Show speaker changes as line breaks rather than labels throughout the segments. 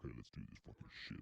Okay, let's do this fucking shit.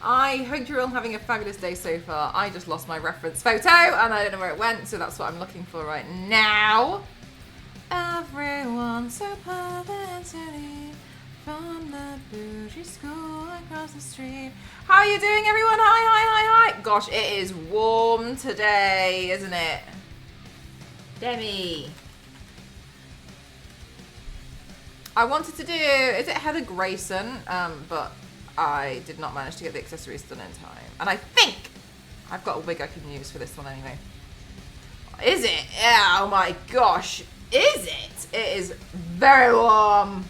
I hope you're all having a fabulous day so far. I just lost my reference photo and I don't know where it went, so that's what I'm looking for right now. Everyone so perversely from the bougie school across the street. How are you doing, everyone? Hi. Gosh, it is warm today, isn't it? DEMI. I wanted to do, is it Heather Grayson? But I did not manage to get the accessories done in time. And I think I've got a wig I can use for this one anyway. Is it? Yeah, oh my gosh. Is it? It is very warm.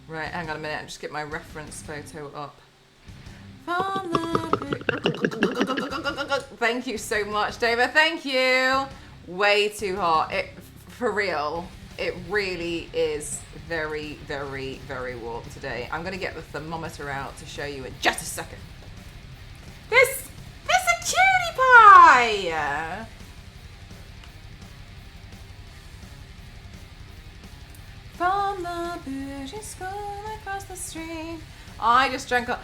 Right, hang on a minute. I'll just get my reference photo up. Thank you so much, David. Thank you. Way too hot. For real. It really is very, very, very warm today. I'm going to get the thermometer out to show you in just a second. This a cutie pie! From the bougie school across the street. I just drank but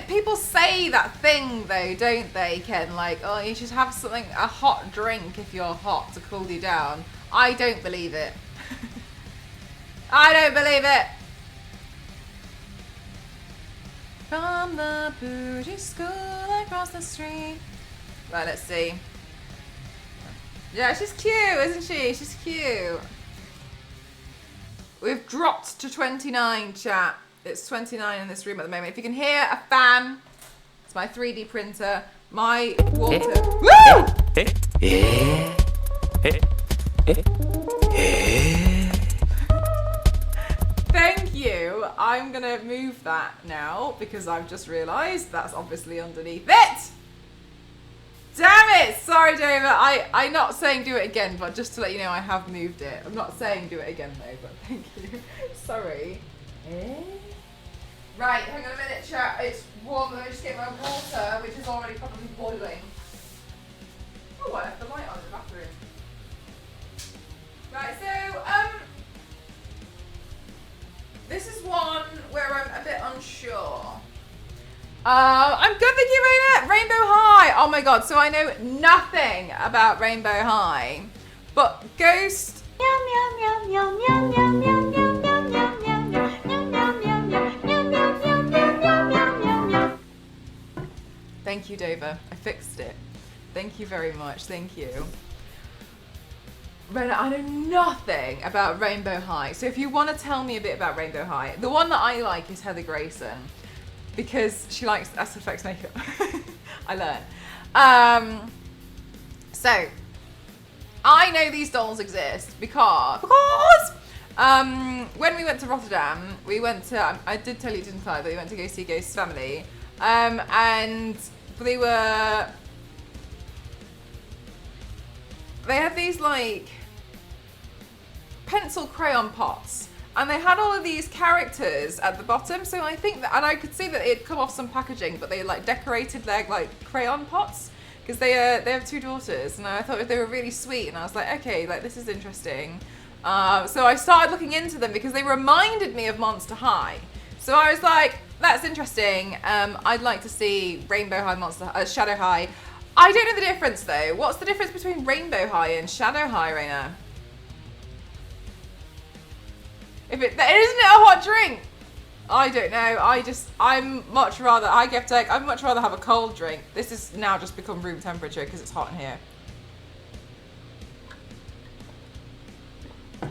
people say that thing though, don't they, Ken? Like, oh, you should have something, a hot drink if you're hot to cool you down. I don't believe it. I don't believe it. From the bougie school across the street. Right, let's see. Yeah, she's cute, isn't she? She's cute. We've dropped to 29, chat. It's 29 in this room at the moment. If you can hear a fan, it's my 3D printer. My water. Woo! Thank you. I'm gonna move that now because I've just realised that's obviously underneath it. Damn it! Sorry, David. I'm not saying do it again, but just to let you know, I have moved it. I'm not saying do it again though, but thank you. Sorry. Right, hang on a minute, chat. It's warm. Let me just get my water, which is already probably boiling. Oh, I left the light on in the bathroom. Right, so this is one where I'm a bit unsure. I'm good, thank you, Rainbow High. Oh my god, so I know nothing about Rainbow High, but Ghost. Thank you, Dover. I fixed it. Thank you very much. Thank you. Rena, I know nothing about Rainbow High. So if you want to tell me a bit about Rainbow High, the one that I like is Heather Grayson because she likes SFX makeup. I learned. So I know these dolls exist because when we went to Rotterdam, we went to, I did tell you, didn't I, that we went to go see Ghost's Family. And they had these like pencil crayon pots and they had all of these characters at the bottom, so I think that, and I could see that it had come off some packaging, but they like decorated their like crayon pots because they have 2 daughters, and I thought they were really sweet, and I was like, okay, like this is interesting. So I started looking into them because they reminded me of Monster High, so I was like, that's interesting. I'd like to see Rainbow High, Shadow High. I don't know the difference though. What's the difference between Rainbow High and Shadow High, Raina? Isn't it a hot drink? I don't know. I'd much rather have a cold drink. This has now just become room temperature because it's hot in here.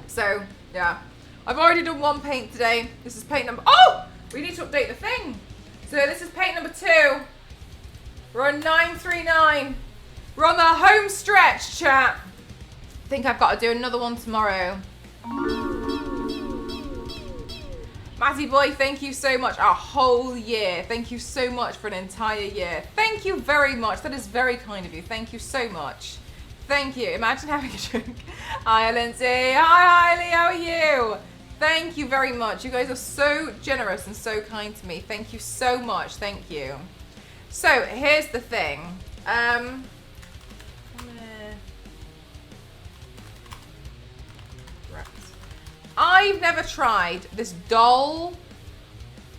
So, yeah. I've already done 1 paint today. This is paint number, oh! We need to update the thing. So this is paint number 2. We're on 939. We're on the home stretch, chat. I think I've got to do another one tomorrow. Matty boy, thank you so much. A whole year. Thank you so much for an entire year. Thank you very much. That is very kind of you. Thank you so much. Thank you. Imagine having a drink. Hi, Lindsay. Hi, Hailey. How are you? Thank you very much. You guys are so generous and so kind to me. Thank you so much. Thank you. So here's the thing. I've never tried this doll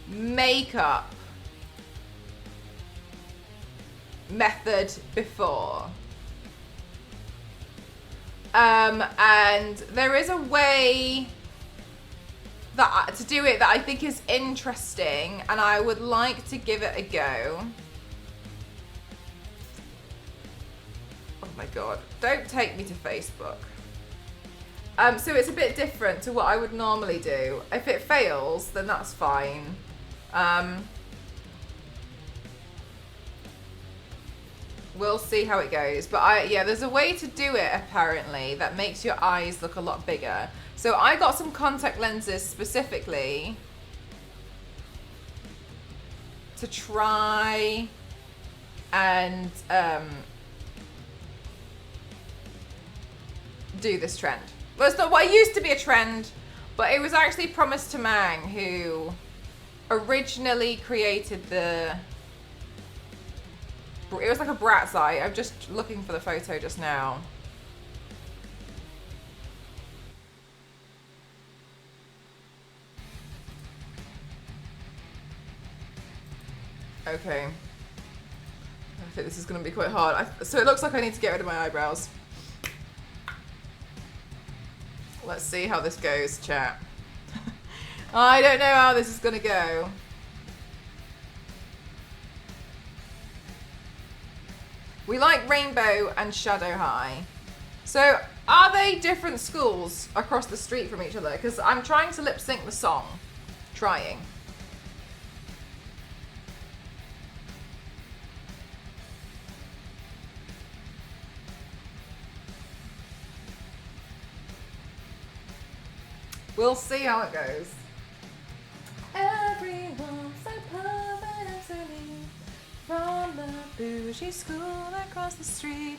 makeup method before. And there is a way to do it that I think is interesting, and I would like to give it a go. Oh my god, don't take me to Facebook. So it's a bit different to what I would normally do. If it fails, then that's fine. We'll see how it goes. But yeah, there's a way to do it apparently that makes your eyes look a lot bigger. So I got some contact lenses specifically to try and do this trend. Well, it's not what used to be a trend, but it was actually Promise to Mang who originally created the... It was like a Bratz eye. I'm just looking for the photo just now. Okay. I think this is going to be quite hard. So it looks like I need to get rid of my eyebrows. Let's see how this goes, chat. I don't know how this is going to go. We like Rainbow and Shadow High. So are they different schools across the street from each other? Because I'm trying to lip sync the song. Trying. We'll see how it goes. Everyone's so perfect and so neat, from the bougie school across the street.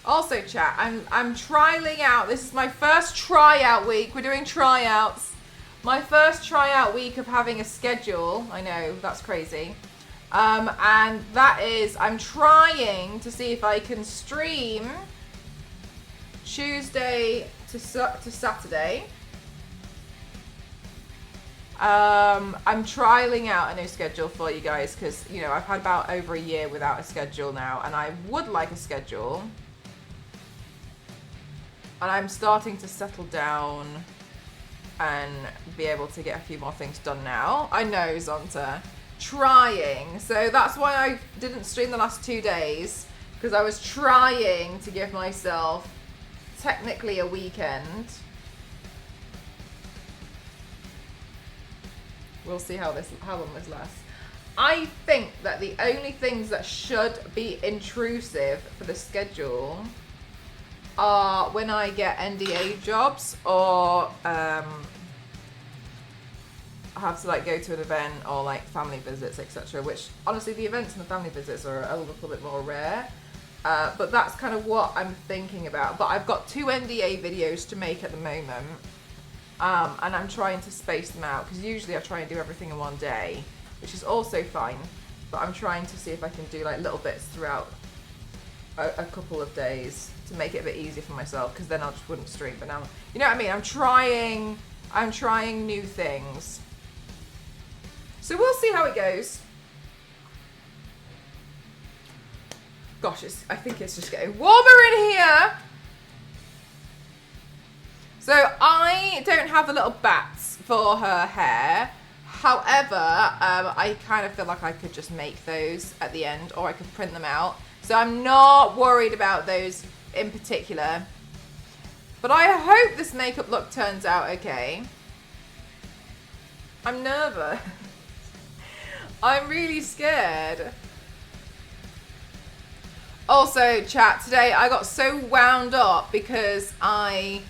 Also, chat, I'm trialing out. This is my first tryout week. We're doing tryouts. My first tryout week of having a schedule. I know, that's crazy. And that is, I'm trying to see if I can stream Tuesday to Saturday. I'm trialing out a new schedule for you guys because, you know, I've had about over a year without a schedule now, and I would like a schedule. And I'm starting to settle down and be able to get a few more things done now. I know, Zonta. trying. So that's why I didn't stream the last 2 days, because I was trying to give myself technically a weekend. We'll see how long this lasts. I think that the only things that should be intrusive for the schedule are when I get NDA jobs, or I have to like go to an event, or like family visits, etc. Which honestly, the events and the family visits are a little bit more rare. But that's kind of what I'm thinking about. But I've got 2 NDA videos to make at the moment. And I'm trying to space them out, because usually I try and do everything in one day, which is also fine. But I'm trying to see if I can do like little bits throughout a couple of days to make it a bit easier for myself, because then I just wouldn't stream. But now, you know what I mean? I'm trying new things. So we'll see how it goes. Gosh, I think it's just getting warmer in here. So I don't have the little bats for her hair. However, I kind of feel like I could just make those at the end, or I could print them out. So I'm not worried about those in particular. But I hope this makeup look turns out okay. I'm nervous. I'm really scared. Also, chat, today I got so wound up because I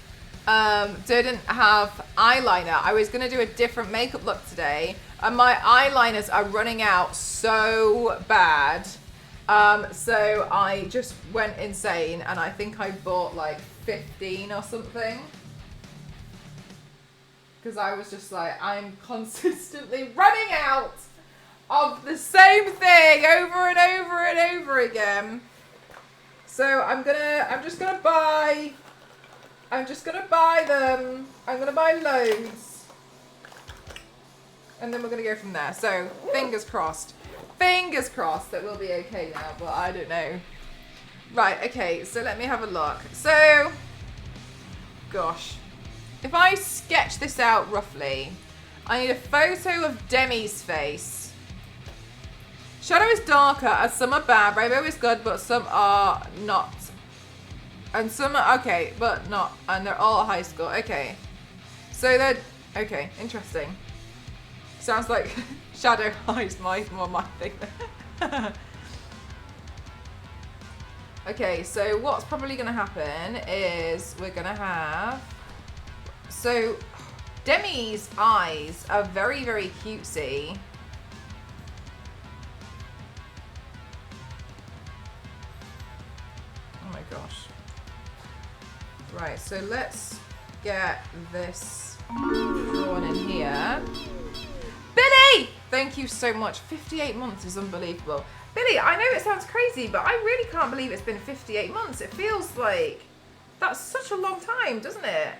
didn't have eyeliner. I was going to do a different makeup look today, and my eyeliners are running out so bad. So I just went insane, and I think I bought like 15 or something. Because I was just like, I'm consistently running out of the same thing over and over and over again. So I'm just gonna buy them. I'm gonna buy loads. And then we're gonna go from there. So fingers crossed. Fingers crossed that we'll be okay now, but I don't know. Right, okay, so let me have a look. So, gosh. If I sketch this out roughly, I need a photo of DEMI's face. Shadow is darker, as some are bad. Rainbow is good, but some are not. And some are okay, but not. And they're all high school. Okay. So they're... Okay, interesting. Sounds like Shadow High is my thing. Okay, so what's probably going to happen is we're going to have... So, Demi's eyes are very, very cutesy. Oh my gosh. Right, so let's get this drawn in here. Billy! Thank you so much. 58 months is unbelievable. Billy, I know it sounds crazy, but I really can't believe it's been 58 months. It feels like that's such a long time, doesn't it?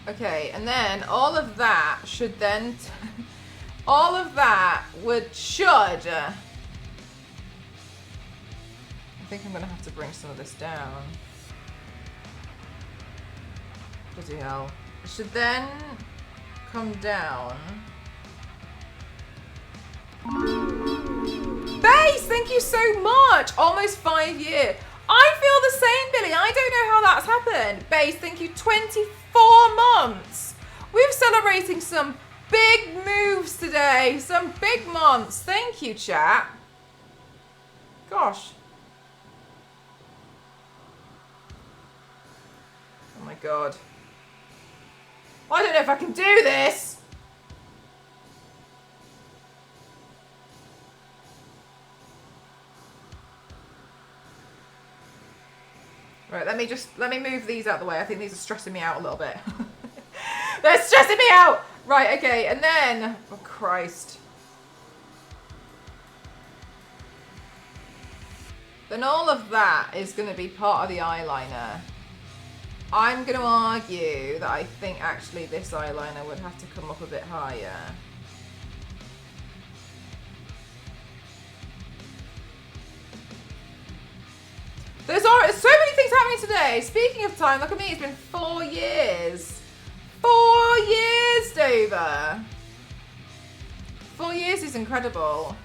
Okay, and then all of that should then, all of that should, I think I'm gonna have to bring some of this down. Bloody hell. It should then come down. Base, thank you so much. Almost 5 years. I feel the same, Billy. I don't know how that's happened. Base, thank you. 24 months. We're celebrating some big moves today. Some big months. Thank you, chat. Gosh. Oh my God. I don't know if I can do this. Right, let me move these out of the way. I think these are stressing me out a little bit. They're stressing me out! Right, okay, and then, oh Christ. Then all of that is gonna be part of the eyeliner. I'm gonna argue that I think actually this eyeliner would have to come up a bit higher. There's so many things happening today. Speaking of time, look at me. It's been 4 years. 4 years, Dover. 4 years is incredible.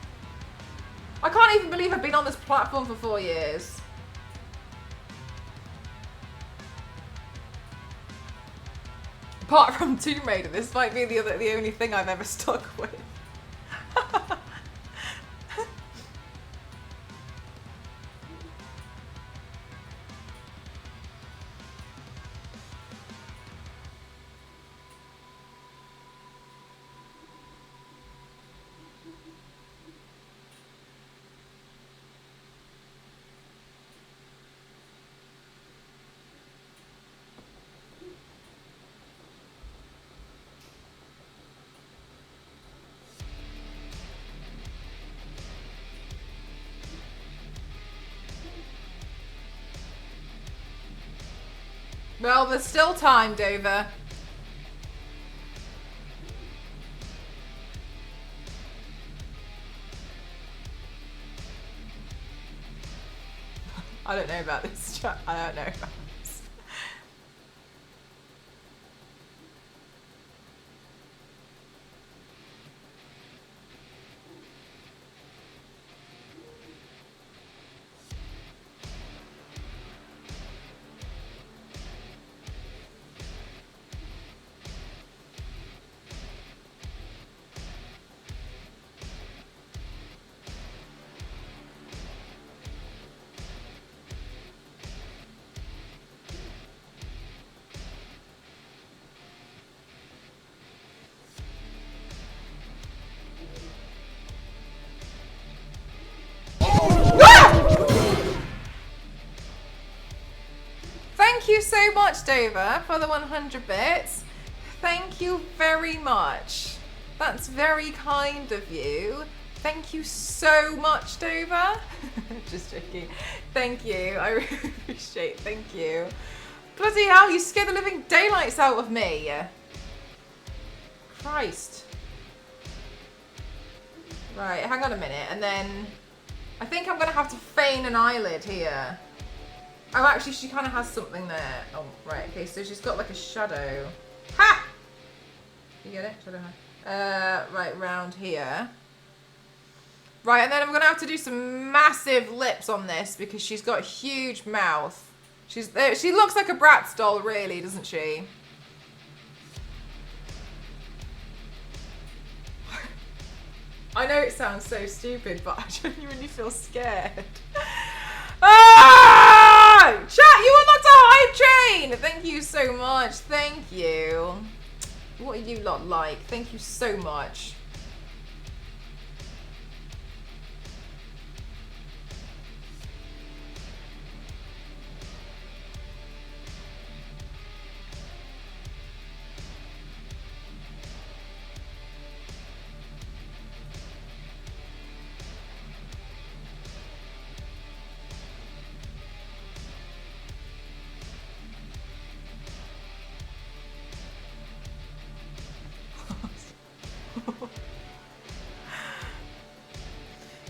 I can't even believe I've been on this platform for 4 years. Apart from Tomb Raider, this might be the only thing I've ever stuck with. Well, there's still time, Dover. I don't know about this chat. I don't know about this. Thank you so much, Dover, for the 100 bits. Thank you very much. That's very kind of you. Thank you so much, Dover. Just joking. Thank you. I really appreciate it. Thank you. Bloody hell, you scared the living daylights out of me. Christ. Right, hang on a minute. And then I think I'm going to have to feign an eyelid here. Oh, actually, she kind of has something there. Oh, right. Okay, so she's got like a shadow. Ha! You get it? Shadow high. Right, round here. Right, and then I'm going to have to do some massive lips on this because she's got a huge mouth. She looks like a Bratz doll, really, doesn't she? I know it sounds so stupid, but I genuinely feel scared. Ah! Chat, you want that hype train? Thank you so much. Thank you. What are you lot like? Thank you so much.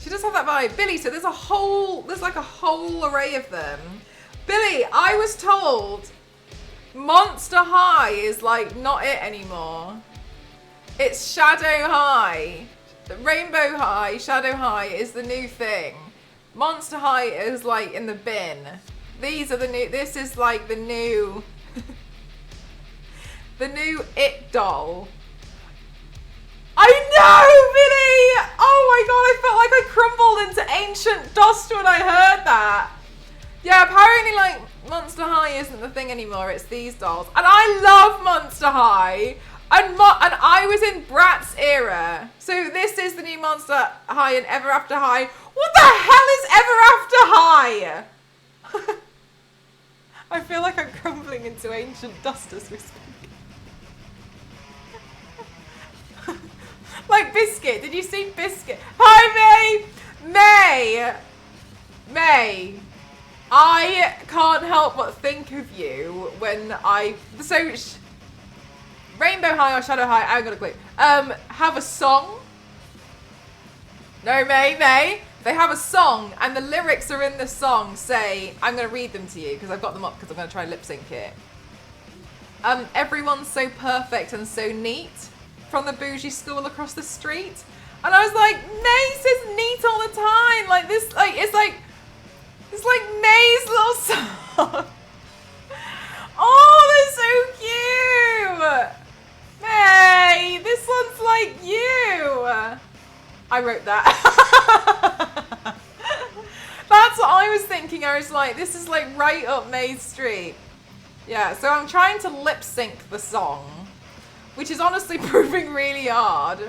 She does have that vibe. Billy, so there's like a whole array of them. Billy, I was told Monster High is like not it anymore. It's Shadow High. Rainbow High, Shadow High is the new thing. Monster High is like in the bin. These are the new, this is like the new, the new It doll. I know, Billy! Oh my god, I felt like I crumbled into ancient dust when I heard that. Yeah, apparently like Monster High isn't the thing anymore, it's these dolls. And I love Monster High. And I was in Bratz era. So this is the new Monster High and Ever After High. What the hell is Ever After High? I feel like I'm crumbling into ancient dust as we speak. Like Biscuit, did you see Biscuit? Hi May! May, I can't help but think of you when Rainbow High or Shadow High, I ain't got a clue. Have a song? No, May, They have a song, and the lyrics are in the song say, I'm going to read them to you because I've got them up because I'm going to try lip sync it. Everyone's so perfect and so neat from the bougie school across the street. And I was like, Nay says neat all the time. Like this, like, it's like Nay's little song. Oh, they're so cute. Nay, this one's like you. I wrote that. That's what I was thinking. I was like, this is like right up Main Street. Yeah, so I'm trying to lip sync the song, which is honestly proving really hard.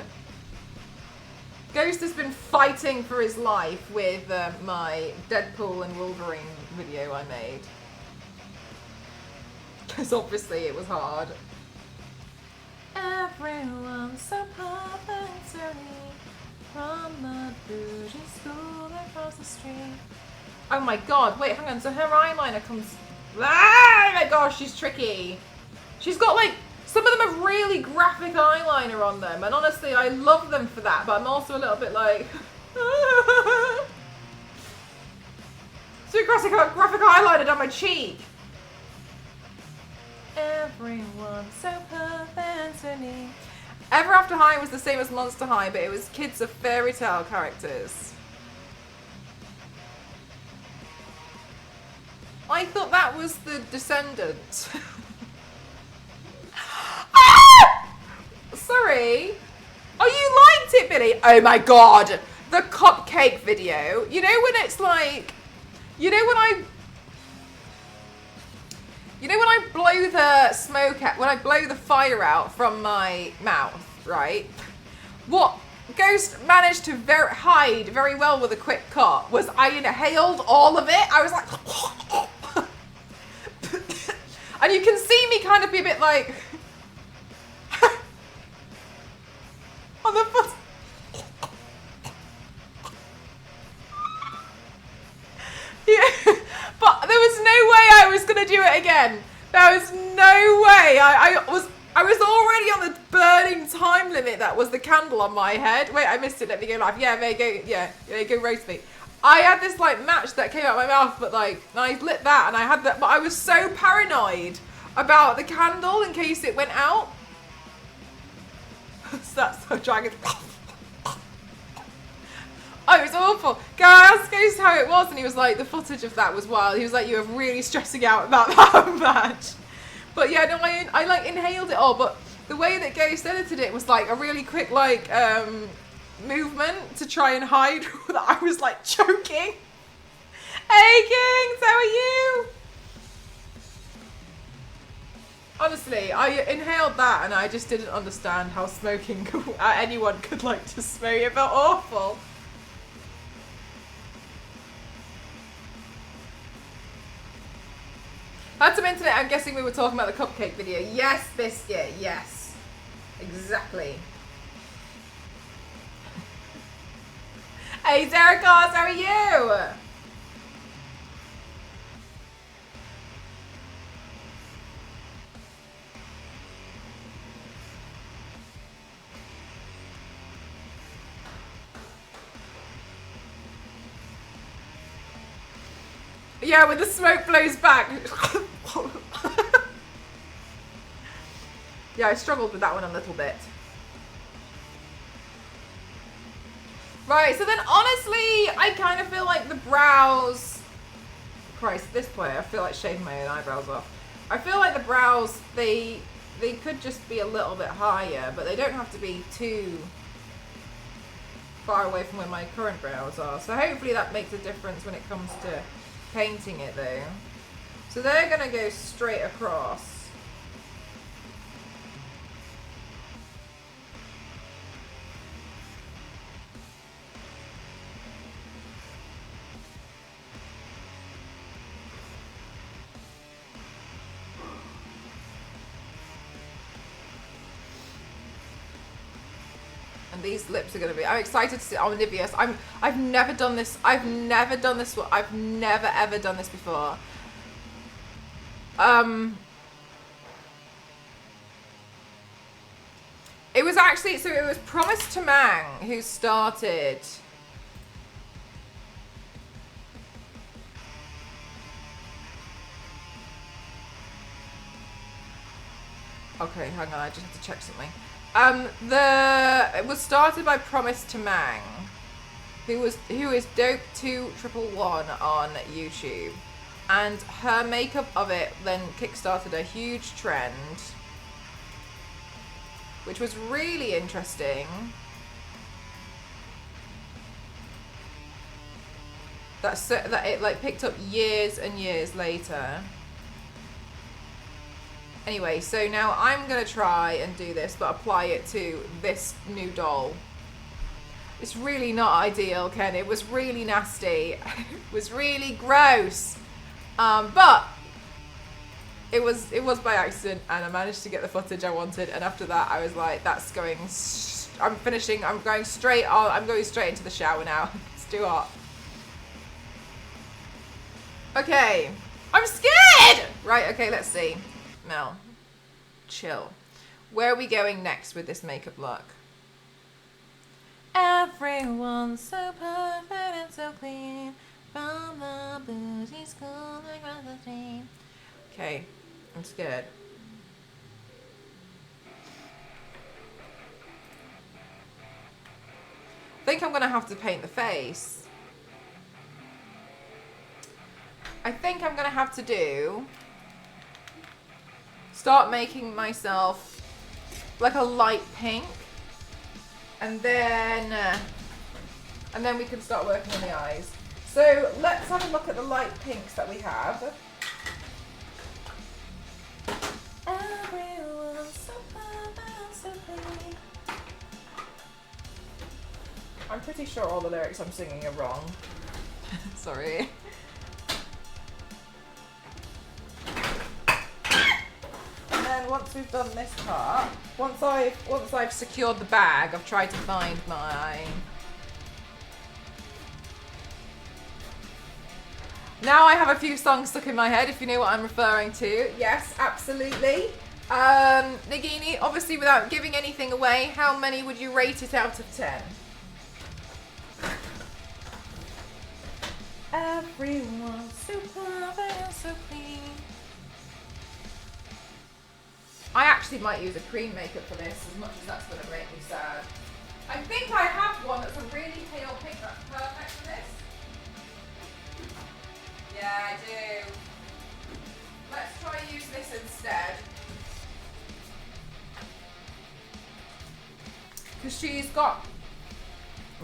Ghost has been fighting for his life with my Deadpool and Wolverine video I made. Because obviously it was hard. Everyone's so perfect to me, from the bougie school across the street. Oh my god, wait, hang on, so her eyeliner comes... Ah, oh my gosh, she's tricky. She's got like... Some of them have really graphic eyeliner on them, and honestly, I love them for that, but I'm also a little bit like... So graphic eyeliner down my cheek. Everyone's so perfect to me. Ever After High was the same as Monster High, but it was kids of fairy tale characters. I thought that was the Descendants. Ah! Sorry. Oh, you liked it, Billy? Oh my god. The cupcake video. You know when it's like... You know when I blow the smoke out, when I blow the fire out from my mouth, right? What Ghost managed to hide very well with a quick cut was I inhaled all of it. I was like... And you can see me kind of be a bit like... on the foot. Yeah. But there was no way I was going to do it again. There was no way. I was already on the burning time limit. That was the candle on my head. Wait, I missed it. Let me go live. Yeah, there you go. Yeah, there you go, roast me. I had this like match that came out of my mouth, but like I lit that and I had that, but I was so paranoid about the candle in case it went out. So that's the dragon. Oh, it was awful. I asked Ghost how it was, and he was like, the footage of that was wild. He was like, you were really stressing out about that match. But yeah, no, I like inhaled it all, but the way that Ghost edited it was like a really quick like movement to try and hide that I was like choking. Hey Kings, how are you? Honestly, I inhaled that and I just didn't understand how smoking anyone could like to smoke. It felt awful. Had some internet, I'm guessing we were talking about the cupcake video. Yes, Biscuit, yes. Exactly. Hey, Derek Oz, how are you? Yeah, when the smoke blows back. Yeah, I struggled with that one a little bit. Right, so then honestly, I kind of feel like the brows... Christ, at this point, I feel like shaving my own eyebrows off. I feel like the brows, they could just be a little bit higher, but they don't have to be too far away from where my current brows are. So hopefully that makes a difference when it comes to painting it though. So they're gonna go straight across. And these lips are gonna be, I'm excited to see Olivia's. I've never done this. I've never ever done this before. It was actually, so it was Promise to Mang who started Okay, hang on, I just have to check something. It was started by Promise to Mang, who is Dope2111 on YouTube, and her makeup of it then kickstarted a huge trend, which was really interesting. That it like picked up years and years later. Anyway, so now I'm gonna try and do this, but apply it to this new doll. It's really not ideal, Ken. It was really nasty. It was really gross. But it was by accident, and I managed to get the footage I wanted. And after that, I was like, "That's going. I'm finishing. I'm going straight on. I'm going straight into the shower now. It's too hot." Okay, I'm scared. Right. Okay. Let's see. Mel, chill. Where are we going next with this makeup look? Everyone's so perfect and so clean. From the bougie school across the street. Okay, I'm scared. I think I'm gonna have to paint the face. I think I'm gonna have to start making myself like a light pink, and then we can start working on the eyes. So let's have a look at the light pinks that we have. I'm pretty sure all the lyrics I'm singing are wrong. Sorry. And then once we've done this part, once I've secured the bag, I've tried to find my. Now I have a few songs stuck in my head, if you know what I'm referring to. Yes, absolutely. Nagini, obviously without giving anything away, how many would you rate it out of 10? Everyone's so perfect and so clean. I actually might use a cream makeup for this, as much as that's going to make me sad. I think I have one that's a really pale pink that's perfect for this. Yeah, I do. Let's try use this instead. Because she's got...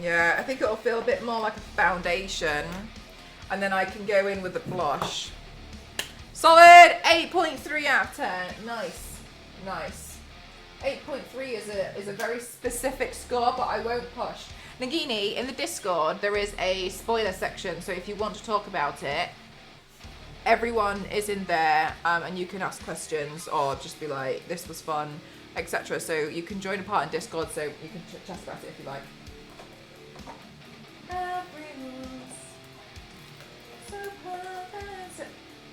Yeah, I think it'll feel a bit more like a foundation. And then I can go in with the blush. Solid 8.3 out of 10. Nice. Nice. 8.3 is a very specific score, but I won't push. Nagini, in the Discord, there is a spoiler section. So if you want to talk about it, everyone is in there, and you can ask questions or just be like, this was fun, etc. So you can join a part in Discord, so you can chat about it if you like.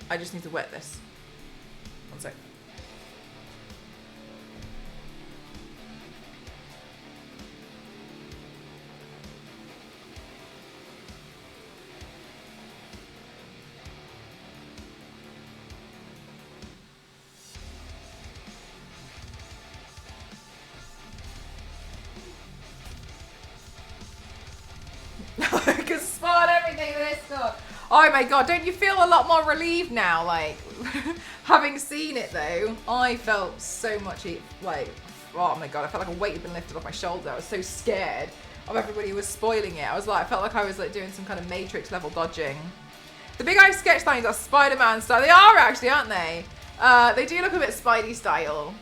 I just need to wet this. One sec. Because spawn everything in this store. Oh my god, don't you feel a lot more relieved now? Like, having seen it though, I felt so much like, oh my god, I felt like a weight had been lifted off my shoulder. I was so scared of everybody who was spoiling it. I felt like I was like doing some kind of Matrix level dodging. The Big Eye sketch lines are Spider-Man style. They are actually, aren't they? They do look a bit Spidey style.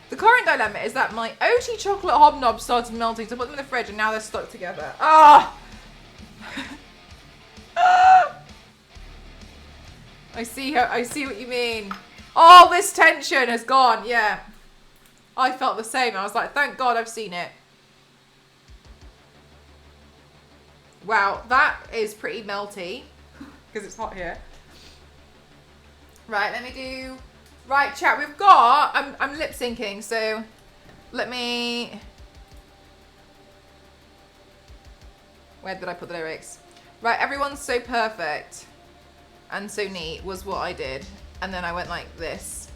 The current dilemma is that my OT chocolate hobnobs started melting, so I put them in the fridge and now they're stuck together. Ah! I see what you mean. All this tension has gone. Yeah, I felt the same. I was like, thank God I've seen it. Wow, that is pretty melty because it's hot here. Right, let me do. Right, chat. We've got. I'm lip syncing, so let me. Where did I put the lyrics? Right, everyone's so perfect and so neat was what I did. And then I went like this.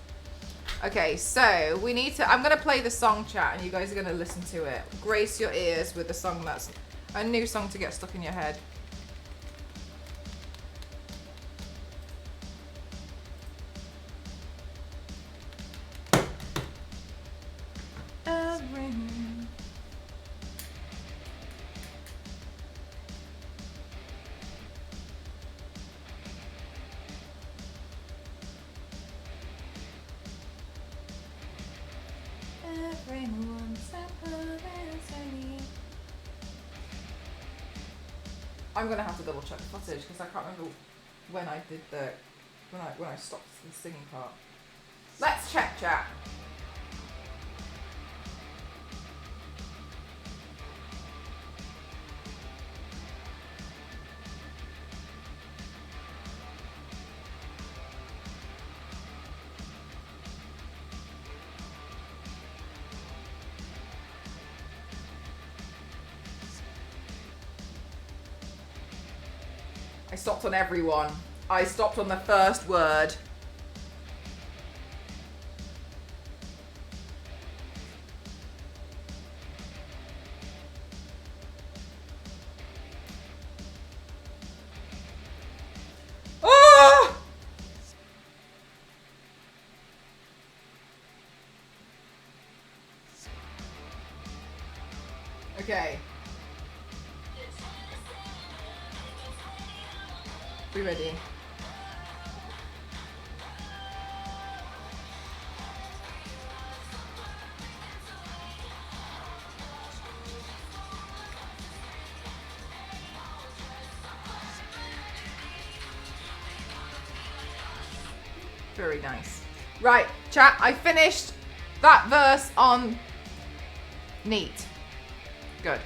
Okay, so we need to, I'm going to play the song, chat, and you guys are going to listen to it. Grace your ears with the song that's a new song to get stuck in your head. I'm gonna have to double check the footage because I can't remember when I did the when I stopped the singing part. Let's check, chat. I stopped on everyone. I stopped on the first word. Oh! Okay. We ready? Very nice. Right, chat, I finished that verse on neat. Good.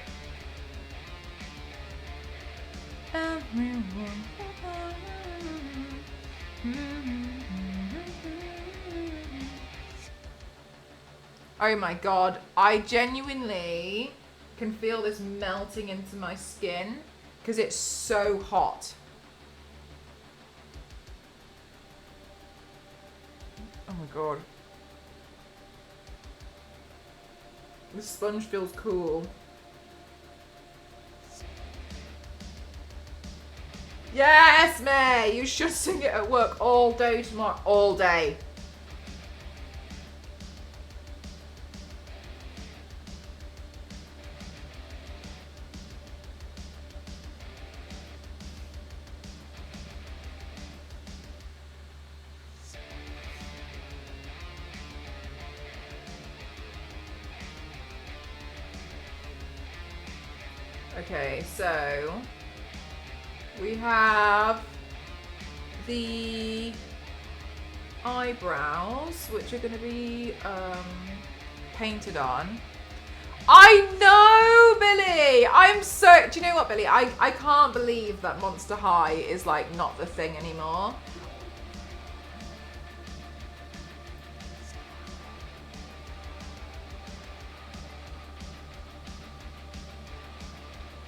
Oh my god, I genuinely can feel this melting into my skin because it's so hot. Oh my god. The sponge feels cool. Yes, May! You should sing it at work all day tomorrow. All day. Okay, so we have the eyebrows, which are going to be painted on. I know, Billy! I'm so... Do you know what, Billy? I can't believe that Monster High is, like, not the thing anymore.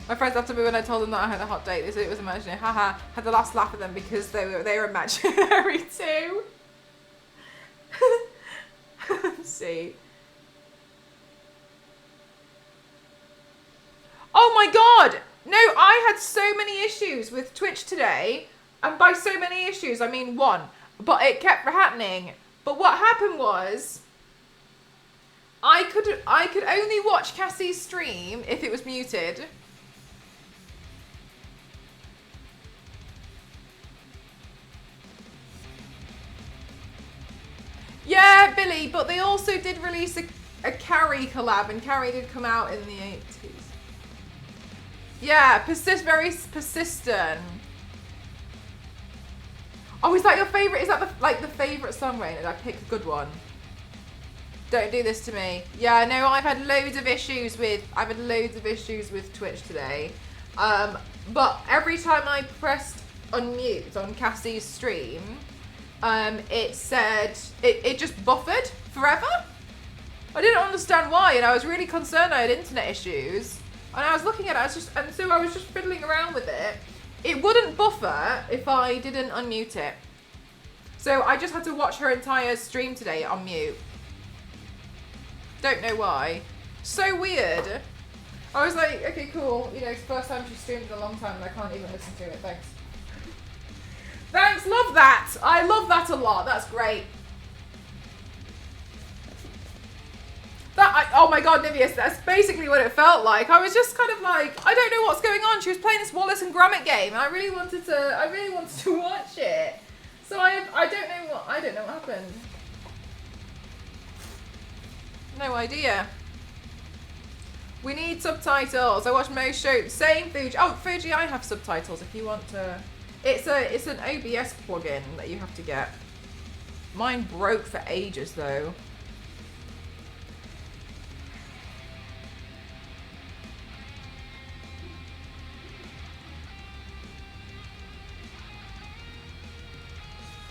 My friends after me when I told them that I had a hot date, they said it was imaginary. Haha, had the last laugh at them because they were imaginary too. See. Oh my god! No, I had so many issues with Twitch today. And by so many issues, I mean one. But it kept happening. But what happened was I could only watch Cassie's stream if it was muted. Yeah, Billy, but they also did release a Carrie collab, and Carrie did come out in the 80s. Yeah, very persistent. Oh, is that your favourite? Is that the favourite song, Raina? Did I pick a good one? Don't do this to me. Yeah, no, I've had loads of issues with Twitch today. But every time I pressed unmute on Cassie's stream, it said it just buffered forever. I didn't understand why, and I was really concerned I had internet issues. And I was looking at it, so I was just fiddling around with it. It wouldn't buffer if I didn't unmute it. So I just had to watch her entire stream today on mute. Don't know why. So weird. I was like, okay, cool. You know, it's the first time she's streamed in a long time and I can't even listen to it. Thanks. Thanks, love that. I love that a lot. That's great. Oh my god, Nivius, that's basically what it felt like. I was just kind of like, I don't know what's going on. She was playing this Wallace and Gromit game and I really wanted to watch it. So I don't know what happened. No idea. We need subtitles. I watch most shows. Same Fuji. Oh, Fuji, I have subtitles if you want to. It's an OBS plugin that you have to get. Mine broke for ages though.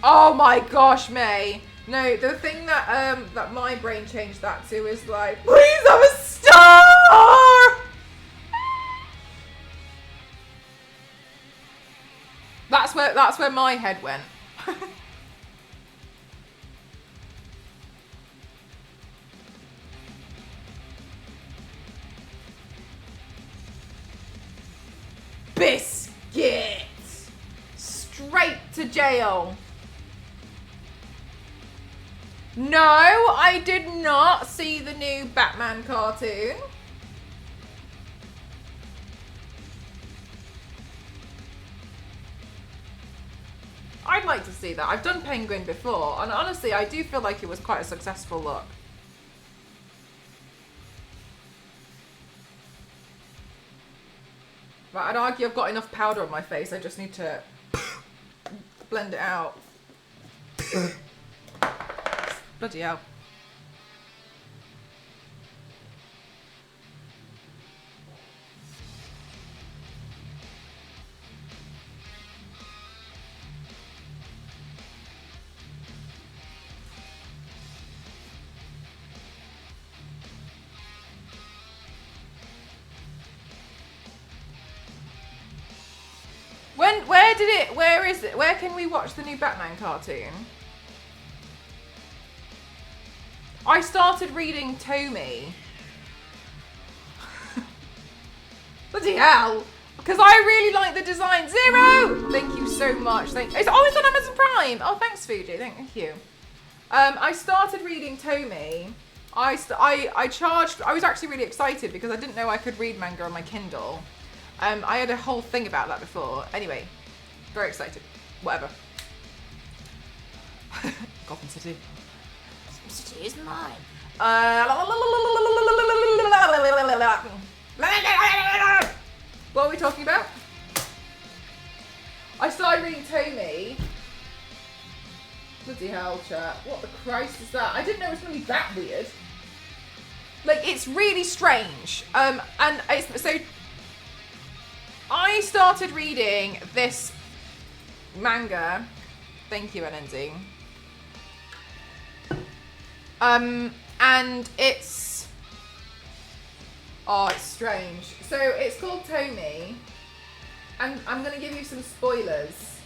Oh my gosh, May. No, the thing that that my brain changed that to is like, please have a star! That's where my head went. Biscuit! Straight to jail. No, I did not see the new Batman cartoon. I'd like to see that. I've done Penguin before, and honestly, I do feel like it was quite a successful look. Right, I'd argue I've got enough powder on my face. I just need to blend it out. Bloody hell. Where is it? Where can we watch the new Batman cartoon? I started reading Tommy. Bloody hell. Because I really like the design. Zero! Thank you so much. It's on Amazon Prime. Oh, thanks, Fuji. Thank you. I started reading Tommy. I was actually really excited because I didn't know I could read manga on my Kindle. I had a whole thing about that before. Anyway, very excited. Whatever. Gotham City. Gotham City is mine. What are we talking about? I started reading Tommy. Bloody hell, chat. What the Christ is that? I didn't know it was going to be that weird. Like, it's really strange. And so I started reading this manga. Thank you, NNZ. And it's strange. So it's called Tommy, and I'm gonna give you some spoilers.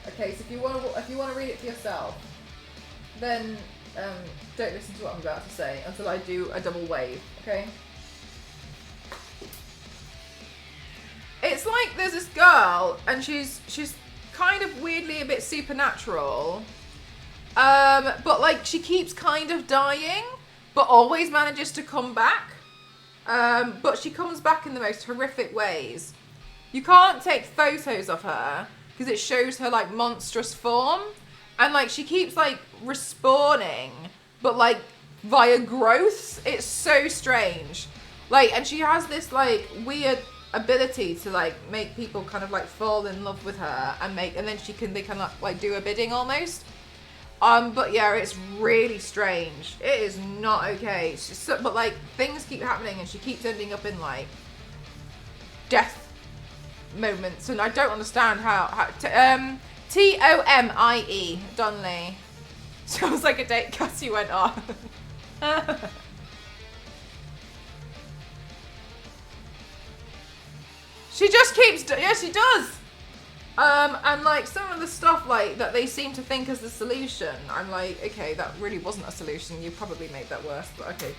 Okay, so if you want to read it for yourself, then don't listen to what I'm about to say until I do a double wave. Okay. It's like there's this girl, and she's kind of weirdly a bit supernatural. But like she keeps kind of dying, but always manages to come back. But she comes back in the most horrific ways. You can't take photos of her because it shows her like monstrous form, and like she keeps like respawning, but like via growth. It's so strange. Like, and she has this like weird ability to like make people kind of like fall in love with her and then they can like do a bidding almost. But yeah, it's really strange. It is not okay. It's just but like things keep happening and she keeps ending up in like death moments, and I don't understand how Tomie Donnelly. Sounds like a date Cassie went on. She just keeps, yeah, she does. And like some of the stuff like that they seem to think is the solution, I'm like, okay, that really wasn't a solution. You probably made that worse, but okay.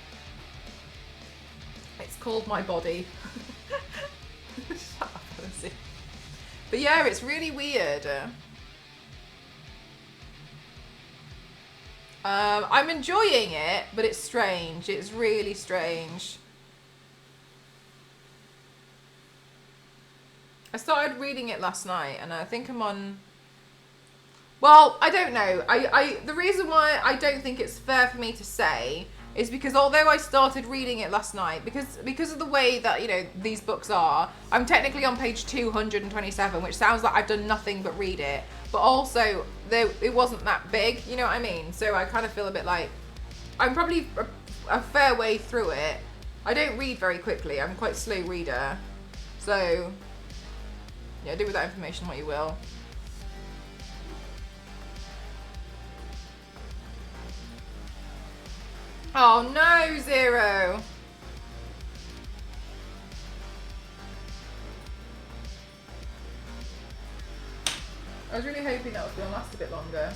It's called My Body. Shut up, Lucy. But yeah, it's really weird. I'm enjoying it, but it's strange. It's really strange. I started reading it last night, and I think I'm on... Well, I don't know. The reason why I don't think it's fair for me to say is because although I started reading it last night, because of the way that, you know, these books are, I'm technically on page 227, which sounds like I've done nothing but read it. But also, it wasn't that big, you know what I mean? So I kind of feel a bit like, I'm probably a fair way through it. I don't read very quickly. I'm quite a slow reader. So, yeah, do with that information what you will. Oh no, Zero! I was really hoping that was going to last a bit longer.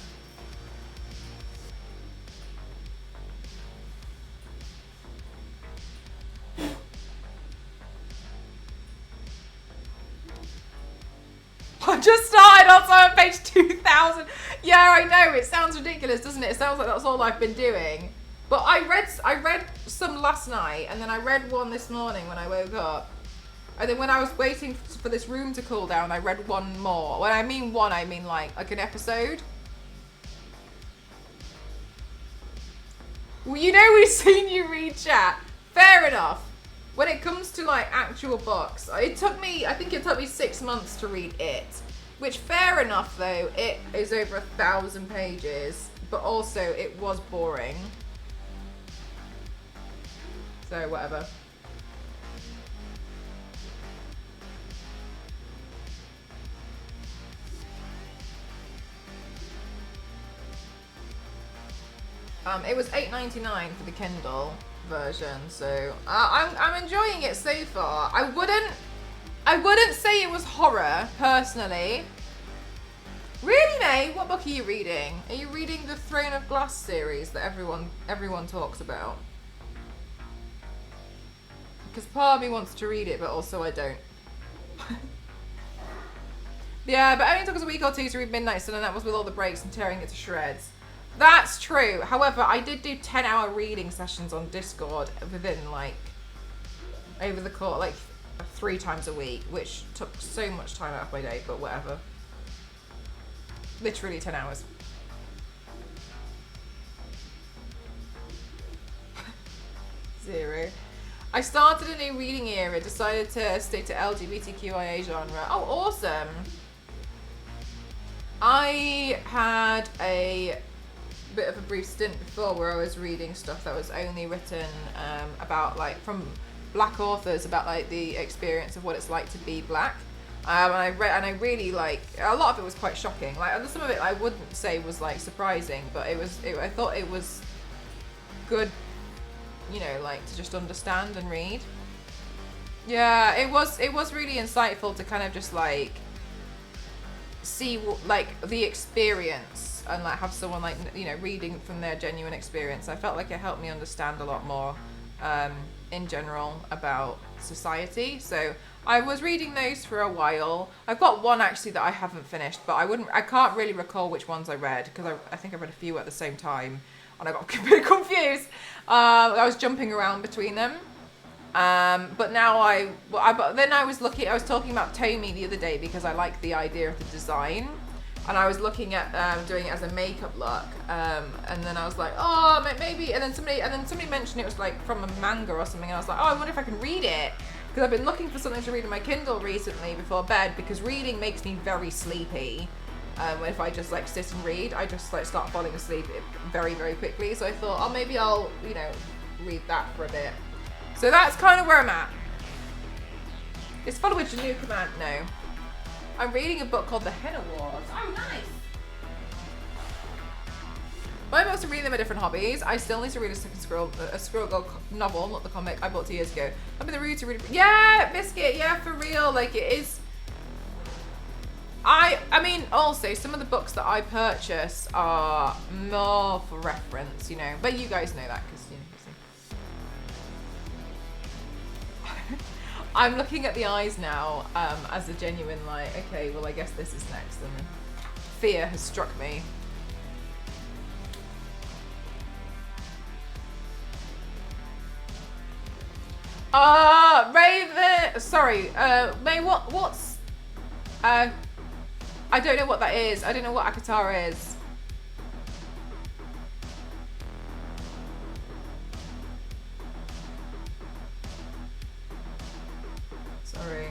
I just started also on page 2000. Yeah, I know, it sounds ridiculous, doesn't it? It sounds like that's all I've been doing. But I read some last night, and then I read one this morning when I woke up. And then when I was waiting for this room to cool down, I read one more. When I mean one, I mean like an episode. Well, you know we've seen you read, chat. Fair enough. When it comes to like actual books, I think it took me 6 months to read it. Which, fair enough though, it is over 1,000 pages. But also, it was boring. So, whatever. It was $8.99 for the Kindle version, so I'm enjoying it so far. I wouldn't say it was horror personally. Really, May? What book are you reading? Are you reading the Throne of Glass series that everyone talks about? Because part of me wants to read it, but also I don't. Yeah, but it only took us a week or two to read Midnight Sun, and that was with all the breaks and tearing it to shreds. That's true. However, I did do 10-hour reading sessions on Discord within like over the course, like 3 times a week, which took so much time out of my day, but whatever. Literally 10 hours. Zero. I started a new reading era, decided to stick to LGBTQIA genre. Oh, awesome. I had a bit of a brief stint before where I was reading stuff that was only written about like from black authors about like the experience of what it's like to be black. And I really like, a lot of it was quite shocking. Like some of it I wouldn't say was like surprising, but I thought it was good, you know, like to just understand and read. Yeah, it was really insightful to kind of just like see like the experience and like have someone like, you know, reading from their genuine experience. I felt like it helped me understand a lot more in general about society. So I was reading those for a while. I've got one actually that I haven't finished, but I can't really recall which ones I read because I think I read a few at the same time and I got a bit confused. I was jumping around between them. But now then I was talking about Tomi the other day because I like the idea of the design, and I was looking at doing it as a makeup look, and then I was like, oh, maybe, and then somebody mentioned it was like from a manga or something, and I was like, oh, I wonder if I can read it, because I've been looking for something to read in my Kindle recently before bed, because reading makes me very sleepy. If I just like sit and read, I just like start falling asleep very, very quickly. So I thought, oh, maybe I'll, you know, read that for a bit. So that's kind of where I'm at. Is follow a new command? No. I'm reading a book called The Henna Wars. Oh, nice. My books to read them are different hobbies. I still need to read a Squirrel Girl novel, not the comic I bought 2 years ago. I'm in the mood to read. Yeah, Biscuit. Yeah, for real. Like it is. I mean, also some of the books that I purchase are more for reference, you know. But you guys know that because you know. I'm looking at the eyes now as a genuine like, okay, well I guess this is next, and fear has struck me. Raven. Sorry, May. What's? I don't know what that is. I don't know what Akatara is. Sorry.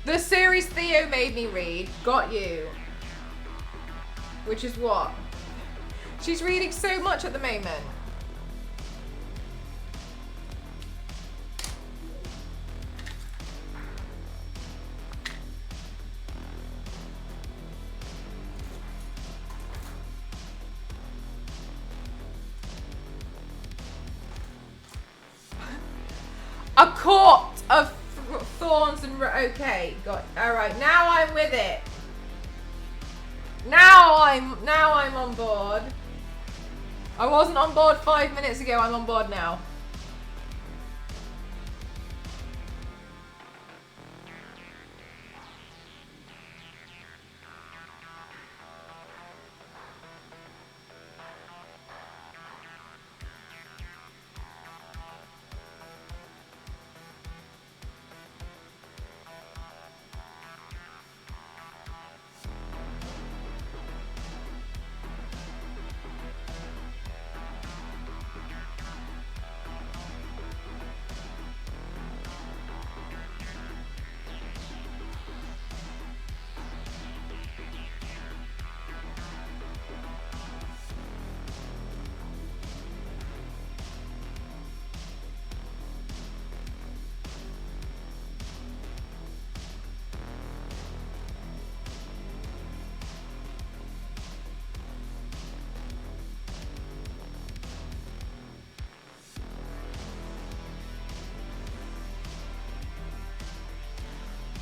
The series Theo made me read. Got you. Which is what? She's reading so much at the moment. A court of thorns and okay, got all right. Now I'm with it. Now I'm on board. I wasn't on board 5 minutes ago. I'm on board now.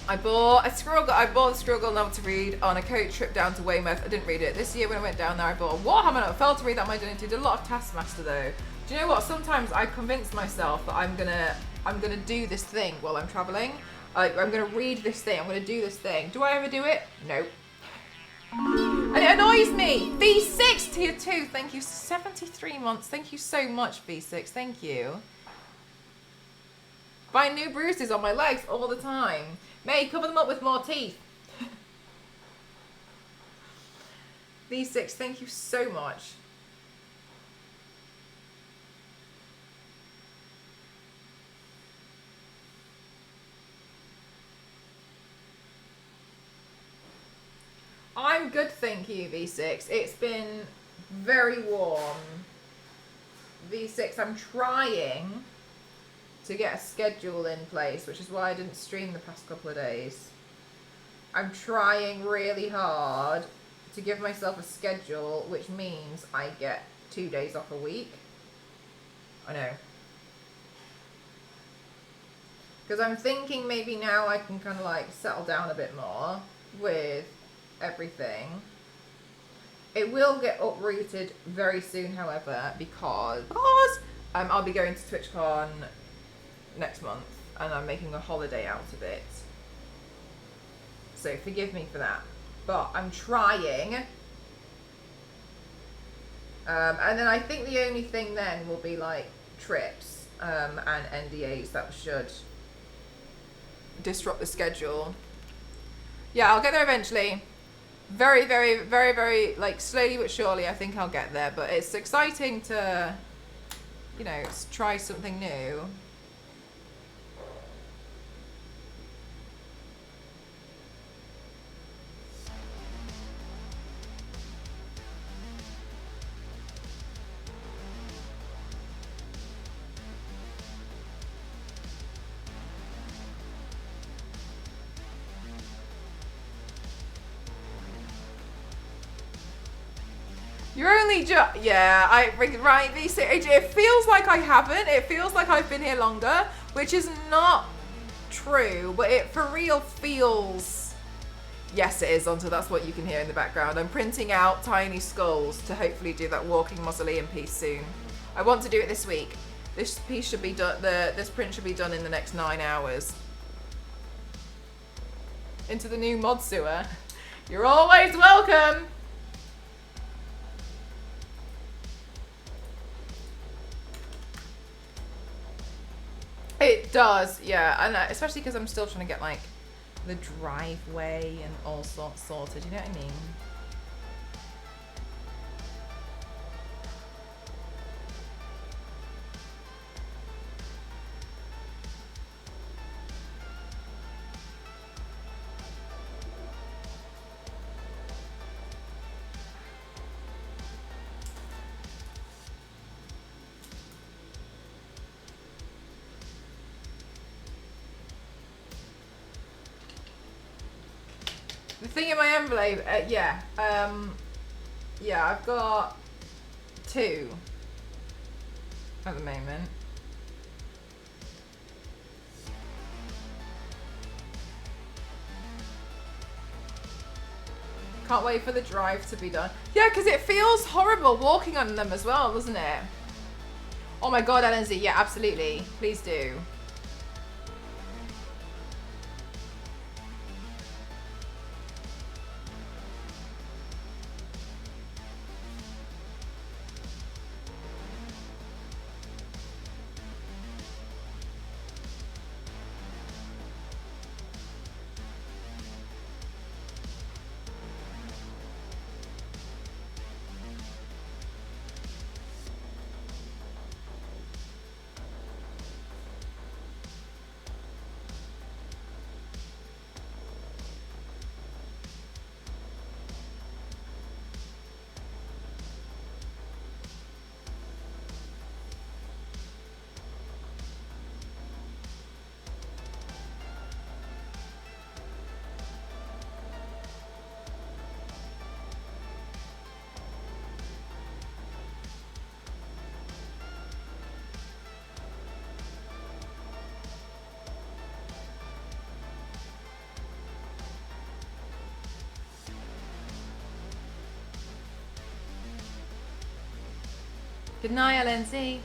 I bought the Squirrel Girl novel to read on a coach trip down to Weymouth. I didn't read it. This year when I went down there, I bought Warhammer. I failed to read that on my journey. Did a lot of Taskmaster though. Do you know what? Sometimes I convince myself that I'm gonna do this thing while I'm traveling. Like I'm gonna read this thing. I'm gonna do this thing. Do I ever do it? No. And it annoys me. V6 tier 2. Thank you. 73 months. Thank you so much, V6. Thank you. Find new bruises on my legs all the time. May, cover them up with more teeth. V6, thank you so much. I'm good, thank you, V6. It's been very warm. V6, I'm trying to get a schedule in place, which is why I didn't stream the past couple of days. I'm trying really hard to give myself a schedule, which means I get 2 days off a week. I know. Because I'm thinking maybe now I can kind of like settle down a bit more with everything. It will get uprooted very soon, however, because I'll be going to TwitchCon next month and I'm making a holiday out of it, so forgive me for that, but I'm trying, and then I think the only thing then will be like trips and NDAs that should disrupt the schedule. Yeah, I'll get there eventually, very very very very like slowly but surely. I think I'll get there, but it's exciting to, you know, try something new. You're only just, yeah, right, it feels like I haven't. It feels like I've been here longer, which is not true, but it for real feels, yes it is, Onto, that's what you can hear in the background. I'm printing out tiny skulls to hopefully do that walking mausoleum piece soon. I want to do it this week. This piece should be done, this print should be done in the next 9 hours. Into the new mod sewer. You're always welcome. It does, yeah, and especially because I'm still trying to get like the driveway and all sorts sorted, you know what I mean? The thing in my envelope, yeah, I've got 2 at the moment. Can't wait for the drive to be done. Yeah, because it feels horrible walking on them as well, doesn't it? Oh my god, Lindsay, yeah, absolutely. Please do. Good night, LNC.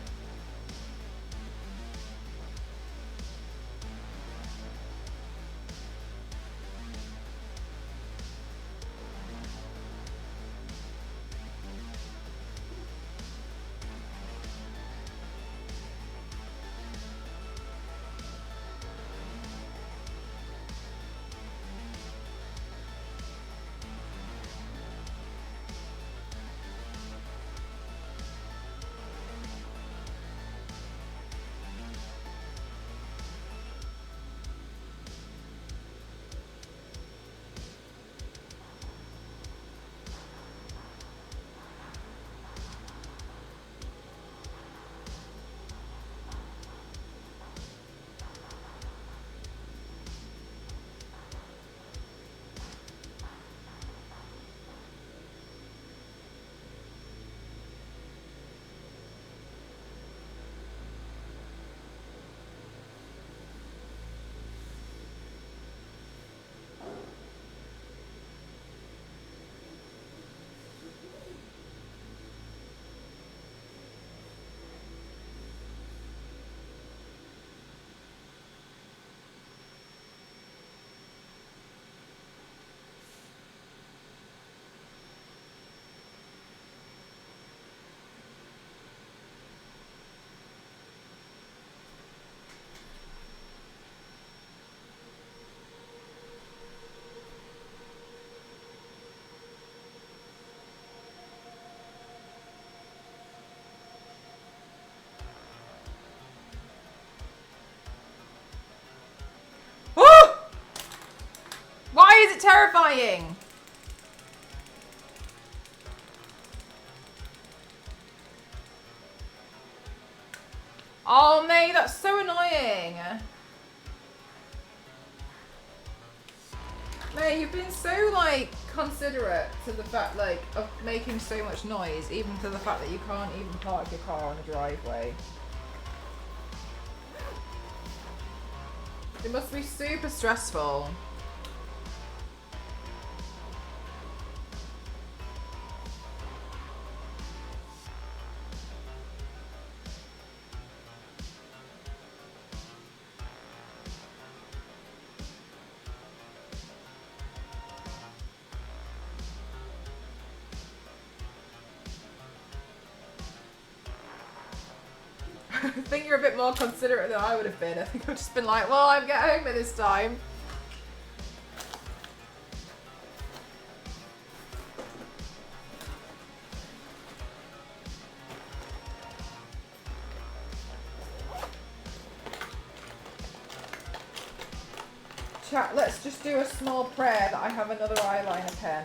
Why is it terrifying? Oh, May, that's so annoying. May, you've been so, like, considerate to the fact, like, of making so much noise, even to the fact that you can't even park your car on a driveway. It must be super stressful. I think you're a bit more considerate than I would have been. I think I've just been like, well, I'll get home at this time. Chat, let's just do a small prayer that I have another eyeliner pen.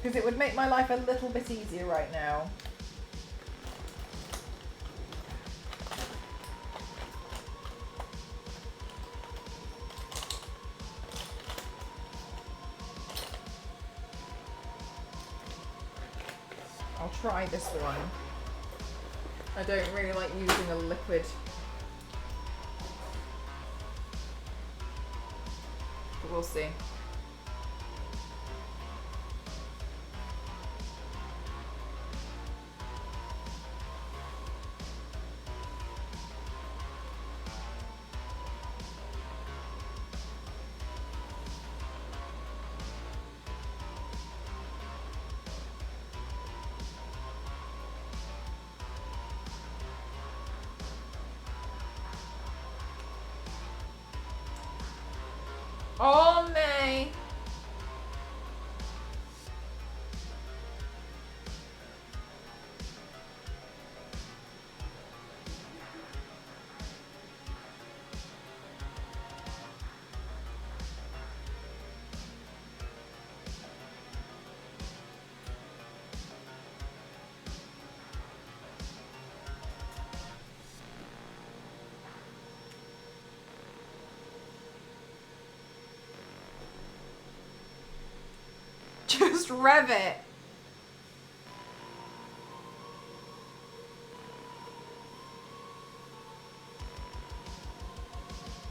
Because it would make my life a little bit easier right now. I'll try this one. I don't really like using a liquid. But we'll see. Oh, May. Just rev it.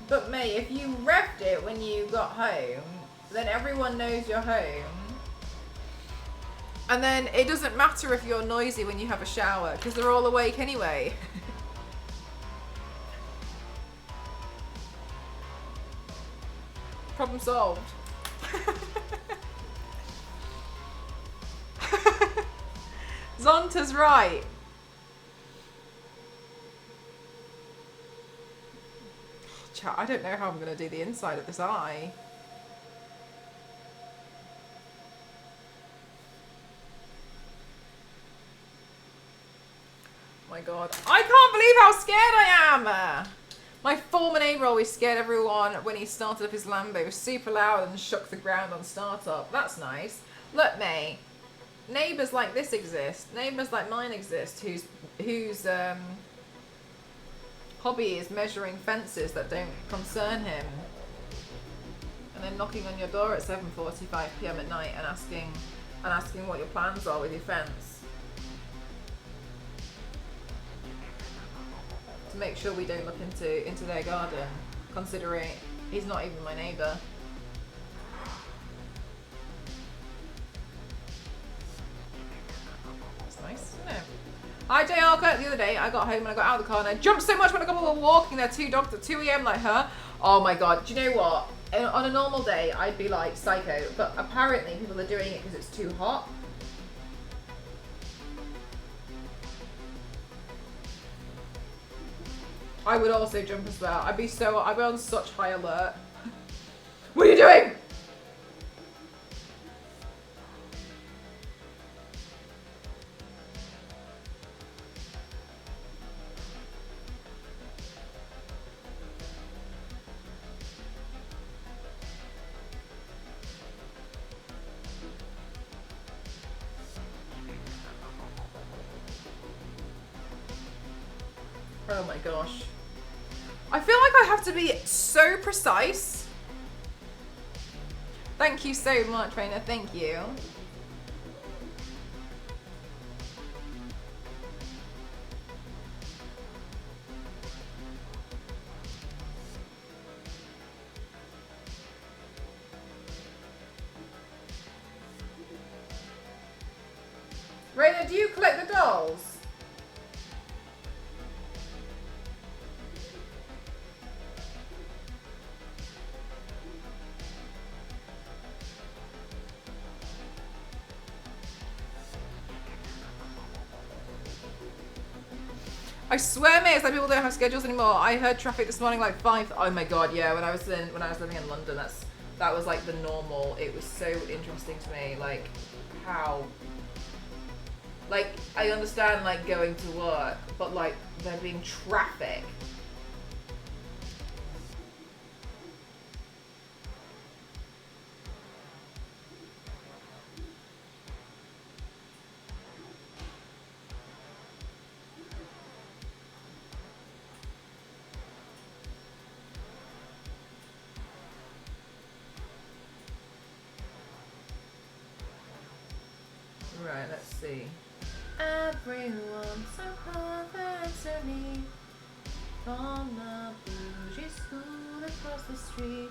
But May, if you revved it when you got home, then everyone knows you're home. And then it doesn't matter if you're noisy when you have a shower, because they're all awake anyway. Problem solved. Zonta's right. Chat, I don't know how I'm going to do the inside of this eye. Oh my god. I can't believe how scared I am! My former neighbour always scared everyone when he started up his Lambo. It was super loud and shook the ground on startup. That's nice. Look, May. Neighbours like this exist. Neighbours like mine exist whose hobby is measuring fences that don't concern him. And then knocking on your door at 7:45 PM at night and asking what your plans are with your fence. To make sure we don't look into their garden, considering he's not even my neighbour. It's nice, isn't it? Hi JR, the other day I got home and I got out of the car and I jumped so much when I got people walking their two dogs at 2 AM like her. Oh my god, do you know what? On a normal day I'd be like psycho, but apparently people are doing it because it's too hot. I would also jump as well. I'd be on such high alert. What are you doing? Oh my gosh. I feel like I have to be so precise. Thank you so much, Raina. Thank you. Raina, do you collect the dolls? I swear, mate, it's like people don't have schedules anymore. I heard traffic this morning like 5. Oh my god, yeah. When I was living in London, that was like the normal. It was so interesting to me, like how, like I understand like going to work, but like there being traffic. Right, let's see. Everyone so perfect to me, from the bougie school across the street.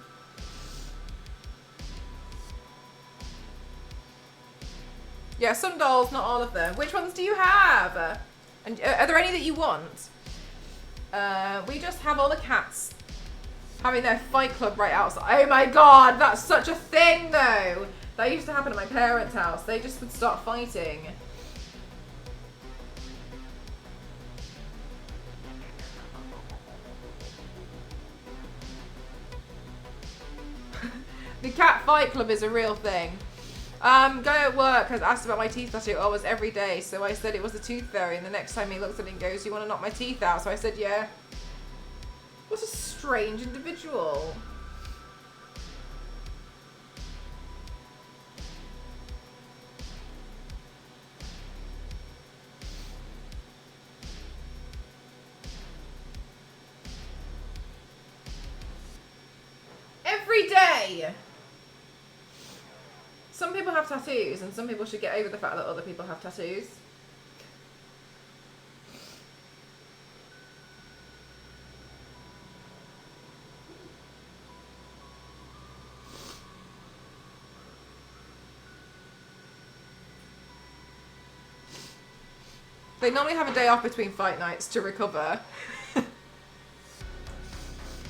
Yeah, some dolls, not all of them. Which ones do you have? And are there any that you want? We just have all the cats having their fight club right outside. Oh my god, that's such a thing though. That used to happen at my parents' house. They just would start fighting. The cat fight club is a real thing. Guy at work has asked about my teeth tattoo almost every day, so I said it was a tooth fairy, and the next time he looks at me and goes, "You want to knock my teeth out?" So I said, yeah. What a strange individual. Every day! Some people have tattoos, and some people should get over the fact that other people have tattoos. They normally have a day off between fight nights to recover.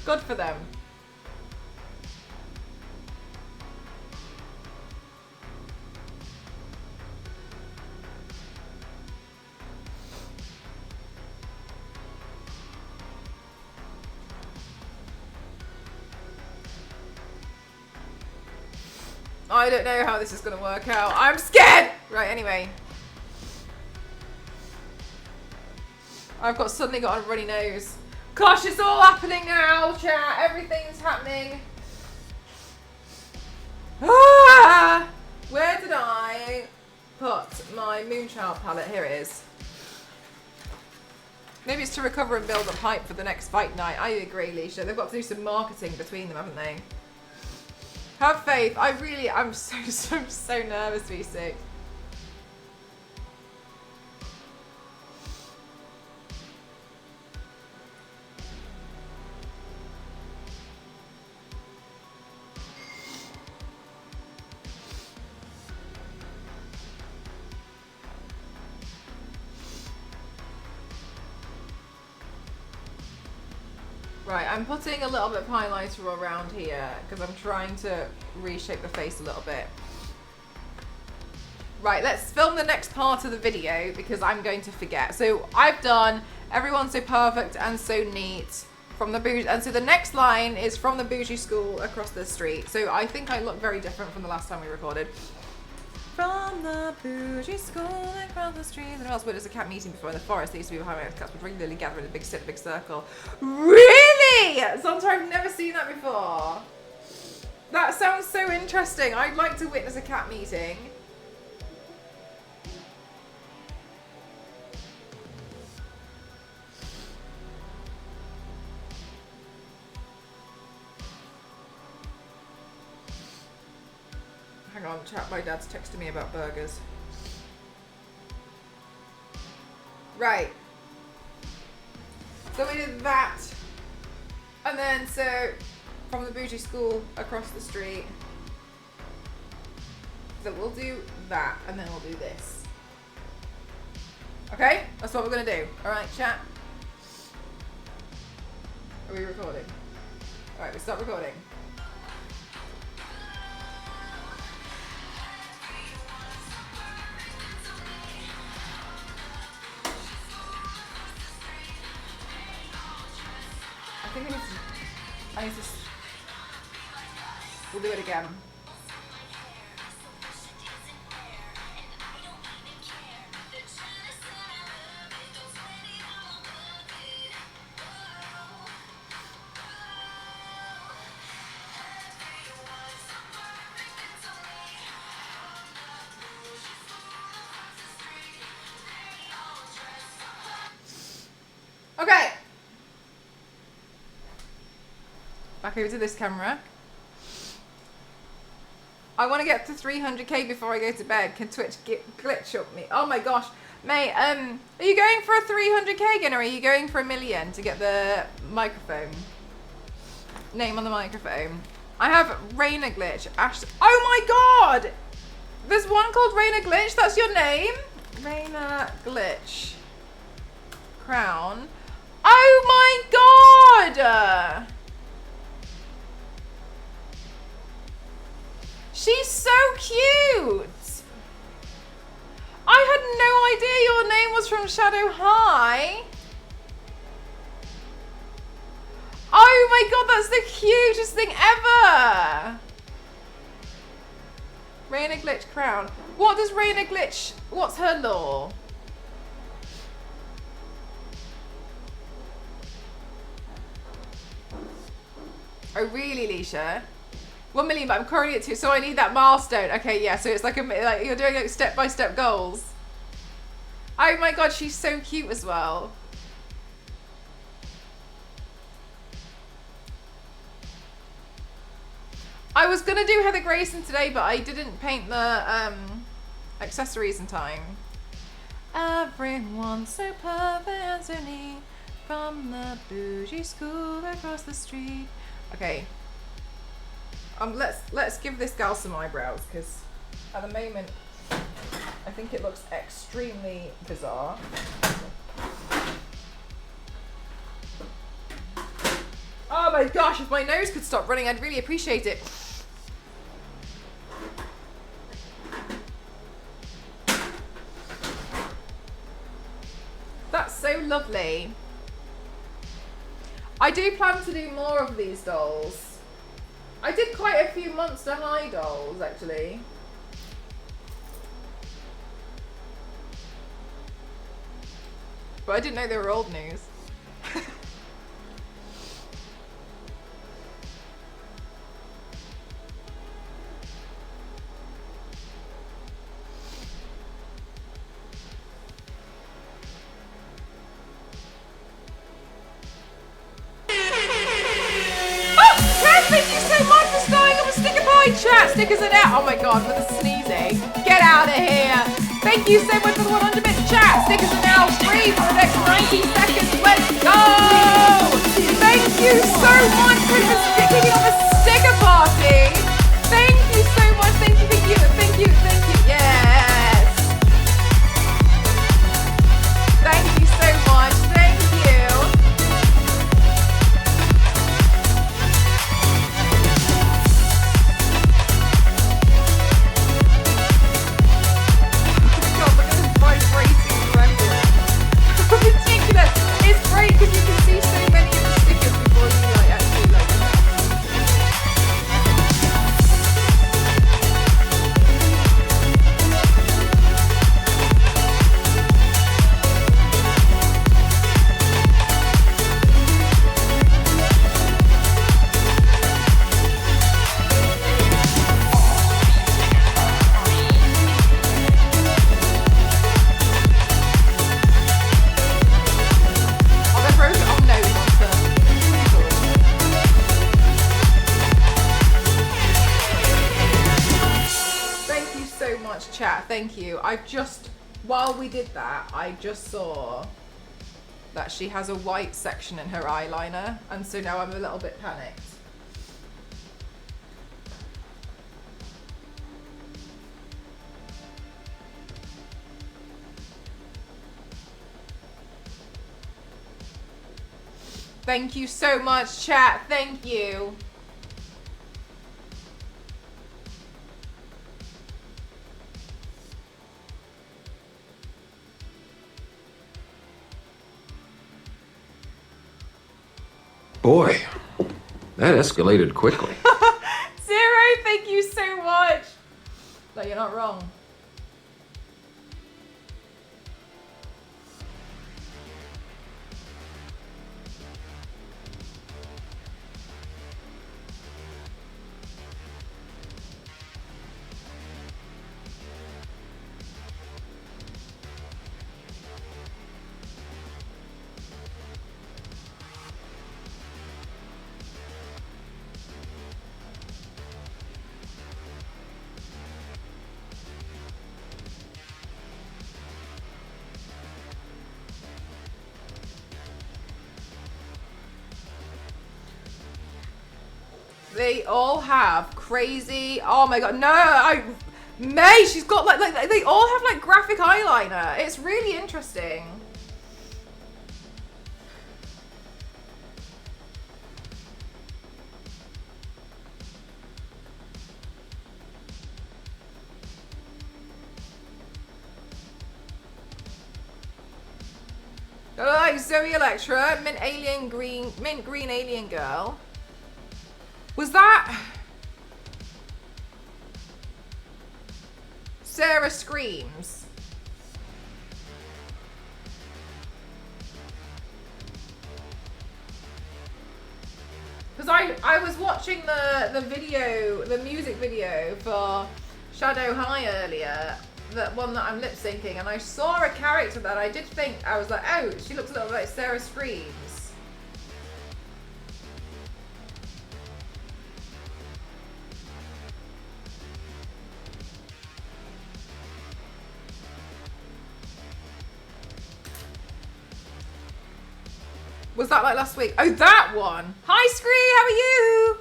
Good for them. I don't know how this is going to work out. I'm scared! Right, anyway. I've suddenly got a runny nose. Gosh, it's all happening now, chat. Everything's happening. Ah! Where did I put my Moonchild palette? Here it is. Maybe it's to recover and build up hype for the next fight night. I agree, Leisha. They've got to do some marketing between them, haven't they? Have faith. I'm so nervous, V6. Right, I'm putting a little bit of highlighter around here because I'm trying to reshape the face a little bit. Right, let's film the next part of the video because I'm going to forget. So I've done everyone's so perfect and so neat from the bougie, and so the next line is from the bougie school across the street. So I think I look very different from the last time we recorded. From the bougie school across the street. And else, but there's a cat meeting before in the forest. They used to be behind my cats would regularly gather in a big circle. Really? Sometimes I've never seen that before. That sounds so interesting. I'd like to witness a cat meeting. Hang on, chat. My dad's texting me about burgers. Right. So we did that. And then, so, from the bougie school across the street. So we'll do that, and then we'll do this. Okay? That's what we're going to do. Alright, chat? Are we recording? Alright, we start recording. I think I need to, we'll do it again. Okay. Back over to this camera. I want to get to 300k before I go to bed. Can Twitch glitch up me? Oh my gosh. Mate, are you going for a 300k again, or are you going for 1 million to get the microphone? Name on the microphone. I have Raina Glitch. Ash. Oh my god! There's one called Raina Glitch. That's your name? Raina Glitch. Crown. Oh my god! She's so cute! I had no idea your name was from Shadow High. Oh my god, that's the cutest thing ever! Raina Glitch Crown. What does Raina Glitch, what's her lore? Oh really, Leisha? 1 million, but I'm currently at 2, so I need that milestone. Okay, yeah, so it's like you're doing like step-by-step goals. Oh my god, she's so cute as well. I was gonna do Heather Grayson today, but I didn't paint the accessories in time. Everyone's so perfect and so neat, from the bougie school across the street. Okay. Let's give this gal some eyebrows, because at the moment I think it looks extremely bizarre. Oh my gosh, if my nose could stop running, I'd really appreciate it. That's so lovely. I do plan to do more of these dolls. I did quite a few Monster High dolls, actually. But I didn't know they were old news. Chat, stickers are out. Oh my god, with a sneezy. Get out of here. Thank you so much for the 100-bit chat. Stickers are now free for the next 90 seconds. Let's go. Thank you so much for kicking off a sticker party. Thank you so much. Thank you, thank you, thank you, thank you. Yes. Thank you so much. Thank you. Ridiculous. It's great because you can see so many of the stickers before you actually thank you. While we did that, I just saw that she has a white section in her eyeliner, and so now I'm a little bit panicked. Thank you so much, chat. Thank you.
Boy, that escalated quickly.
Zero, thank you so much. No, you're not wrong. They all have crazy. Oh my god, no! May, she's got like they all have like graphic eyeliner. It's really interesting. Oh, like Zoe Electra, mint green alien girl. Was that Sarah Screams? Because I was watching the video, the music video for Shadow High earlier, that one that I'm lip syncing, and I saw a character that I did think, I was like, oh, she looks a little like Sarah Screams. Was that like last week? Oh, that one. Hi, Scree, how are you?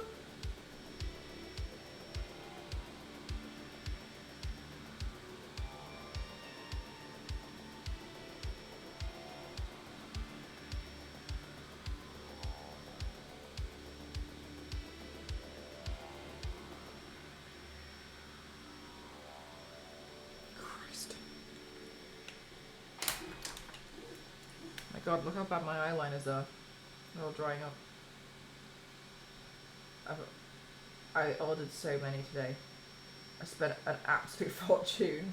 Christ. My God, look how bad my eyeliners are. They're all drying up. I ordered so many today. I spent an absolute fortune.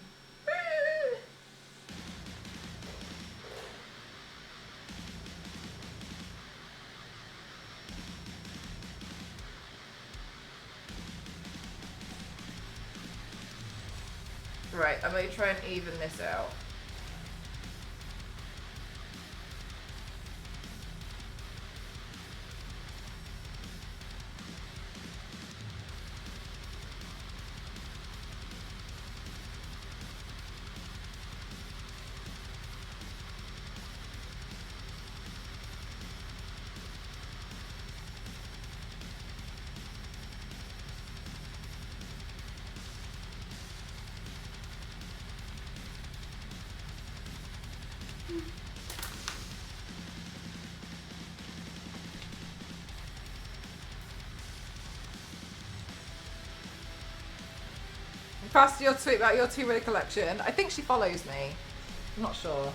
Right, I'm going to try and even this out. Passed your tweet about your two-way collection. I think she follows me. I'm not sure.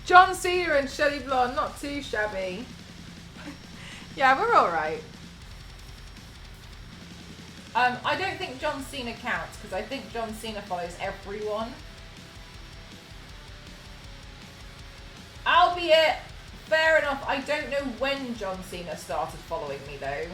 John Cena and Shelley Blonde, not too shabby. Yeah, we're alright. I don't think John Cena counts because I think John Cena follows everyone. Albeit, fair enough, I don't know when John Cena started following me though.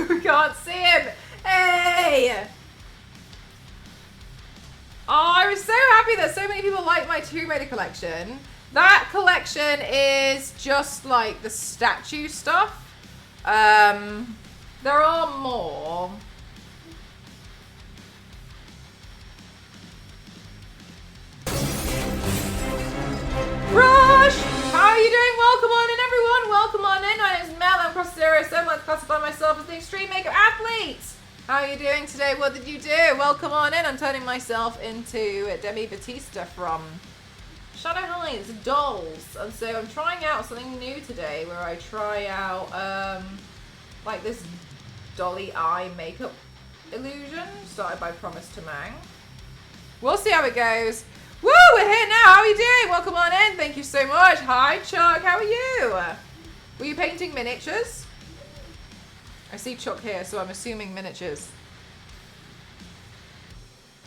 We can't see him. Hey! Oh, I was so happy that so many people like my Tomb Raider collection. That collection is just like the statue stuff. There are more. Rush! How are you doing? Welcome on in, everyone. Welcome on in. My name is Mel. I'm across 07. Let's classify myself as the extreme makeup athlete. How are you doing today? What did you do? Welcome on in. I'm turning myself into DEMI BATISTA from Shadow Heights Dolls. And so I'm trying out something new today where I try out like this dolly eye makeup illusion started by Promise to Mang. We'll see how it goes. Woo, we're here now. How are you doing? Welcome on in. Thank you so much. Hi, Chuck. How are you? Were you painting miniatures? I see Chuck here, so I'm assuming miniatures.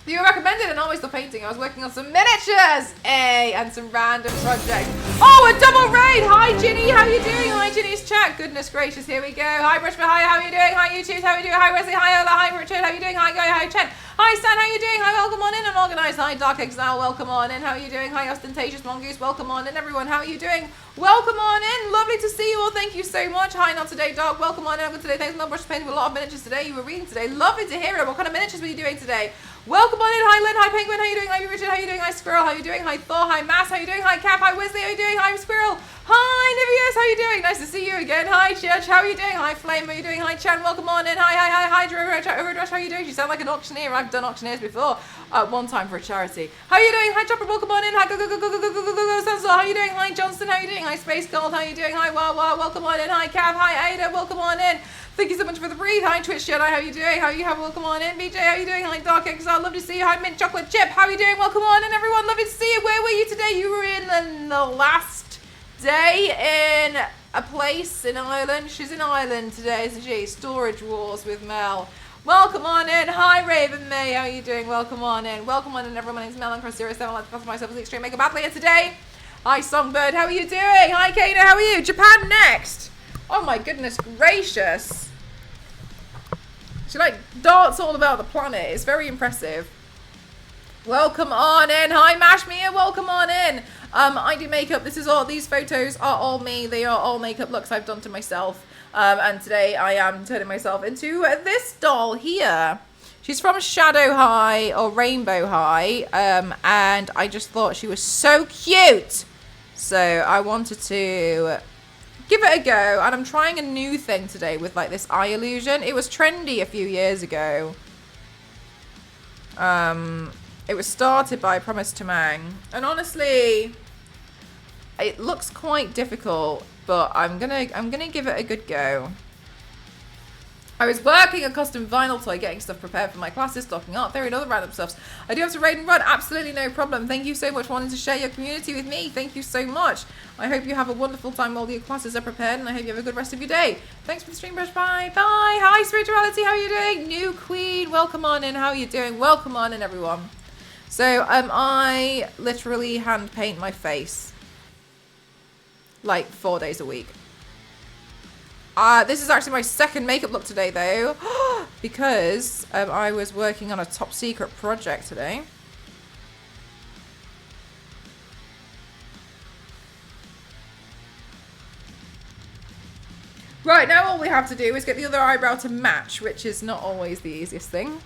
You were recommended and always the painting. I was working on some miniatures, and some random projects. Oh, a double raid. Hi, Ginny. How are you doing? Hi, Ginny's chat. Goodness gracious. Here we go. Hi, Brushman. Hi, how are you doing? Hi, YouTube. How are you doing? Hi, Wesley. Hi, Ola. Hi, Richard. How are you doing? Hi, Guy. Hi, Chen. Hi, Stan. How are you doing? Hi, welcome on in. Unorganized. Hi, Dark Exile. Welcome on in. How are you doing? Hi, Ostentatious Mongoose. Welcome on in, everyone. How are you doing? Welcome on in. Lovely to see you all. Thank you so much. Hi, not today, Dark. Welcome on in. I'm good today. Thanks, Brush painting a lot of miniatures today. You were reading today. Lovely to hear it. What kind of miniatures were you doing today? Welcome on in. Hi, Lynn. Hi, Penguin. How you doing? Hi, Richard. How you doing? Hi, Squirrel. How you doing? Hi, Thor. Hi, Mass. How you doing? Hi, Cap. Hi, Wesley. How you doing? Hi, Squirrel. Hi, Nivius. How you doing? Nice to see you again. Hi, Church. How are you doing? Hi, Flame. How you doing? Hi, Chan. Welcome on in. Hi, Overdrush. How you doing? You sound like an auctioneer. I've done auctioneers before. One time for a charity. How you doing? Hi, Chopper. Welcome on in. Hi, go, Sensor. How you doing? Hi, Johnston. How you doing? Hi, Space Gold. How you doing? Hi, Wah. Welcome on in. Hi, Cav. Hi, Ada. Welcome on in. Thank you so much for the breathe. Hi, Twitch Jedi. How you doing? How you have? Welcome on in. BJ, how you doing? Hi, Dark Exile. Love to see you. Hi, Mint Chocolate Chip. How you doing? Welcome on in, everyone. Lovely to see you. Where were you today? You were in the last day in a place in Ireland. She's in Ireland today, isn't she? Storage Wars with Mel. Welcome on in. Hi, Raven May. How are you doing? Welcome on in. Welcome on in, everyone. My name's Mel. I'm Cross 07. I'd like to classify myself as the extreme makeup athlete today. Hi, Songbird. How are you doing? Hi, Kana. How are you? Japan next. Oh my goodness gracious. She like darts all about the planet. It's very impressive. Welcome on in. Hi, Mashmia. Welcome on in. I do makeup. This is all, these photos are all me. They are all makeup looks I've done to myself. And today I am turning myself into this doll here. She's from Shadow High or Rainbow High. And I just thought she was so cute. So I wanted to give it a go, and I'm trying a new thing today with like this eye illusion. It was trendy a few years ago. It was started by Promise to Mang, and honestly, it looks quite difficult, but I'm gonna give it a good go. I was working a custom vinyl toy, getting stuff prepared for my classes, stocking art theory and other random stuffs. I do have to raid and run, absolutely no problem. Thank you so much for wanting to share your community with me. Thank you so much. I hope you have a wonderful time while your classes are prepared, and I hope you have a good rest of your day. Thanks for the stream, Brush. Bye. Bye. Hi, Spirituality. How are you doing? New Queen. Welcome on in. How are you doing? Welcome on in, everyone. So, I literally hand paint my face like 4 days a week. This is actually my second makeup look today, though, because I was working on a top secret project today. Right, now all we have to do is get the other eyebrow to match, which is not always the easiest thing.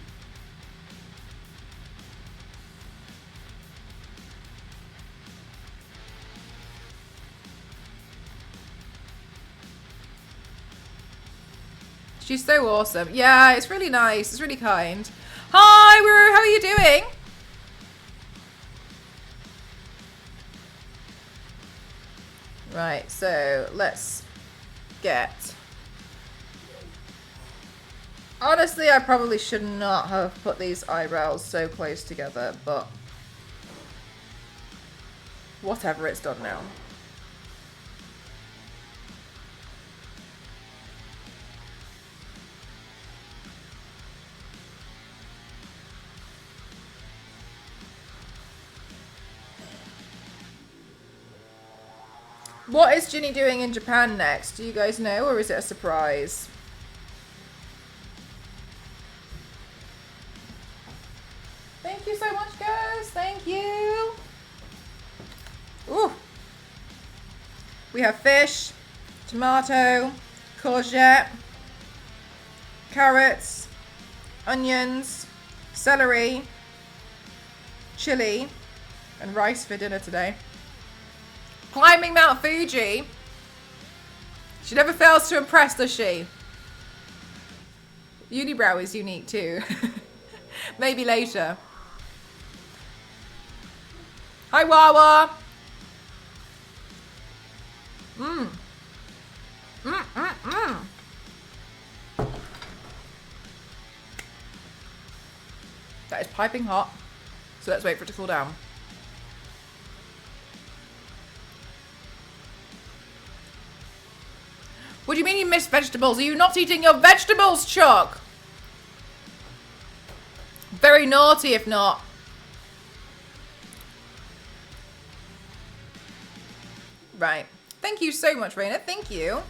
She's so awesome. Yeah, it's really nice. It's really kind. Hi, Roo. How are you doing? Right, so let's get... Honestly, I probably should not have put these eyebrows so close together, but... whatever, it's done now. What is Ginny doing in Japan next? Do you guys know, or is it a surprise? Thank you so much, guys. Thank you. Ooh. We have fish, tomato, courgette, carrots, onions, celery, chili, and rice for dinner today. Climbing Mount Fuji. She never fails to impress, does she? Unibrow is unique too. Maybe later. Hi, Wawa. That is piping hot. So let's wait for it to cool down. What do you mean you miss vegetables? Are you not eating your vegetables, Chuck? Very naughty if not. Right. Thank you so much, Raina. Thank you.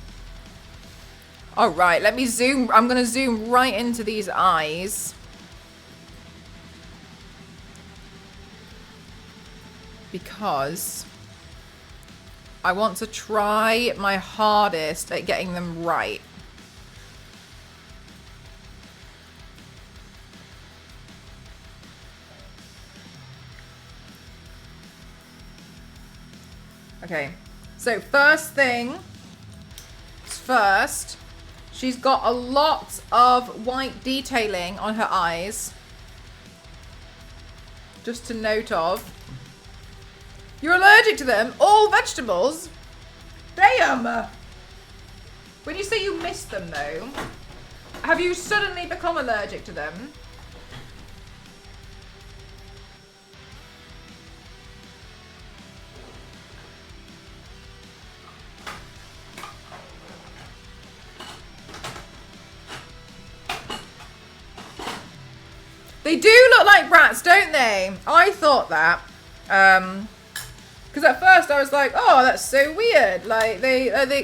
All right, let me zoom. I'm going to zoom right into these eyes. Because I want to try my hardest at getting them right. Okay, so first thing first, she's got a lot of white detailing on her eyes. Just to note of. You're allergic to them? All vegetables? Damn! When you say you miss them though, have you suddenly become allergic to them? They do look like brats, don't they? I thought that. Because at first I was like, oh, that's so weird. Like,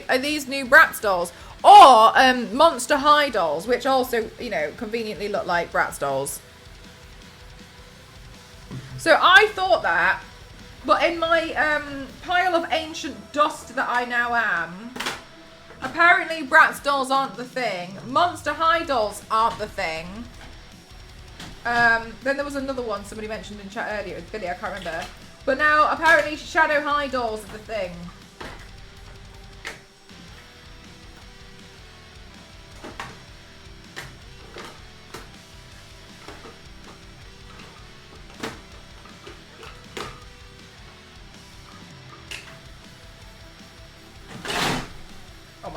are these new Bratz dolls? Or Monster High dolls, which also, you know, conveniently look like Bratz dolls. So I thought that, but in my pile of ancient dust that I now am, apparently Bratz dolls aren't the thing. Monster High dolls aren't the thing. Then there was another one somebody mentioned in chat earlier with Billy, I can't remember. But now, apparently, Shadow High dolls are the thing.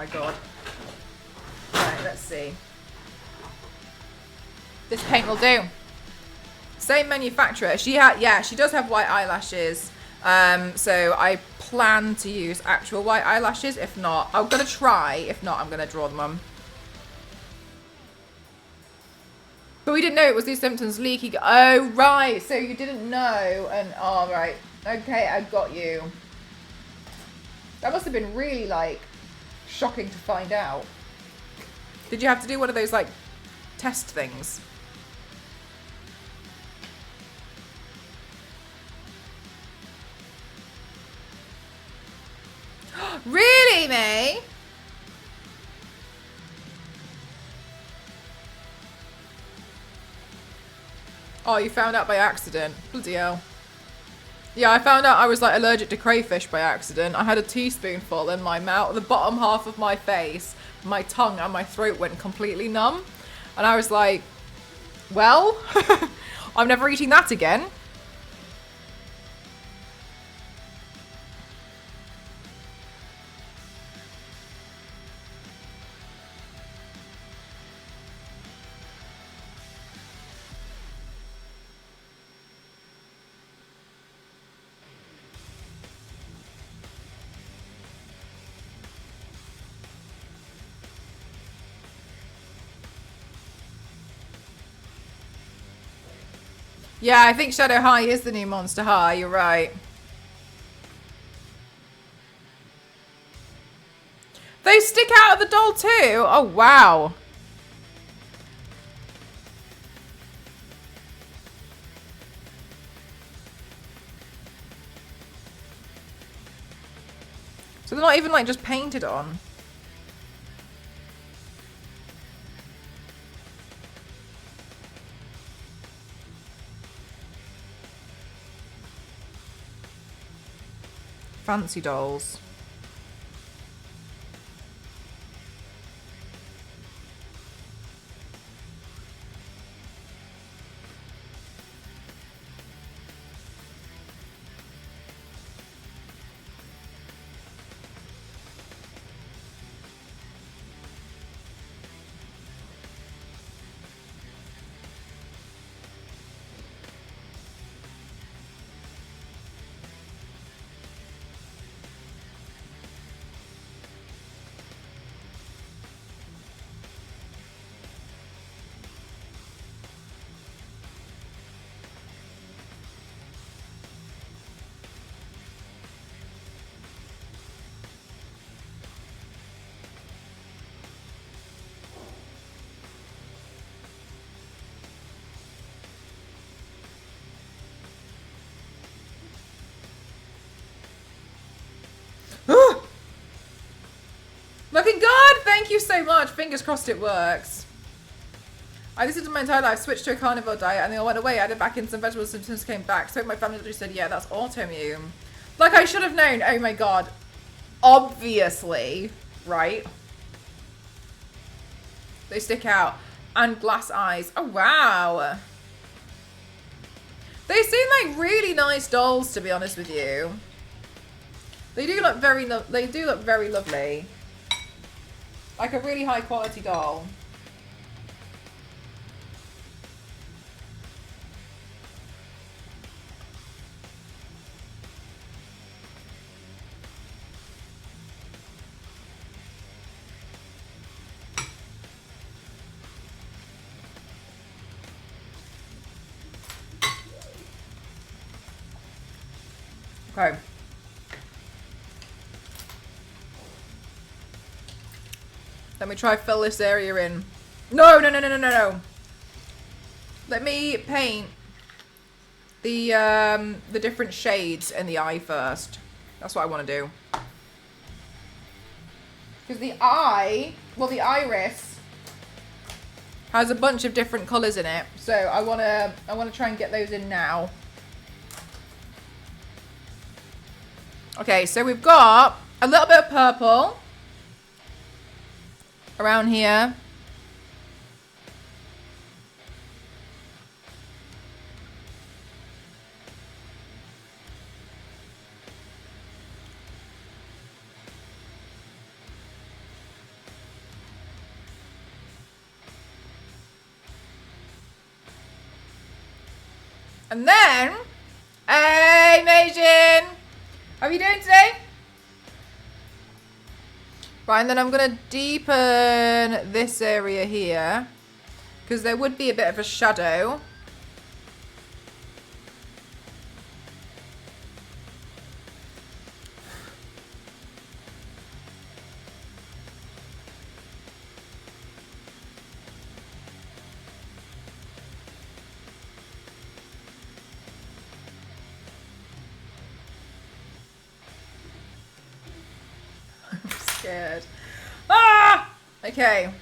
my god. Right, let's see. This paint will do. Same manufacturer. She does have white eyelashes. So I plan to use actual white eyelashes. If not, I'm gonna try. If not, I'm gonna draw them on. But we didn't know it was these symptoms, leaky. Oh right, so you didn't know, and oh right, okay, I got you. That must have been really like shocking to find out. Did you have to do one of those like test things? Really, May? Oh, you found out by accident. Bloody hell. Yeah, I found out I was like allergic to crayfish by accident. I had a teaspoonful in my mouth, the bottom half of my face, my tongue and my throat went completely numb. And I was like, well, I'm never eating that again. Yeah, I think Shadow High is the new Monster High, you're right. They stick out of the doll too? Oh, wow. So they're not even like just painted on. Fancy dolls. Looking good! Thank you so much. Fingers crossed it works. I listened to my entire life, switched to a carnivore diet, and then I went away, added back in some vegetable symptoms, came back. So my family just said, yeah, that's autoimmune. Like I should have known. Oh my god. Obviously. Right? They stick out. And glass eyes. Oh, wow. They seem like really nice dolls, to be honest with you. They do look very lovely. Like a really high quality doll. Okay. Let me try fill this area in. No. Let me paint the different shades in the eye first. That's what I want to do. Because the eye, well, the iris has a bunch of different colors in it. So I want to try and get those in now. Okay, so we've got a little bit of purple around here. And then, hey, Majin! How are you doing today? Right, and then I'm going to deepen this area here, because there would be a bit of a shadow. I'm scared. Ah! Okay.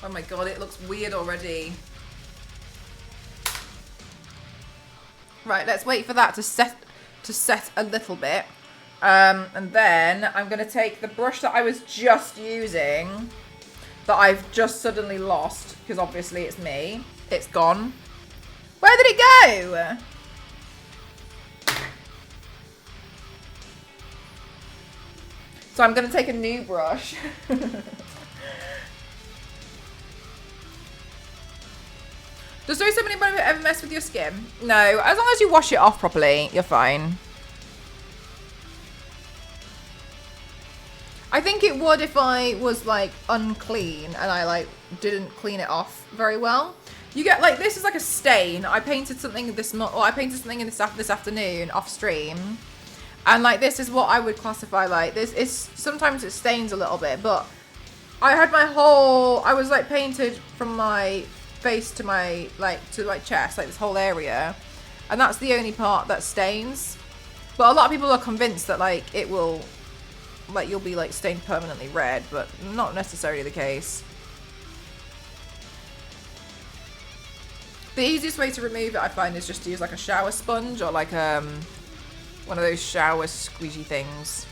Oh my god, it looks weird already. Right, let's wait for that to set a little bit. And then I'm going to take the brush that I was just using, that I've just suddenly lost, because obviously it's me. It's gone. Where did it go? So I'm going to take a new brush. Does doing something ever mess with your skin? No, as long as you wash it off properly, you're fine. I think it would if I was like unclean and I like didn't clean it off very well. You get like, this is like a stain. I painted something this afternoon off stream. And like, this is what I would classify like this. Is sometimes it stains a little bit, but I had I was like painted from my face to my chest, like this whole area, and that's the only part that stains. But a lot of people are convinced that like it will, like you'll be like stained permanently red, but not necessarily the case. The easiest way to remove it, I find, is just to use like a shower sponge or like one of those shower squeegee things.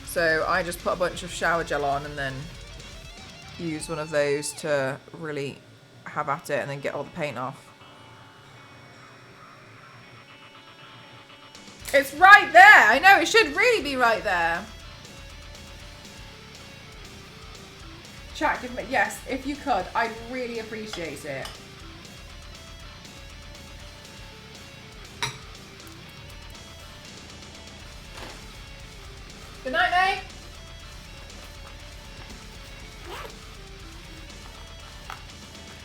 So I just put a bunch of shower gel on and then use one of those to really have at it and then get all the paint off. It's right there! I know, it should really be right there. Chat, give me, yes, if you could, I'd really appreciate it. Good night, mate.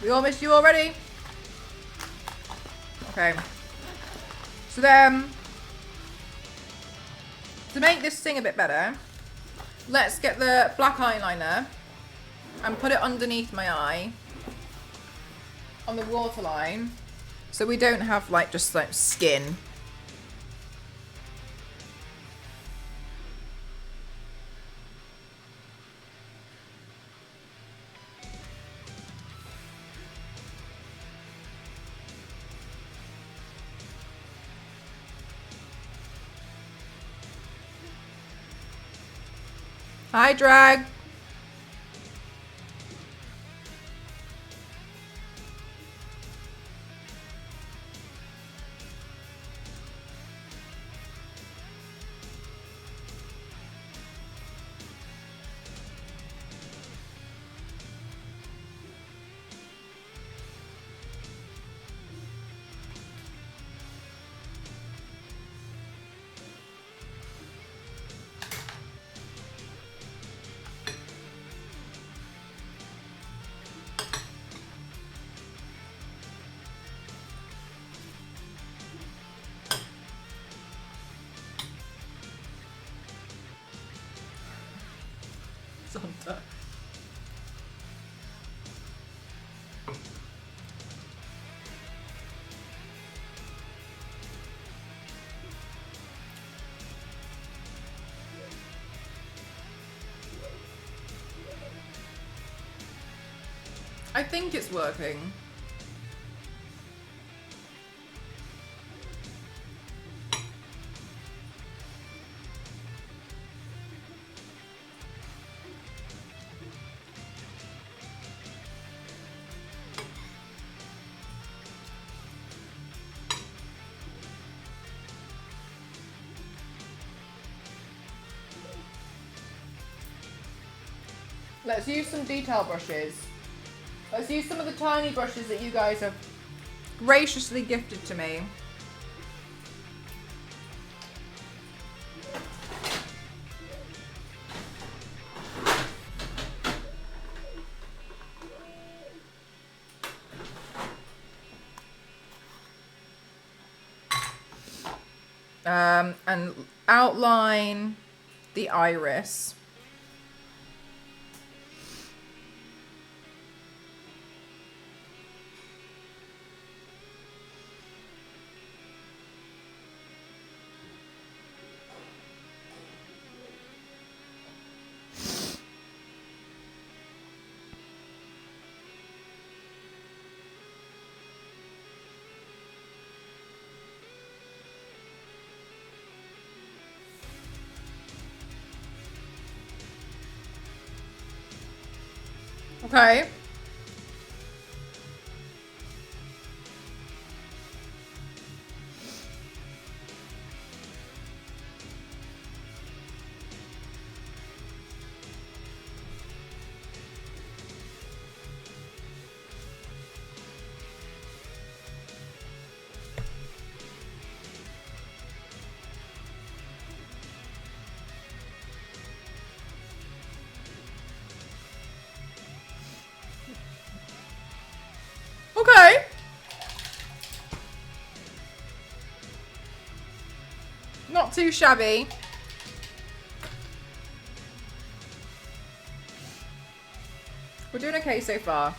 We all missed you already. Okay. So then, to make this thing a bit better, let's get the black eyeliner and put it underneath my eye on the waterline, so we don't have like just like skin. Hi, Drag. Santa. I think it's working. Let's use some detail brushes. Let's use some of the tiny brushes that you guys have graciously gifted to me. And outline the iris. Okay. Okay. Not too shabby. We're doing okay so far.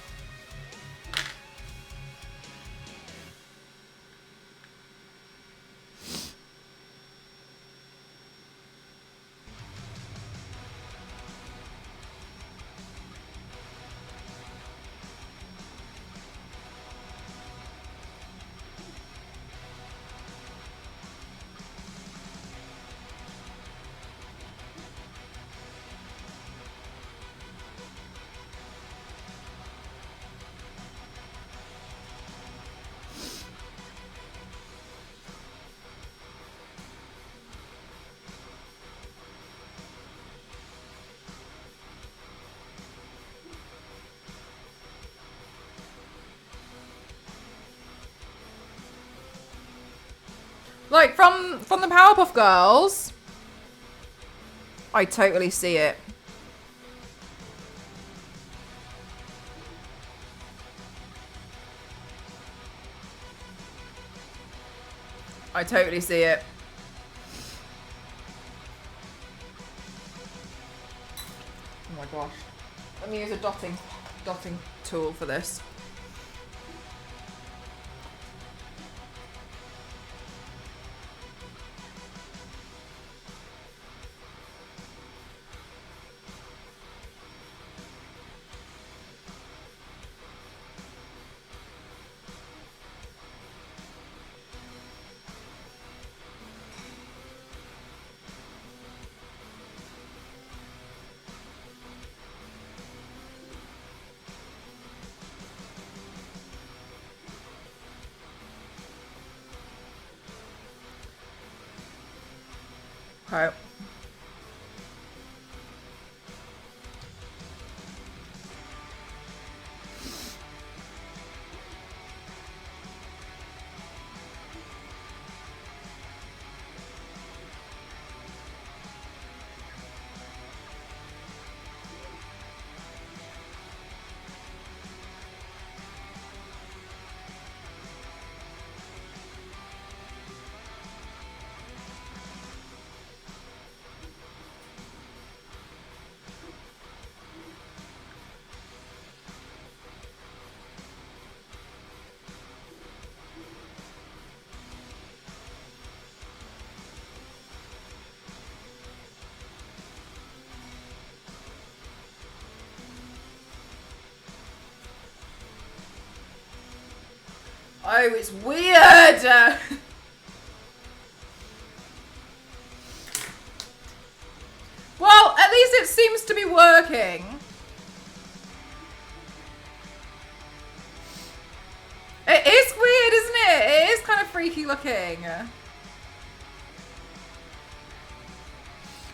Like from the Powerpuff Girls, I totally see it. I totally see it. Oh my gosh. Let me use a dotting tool for this. Okay. Oh, it's weird. Well, at least it seems to be working. It is weird, isn't it? It is kind of freaky looking.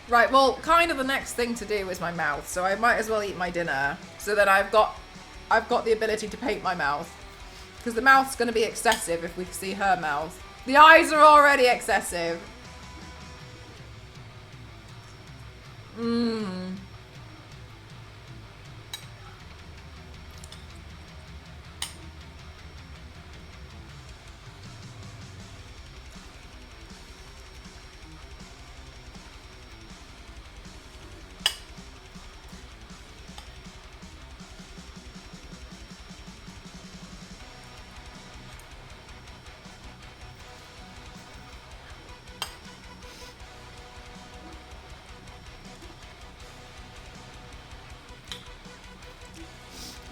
Right, well, kind of the next thing to do is my mouth, so I might as well eat my dinner. So that I've got the ability to paint my mouth. Because the mouth's going to be excessive if we see her mouth. The eyes are already excessive. Mmm.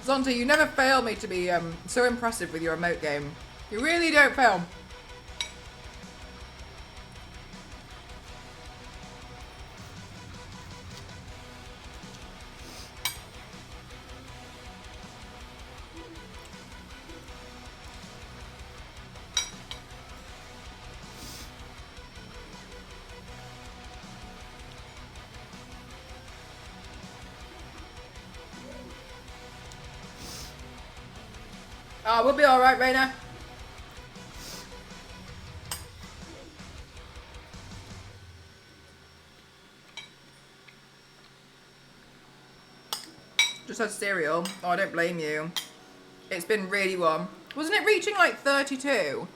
Zonta, you never fail me to be so impressive with your emote game. You really don't fail. Oh, we'll be alright, Raina. Just had cereal. Oh, I don't blame you. It's been really warm. Wasn't it reaching like 32?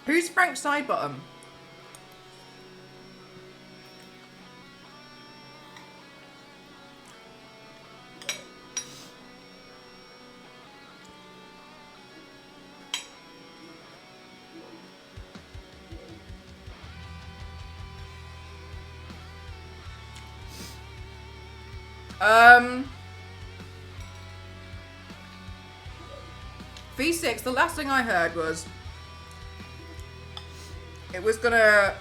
Who's Frank's side bottom? V6, the last thing I heard was it was gonna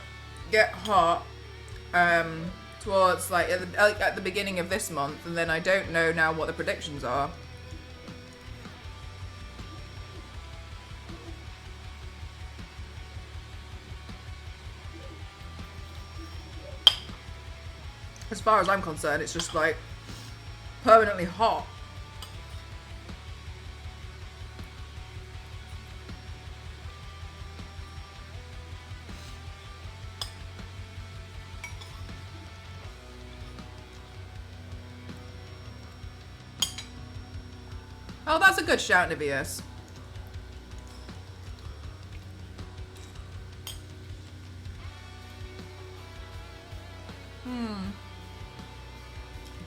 get hot towards like at the beginning of this month, and then I don't know now what the predictions are. As far as I'm concerned, it's just like permanently hot. Oh, that's a good shout, Nibius.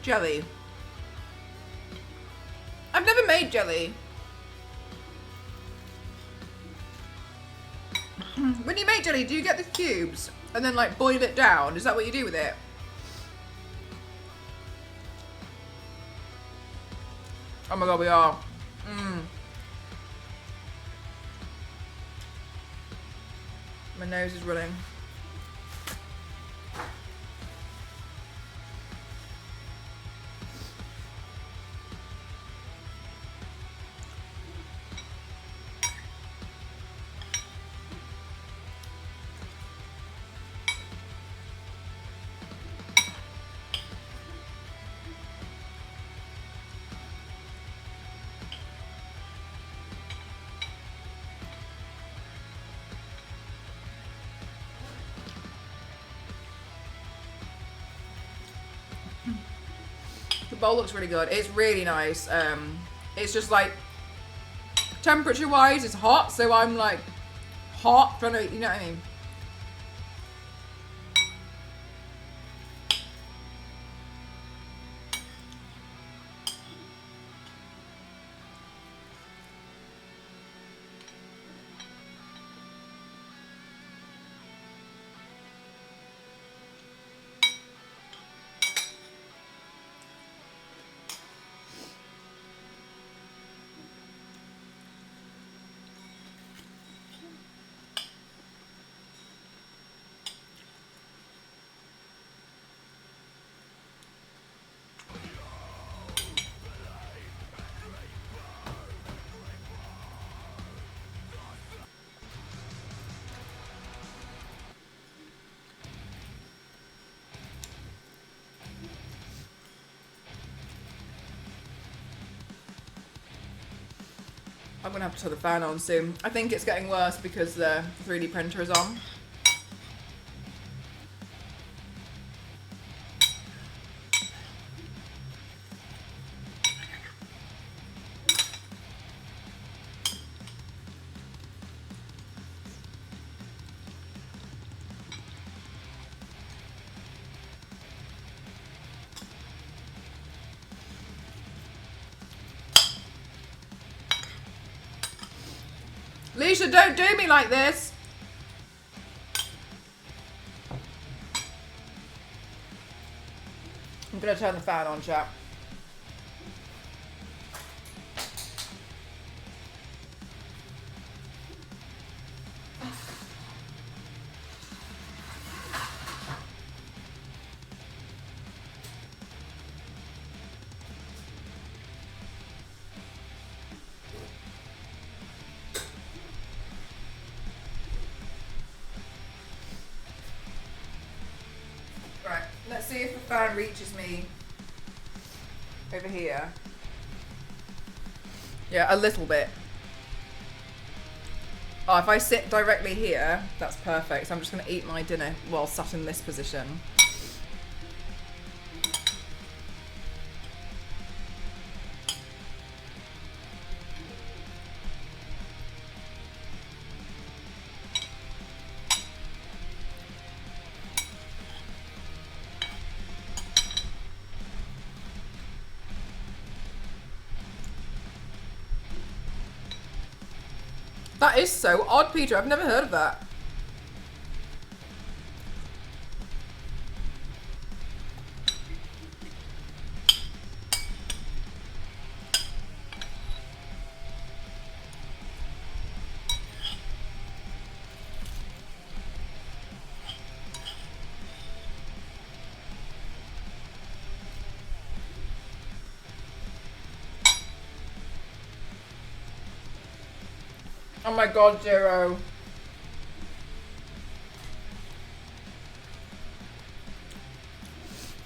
Jelly. I've never made jelly. When you make jelly, do you get the cubes and then like boil it down? Is that what you do with it? Oh my god, we are. My nose is running. The bowl looks really good. It's really nice. It's just like temperature wise it's hot, so I'm like hot trying to, you know what I mean? I'm gonna have to turn the fan on soon. I think it's getting worse because the 3D printer is on. Leisha, don't do me like this. I'm gonna turn the fan on, chat. Right, let's see if the fan reaches me over here. Yeah, a little bit. Oh, if I sit directly here, that's perfect. So I'm just going to eat my dinner while sat in this position. That is so odd, Peter. I've never heard of that. Oh my god, Zero.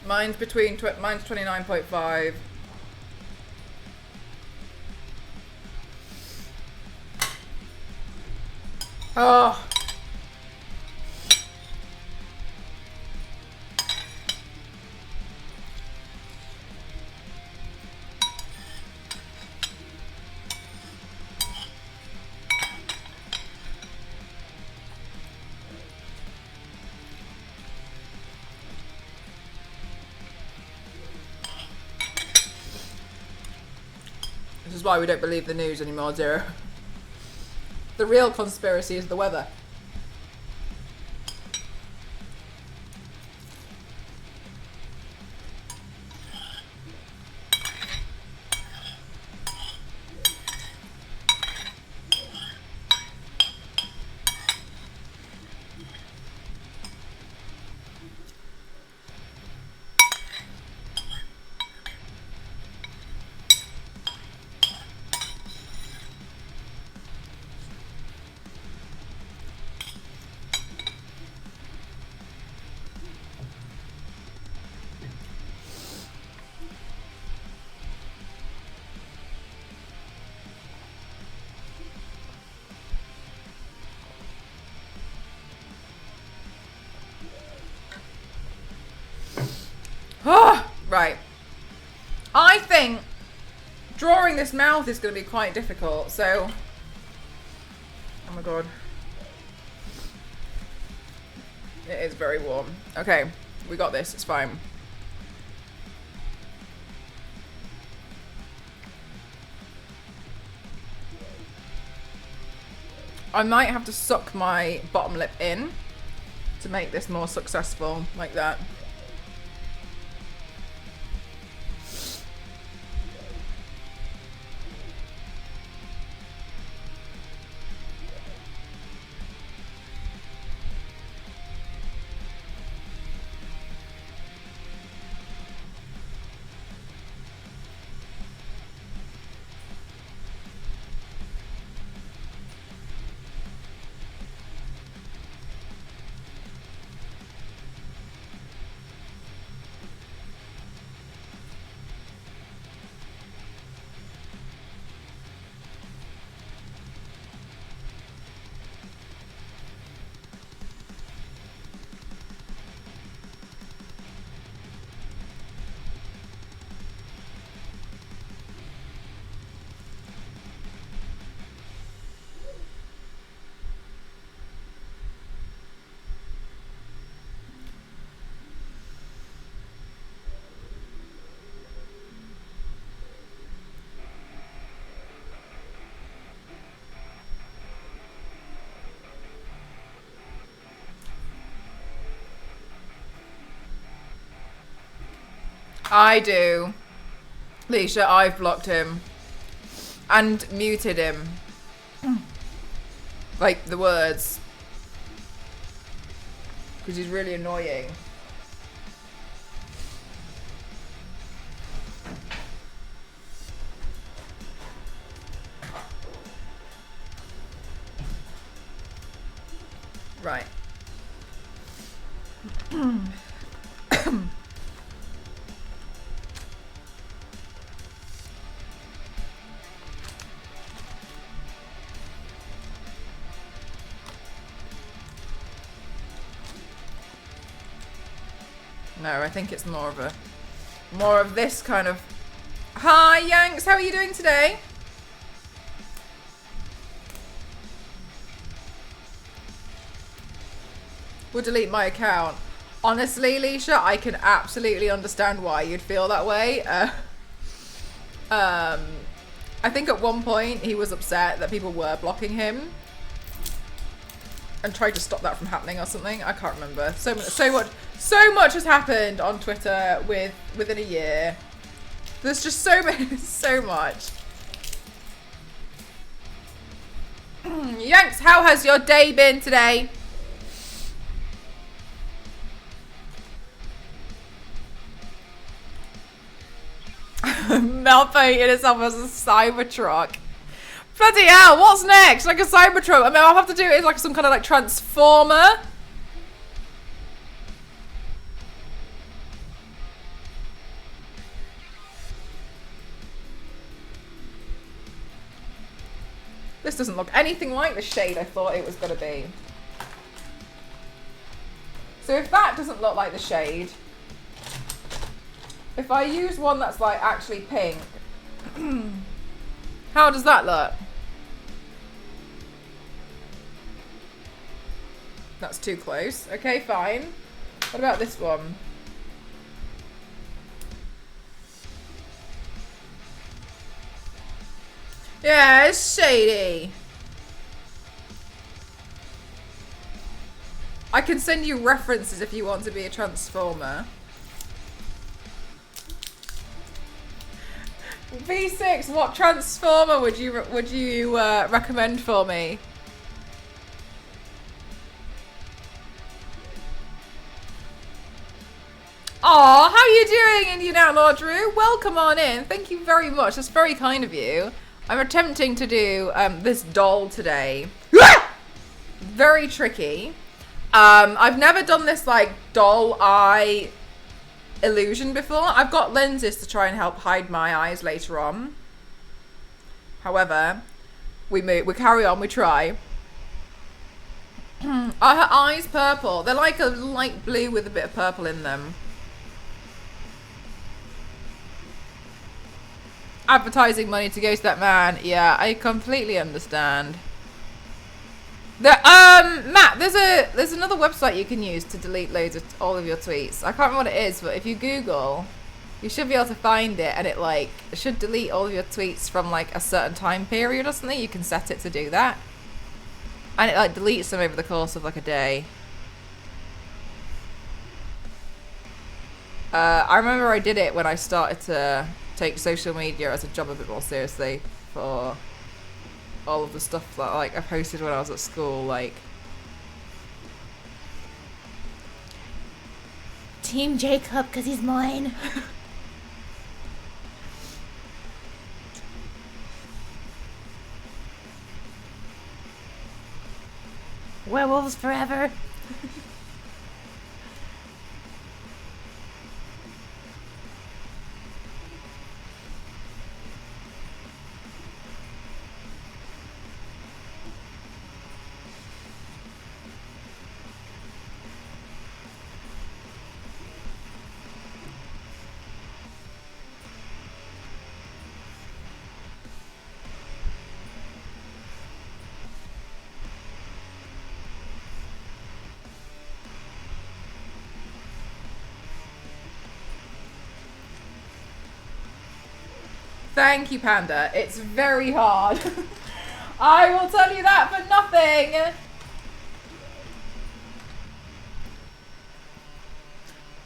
Mine's 29.5. Oh. This is why we don't believe the news anymore, Zero. The real conspiracy is the weather. Right. I think drawing this mouth is going to be quite difficult, so... Oh my god. It is very warm. Okay, we got this, it's fine. I might have to suck my bottom lip in to make this more successful, like that. I do. Leisha, I've blocked him. And muted him. Like, the words. Because he's really annoying. Right. No, I think it's more of this kind of. Hi, Yanks. How are you doing today? We'll delete my account. Honestly, Leisha, I can absolutely understand why you'd feel that way. I think at one point he was upset that people were blocking him and tried to stop that from happening or something. I can't remember. So much has happened on Twitter within a year. There's just so much. Yanks, how has your day been today? Mel painted itself as a Cybertruck. Bloody hell, what's next? Like a Cybertruck? I mean, I'll have to do it as like some kind of like transformer. This doesn't look anything like the shade I thought it was going to be. So if that doesn't look like the shade, if I use one that's like actually pink, how does that look? That's too close. Okay, fine. What about this one? Yeah, it's shady. I can send you references if you want to be a transformer. V6, what transformer would you recommend for me? Aw, how are you doing, Indian Outlaw Drew? Welcome on in. Thank you very much. That's very kind of you. I'm attempting to do this doll today. Very tricky. I've never done this like doll eye illusion before. I've got lenses to try and help hide my eyes later on. However, we carry on, we try. Are her eyes purple? They're like a light blue with a bit of purple in them. Advertising money to go to that man. Yeah, I completely understand. Matt, there's another website you can use to delete loads of all of your tweets. I can't remember what it is, but if you Google, you should be able to find it, and it should delete all of your tweets from like a certain time period or something. You can set it to do that, and it like deletes them over the course of like a day. I remember I did it when I started to take social media as a job a bit more seriously for all of the stuff that like I posted when I was at school, like
Team Jacob, cause he's mine. Werewolves forever.
Thank you, Panda. It's very hard. I will tell you that for nothing.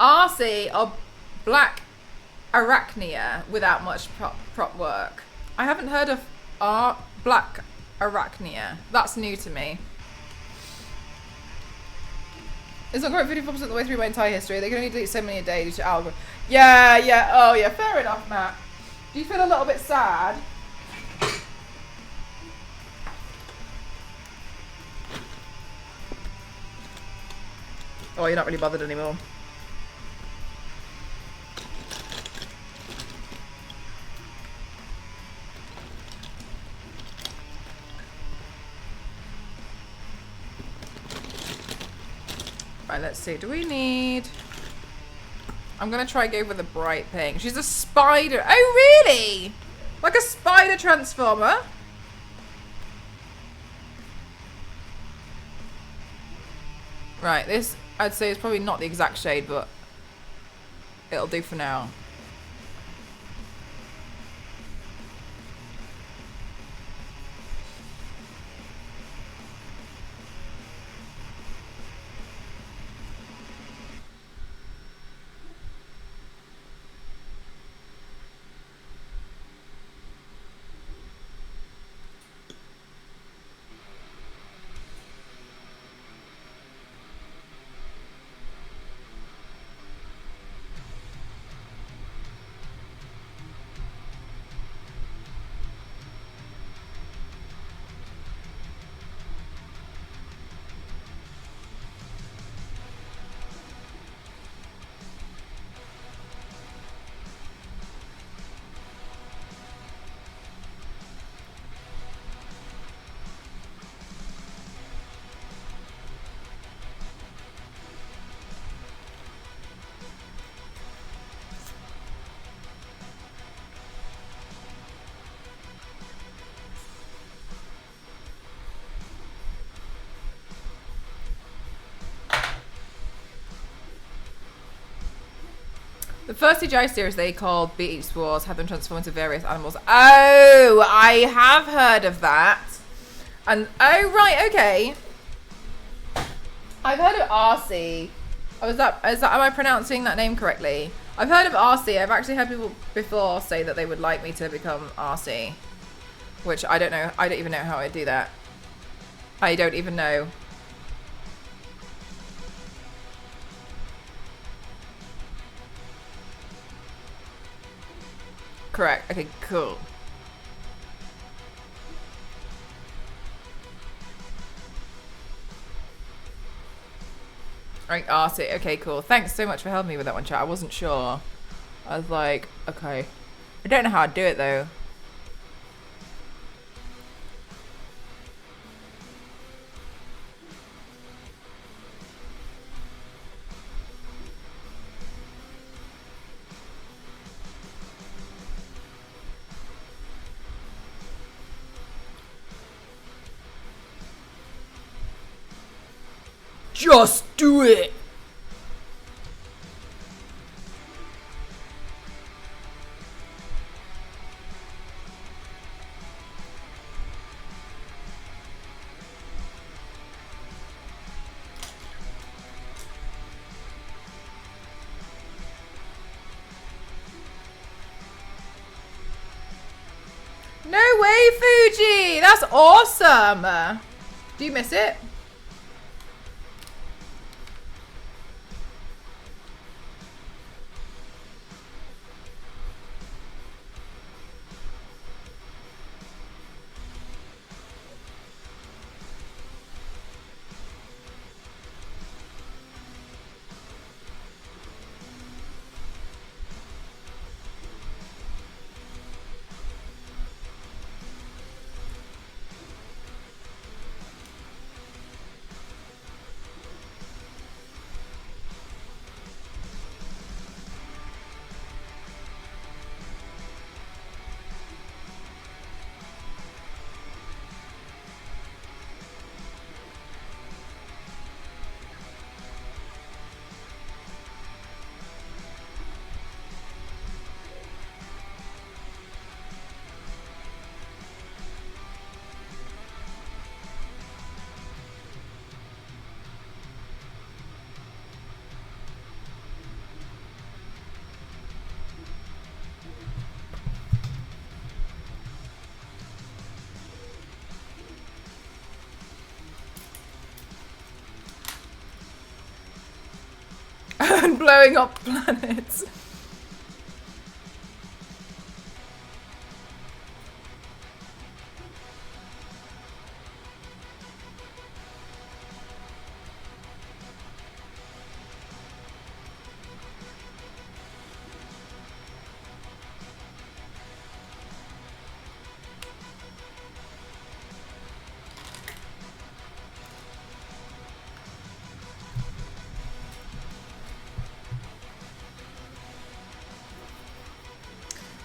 RC or Black Arachnia without much prop work. I haven't heard of black Arachnia. That's new to me. It's not quite 54% of the way through my entire history. They can only delete so many a day due to algorithm. Yeah. Oh, yeah. Fair enough, Matt. Do you feel a little bit sad? Oh, you're not really bothered anymore. Right, let's see. Do we need... I'm going to try go with the bright pink. She's a spider. Oh, really? Like a spider transformer? Right, this, I'd say, is probably not the exact shade, but it'll do for now. The first CGI series they called Beast Wars had them transform into various animals. Oh, I have heard of that. And, oh, right, okay. I've heard of RC. Oh, is that, am I pronouncing that name correctly? I've heard of RC. I've actually heard people before say that they would like me to become RC. Which I don't know. I don't even know how I do that. I don't even know. Correct. Okay, cool. Right, RC. Okay, cool. Thanks so much for helping me with that one, chat. I wasn't sure. I was like, okay. I don't know how I'd do it, though. Just do it! No way, Fuji! That's awesome! Do you miss it? blowing up planets.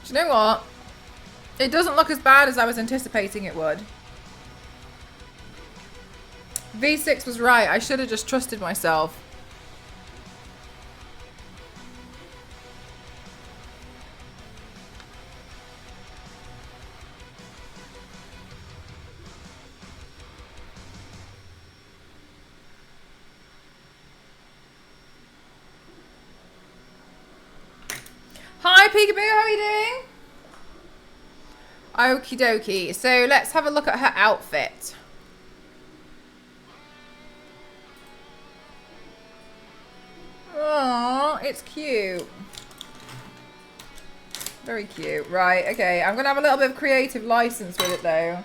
Do you know what? It doesn't look as bad as I was anticipating it would. V6 was right. I should have just trusted myself. Hi, Peekaboo, how are you doing? Okie dokie. So let's have a look at her outfit. Oh, it's cute. Very cute. Right, okay. I'm going to have a little bit of creative license with it, though.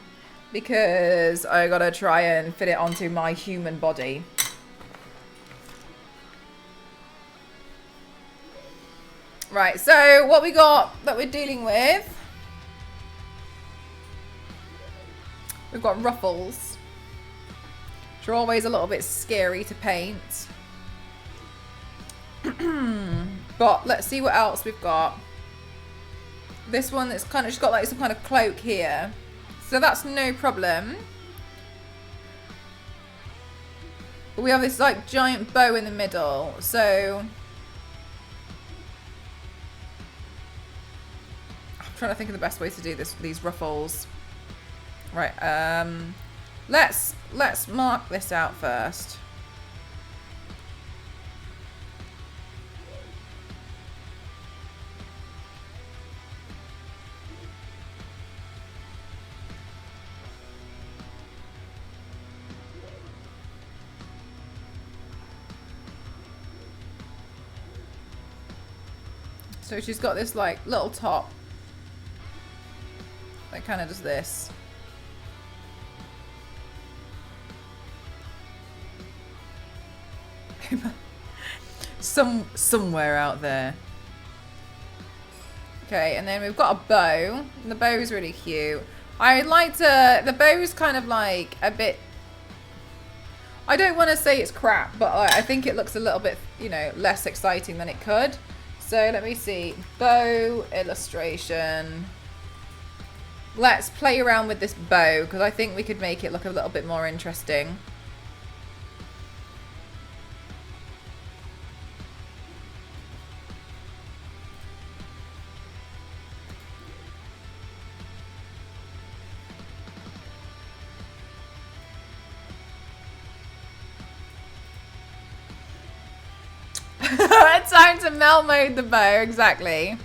Because I got to try and fit it onto my human body. Right, so what we got that we're dealing with. We've got ruffles. Which are always a little bit scary to paint. But let's see what else we've got. This one that's kind of, she's got like some kind of cloak here. So that's no problem. But we have this like giant bow in the middle. So I'm trying to think of the best way to do these ruffles. Right, let's mark this out first. So she's got this like little top that kind of does this. Somewhere out there. Okay, and then we've got a bow. And the bow is really cute. I like to, the bow is kind of like a bit, I don't want to say it's crap, but I think it looks a little bit, you know, less exciting than it could. So let me see, bow illustration. Let's play around with this bow because I think we could make it look a little bit more interesting. Time to melt mode the bow, exactly.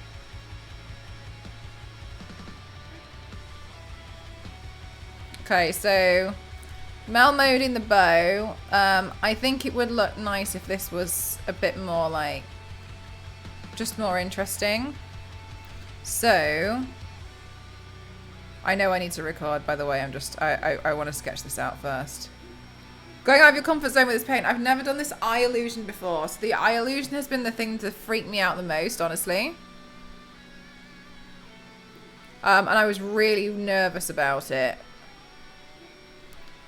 Okay, so melt moding the bow. I think it would look nice if this was a bit more like, just more interesting. So I know I need to record, by the way. I want to sketch this out first. Going out of your comfort zone with this paint. I've never done this eye illusion before. So the eye illusion has been the thing to freak me out the most, honestly. And I was really nervous about it.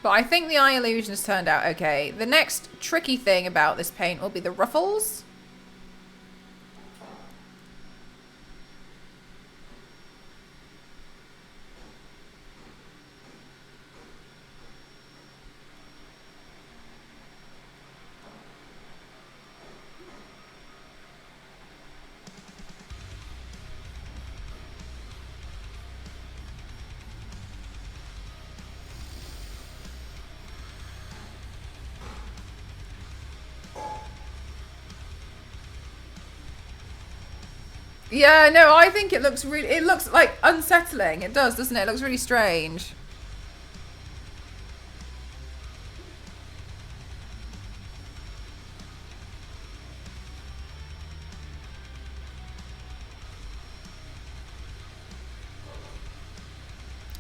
But I think the eye illusion has turned out okay. The next tricky thing about this paint will be the ruffles. Yeah, no, I think it looks really, it looks like unsettling. It does, doesn't it? It looks really strange.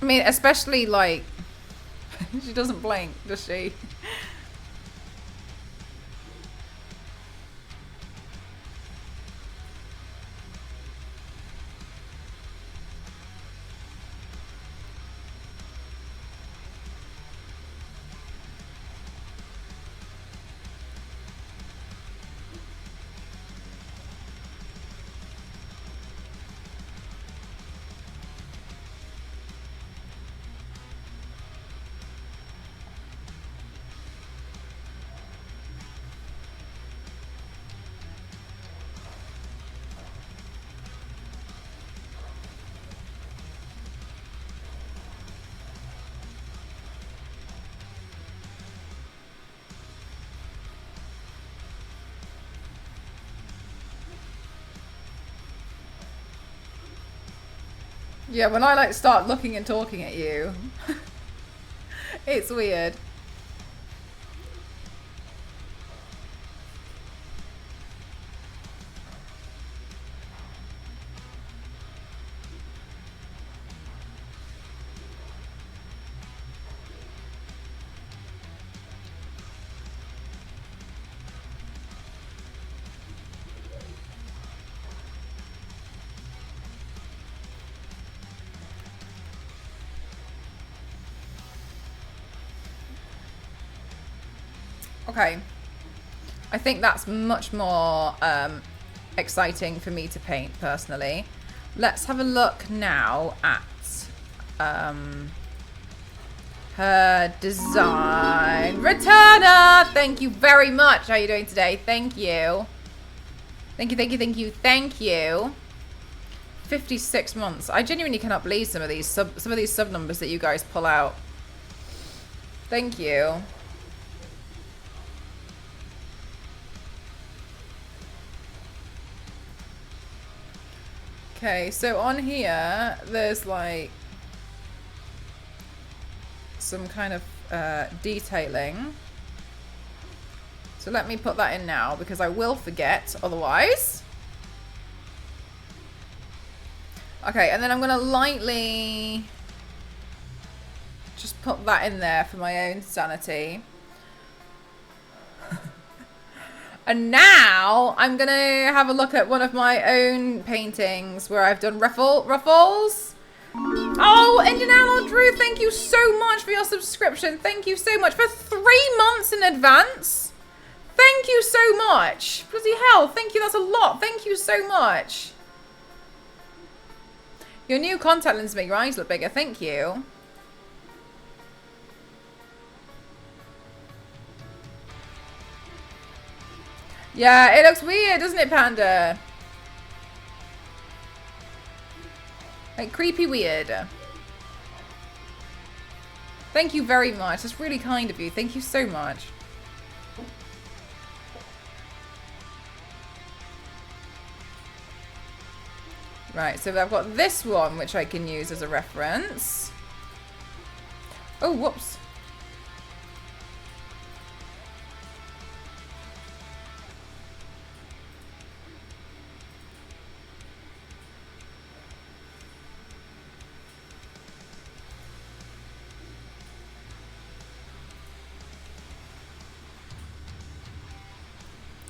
I mean, especially like, she doesn't blink, does she? Yeah, when I like start looking and talking at you, it's weird. Okay. I think that's much more exciting for me to paint personally. Let's have a look now at her design. Returner! Thank you very much. How are you doing today? Thank you. Thank you, thank you, thank you, thank you. 56 months. I genuinely cannot believe some of these sub numbers that you guys pull out. Thank you. Okay, so on here, there's like some kind of detailing. So let me put that in now because I will forget otherwise. Okay, and then I'm gonna lightly just put that in there for my own sanity. And now I'm going to have a look at one of my own paintings where I've done ruffles. Oh, Indian Outlaw Drew, thank you so much for your subscription. Thank you so much for 3 months in advance. Thank you so much. Bloody hell, thank you. That's a lot. Thank you so much. Your new contact lens make your eyes look bigger. Thank you. Yeah, it looks weird, doesn't it, Panda? Like, creepy weird. Thank you very much. That's really kind of you. Thank you so much. Right, so I've got this one, which I can use as a reference. Oh, whoops.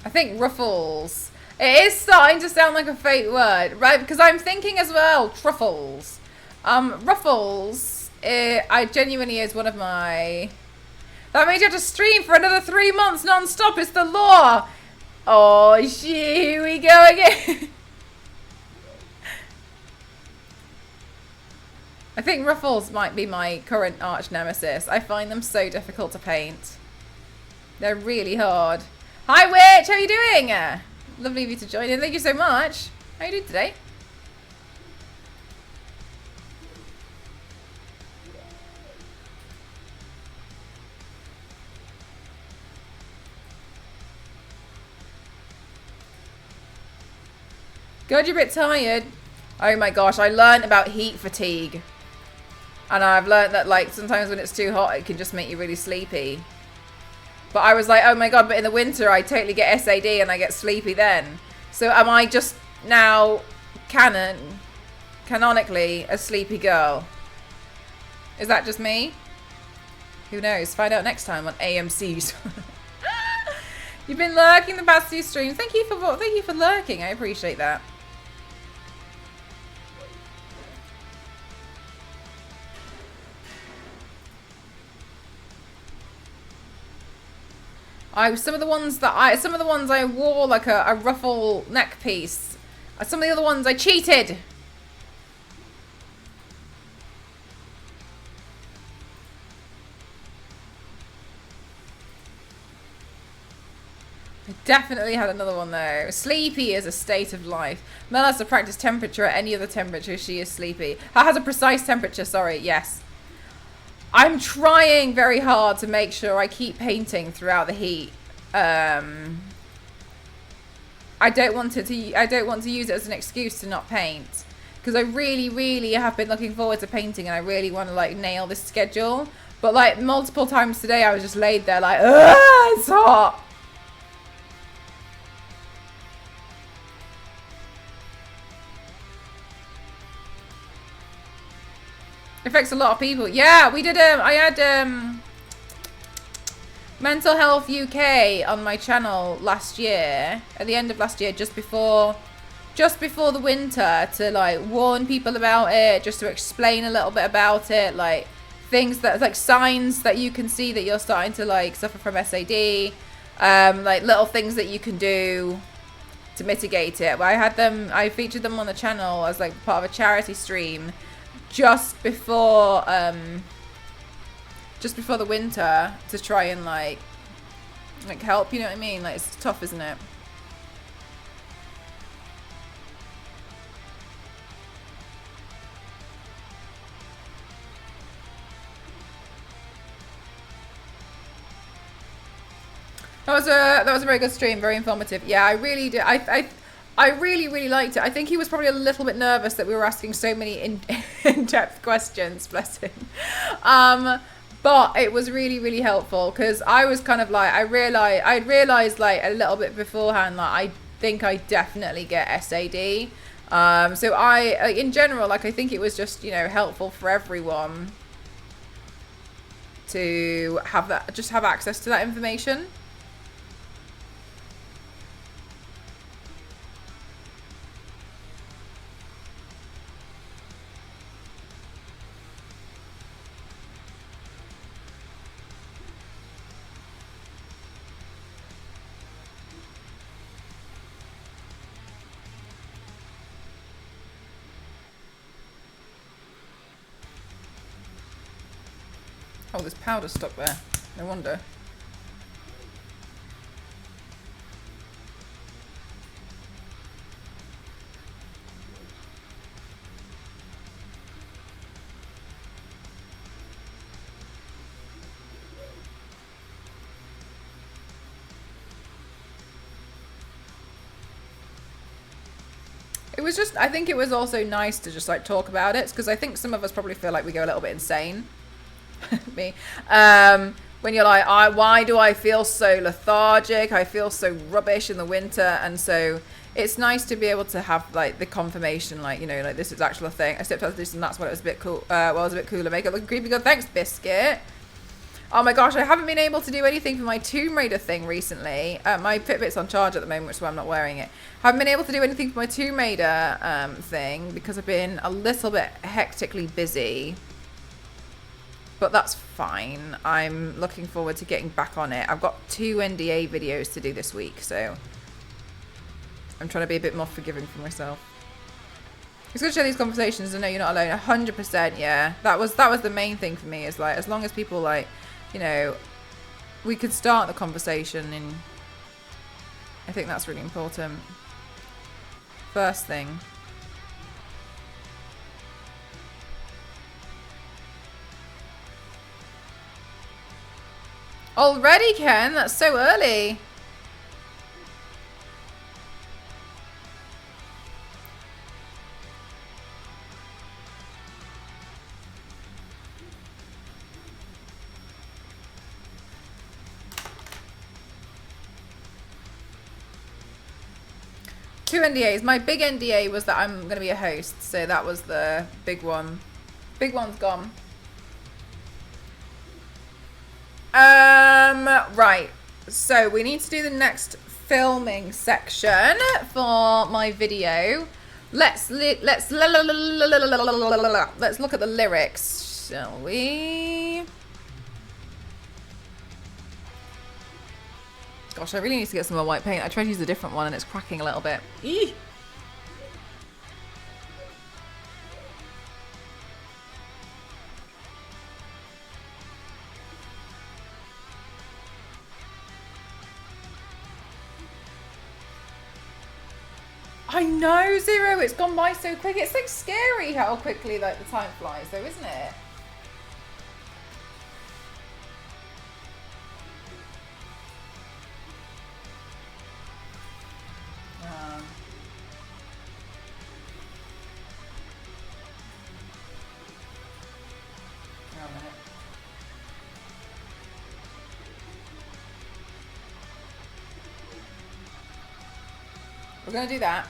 I think ruffles. It is starting to sound like a fake word, right? Because I'm thinking as well, truffles. Ruffles, I genuinely is one of my... That means you have to stream for another 3 months non-stop. It's the law. Oh, here we go again. I think ruffles might be my current arch nemesis. I find them so difficult to paint. They're really hard. Hi, Witch. How are you doing? Lovely of you to join in. Thank you so much. How are you doing today? Good, you're a bit tired. Oh my gosh, I learned about heat fatigue. And I've learned that, like, sometimes when it's too hot, it can just make you really sleepy. But I was like, oh my god, but in the winter I totally get SAD and I get sleepy then. So am I just now canonically a sleepy girl? Is that just me? Who knows? Find out next time on AMC's. You've been lurking the past 2 streams. Thank you for lurking. I appreciate that. Some of the ones I wore like a ruffle neck piece. Some of the other ones I cheated. I definitely had another one though. Sleepy is a state of life. Mel has to practice temperature at any other temperature. She is sleepy. Has a precise temperature, sorry, yes. I'm trying very hard to make sure I keep painting throughout the heat. I don't want to use it as an excuse to not paint, because I really have been looking forward to painting, and I really want to like nail this schedule. But like multiple times today, I was just laid there like, ugh, it's hot. Affects a lot of people. Yeah, we did. I had Mental Health UK on my channel last year, at the end of last year, just before the winter, to like warn people about it, just to explain a little bit about it, like things that like signs that you can see that you're starting to like suffer from SAD, like little things that you can do to mitigate it. I featured them on the channel as like part of a charity stream just before the winter, to try and like help, you know what I mean? Like, it's tough, isn't it? That was a very good stream, very informative. Yeah, I really did. I really liked it. I think he was probably a little bit nervous that we were asking so many in-depth questions, bless him. But it was really helpful, because I was kind of like, I'd realized like a little bit beforehand that I think I definitely get SAD. So in general, like, I think it was just, you know, helpful for everyone to have access to that information. Oh, there's powder stuck there. No wonder. It was just, I think it was also nice to just like talk about it, because I think some of us probably feel like we go a little bit insane. Me. When you're like, why do I feel so lethargic? I feel so rubbish in the winter. And so it's nice to be able to have like the confirmation, like, you know, like this is actually a thing. I stepped out of this and that's what it was a bit cool. Well, it was a bit cooler. Make it look creepy. Good. Thanks, Biscuit. Oh my gosh, I haven't been able to do anything for my Tomb Raider thing recently. My Fitbit's on charge at the moment, which is why I'm not wearing it. Haven't been able to do anything for my Tomb Raider thing because I've been a little bit hectically busy. But that's fine. I'm looking forward to getting back on it. I've got 2 NDA videos to do this week, so I'm trying to be a bit more forgiving for myself. It's good to share these conversations and know you're not alone. 100%, yeah. That was the main thing for me, is like, as long as people, like, you know, we could start the conversation, and I think that's really important. First thing. Already, Ken? That's so early. Two NDAs. My big NDA was that I'm going to be a host, so that was the big one. Big one's gone. Right. So we need to do the next filming section for my video. Let's look at the lyrics, shall we? Gosh, I really need to get some more white paint. I tried to use a different one and it's cracking a little bit. Eee! I know, Zero. It's gone by so quick. It's like scary how quickly like the time flies, though, isn't it? Hang on a minute. We're gonna do that.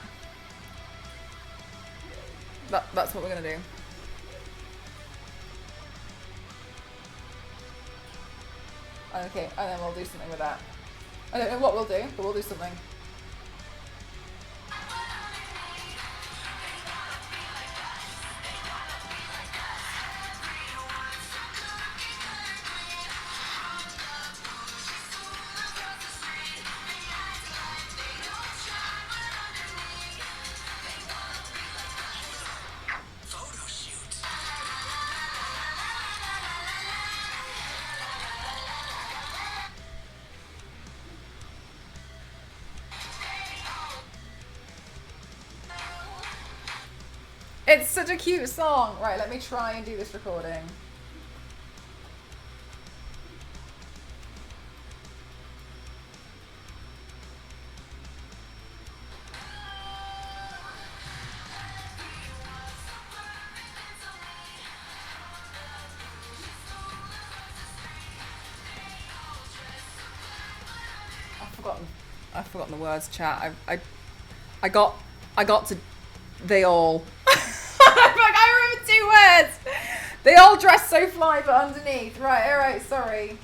That's what we're gonna do. Okay, and then we'll do something with that. I don't know what we'll do, but we'll do something. It's such a cute song. Right, let me try and do this recording. I've forgotten the words, chat. I got to they all. I remember 2 words. They all dress so fly, but underneath. Right, all right, sorry.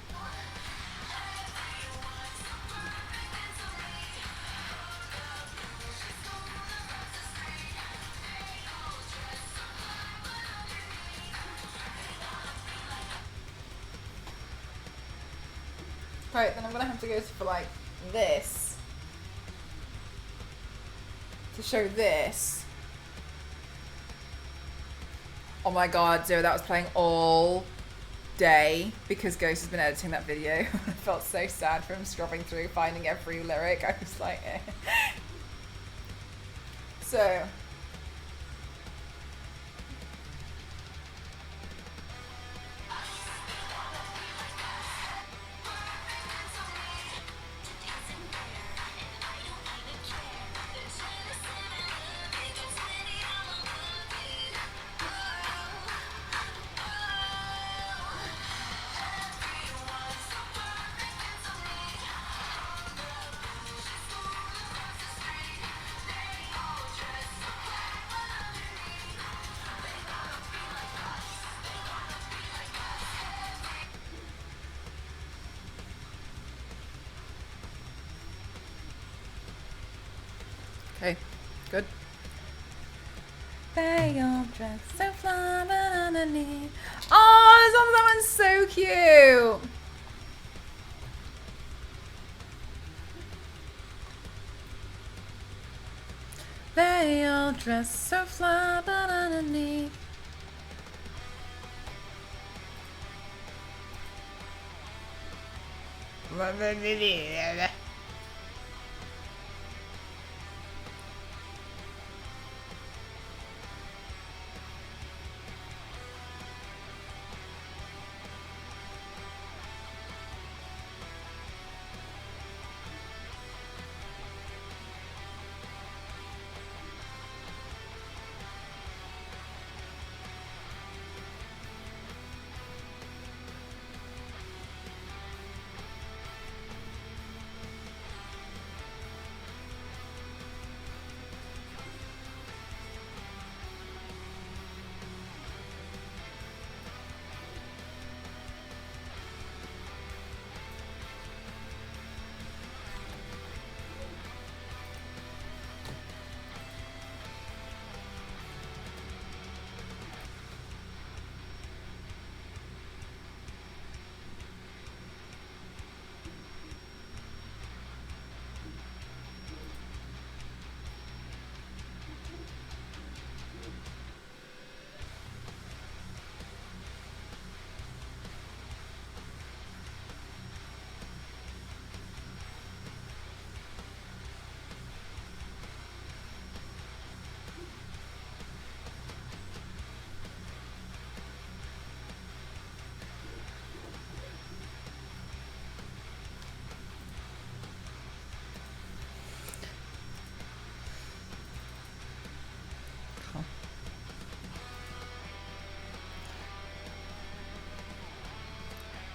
Right, then I'm gonna have to go for like this to show this. Oh my god, Zero, that was playing all day because Ghost has been editing that video. I felt so sad for him scrubbing through, finding every lyric. I was like, eh. So. Okay, good. They all dress so fly, but underneath. Oh, that one's so cute. They all dress so fly, but underneath.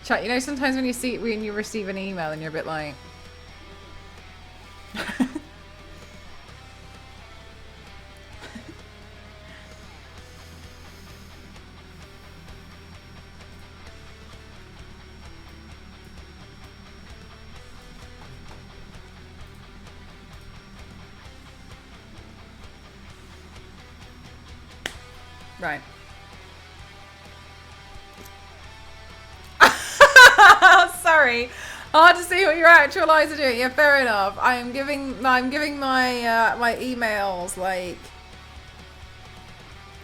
Chat, you know, sometimes when you receive an email and you're a bit like... Right. Sorry. Hard to see what your actual eyes are doing. Yeah, fair enough. I'm giving my my emails like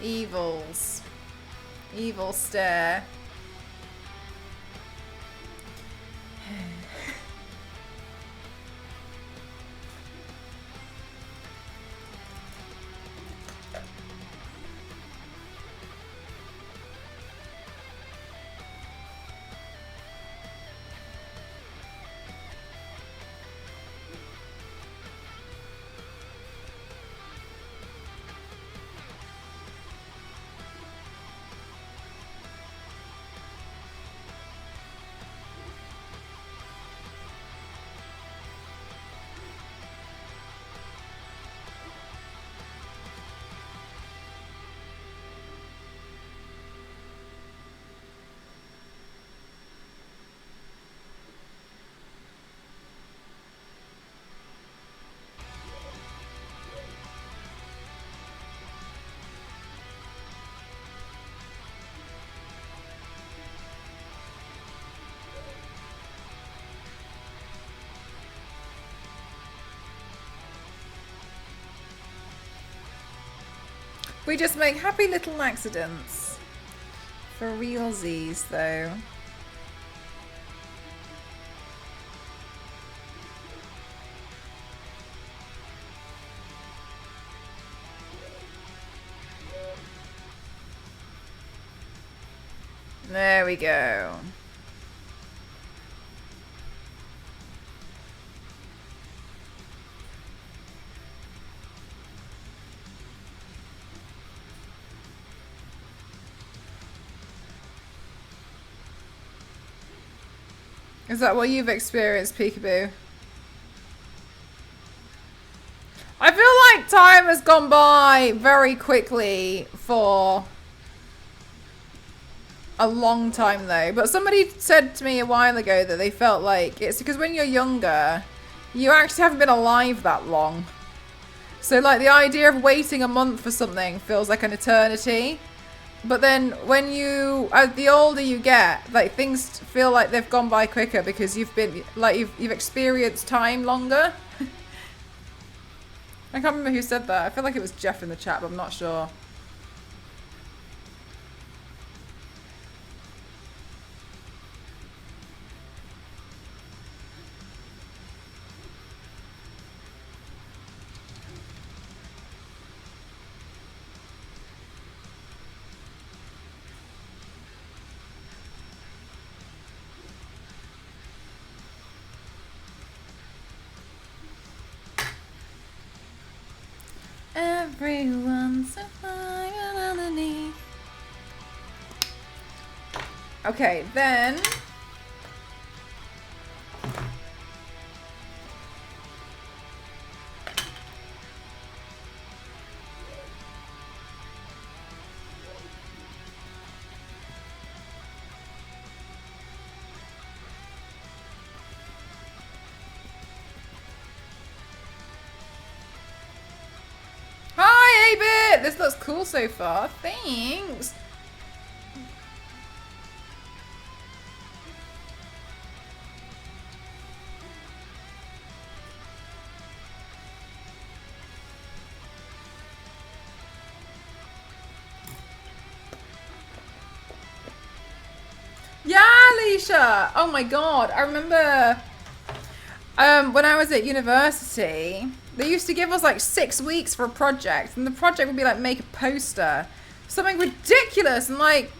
evil stare. We just make happy little accidents. For realsies, though. There we go. Is that what you've experienced, Peekaboo? I feel like time has gone by very quickly for a long time though. But somebody said to me a while ago that they felt like it's because when you're younger, you actually haven't been alive that long. So like the idea of waiting a month for something feels like an eternity. But then when the older you get, like things feel like they've gone by quicker because you've experienced time longer. I can't remember who said that. I feel like it was Jeff in the chat, but I'm not sure. Everyone's a fire underneath. Okay, then. This looks cool so far. Thanks. Yeah, Alicia. Oh my god. I remember when I was at university, they used to give us like 6 weeks for a project, and the project would be like make a poster, something ridiculous, and like,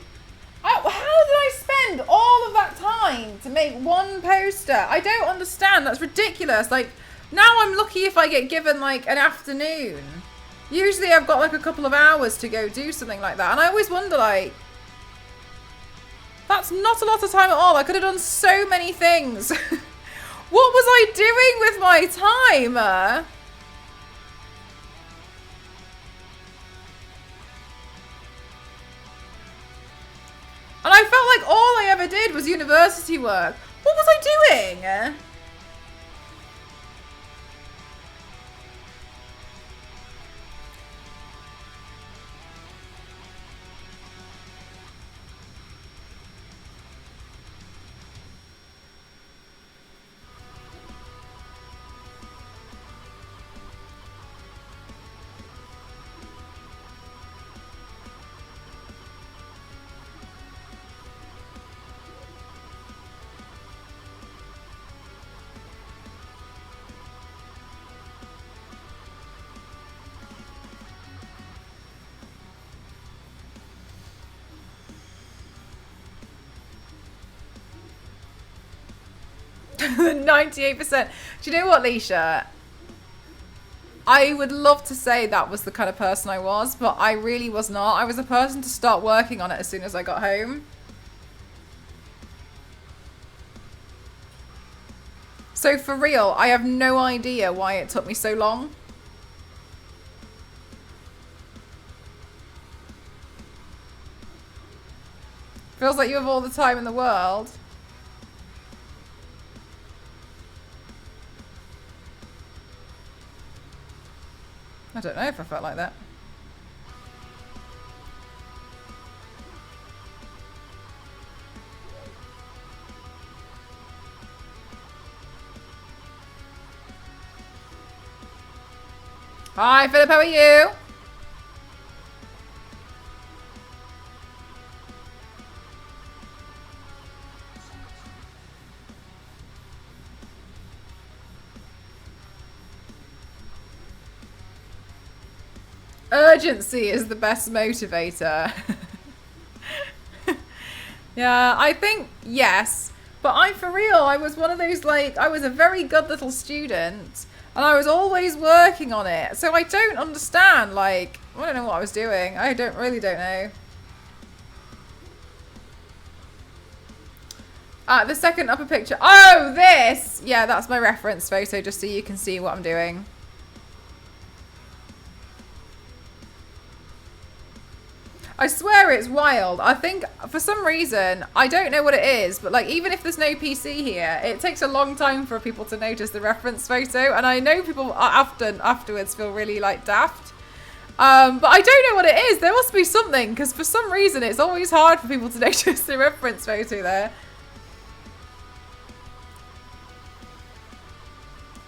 how did I spend all of that time to make one poster? I don't understand. That's ridiculous. Like, now I'm lucky if I get given like an afternoon. Usually I've got like a couple of hours to go do something like that, and I always wonder like, That's not a lot of time at all. I could have done so many things. What was I doing with my time? And I felt like all I ever did was university work. What was I doing? The 98%. Do you know what, Leisha? I would love to say that was the kind of person I was, but I really was not. I was a person to start working on it as soon as I got home. So for real, I have no idea why it took me so long. Feels like you have all the time in the world. I don't know if I felt like that. Hi, Philip, how are you? Urgency is the best motivator. Yeah, I think yes. But for real, I was one of those, like, I was a very good little student. And I was always working on it. So I don't understand, like, I don't know what I was doing. I really don't know. The second upper picture. Oh, this! Yeah, that's my reference photo, just so you can see what I'm doing. I swear it's wild. I think for some reason, I don't know what it is, but like even if there's no PC here, it takes a long time for people to notice the reference photo. And I know people afterwards feel really like daft. But I don't know what it is. There must be something, because for some reason it's always hard for people to notice the reference photo there.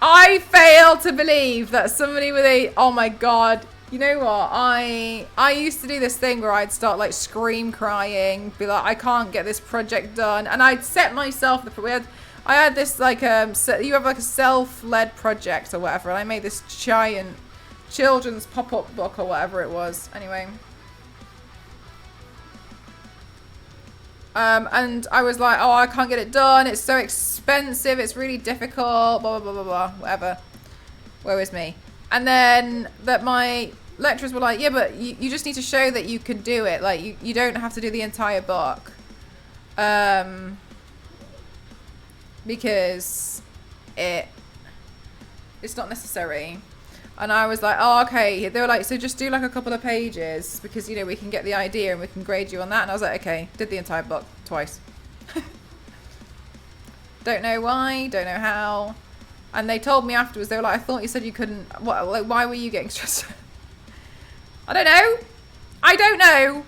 I fail to believe that somebody with a, oh my God. You know what? I used to do this thing where I'd start like scream crying, be like, I can't get this project done, and I'd set myself I had this like you have like a self-led project or whatever, and I made this giant children's pop-up book or whatever it was. Anyway, and I was like, oh, I can't get it done. It's so expensive. It's really difficult. Blah blah blah blah blah. Whatever. Woe is me. And then that my lecturers were like, yeah, but you just need to show that you can do it. Like, you don't have to do the entire book. Because it's not necessary. And I was like, oh, okay. They were like, so just do like a couple of pages because, you know, we can get the idea and we can grade you on that. And I was like, okay, did the entire book twice. Don't know why, don't know how. And they told me afterwards, they were like, I thought you said you couldn't. What? Like, why were you getting stressed? I don't know. I don't know.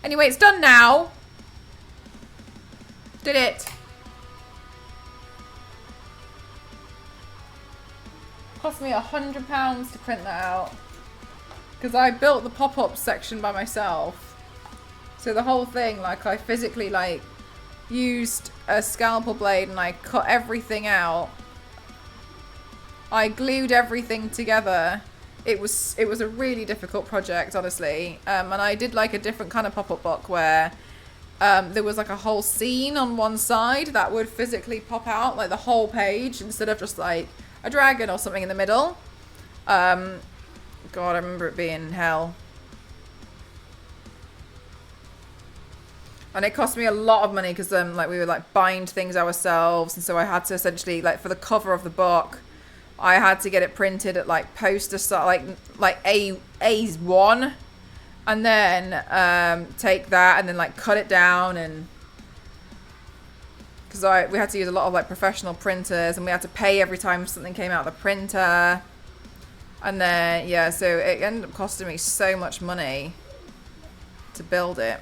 Anyway, it's done now. Did it. Cost me £100 to print that out. Because I built the pop-up section by myself. So the whole thing, like, I physically, like, used a scalpel blade and I cut everything out. I glued everything together. It was a really difficult project, honestly. And I did like a different kind of pop-up book where there was like a whole scene on one side that would physically pop out, like the whole page, instead of just like a dragon or something in the middle. God, I remember it being hell. And it cost me a lot of money because like we would like bind things ourselves, and so I had to essentially like for the cover of the book, I had to get it printed at like poster size, like A1, and then take that and then like cut it down, and because we had to use a lot of like professional printers, and we had to pay every time something came out of the printer, and then yeah, so it ended up costing me so much money to build it.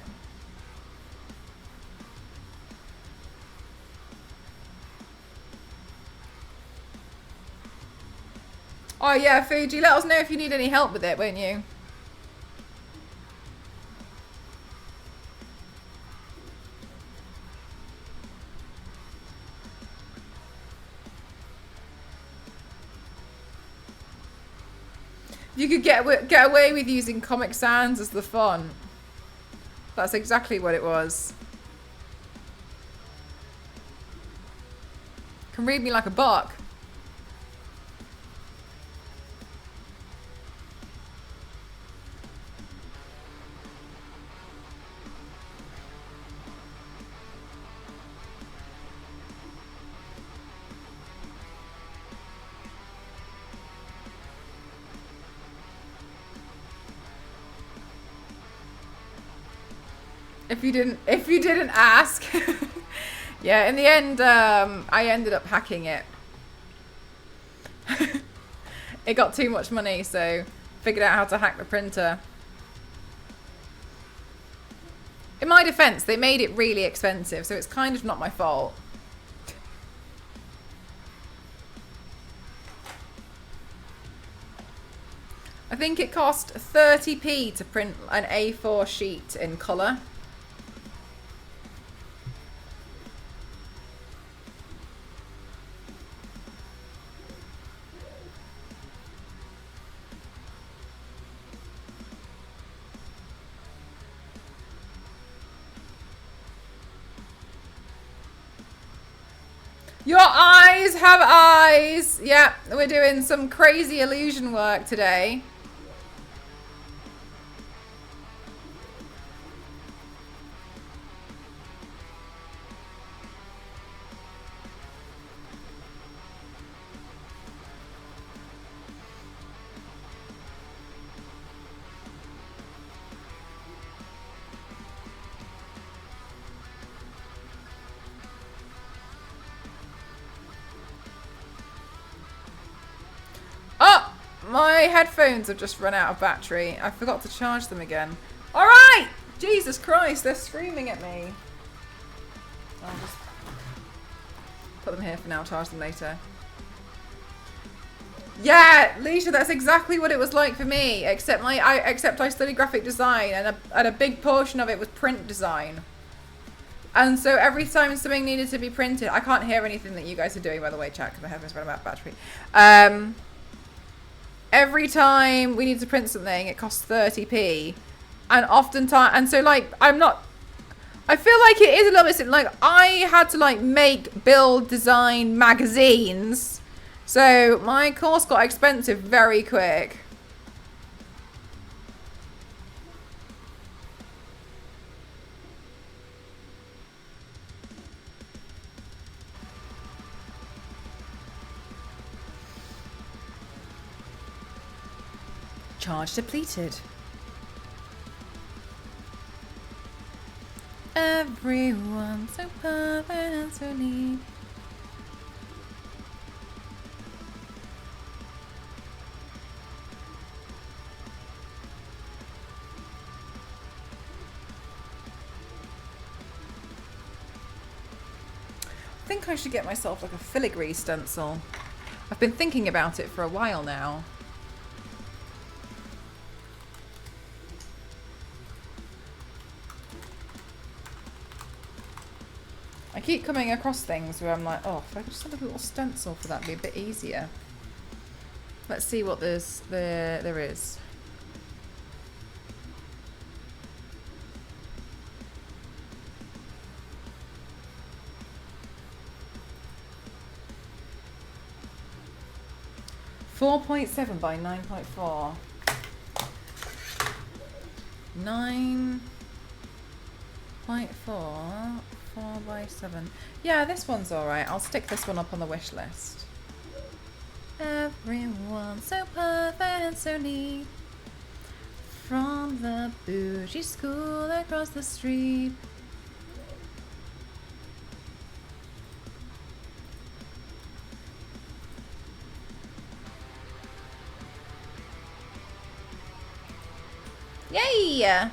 Oh yeah, Fuji, let us know if you need any help with it, won't you? You could get away with using Comic Sans as the font. That's exactly what it was. Can read me like a book. If you didn't ask. Yeah, in the end, I ended up hacking it. It got too much money, so figured out how to hack the printer. In my defense, they made it really expensive, so it's kind of not my fault. I think it cost 30p to print an A4 sheet in colour. Your eyes have eyes. Yeah, we're doing some crazy illusion work today. Oh, my headphones have just run out of battery. I forgot to charge them again. All right, Jesus Christ, they're screaming at me. I'll just put them here for now, charge them later. Yeah, Leisha, that's exactly what it was like for me, except I studied graphic design, and a big portion of it was print design. And so every time something needed to be printed, I can't hear anything that you guys are doing, by the way, chat, because my headphones run out of battery. Every time we need to print something, it costs 30p, and oftentimes, and so like I feel like it is a little bit like I had to like build, design magazines, so my course got expensive very quick. Charge depleted. Everyone's so perfect and so neat. I think I should get myself like a filigree stencil. I've been thinking about it for a while now. I keep coming across things where I'm like, oh, if I could just have a little stencil for that, it'd be a bit easier. Let's see what there is. .7 by 9.4. 9. 0.4, 4x7. Yeah, this one's alright. I'll stick this one up on the wish list. Everyone's so perfect and so neat. From the bougie school across the street. Yay!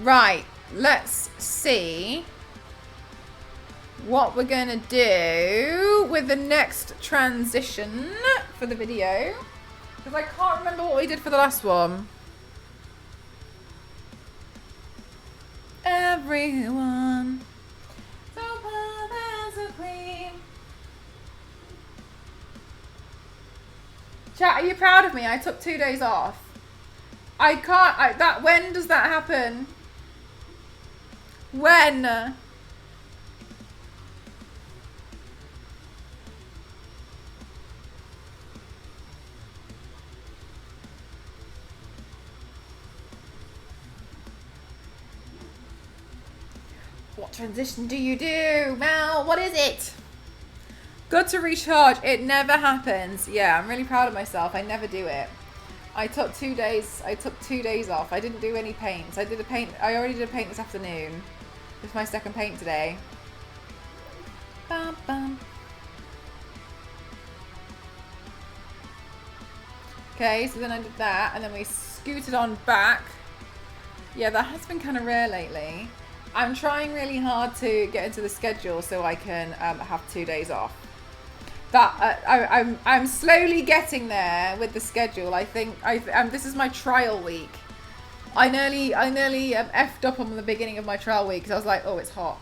Right, let's see what we're gonna do with the next transition for the video. Because I can't remember what we did for the last one. Everyone. So perfect and so clean. Chat, are you proud of me? I took 2 days off. I can't, when does that happen? When? What transition do you do, Mel? What is it? Good to recharge. It never happens. Yeah, I'm really proud of myself. I never do it. I took 2 days. I took 2 days off. I didn't do any paints. I did a paint. I already did a paint this afternoon. This is my second paint today. Bum, bum. Okay, so then I did that, and then we scooted on back. Yeah, that has been kind of rare lately. I'm trying really hard to get into the schedule so I can have 2 days off. That I'm slowly getting there with the schedule. I think this is my trial week. I nearly effed up on the beginning of my trial week because I was like, oh, it's hot.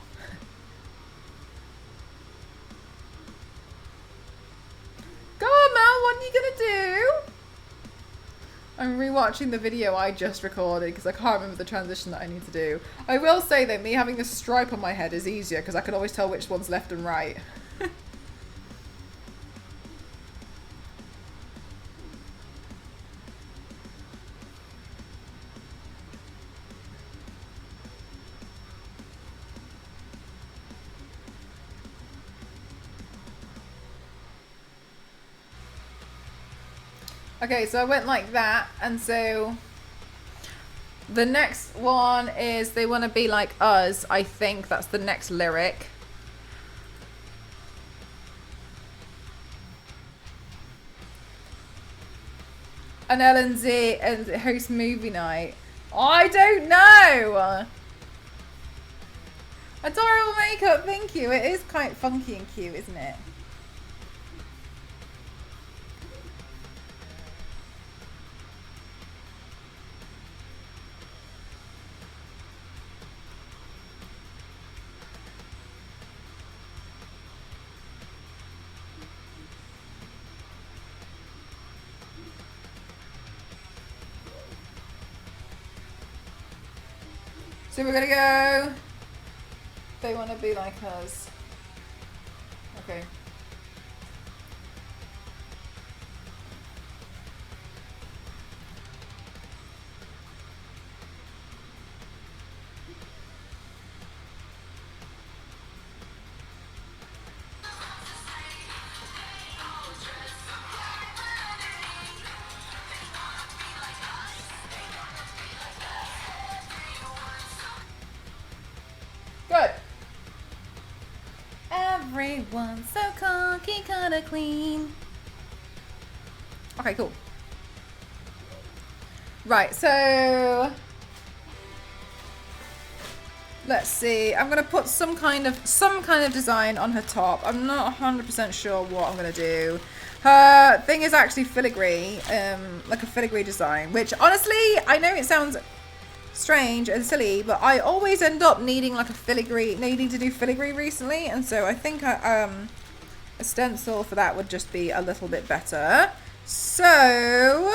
Go on, Mel, what are you gonna do? I'm rewatching the video I just recorded because I can't remember the transition that I need to do. I will say that me having this stripe on my head is easier because I can always tell which one's left and right. Okay, so I went like that, and so the next one is They Want to Be Like Us. I think that's the next lyric. And LNZ and host movie night. I don't know. Adorable makeup, thank you. It is quite funky and cute, isn't it? So we're gonna go. They want to be like us. Okay. Good. Everyone's so cocky, kinda clean. Okay, cool. Right, so let's see. I'm gonna put some kind of design on her top. I'm not 100% sure what I'm gonna do. Her thing is actually filigree, like a filigree design, which honestly, I know it sounds strange and silly, but I always end up needing like needing to do filigree recently, and so I think a stencil for that would just be a little bit better. So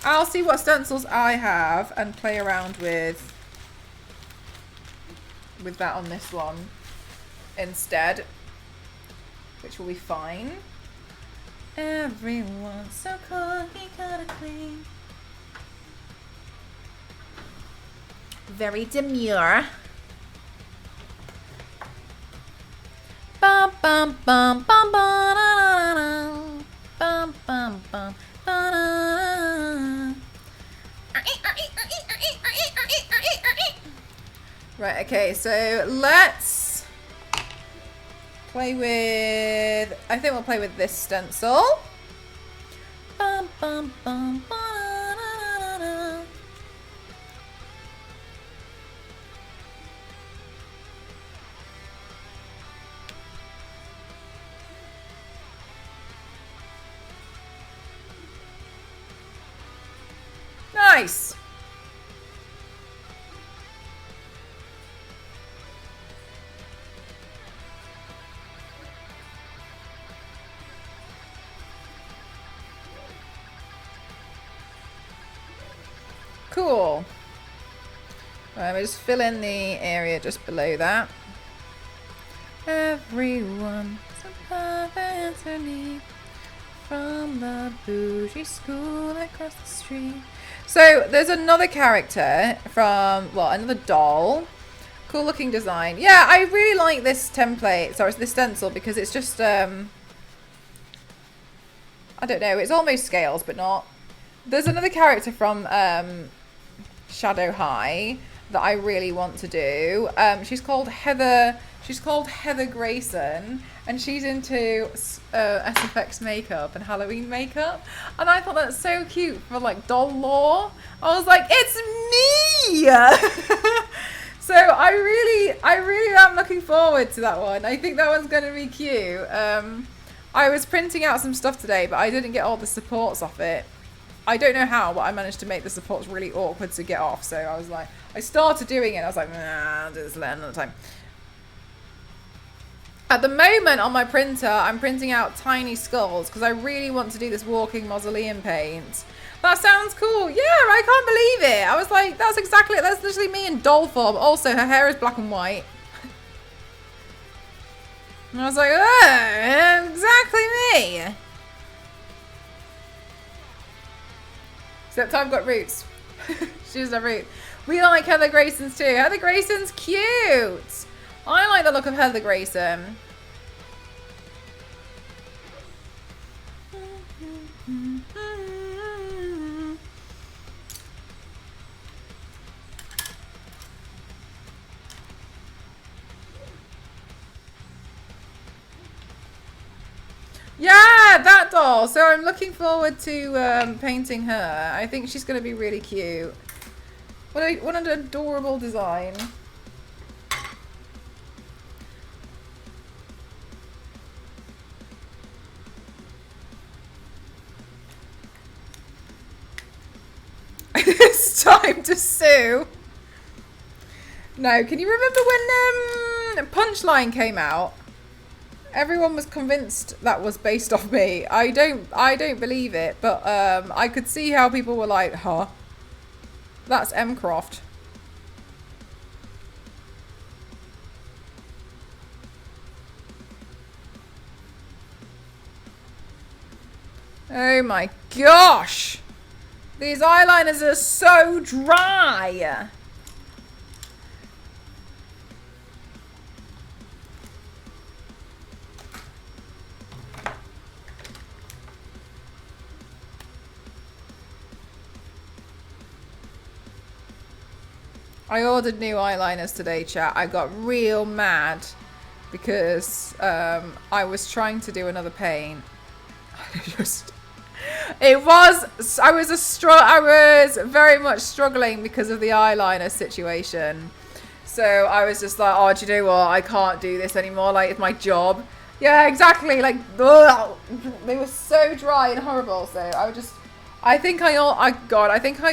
I'll see what stencils I have and play around with that on this one instead, which will be fine. Everyone's so cool, he gotta clean. Very demure. Bum bum bum bum bum bum bum bum bum. Right, okay, so let's play with, I think we'll play with this stencil. Bum bum bum bum. Nice. Cool. Right, we'll just fill in the area just below that. Everyone from the bougie school across the street. So there's another character from, well, another doll. Cool looking design. Yeah, I really like this template. Sorry, this stencil, because it's just, I don't know, it's almost scales, but not. There's another character from Shadow High that I really want to do. She's called Heather Grayson, and she's into SFX makeup and Halloween makeup, and I thought that's so cute for like doll lore. I was like, it's me. So I really am looking forward to that one. I think that one's going to be cute. I was printing out some stuff today, but I didn't get all the supports off it. I don't know how, but I managed to make the supports really awkward to get off. So I was like, I started doing it. I was like, nah, I'll do this another time. At the moment on my printer, I'm printing out tiny skulls because I really want to do this walking mausoleum paint. That sounds cool. Yeah, I can't believe it. I was like, that's exactly it. That's literally me in doll form. Also, her hair is black and white. And I was like, oh, exactly me. Except I've got roots. She doesn't have roots. We like Heather Grayson's too. Heather Grayson's cute. I like the look of Heather Grayson. Yeah, that doll. So I'm looking forward to painting her. I think she's going to be really cute. What an adorable design. It's time to sue. No, can you remember when Punchline came out? Everyone was convinced that was based off me. I don't believe it, but I could see how people were like, huh? That's M. Croft. Oh my gosh! These eyeliners are so dry! I ordered new eyeliners today, chat. I got real mad because I was trying to do another paint. I was very much struggling because of the eyeliner situation. So I was just like, oh, do you know what? I can't do this anymore. Like, it's my job. Yeah, exactly. Like, ugh. They were so dry and horrible. So I think I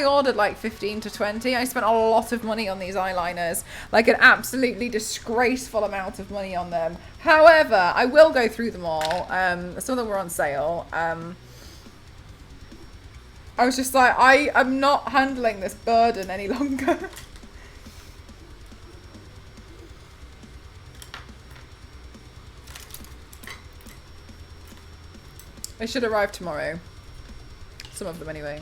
ordered like 15 to 20. I spent a lot of money on these eyeliners, like an absolutely disgraceful amount of money on them. However, I will go through them all. Some of them were on sale. I I was just like, I am not handling this burden any longer. They should arrive tomorrow. Some of them anyway.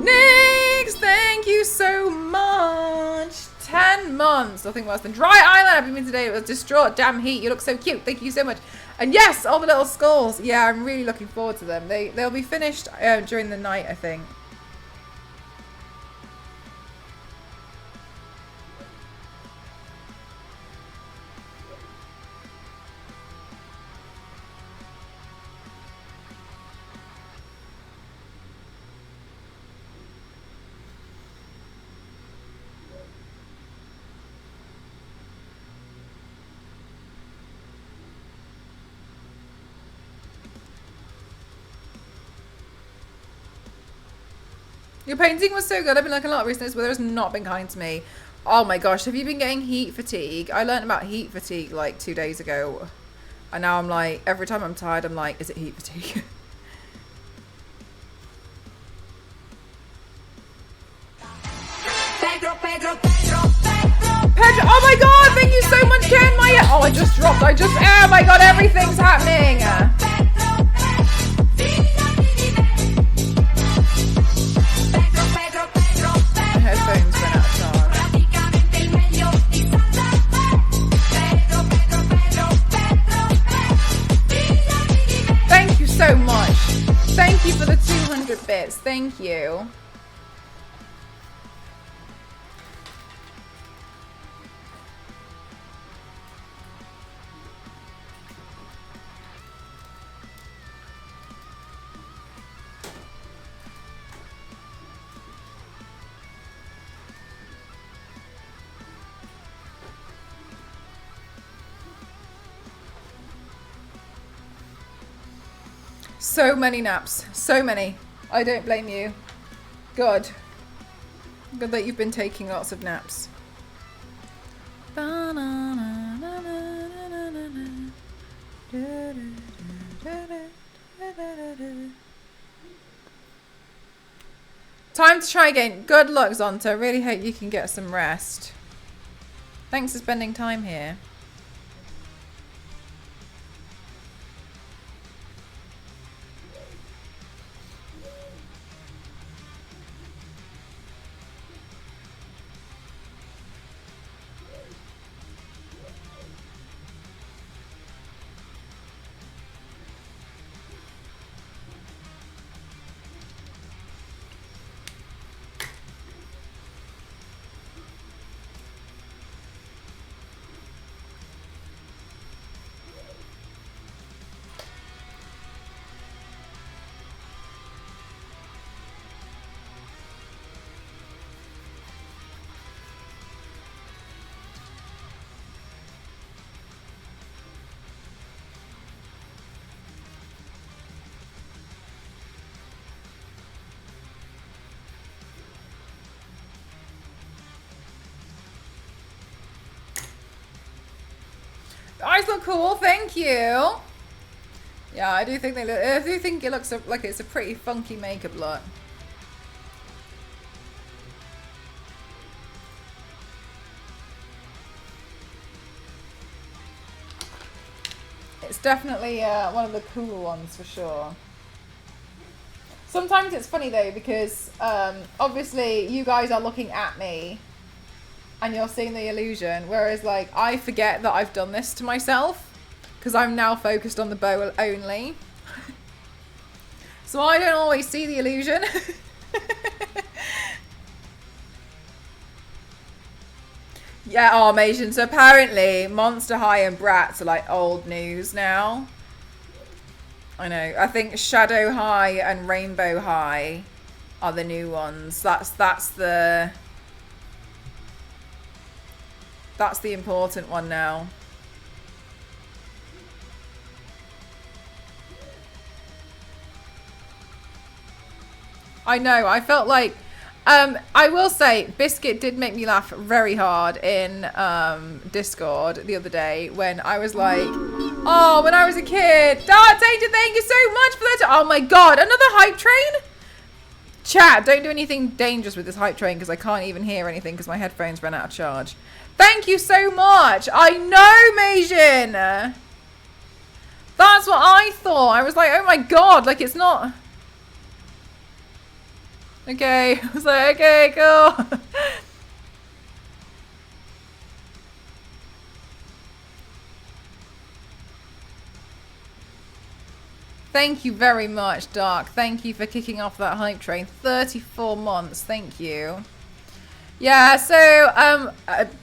Nix, thank you so much. 10 months, nothing worse than dry island. I've been today, it was distraught. Damn heat, you look so cute. Thank you so much. And yes, all the little skulls. Yeah, I'm really looking forward to them. They'll be finished during the night, I think. Your painting was so good. I've been looking a lot recently. This weather has not been kind to me. Oh my gosh, have you been getting heat fatigue? I learned about heat fatigue like 2 days ago. And now I'm like, every time I'm tired, I'm like, is it heat fatigue? Pedro, oh my god, thank you so much, Ken. Oh, I just dropped. Oh my god, everything's happening. Headphones went out of charge. Thank you so much. Thank you for the 200 bits. Thank you. So many naps. So many. I don't blame you. Good. Good that you've been taking lots of naps. Time to try again. Good luck, Zonta. Really hope you can get some rest. Thanks for spending time here. The eyes look cool, thank you. Yeah, I do think they look. I do think it looks like it's a pretty funky makeup look. It's definitely one of the cooler ones for sure. Sometimes it's funny though because obviously you guys are looking at me and you're seeing the illusion, whereas like I forget that I've done this to myself because I'm now focused on the bow only. So I don't always see the illusion. Yeah, oh, Mason. So apparently Monster High and Bratz are like old news now. I know. I think Shadow High and Rainbow High are the new ones. That's the important one now. I know. I felt like I will say Biscuit did make me laugh very hard in Discord the other day when I was like, oh, when I was a kid. Dad, thank you so much for that. Oh my god, another hype train? Chat, don't do anything dangerous with this hype train because I can't even hear anything because my headphones ran out of charge. Thank you so much. I know, Meijin. That's what I thought. I was like, oh my god, like it's not. Okay. I was like, okay, cool. Thank you very much, Dark. Thank you for kicking off that hype train. 34 months. Thank you. Yeah, so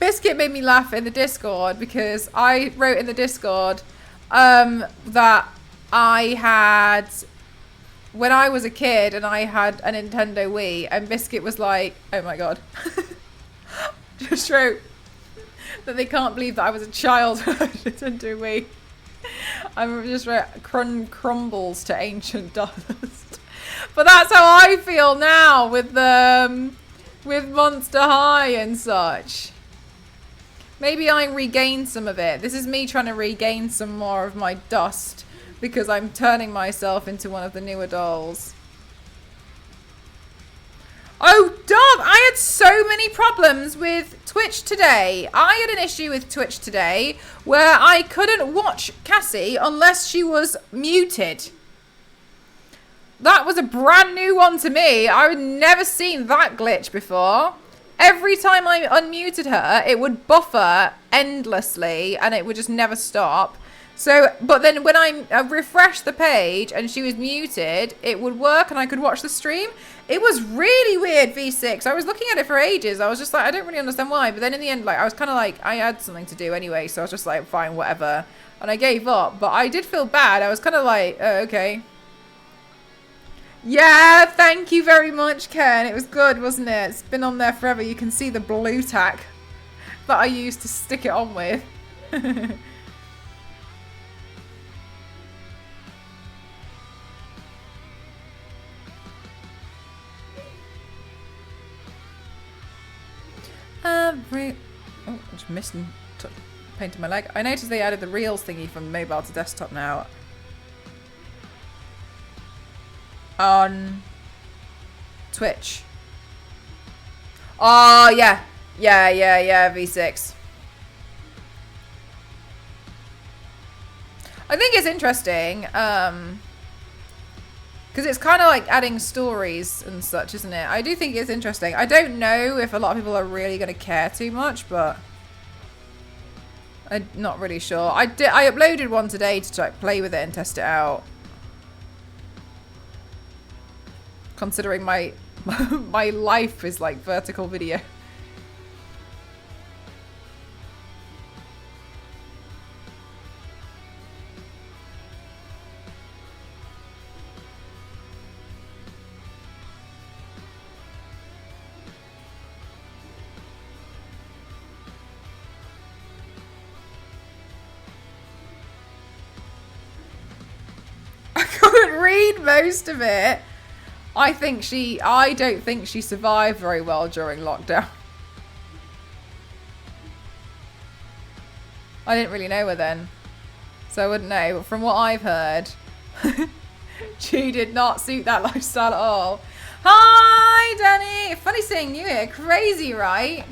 Biscuit made me laugh in the Discord because I wrote in the Discord that I had, when I was a kid and I had a Nintendo Wii, and Biscuit was like, oh my god. Just wrote that they can't believe that I was a child when I had a Nintendo Wii. I just wrote crumbles to ancient dust. But that's how I feel now with Monster High and such. Maybe I regained some of it. This is me trying to regain some more of my dust because I'm turning myself into one of the newer dolls. Oh, dog! I had so many problems with Twitch today. I had an issue with Twitch today where I couldn't watch Cassie unless she was muted. That was a brand new one to me. I had never seen that glitch before. Every time I unmuted her, it would buffer endlessly and it would just never stop. So, but then when I refreshed the page and she was muted, it would work and I could watch the stream. It was really weird, V6. I was looking at it for ages. I was just like, I don't really understand why. But then in the end, like, I was kind of like, I had something to do anyway. So I was just like, fine, whatever. And I gave up. But I did feel bad. I was kind of like, oh, okay. Yeah, thank you very much, Ken. It was good, wasn't it? It's been on there forever. You can see the blue tack that I used to stick it on with. Oh, I'm just missing painting my leg. I noticed they added the Reels thingy from mobile to desktop now. On Twitch. Oh, yeah. Yeah, V6. I think it's interesting, because it's kind of like adding stories and such, isn't it? I do think it's interesting. I don't know if a lot of people are really going to care too much, but I'm not really sure. I uploaded one today to try play with it and test it out. Considering my my life is like vertical video. I couldn't read most of it. I don't think she survived very well during lockdown. I didn't really know her then, so I wouldn't know. But from what I've heard, she did not suit that lifestyle at all. Hi, Danny. Funny seeing you here. Crazy, right?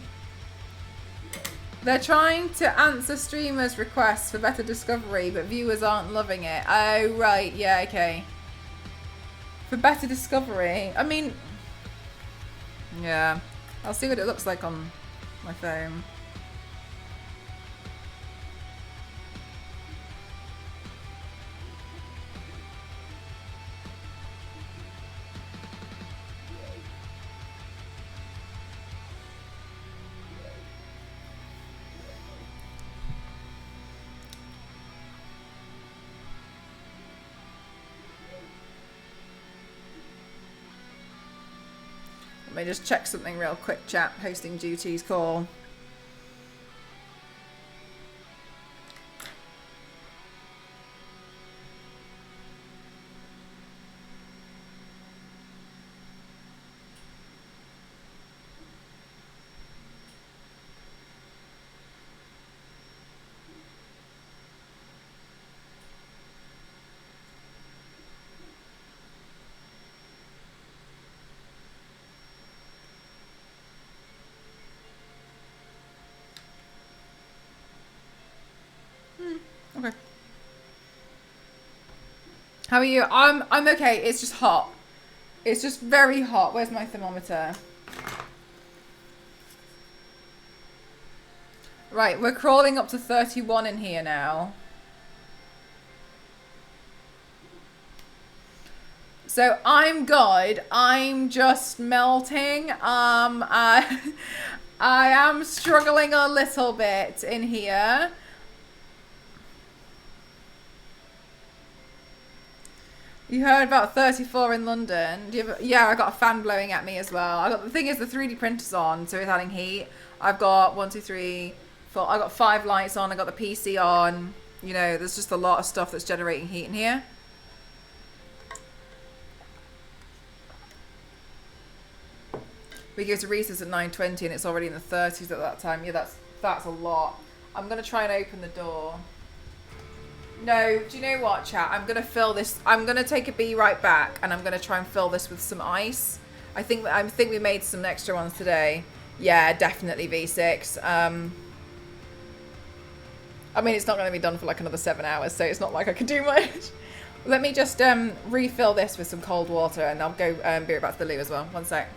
They're trying to answer streamers' requests for better discovery, but viewers aren't loving it. Oh, right. Yeah, okay. For better discovery. I mean, yeah. I'll see what it looks like on my phone. Let me just check something real quick, chat. Hosting duties call. How are you? I'm okay. It's just hot. It's just very hot. Where's my thermometer? Right, we're crawling up to 31 in here now. So I'm good. I'm just melting. I am struggling a little bit in here. You heard about 34 in London. Yeah, I got a fan blowing at me as well. The thing is, the 3D printer's on, so it's adding heat. I've got 1, 2, 3, 4. I got 5 lights on. I got the PC on. You know, there's just a lot of stuff that's generating heat in here. We go to recess at 9:20 and it's already in the 30s at that time. Yeah, that's a lot. I'm gonna try and open the door. No, do you know what, chat? I'm gonna fill this. I'm gonna take a bee right back, and I'm gonna try and fill this with some ice. I think we made some extra ones today. Yeah, definitely V6. I mean, it's not gonna be done for like another 7 hours, so it's not like I can do much. Let me just refill this with some cold water, and I'll go be right back to the loo as well. One sec.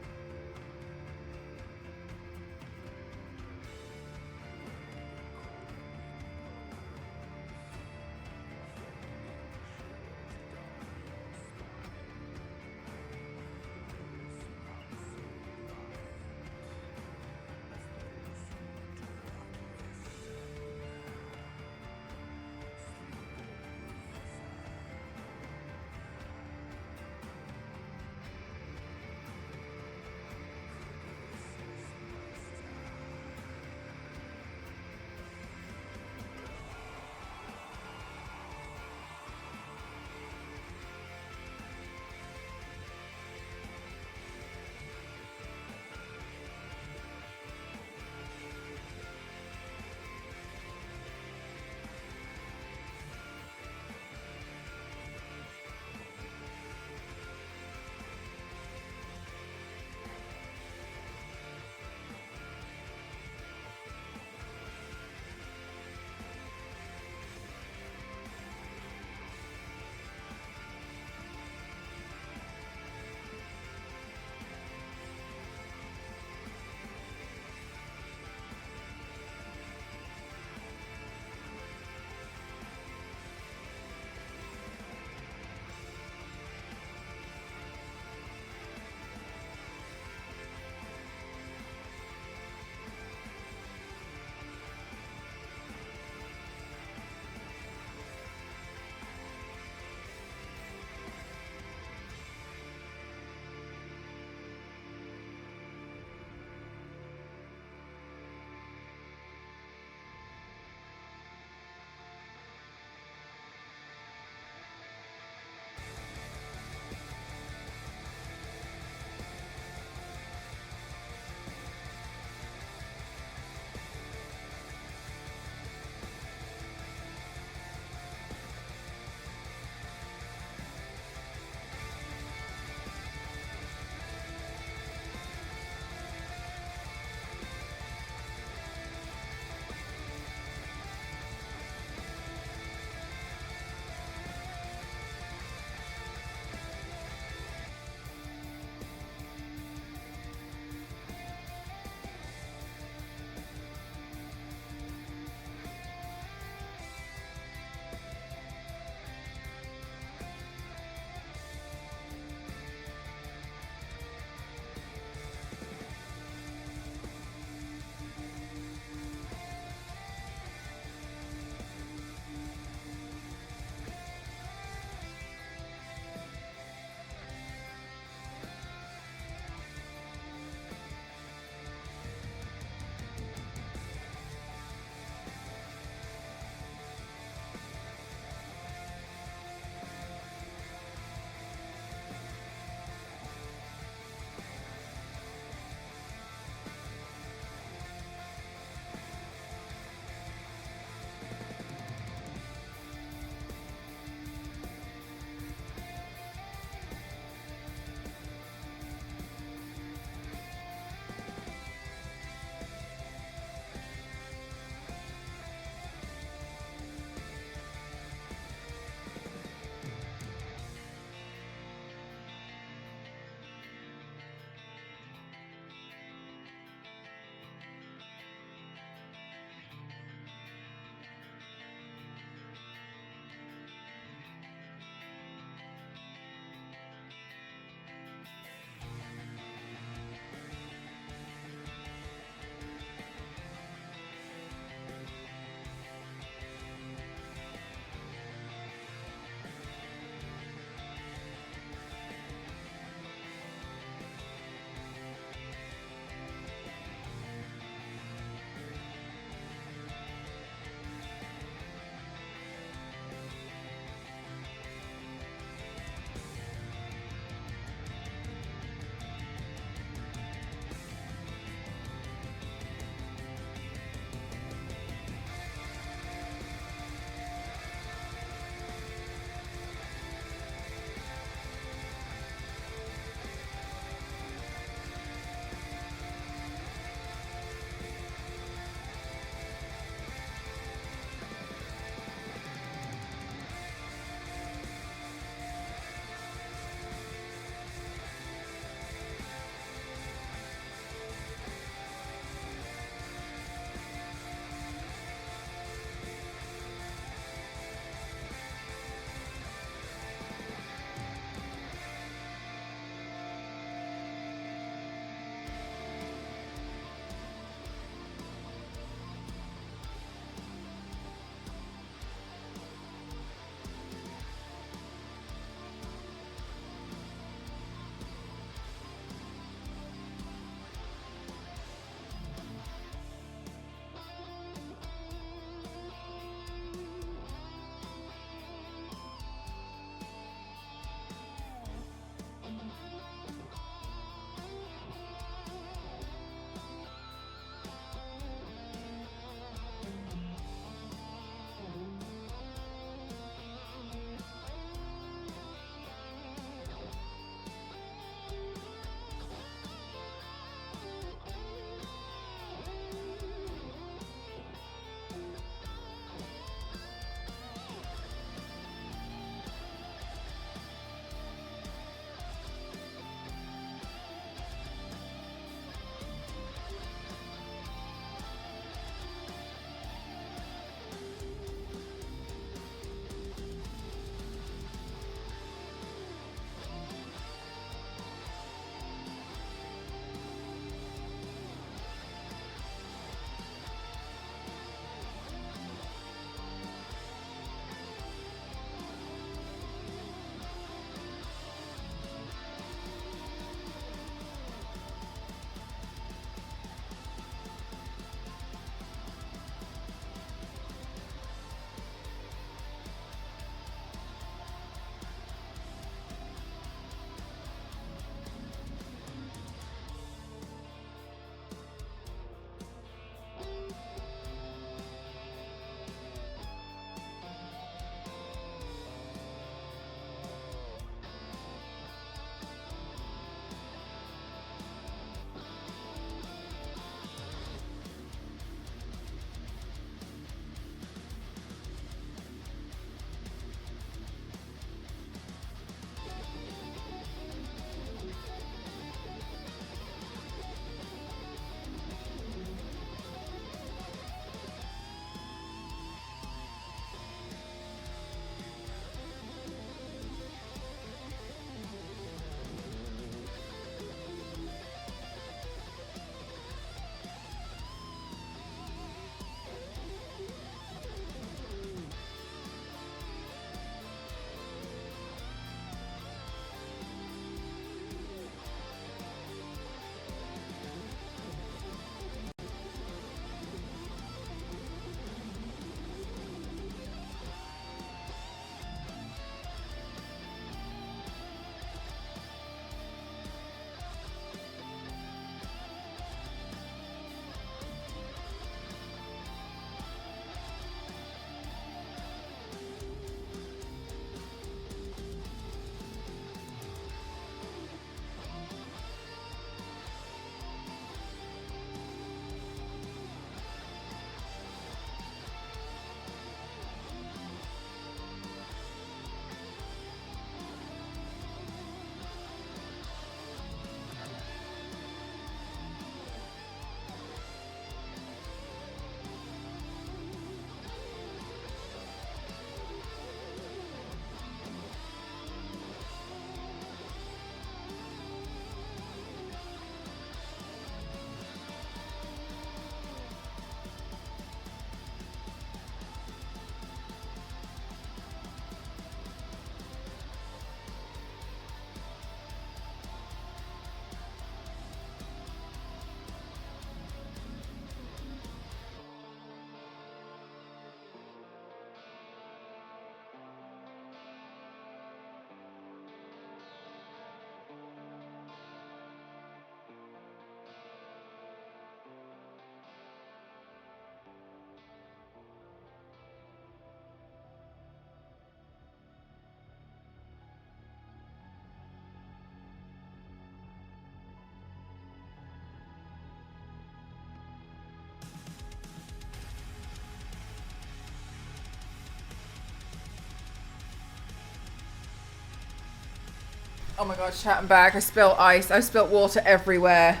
Oh my god, chat, I'm back. I spilled ice. I spilled water everywhere.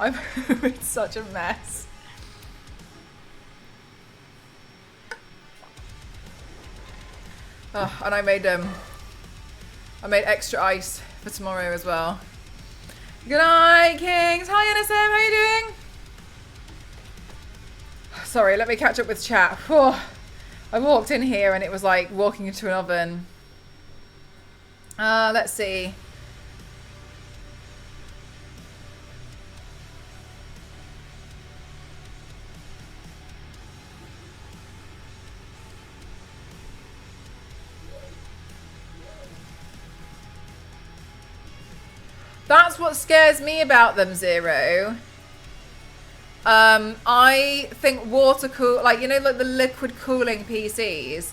It's such a mess. Oh, and I made extra ice for tomorrow as well. Good night, Kings. Hi, NSM. How you doing? Sorry, let me catch up with chat. Whew. I walked in here and it was like walking into an oven. Let's see. That's what scares me about them, Zero. I think water cool, like, you know, like the liquid cooling PCs.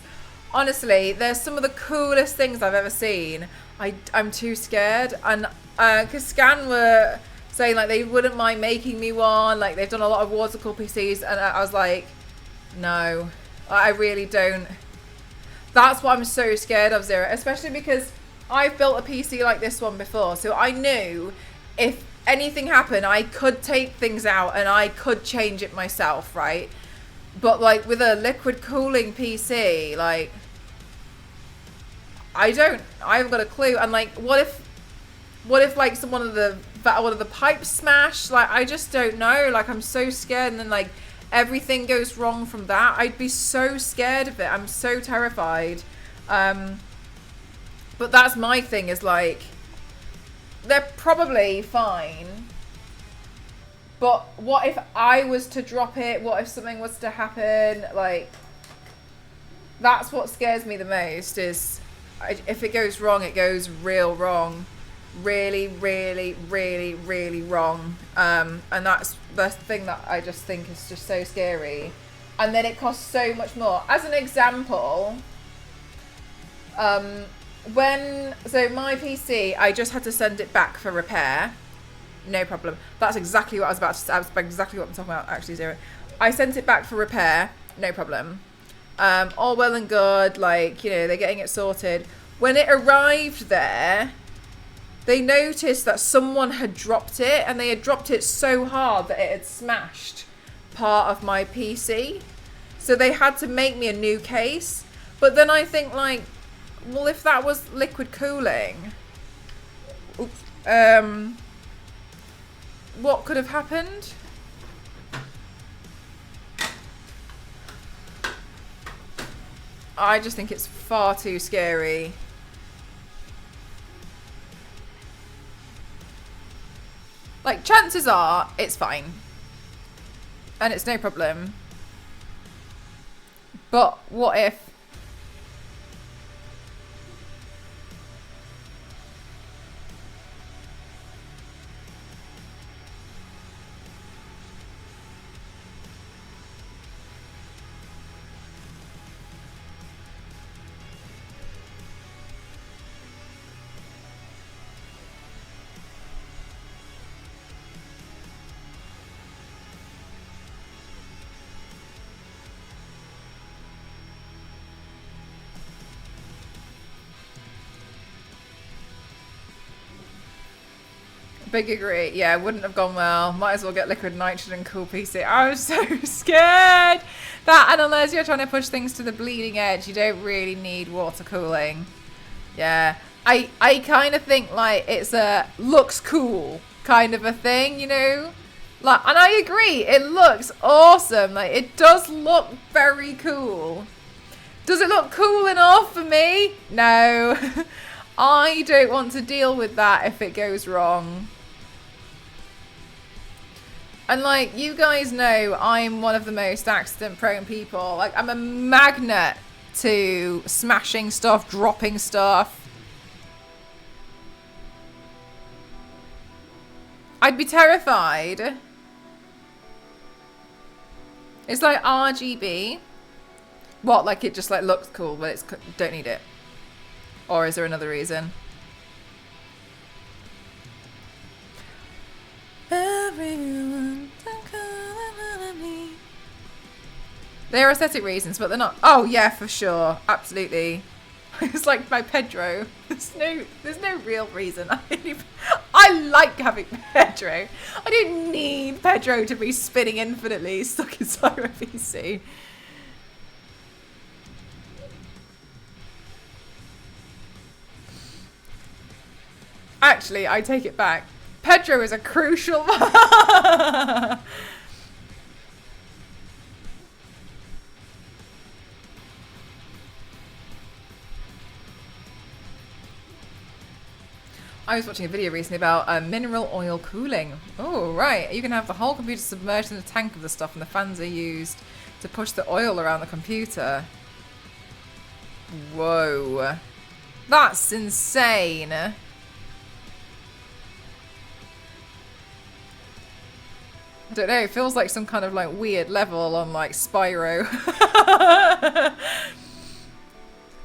Honestly, they're some of the coolest things I've ever seen. I'm too scared. And because Scan were saying like they wouldn't mind making me one, like they've done a lot of water cool PCs, and I was like, no, I really don't. That's what I'm so scared of, Zero, especially because I've built a PC like this one before, so I knew if anything happened, I could take things out and I could change it myself, right? But like with a liquid cooling PC, like I haven't got a clue. And like, what if like one of the pipes smashed? Like, I just don't know. Like, I'm so scared, and then like everything goes wrong from that. I'd be so scared of it. I'm so terrified. But that's my thing, is like, they're probably fine. But what if I was to drop it? What if something was to happen? Like, that's what scares me the most, is if it goes wrong, it goes real wrong. Really, really, really, really wrong. And that's the thing that I just think is just so scary. And then it costs so much more. As an example, so my PC, I just had to send it back for repair. No problem. That's exactly what I was about to say. That's exactly what I'm talking about, actually, Zero. I sent it back for repair. No problem. All well and good. Like, you know, they're getting it sorted. When it arrived there, they noticed that someone had dropped it, and they had dropped it so hard that it had smashed part of my PC. So they had to make me a new case. But then I think, like, well, if that was liquid cooling, what could have happened? I just think it's far too scary. Like, chances are it's fine. And it's no problem. But what if? Big agree. Yeah, wouldn't have gone well. Might as well get liquid nitrogen cool PC. I was so scared. That, and unless you're trying to push things to the bleeding edge, you don't really need water cooling. Yeah. I kind of think like it's a looks cool kind of a thing, you know? Like, and I agree, it looks awesome. Like, it does look very cool. Does it look cool enough for me? No. I don't want to deal with that if it goes wrong. And like, you guys know, I'm one of the most accident prone people. Like, I'm a magnet to smashing stuff, dropping stuff. I'd be terrified. It's like RGB. What, like it just like looks cool, but it's don't need it? Or is there another reason? Everyone, me. They're aesthetic reasons, but they're not. Oh yeah, for sure, absolutely. It's like my Pedro. There's no real reason. I like having Pedro. I don't need Pedro to be spinning infinitely stuck inside my PC. Actually, I take it back. Pedro is a crucial. I was watching a video recently about mineral oil cooling. Oh, right. You can have the whole computer submerged in a tank of the stuff, and the fans are used to push the oil around the computer. Whoa. That's insane. I don't know. It feels like some kind of like weird level on like Spyro.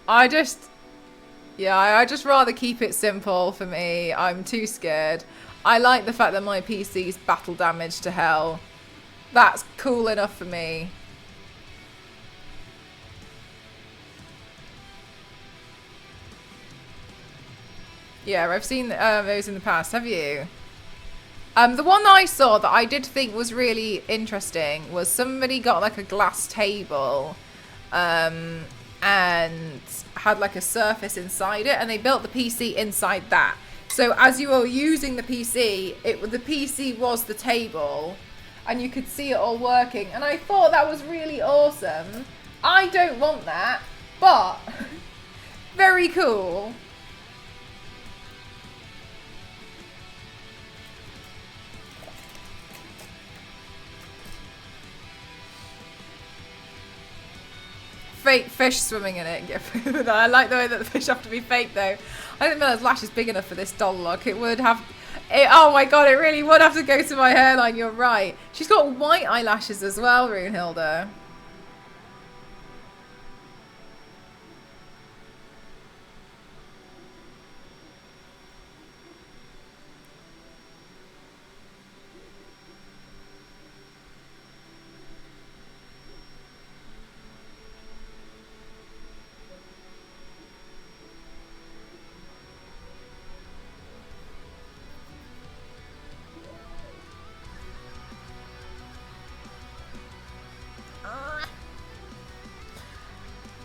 I just rather keep it simple for me. I'm too scared. I like the fact that my PC's battle damage to hell. That's cool enough for me. Yeah, I've seen those in the past. Have you? The one that I saw that I did think was really interesting was somebody got like a glass table and had like a surface inside it, and they built the PC inside that. So as you were using the PC, the PC was the table, and you could see it all working. And I thought that was really awesome. I don't want that, but very cool. Fake fish swimming in it. I like the way that the fish have to be fake though. I didn't know his lash is big enough for this doll look. It would have... oh my god, it really would have to go to my hairline. You're right. She's got white eyelashes as well, Runehilda.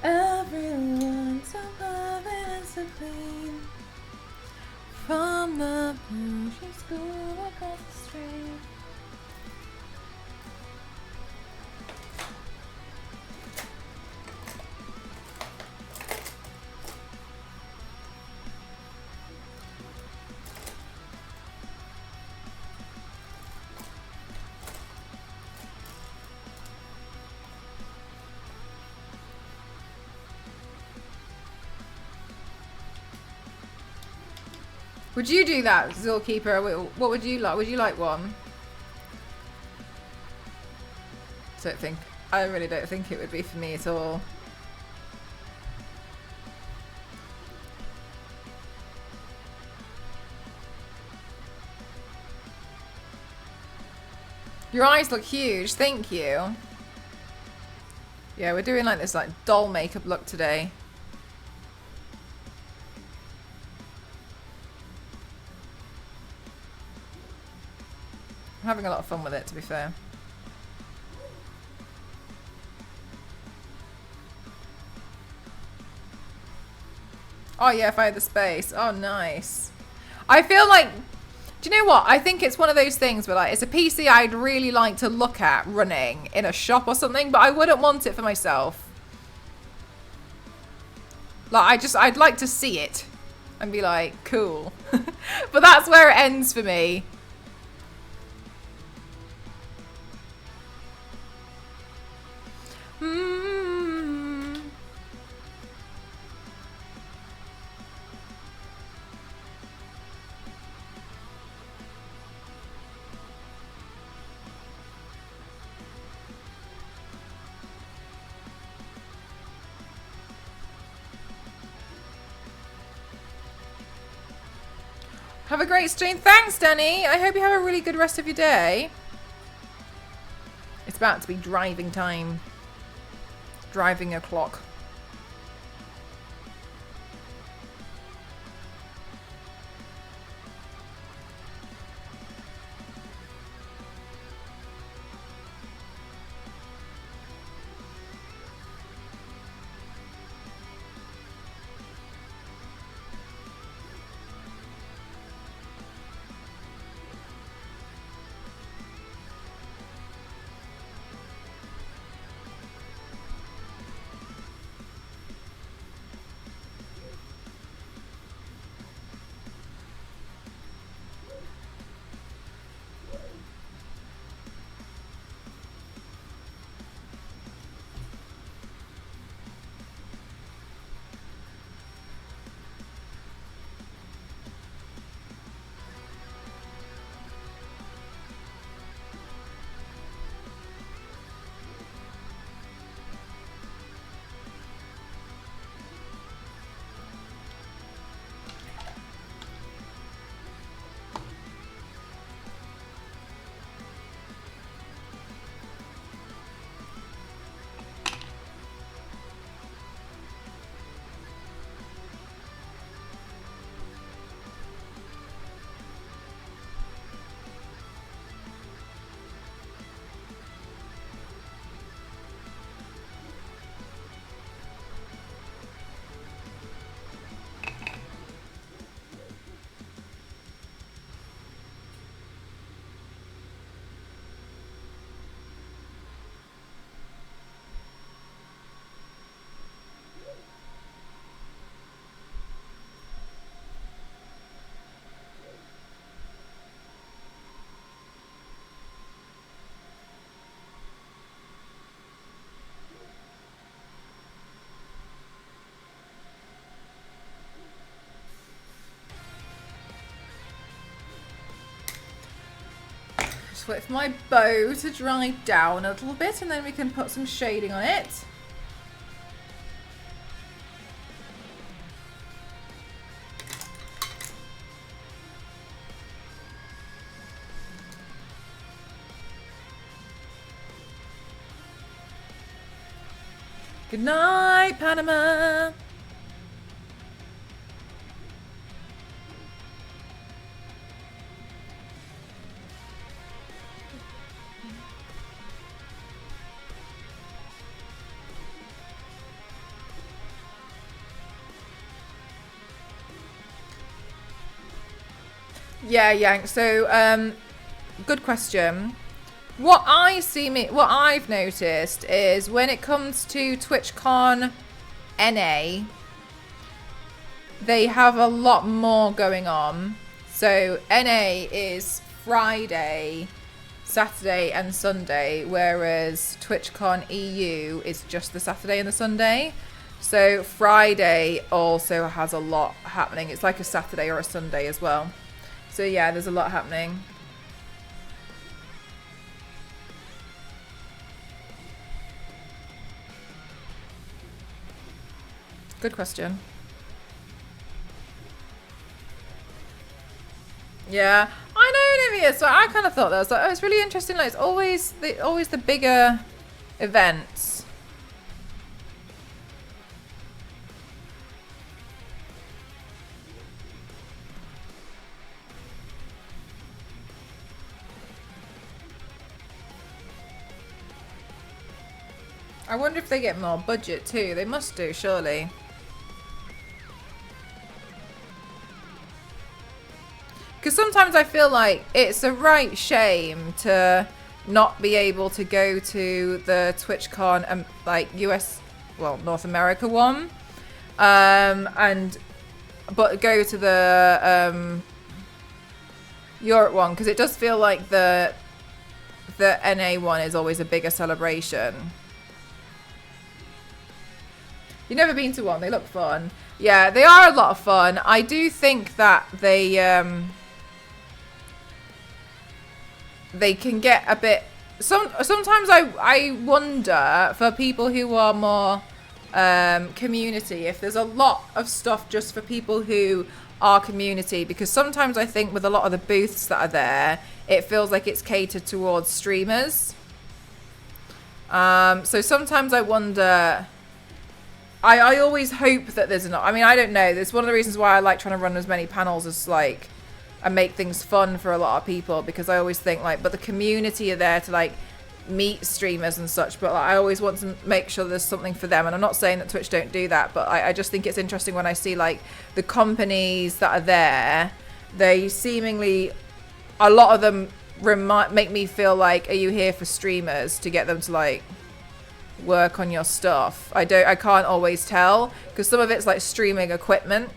Everyone's so loving and so clean. From the bougie school across the street. Would you do that, Zookeeper? What would you like? Would you like one? I really don't think it would be for me at all. Your eyes look huge, thank you. Yeah, we're doing like this like doll makeup look today. I'm having a lot of fun with it, to be fair. Oh yeah, if I had the space. Oh, nice. I feel like, do you know what? I think it's one of those things where like, it's a PC I'd really like to look at running in a shop or something, but I wouldn't want it for myself. Like, I'd like to see it and be like, cool. But that's where it ends for me. Have a great stream. Thanks, Danny. I hope you have a really good rest of your day. It's about to be driving time. Driving o'clock. Just wait for my bow to dry down a little bit and then we can put some shading on it. Good night, Panama. Yeah, Yank. So, good question. What I've noticed is when it comes to TwitchCon NA, they have a lot more going on. So NA is Friday, Saturday and Sunday, whereas TwitchCon EU is just the Saturday and the Sunday. So Friday also has a lot happening. It's like a Saturday or a Sunday as well. So yeah, there's a lot happening. Good question. Yeah, I know, Olivia. So I kind of thought that. I was like, oh, it's really interesting. Like, it's always the bigger events. I wonder if they get more budget too. They must do, surely. Because sometimes I feel like it's a right shame to not be able to go to the TwitchCon like US, well, North America one, but go to the Europe one, because it does feel like the NA one is always a bigger celebration. You've never been to one? They look fun. Yeah, they are a lot of fun. I do think that they can get a bit. Sometimes I wonder, for people who are more community, if there's a lot of stuff just for people who are community, because sometimes I think with a lot of the booths that are there, it feels like it's catered towards streamers. So sometimes I wonder. I always hope that there's enough. I mean, I don't know. It's one of the reasons why I like trying to run as many panels as like, and make things fun for a lot of people, because I always think like, but the community are there to like meet streamers and such, but like, I always want to make sure there's something for them. And I'm not saying that Twitch don't do that, but I just think it's interesting when I see like the companies that are there, they seemingly, a lot of them make me feel like, are you here for streamers to get them to like work on your stuff? I can't always tell, because some of it's like streaming equipment.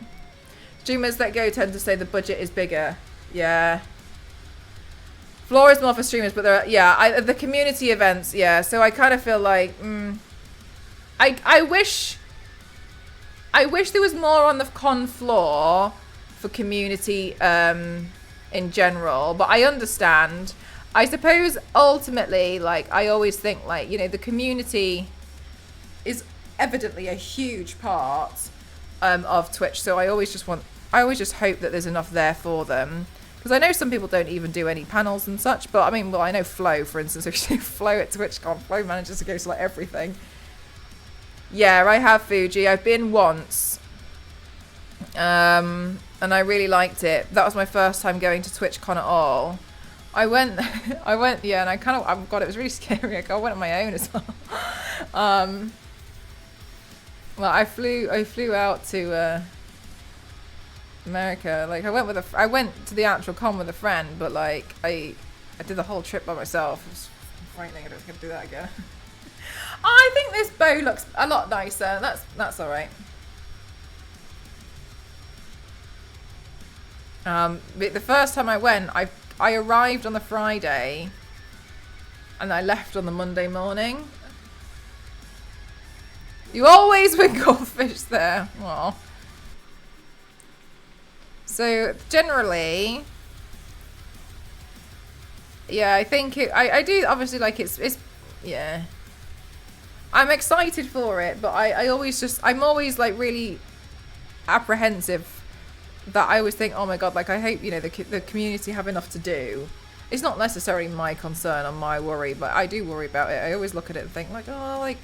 Streamers that go tend to say the budget is bigger. Yeah. Floor is more for streamers, but there are, yeah, the community events, yeah. So I kind of feel like, I wish there was more on the con floor for community in general, but I understand. I suppose ultimately, like, I always think, like, you know, the community is evidently a huge part of Twitch. So I always just hope that there's enough there for them. Because I know some people don't even do any panels and such. But I mean, well, I know Flo, for instance. If you do Flo at TwitchCon, Flo manages to go to like everything. Yeah, I have Fuji. I've been once. And I really liked it. That was my first time going to TwitchCon at all. I went, yeah, and I kind of, oh God, it was really scary. I went on my own as well. Well, I flew out to America. Like, I went to the actual con with a friend, but like, I did the whole trip by myself. It was frightening. I don't think I'd do that again. I think this bow looks a lot nicer. That's all right. But the first time I went, I arrived on the Friday and I left on the Monday morning. You always win goldfish there. Aww. So generally, Yeah, I think I do obviously like it's yeah. I'm excited for it, but I'm always like really apprehensive that I always think, oh my god, like I hope, you know, the community have enough to do. It's not necessarily my concern or my worry, but I do worry about it. I always look at it and think like, oh, like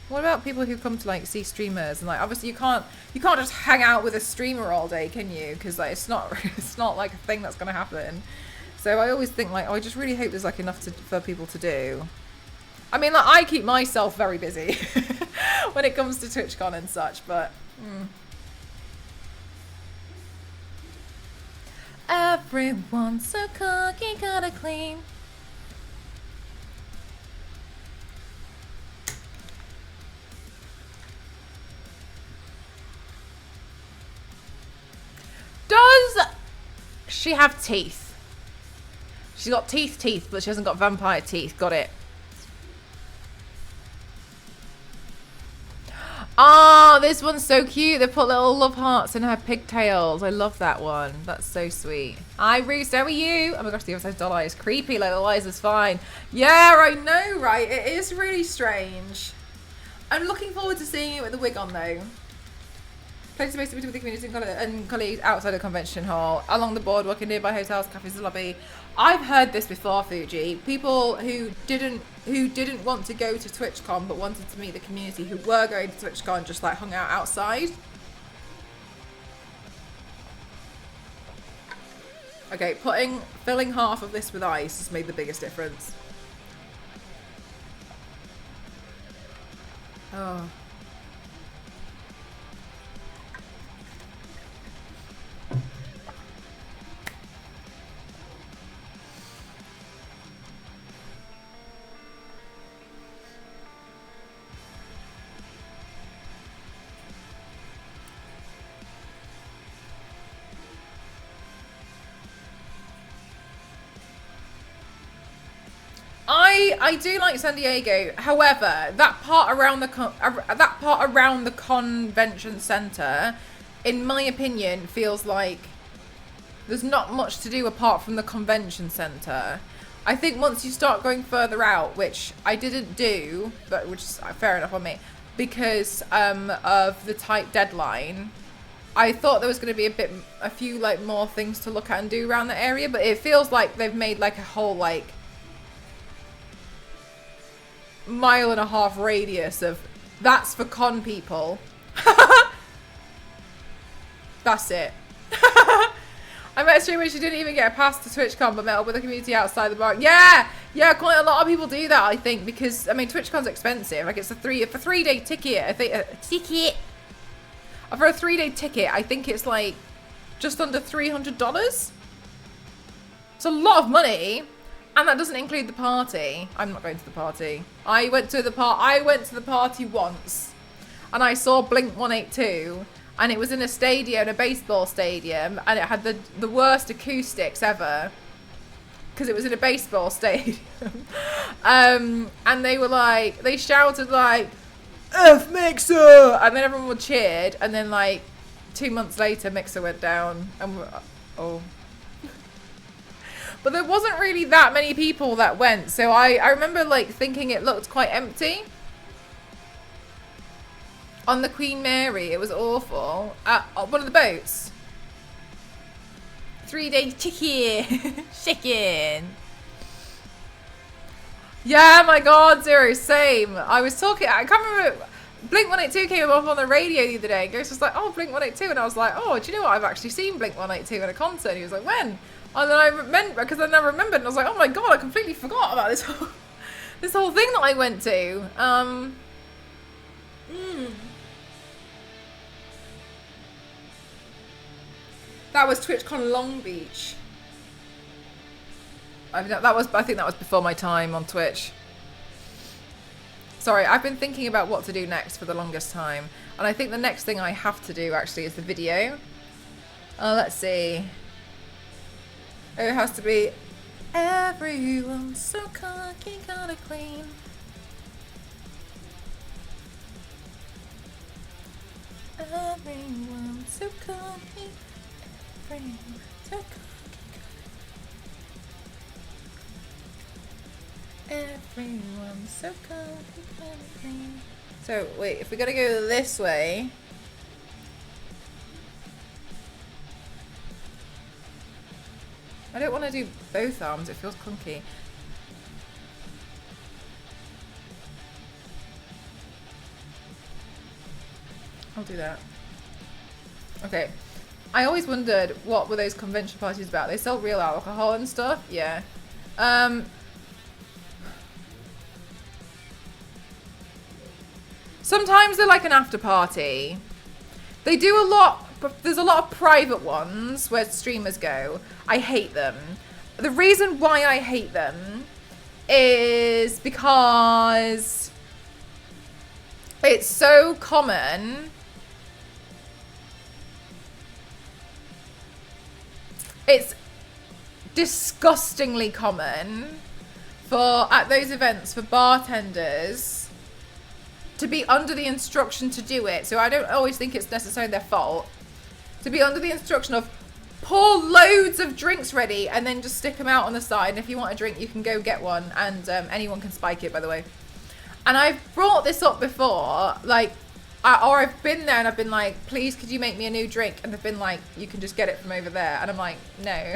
what about people who come to like see streamers, and like obviously you can't just hang out with a streamer all day, can you? Because like it's not like a thing that's gonna happen. So I always think like, oh, I just really hope there's like enough for people to do. I mean, like I keep myself very busy when it comes to TwitchCon and such, but. Everyone's so cookie gotta clean. Does she have teeth? She's got teeth, but she hasn't got vampire teeth. Got it. Oh, this one's so cute. They put little love hearts in her pigtails. I love that one. That's so sweet. Hi, Roost. How are you? Oh my gosh, the other side's doll eye is creepy. Like, the eyes is fine. Yeah, I know, right? It is really strange. I'm looking forward to seeing it with the wig on, though. Places based with the community and colleagues outside the convention hall, along the boardwalk in nearby hotels, cafes, and lobby. I've heard this before, Fuji. People who didn't want to go to TwitchCon but wanted to meet the community who were going to TwitchCon just like hung out outside. Okay, filling half of this with ice has made the biggest difference. Oh. I do like San Diego. However, that part around the convention center, in my opinion, feels like there's not much to do apart from the convention center. I think once you start going further out, which I didn't do, but which is fair enough on me, because of the tight deadline, I thought there was going to be a few like more things to look at and do around the area, but it feels like they've made like a whole like 1.5 mile radius of that's for con people. That's it. I met a streamer, she didn't even get a pass to TwitchCon but met up with the community outside the bar. Yeah, quite a lot of people do that, I think, because I mean TwitchCon's expensive. Like it's for 3-day ticket. I think for a 3-day ticket, I think it's like just under $300. It's a lot of money. And that doesn't include the party. I'm not going to the party. I went to the party once, and I saw Blink 182, and it was in a stadium, a baseball stadium, and it had the worst acoustics ever, because it was in a baseball stadium. And they shouted like, "F Mixer!" and then everyone cheered, and then like 2 months later, Mixer went down, and oh. But there wasn't really that many people that went. So I remember like thinking it looked quite empty. On the Queen Mary, it was awful. One of the boats. 3-day chicken. Yeah, my god, Zero, same. I can't remember. Blink 182 came up on the radio the other day. Ghost was like, oh, Blink 182. And I was like, oh, do you know what? I've actually seen Blink 182 at a concert. And he was like, when? And then I remember, because I never remembered, and I was like, oh my god, I completely forgot about this whole thing that I went to. That was TwitchCon Long Beach. I think that was before my time on Twitch. Sorry, I've been thinking about what to do next for the longest time. And I think the next thing I have to do, actually, is the video. Let's see. Oh, it has to be everyone's so cocky, gotta clean. Everyone's so cocky, everyone's so cocky. Everyone's so cold. So wait, if we gotta go this way. I don't want to do both arms, it feels clunky. I'll do that. Okay. I always wondered what were those convention parties about. They sell real alcohol and stuff? Yeah. Sometimes they're like an after party. They do a lot, but there's a lot of private ones where streamers go. I hate them. The reason why I hate them is because it's so common. It's disgustingly common at those events for bartenders to be under the instruction to do it. So I don't always think it's necessarily their fault. To be under the instruction of pour loads of drinks ready and then just stick them out on the side. And if you want a drink, you can go get one. And anyone can spike it, by the way. And I've brought this up before, like, or I've been there and I've been like, please, could you make me a new drink? And they've been like, you can just get it from over there. And I'm like, no,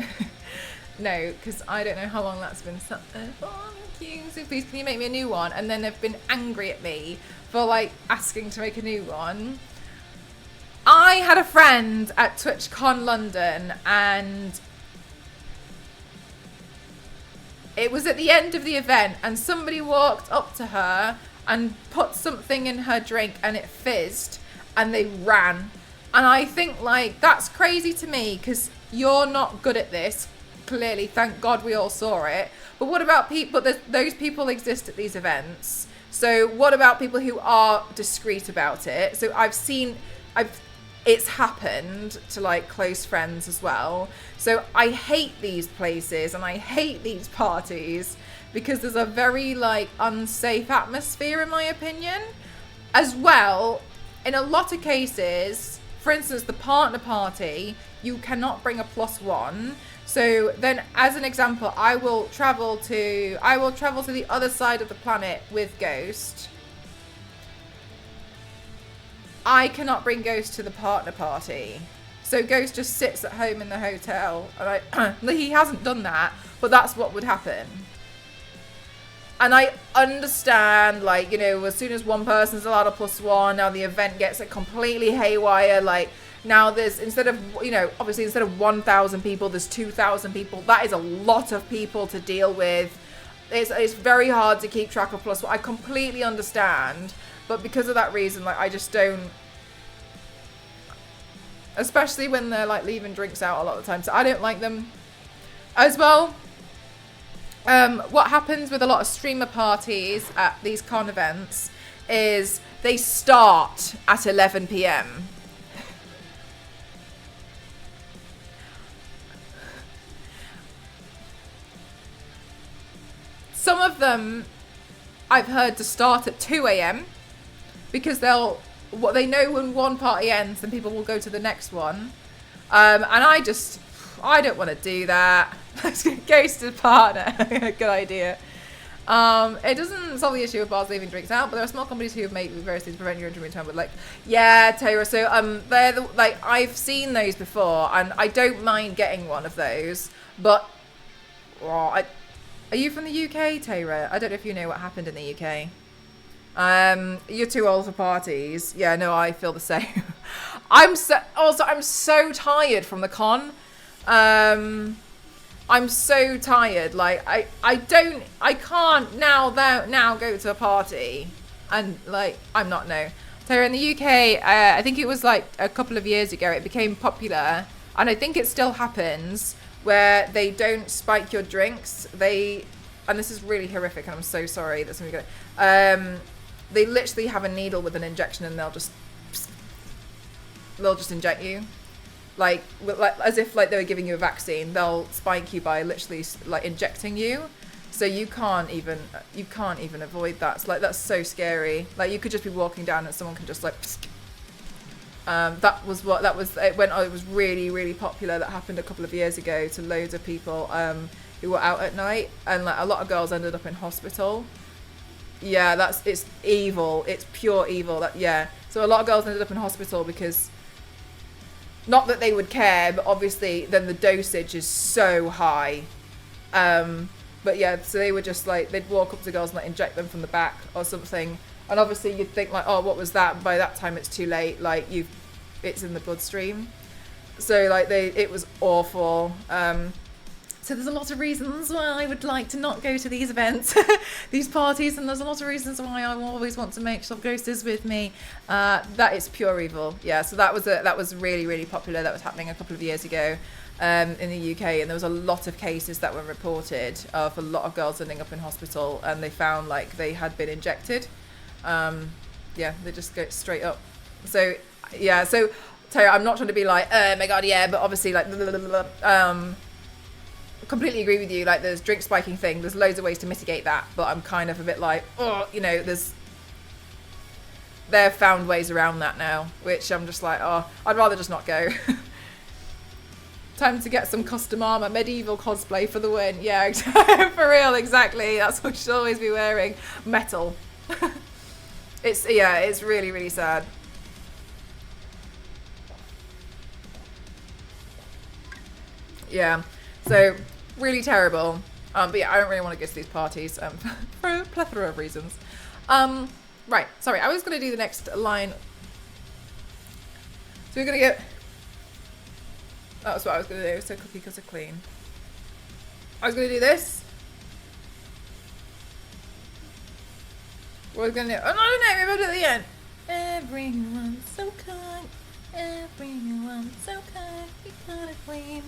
no, because I don't know how long that's been sat there. Oh, thank you. So please, can you make me a new one? And then they've been angry at me for like asking to make a new one. I had a friend at TwitchCon London and it was at the end of the event and somebody walked up to her and put something in her drink and it fizzed and they ran. And I think like that's crazy to me because you're not good at this. Clearly, thank God we all saw it. But what about people, those people exist at these events. So what about people who are discreet about it? So it's happened to like close friends as well. So I hate these places and I hate these parties because there's a very like unsafe atmosphere in my opinion. As well, in a lot of cases, for instance, the partner party, you cannot bring a +1. So then as an example, I will travel to the other side of the planet with Ghost. I cannot bring Ghost to the partner party. So Ghost just sits at home in the hotel. And he hasn't done that, but that's what would happen. And I understand, like, you know, as soon as one person's allowed a +1, now the event gets it completely haywire. Like, now there's, instead of, you know, obviously instead of 1,000 people, there's 2,000 people. That is a lot of people to deal with. It's very hard to keep track of +1. I completely understand. But because of that reason, like, I just don't, especially when they're like leaving drinks out a lot of the time. So I don't like them as well. What happens with a lot of streamer parties at these con events is they start at 11 p.m. Some of them I've heard to start at 2 a.m. because they know when one party ends, then people will go to the next one. And I don't want to do that. Let's get Ghost to partner. Good idea. It doesn't solve the issue of bars leaving drinks out, but there are small companies who have made various things to prevent your injury in time. But like, yeah, Taylor. So like I've seen those before, and I don't mind getting one of those. But are you from the UK, Taylor? I don't know if you know what happened in the UK. You're too old for parties. Yeah, no, I feel the same. I'm so tired from the con. I'm so tired. Like I can't now go to a party and like I'm not no. So in the UK, I think it was like a couple of years ago, it became popular, and I think it still happens where they don't spike your drinks. And this is really horrific, and I'm so sorry. That's gonna be good. They literally have a needle with an injection, and they'll just inject you, like as if like they were giving you a vaccine. They'll spike you by literally like injecting you, so you can't even avoid that. It's like that's so scary. Like you could just be walking down, and someone can just like That was it was really, really popular. That happened a couple of years ago to loads of people who were out at night, and like a lot of girls ended up in hospital. Yeah, it's evil. It's pure evil. So a lot of girls ended up in hospital because, not that they would care, but obviously then the dosage is so high. But yeah, so they were just like, they'd walk up to girls and like inject them from the back or something. And obviously you'd think like, oh, what was that? By that time it's too late. Like it's in the bloodstream. So like it was awful. So there's a lot of reasons why I would like to not go to these events, these parties, and there's a lot of reasons why I always want to make sure Ghost is with me. That is pure evil. Yeah, so that was really, really popular. That was happening a couple of years ago in the UK, and there was a lot of cases that were reported of a lot of girls ending up in hospital, and they found like they had been injected. They just go straight up. So yeah, so Terry, I'm not trying to be like, oh my god, yeah, but obviously like completely agree with you. Like, there's drink spiking thing. There's loads of ways to mitigate that, but I'm kind of a bit like, oh, you know, they've found ways around that now, which I'm just like, oh, I'd rather just not go. Time to get some custom armor, medieval cosplay for the win. Yeah, for real, exactly. That's what you should always be wearing. Metal. It's really, really sad. Yeah, so really terrible. But yeah, I don't really want to go to these parties for a plethora of reasons. Right, sorry, I was going to do the next line. So we're going to get... That's what I was going to do, so cookie cutter clean. I was going to do this. What was going to do? Oh, no, maybe I'll do it at the end. Everyone's so kind. Everyone's so kind. We got it clean.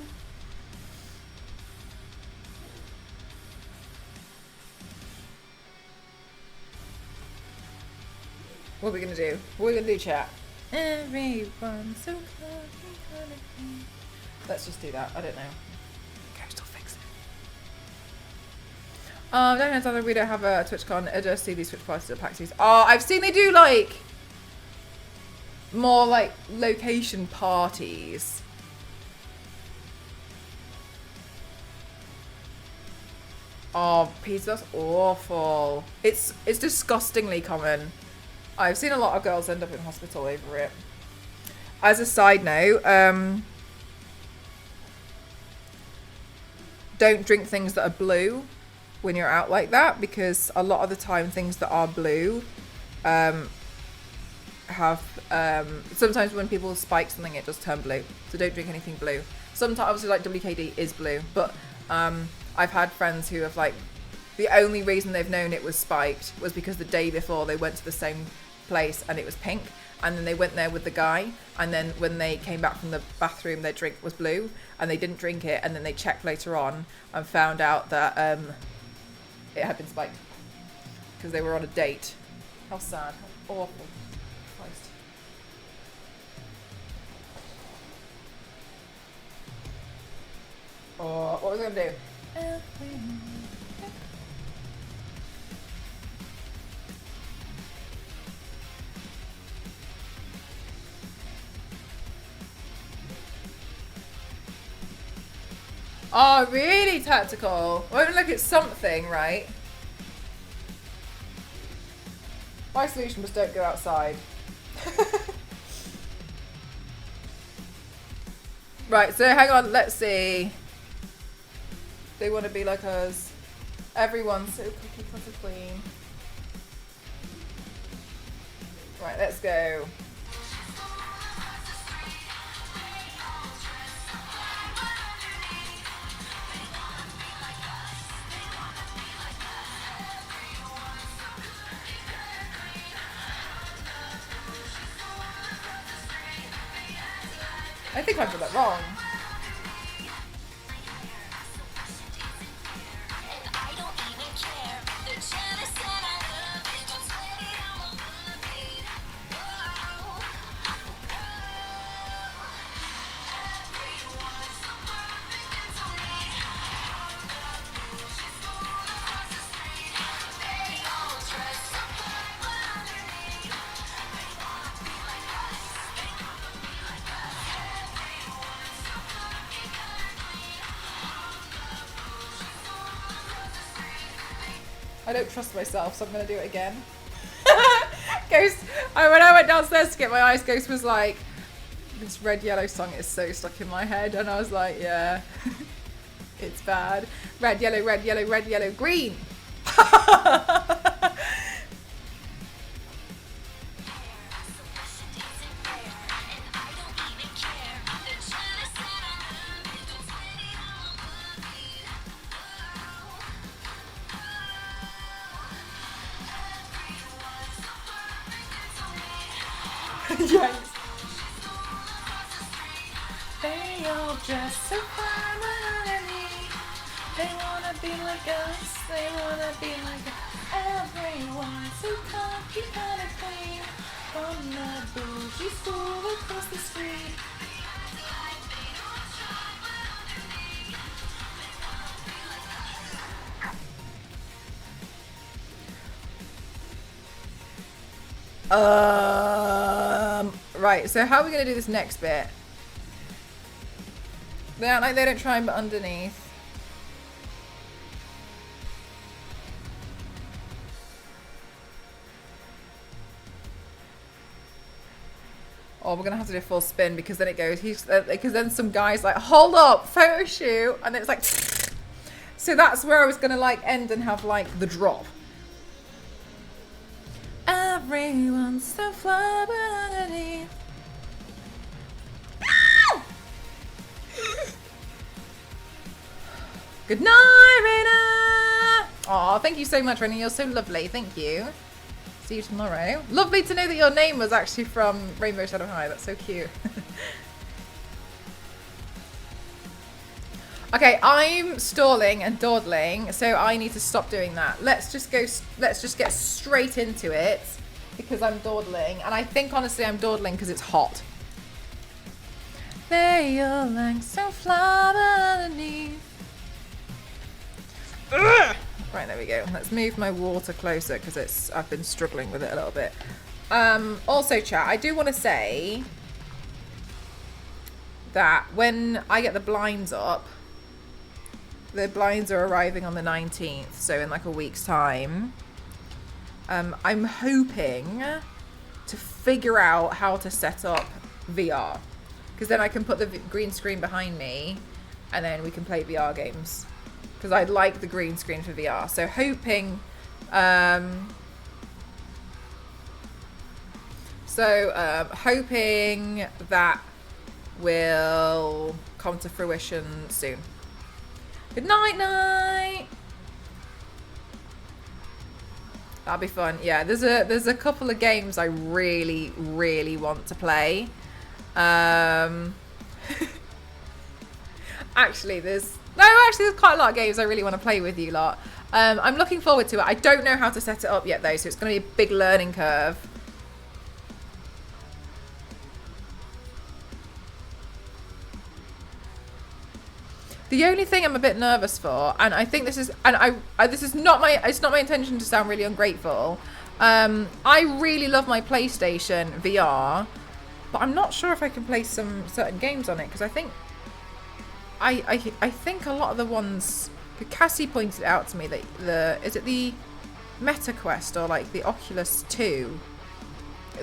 What are we going to do? What are we going to do, chat? Everyone's so kind. We got it clean. Let's just do that. I don't know. Ghost will fix it. Don't know, we don't have a TwitchCon. I just see these Twitch parties at PAX East. Oh, I've seen they do like more like location parties. Oh, Pete, that's awful. It's disgustingly common. I've seen a lot of girls end up in hospital over it. As a side note, don't drink things that are blue when you're out like that, because a lot of the time things that are blue have sometimes when people spike something it does turn blue, so don't drink anything blue. Sometimes obviously like WKD is blue, but I've had friends who have like the only reason they've known it was spiked was because the day before they went to the same place and it was pink, and then they went there with the guy, and then when they came back from the bathroom their drink was blue and they didn't drink it, and then they checked later on and found out that it had been spiked because they were on a date. How sad. How awful. Christ. Oh, what was I going to do? Oh, really tactical. Well, look, it's something, right? My solution was don't go outside. Right, so hang on, let's see. They want to be like us. Everyone's so cookie cutter clean. Right, let's go. I think I did that wrong. I don't trust myself, so I'm gonna do it again. Ghost, when I went downstairs to get my ice, Ghost was like, this red yellow song is so stuck in my head, and I was like, yeah, it's bad. Red, yellow, green. Yes. They all dress so fine underneath. They wanna be like us. They wanna be like everyone. So comfy, kind of clean. From the bougie school across the street. Right, so how are we going to do this next bit? They act like they don't try but underneath. Oh, we're going to have to do a full spin because then it goes, because then some guy's like, hold up, photo shoot, and it's like, so that's where I was going to like end and have like the drop. Everyone's so fly but underneath. Good night, Raina. Oh, thank you so much, Raina. You're so lovely. Thank you. See you tomorrow. Lovely to know that your name was actually from Rainbow Shadow High. That's so cute. Okay, I'm stalling and dawdling, so I need to stop doing that. Let's just get straight into it because I'm dawdling, and I think honestly I'm dawdling because it's hot. They all like so fly underneath. Ugh! Right, there we go. Let's move my water closer because I've been struggling with it a little bit. Also, chat, I do want to say that when I get the blinds up, the blinds are arriving on the 19th, so in like a week's time. I'm hoping to figure out how to set up VR, because then I can put the green screen behind me and then we can play VR games, because I'd like the green screen for VR. So hoping hoping that will come to fruition soon. Good night. That'll be fun. Yeah, there's a couple of games I really, really want to play. Actually, there's quite a lot of games I really want to play with you lot. I'm looking forward to it. I don't know how to set it up yet though, so it's going to be a big learning curve. The only thing I'm a bit nervous for, and I think this is, and this is not it's not my intention to sound really ungrateful. I really love my PlayStation VR, but I'm not sure if I can play some certain games on it, because I think, I think a lot of the ones, Cassie pointed out to me that is it the Meta Quest or like the Oculus 2,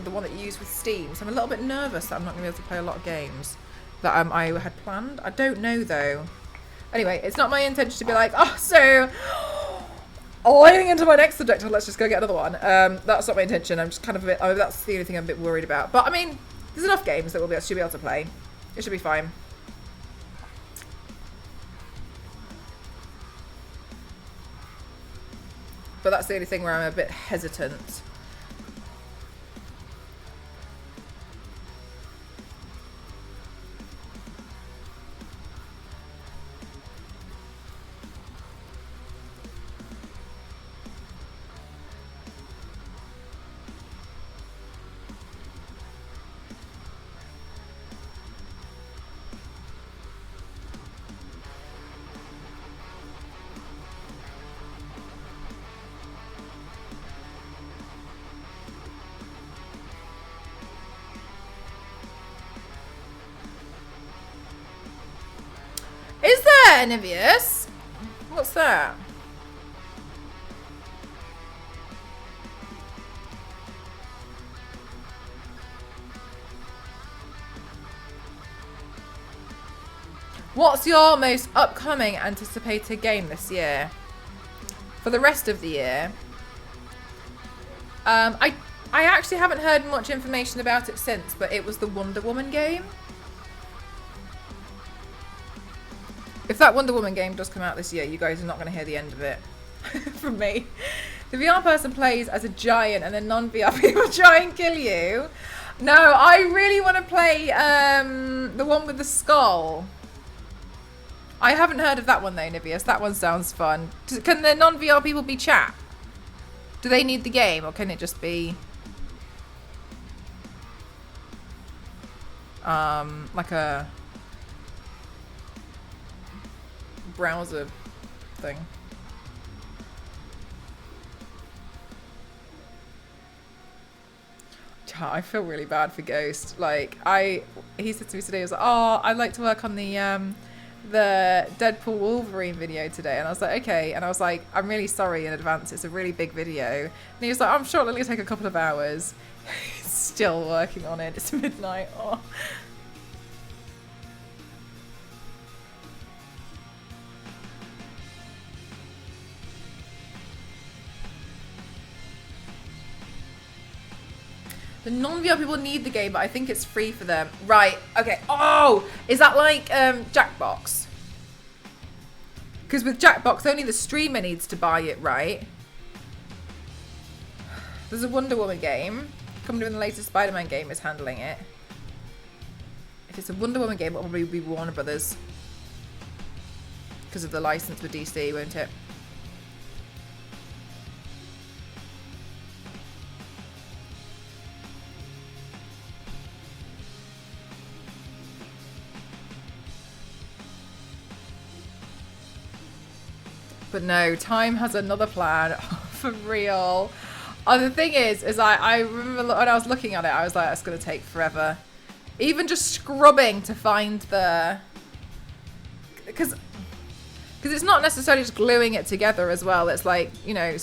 the one that you use with Steam. So I'm a little bit nervous that I'm not going to be able to play a lot of games that I had planned. I don't know though. Anyway, it's not my intention to be like, leading into my next subject, let's just go get another one. That's not my intention. I'm just kind of a bit, that's the only thing I'm a bit worried about. But I mean, there's enough games that should be able to play. It should be fine. But that's the only thing where I'm a bit hesitant. Is there, Nivius? What's that? What's your most upcoming anticipated game this year? For the rest of the year, I actually haven't heard much information about it since, but it was the Wonder Woman game. If that Wonder Woman game does come out this year, you guys are not going to hear the end of it from me. The VR person plays as a giant and then non-VR people try and kill you. No, I really want to play the one with the skull. I haven't heard of that one though, Nibius. That one sounds fun. Can the non-VR people be chat? Do they need the game, or can it just be like a browser thing? I feel really bad for Ghost. Like he said to me today, he was like, "Oh, I'd like to work on the Deadpool Wolverine video today," and I was like, "Okay," and I was like, "I'm really sorry in advance. It's a really big video," and he was like, "I'm sure it'll only take a couple of hours." He's still working on it. It's midnight. Oh. The non-VR people need the game, but I think it's free for them. Right, okay. Oh, is that like Jackbox? Because with Jackbox, only the streamer needs to buy it, right? There's a Wonder Woman game. Coming in the latest Spider-Man game is handling it. If it's a Wonder Woman game, it'll probably be Warner Brothers. Because of the license with DC, won't it? But no, Time has another plan. For real. Oh, the thing is I remember when I was looking at it, I was like, it's going to take forever. Even just scrubbing to find the... Because it's not necessarily just gluing it together as well. It's like, you know,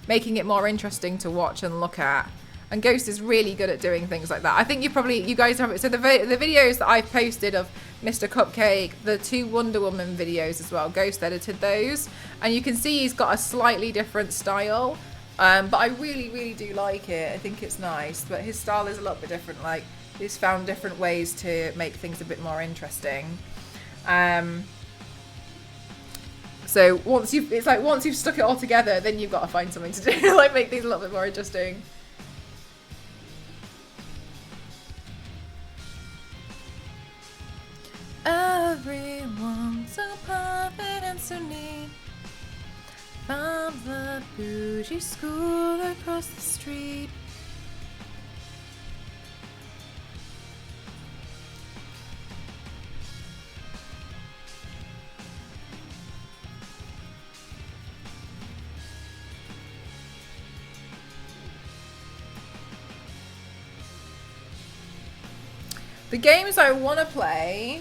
making it more interesting to watch and look at. And Ghost is really good at doing things like that. I think you guys have it. So the videos that I've posted of Mr. Cupcake, the 2 Wonder Woman videos as well, Ghost edited those. And you can see he's got a slightly different style. But I really, really do like it. I think it's nice. But his style is a little bit different. Like, he's found different ways to make things a bit more interesting. So once you've stuck it all together, then you've got to find something to do. Like, make things a little bit more interesting. Everyone's so perfect and so neat. From the bougie school across the street. The games I want to play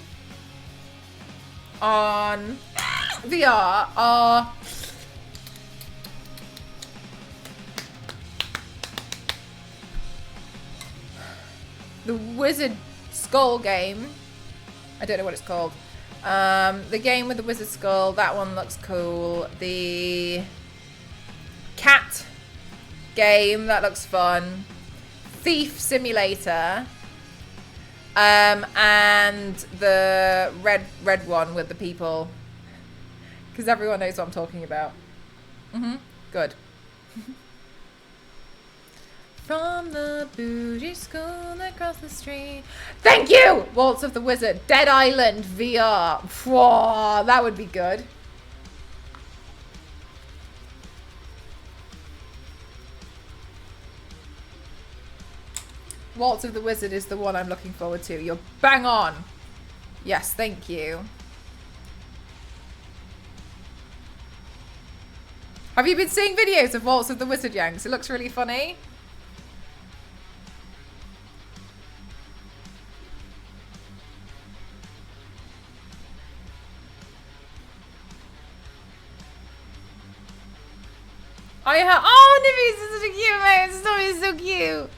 on VR are the Wizard Skull game. I don't know what it's called. The game with the Wizard Skull, that one looks cool. The cat game, that looks fun. Thief Simulator. And the red one with the people. Because everyone knows what I'm talking about. Good. From the bougie school across the street. Thank you! Waltz of the Wizard. Dead Island VR. Whoa, that would be good. Waltz of the Wizard is the one I'm looking forward to. You're bang on. Yes, thank you. Have you been seeing videos of Waltz of the Wizard, Yanks? It looks really funny. Oh, Nibby's is such a cute man. This story is so cute.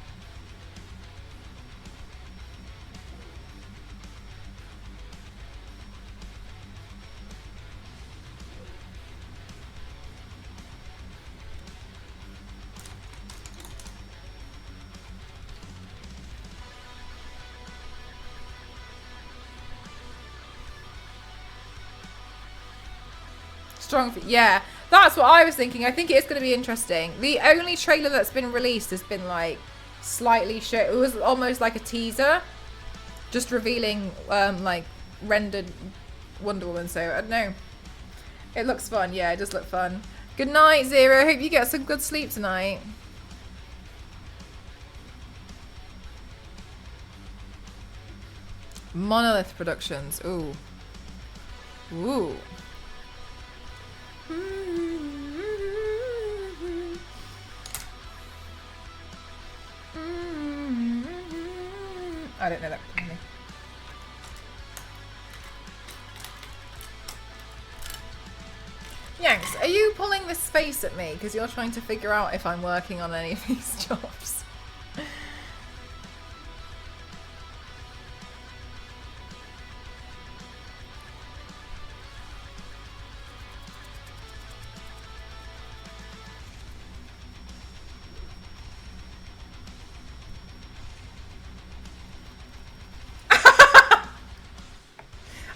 Strong. Yeah, that's what I was thinking. I think it is going to be interesting. The only trailer that's been released has been like slightly show. It was almost like a teaser, just revealing like rendered Wonder Woman. So I don't know. It looks fun. Yeah, it does look fun. Good night, Zero. Hope you get some good sleep tonight. Monolith Productions. Ooh. Ooh. I don't know that. Yanks, are you pulling this face at me because you're trying to figure out if I'm working on any of these jobs?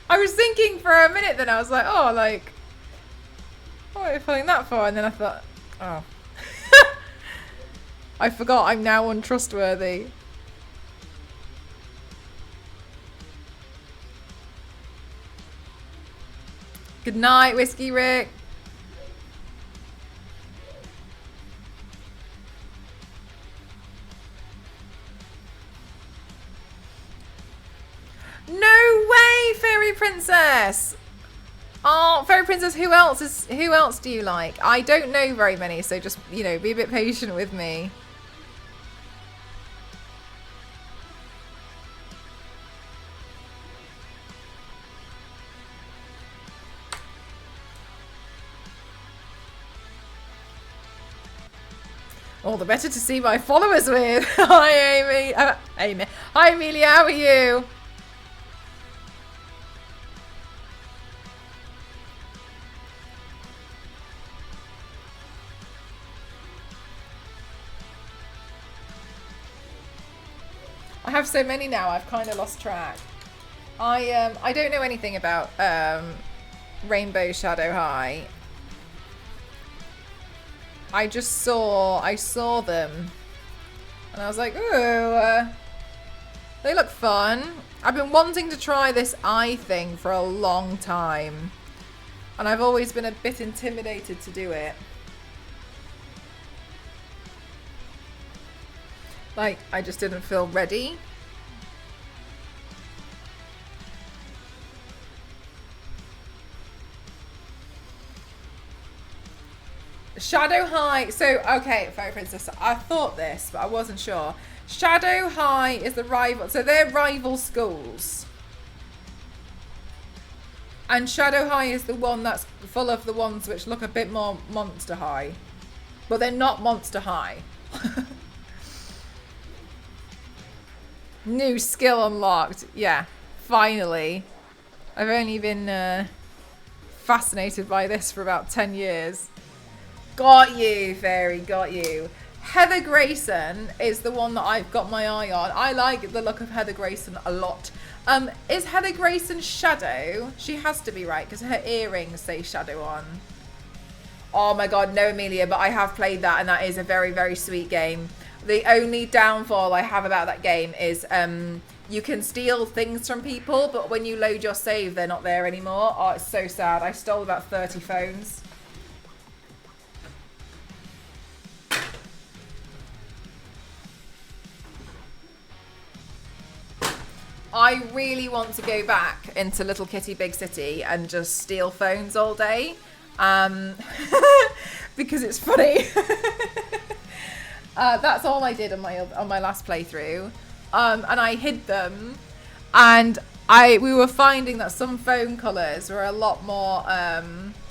I was thinking for a minute then I was like, oh, like, why are you pulling that for? And then I thought, oh. I forgot I'm now untrustworthy. Good night, Whiskey Rick. No way, Fairy Princess. Oh, Fairy Princess, who else do you like? I don't know very many, so just, you know, be a bit patient with me. All the better to see my followers with. Hi, Amy. Amy. Hi, Amelia. How are you? I have so many now, I've kind of lost track. I don't know anything about Rainbow Shadow High. I saw them, and I was like, ooh, they look fun. I've been wanting to try this eye thing for a long time, and I've always been a bit intimidated to do it. Like, I just didn't feel ready. Shadow High. So, okay, Fairy Princess. I thought this, but I wasn't sure. Shadow High is the rival. So they're rival schools. And Shadow High is the one that's full of the ones which look a bit more Monster High. But they're not Monster High. New skill unlocked. Yeah, finally. I've only been fascinated by this for about 10 years. Got you, Fairy, got you. Heather Grayson is the one that I've got my eye on. I like the look of Heather Grayson a lot. Is Heather Grayson Shadow? She has to be, right, because her earrings say Shadow on. Oh my god, no, Amelia, but I have played that, and that is a very, very sweet game. The only downfall I have about that game is you can steal things from people, but when you load your save, they're not there anymore. Oh, it's so sad. I stole about 30 phones. I really want to go back into Little Kitty Big City and just steal phones all day. Because it's funny. That's all I did on my last playthrough. And I hid them. And we were finding that some phone colours were a lot more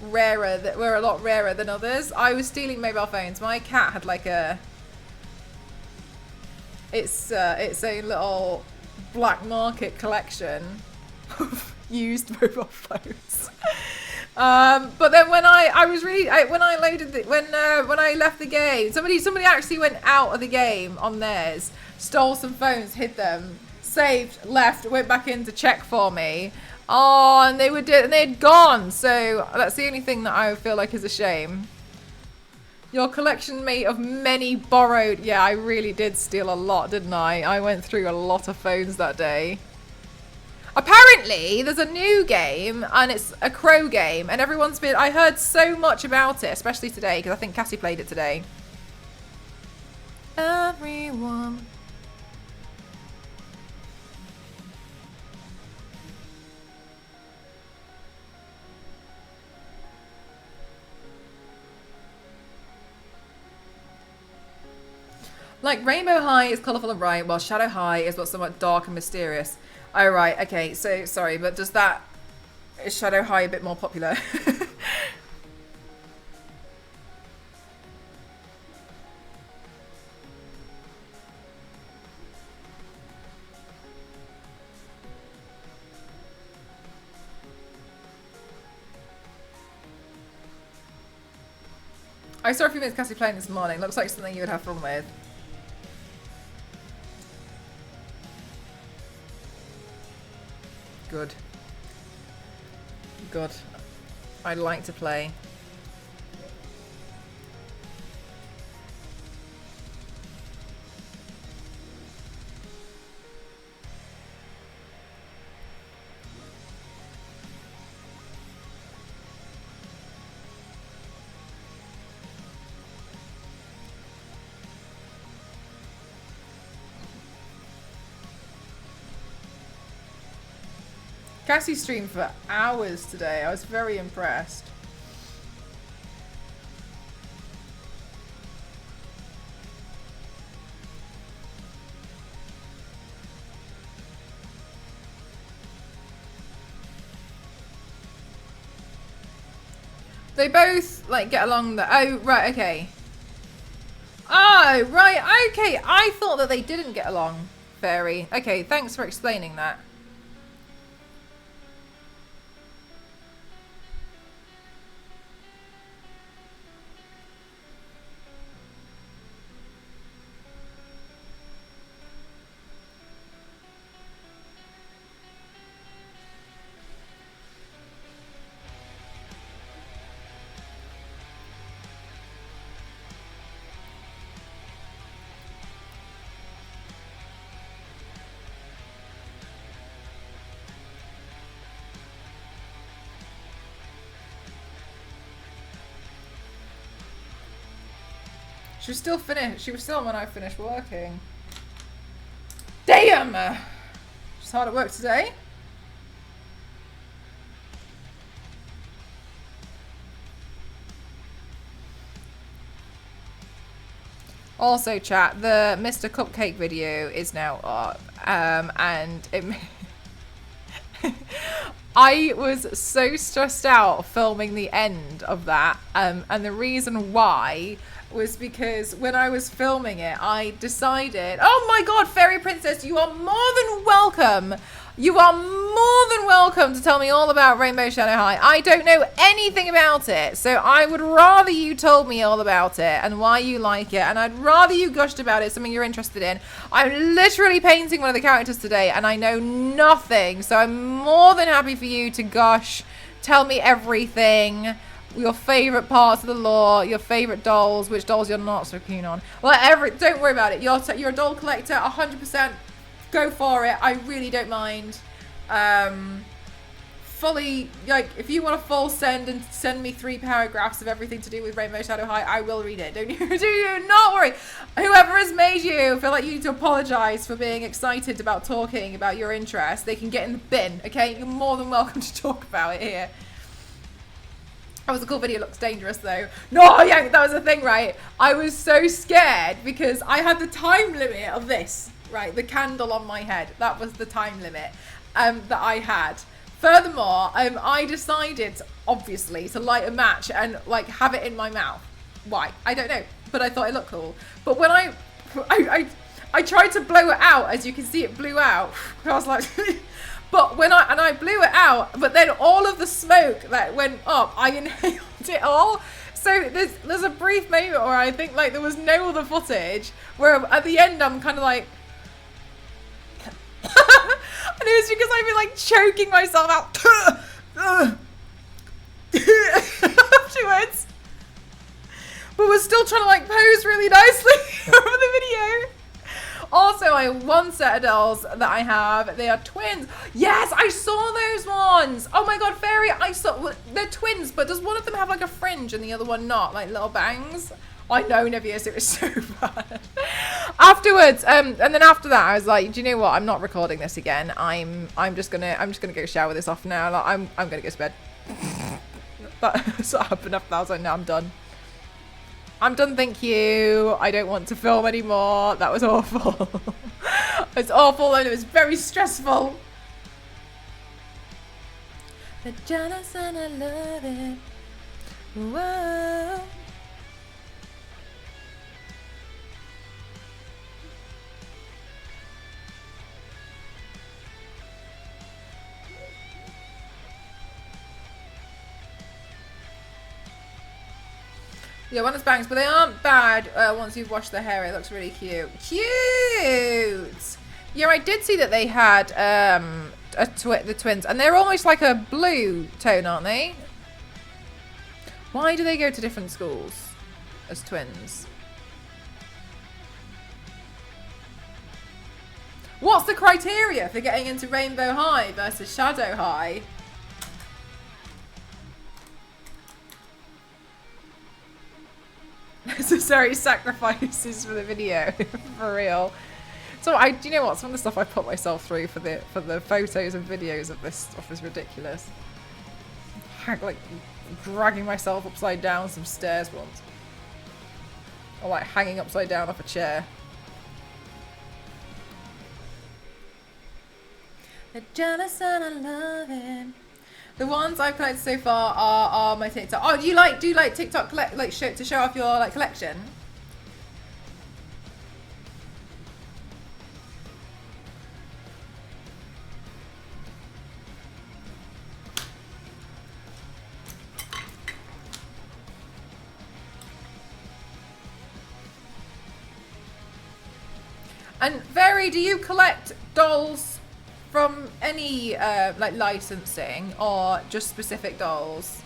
rarer than others. I was stealing mobile phones. My cat had like its own little black market collection of used mobile phones. But then when I left the game, somebody actually went out of the game on theirs, stole some phones, hid them, saved, left, went back in to check for me, Oh, and they had gone. So that's the only thing that I feel like is a shame. Your collection mate of many borrowed. Yeah, I really did steal a lot, didn't I? I went through a lot of phones that day. Apparently, there's a new game, and it's a crow game, and everyone's been... I heard so much about it, especially today, because I think Cassie played it today. Everyone... Like, Rainbow High is colourful and bright, while Shadow High is what's somewhat dark and mysterious. Oh, right, okay, so, sorry, but does that... Is Shadow High a bit more popular? I saw a few minutes Cassie playing this morning. Looks like something you would have fun with. Good. Good. I'd like to play. Cassie streamed for hours today. I was very impressed. They both like get along. Oh, right, okay. Oh, right, okay. I thought that they didn't get along, Fairy. Okay, thanks for explaining that. She was still finished. She was still on when I finished working. Damn! She's hard at work today. Also, chat, the Mr. Cupcake video is now up. And it... I was so stressed out filming the end of that. And the reason why was because when I was filming it, I decided, oh my god, Fairy Princess, you are more than welcome. You are more than welcome to tell me all about Rainbow Shadow High. I don't know anything about it, so I would rather you told me all about it and why you like it, and I'd rather you gushed about it, something you're interested in. I'm literally painting one of the characters today, and I know nothing, so I'm more than happy for you to gush, tell me everything. Your favourite parts of the lore, your favourite dolls, which dolls you're not so keen on. Well, don't worry about it. You're a doll collector, 100%. Go for it. I really don't mind. Fully, like, if you want a full send and send me 3 paragraphs of everything to do with Rainbow Shadow High, I will read it. Do you not worry. Whoever has made you feel like you need to apologise for being excited about talking about your interest, they can get in the bin, okay? You're more than welcome to talk about it here. That was a cool video. Looks dangerous though. No, yeah, that was the thing, right? I was so scared because I had the time limit of this, right? The candle on my head. That was the time limit that I had. Furthermore, I decided, obviously, to light a match and like have it in my mouth. Why? I don't know, but I thought it looked cool. But when I tried to blow it out, as you can see, it blew out. I was like. But when I blew it out, but then all of the smoke that went up, I inhaled it all. So there's a brief moment where I think like there was no other footage where at the end I'm kind of like, And it was because I've been like choking myself out afterwards. But we're still trying to like pose really nicely for the video. Also, I have one set of dolls that I have. They are twins. Yes, I saw those ones. Oh my god, Fairy, I saw. They're twins, but does one of them have like a fringe and the other one not? Like little bangs? I know, Nevius, it was so bad. Afterwards, and then after that, I was like, do you know what? I'm not recording this again. I'm just gonna go shower this off now. Like, I'm gonna go to bed. That's what happened after that. I was like, no, I'm done. I'm done, thank you. I don't want to film anymore. That was awful. It was awful and it was very stressful. The jealous and I love it. Whoa. Yeah, one has bangs, but they aren't bad once you've washed their hair. It looks really cute. Cute! Yeah, I did see that they had the twins, and they're almost like a blue tone, aren't they? Why do they go to different schools as twins? What's the criteria for getting into Rainbow High versus Shadow High? Necessary sacrifices for the video, for real. So do you know what? Some of the stuff I put myself through for the photos and videos of this stuff is ridiculous. Like dragging myself upside down some stairs once, or like hanging upside down off a chair. The jealous and I love him. The ones I've collected so far are my TikTok. Oh, do you like TikTok to show off your like collection? And Very, do you collect dolls from any like licensing or just specific dolls?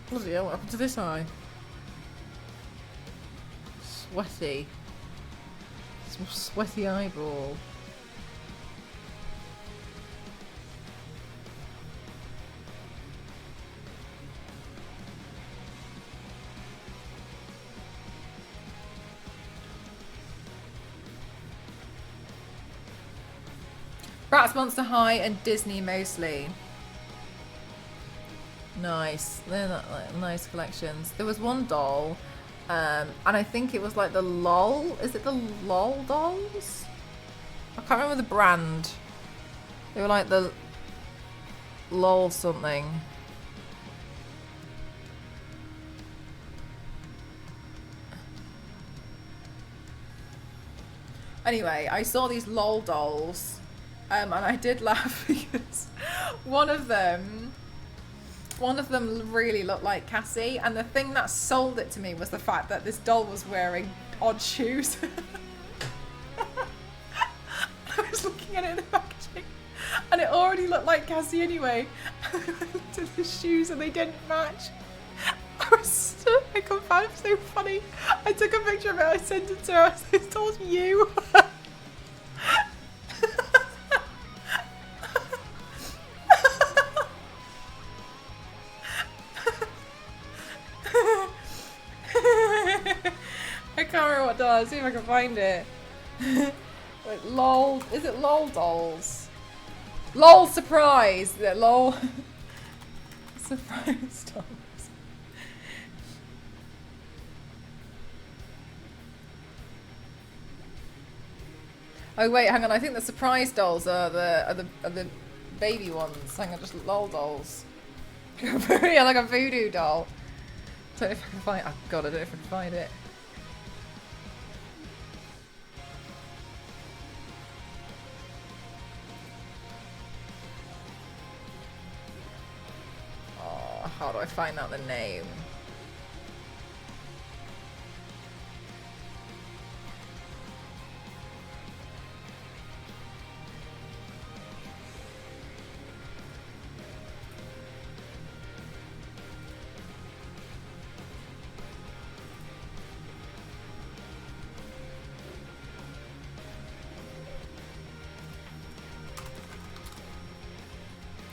Bloody hell, what happened to this eye? Sweaty. Some sweaty eyeball. Bratz, Monster High and Disney mostly. Nice. They're not like nice collections. There was one doll, and I think it was like the LOL. Is it the LOL dolls? I can't remember the brand. They were like the LOL something. Anyway, I saw these LOL dolls, and I did laugh because one of them really looked like Cassie, and the thing that sold it to me was the fact that this doll was wearing odd shoes. I was looking at it in the packaging, and it already looked like Cassie anyway. I looked at the shoes and they didn't match. I found it so funny. I took a picture of it, I sent it to her, I said, "This doll's you." I can't remember what doll. I'll see if I can find it. Like, LOL. Is it LOL dolls? LOL surprise. Yeah, LOL surprise dolls. Oh wait, hang on. I think the surprise dolls are the baby ones. Hang on, just lol dolls. Yeah, like a voodoo doll. Don't know if I can find. Oh god, I don't know if I can find it. Oh, how do I find out the name?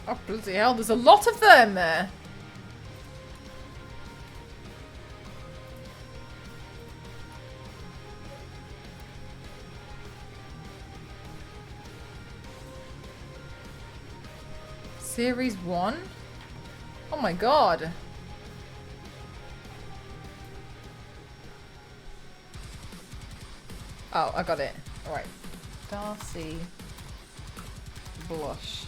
Oh, bloody hell, there's a lot of them! Series 1? Oh my god. Oh, I got it. Alright. Darcy Blush.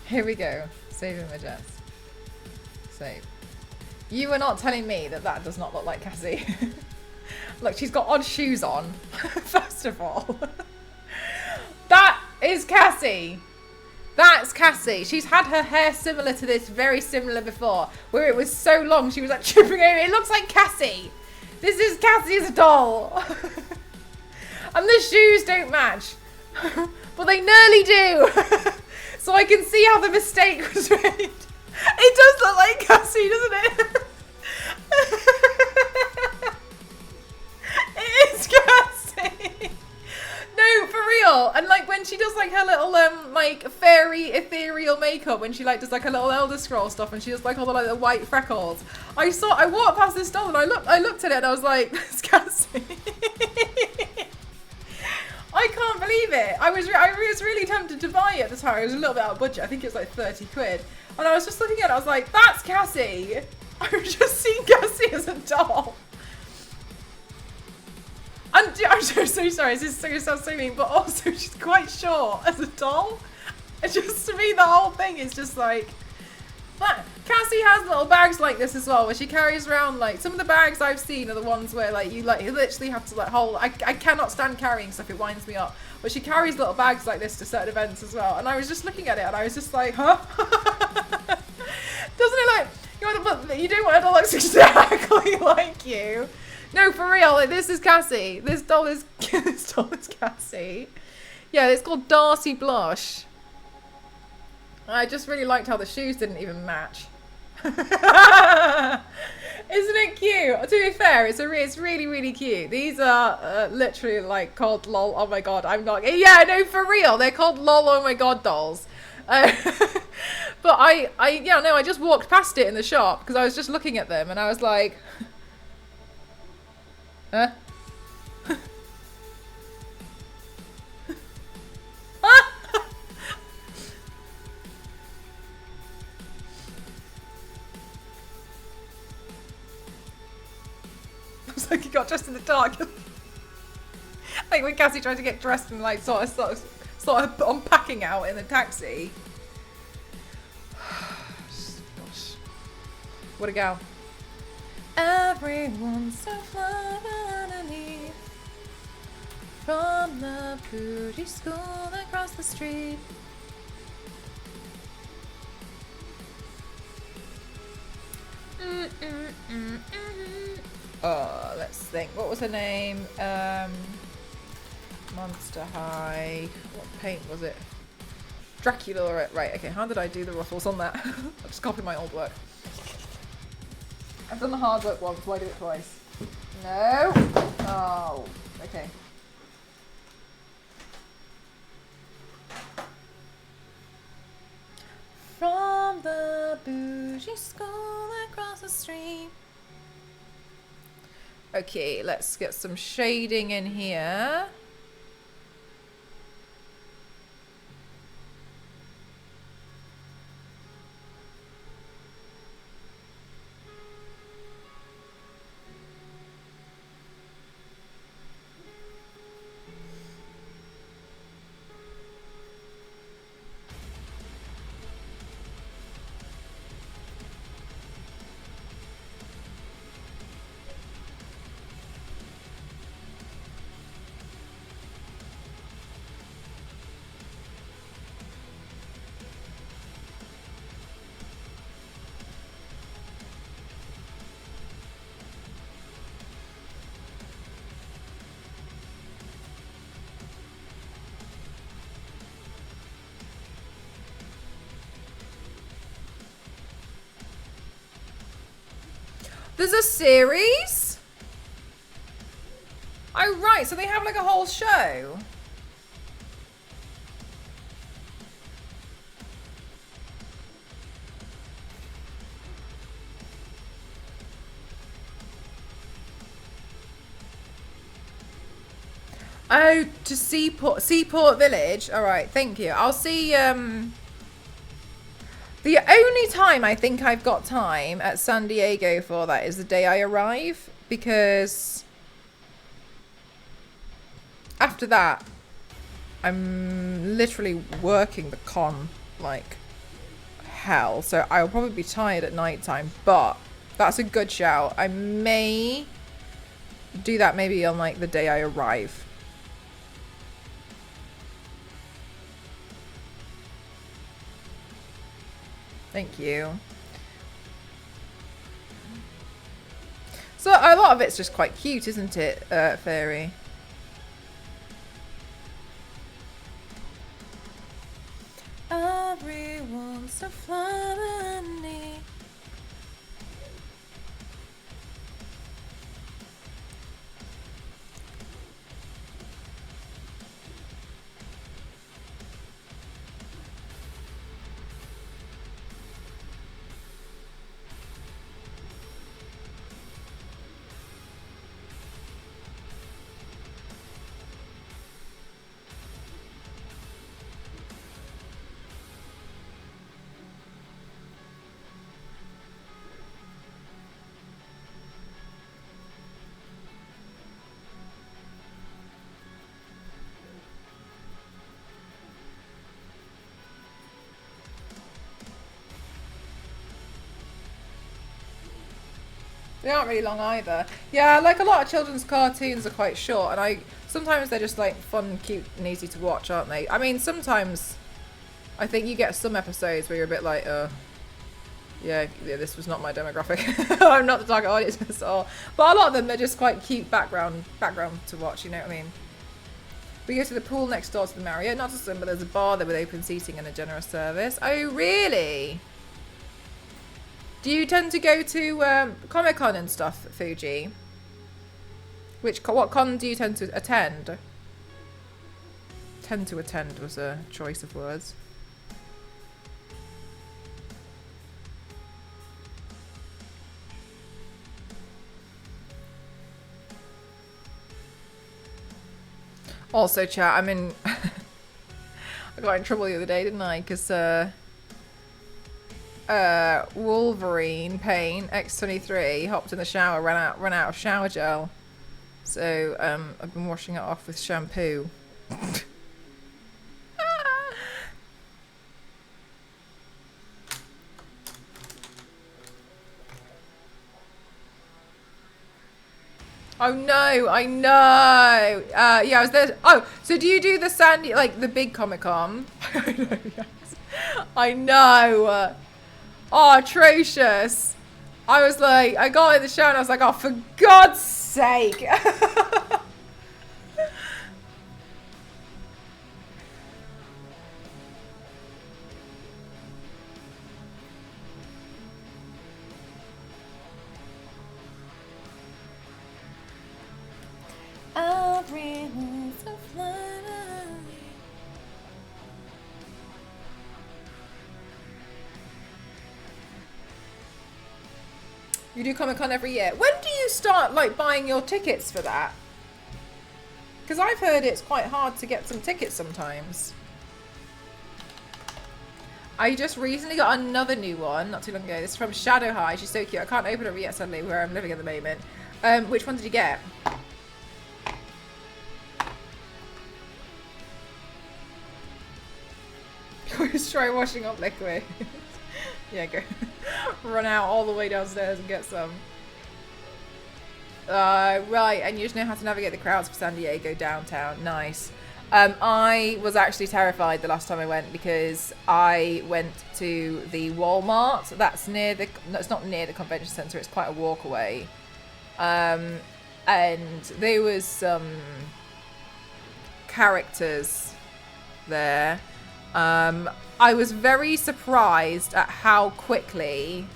Here we go. Save images. Save. You are not telling me that that does not look like Cassie. Look, she's got odd shoes on. First of all. That is Cassie. That's Cassie. She's had her hair similar to this, very similar before, where it was so long she was like tripping over. It looks like Cassie. This is Cassie as a doll. And the shoes don't match. But they nearly do. So I can see how the mistake was made. It does look like Cassie, doesn't it? It is Cassie. No, for real. And like when she does like her little like fairy ethereal makeup, when she like does like a little Elder Scroll stuff, and she does like all the like the white freckles. I walked past this doll and I looked at it and I was like, it's Cassie. I can't believe it. I was really tempted to buy it at the time. It was a little bit out of budget. I think it was like 30 quid. And I was just looking at it. I was like, that's Cassie. I've just seen Cassie as a doll. And I'm so sorry. This is going to sound so mean. But also, she's quite short as a doll. And just to me, the whole thing is just like... But Cassie has little bags like this as well, where she carries around like some of the bags I've seen are the ones where like you literally have to like hold. I cannot stand carrying stuff; it winds me up. But she carries little bags like this to certain events as well. And I was just looking at it, and I was just like, huh? Doesn't it like you do want a doll that looks exactly like you? No, for real. Like, this is Cassie. This doll is Cassie. Yeah, it's called Darcy Blush. I just really liked how the shoes didn't even match. Isn't it cute? To be fair, it's really, really cute. These are literally like called lol. Oh my god, I'm not. Yeah, no, for real. They're called lol. Oh my god dolls. But I just walked past it in the shop because I was just looking at them and I was like, huh? It's like he got dressed in the dark. Like when Cassie tried to get dressed and like sort of unpacking out in the taxi. Gosh. What a gal. Everyone's so fly underneath from the bougie school across the street. Let's think. What was her name? Monster High. What paint was it? Dracula. Right, okay. How did I do the ruffles on that? I just copied my old work. I've done the hard work once. Why do it twice? No. Oh, okay. From the bougie school across the street. Okay, let's get some shading in here. There's a series? Oh, right. So they have like a whole show. Oh, to Seaport Village. All right, thank you. I'll see. The only time I think I've got time at San Diego for that is the day I arrive, because after that, I'm literally working the con like hell. So I'll probably be tired at night time. But that's a good shout. I may do that maybe on like the day I arrive. Thank you. So a lot of it's just quite cute, isn't it, Fairy? Everyone's a flower. They aren't really long either. Yeah, like a lot of children's cartoons are quite short, and sometimes they're just like fun, cute, and easy to watch, aren't they? I mean, sometimes I think you get some episodes where you're a bit like, yeah, this was not my demographic. I'm not the target audience at all. But a lot of them, they're just quite cute background to watch. You know what I mean? We go to the pool next door to the Marriott, not to swim, but there's a bar there with open seating and a generous service. Oh, really? Do you tend to go to Comic-Con and stuff, Fuji? What con do you tend to attend? Tend to attend was a choice of words. Also, chat, I mean, I got in trouble the other day, didn't I? Because Wolverine Pain X23 hopped in the shower, ran out of shower gel. So I've been washing it off with shampoo. Oh no, I know. Yeah, I was there. Oh, so do you do the Sandy, like the big Comic-Con? I know, yes. I know. Oh, atrocious. I was like, I got in the shower and I was like, oh, for God's sake. You do Comic-Con every year. When do you start like buying your tickets for that? Because I've heard it's quite hard to get some tickets sometimes. I just recently got another new one not too long ago. This is from Shadow High. She's so cute. I can't open it yet suddenly where I'm living at the moment. Which one did you get? Always try washing up liquid. Yeah, go. Run out all the way downstairs and get some. Right, and you just know how to navigate the crowds for San Diego downtown. Nice. I was actually terrified the last time I went because I went to the Walmart. That's near the. No, it's not near the convention center. It's quite a walk away. And there was some characters there. I was very surprised at how quickly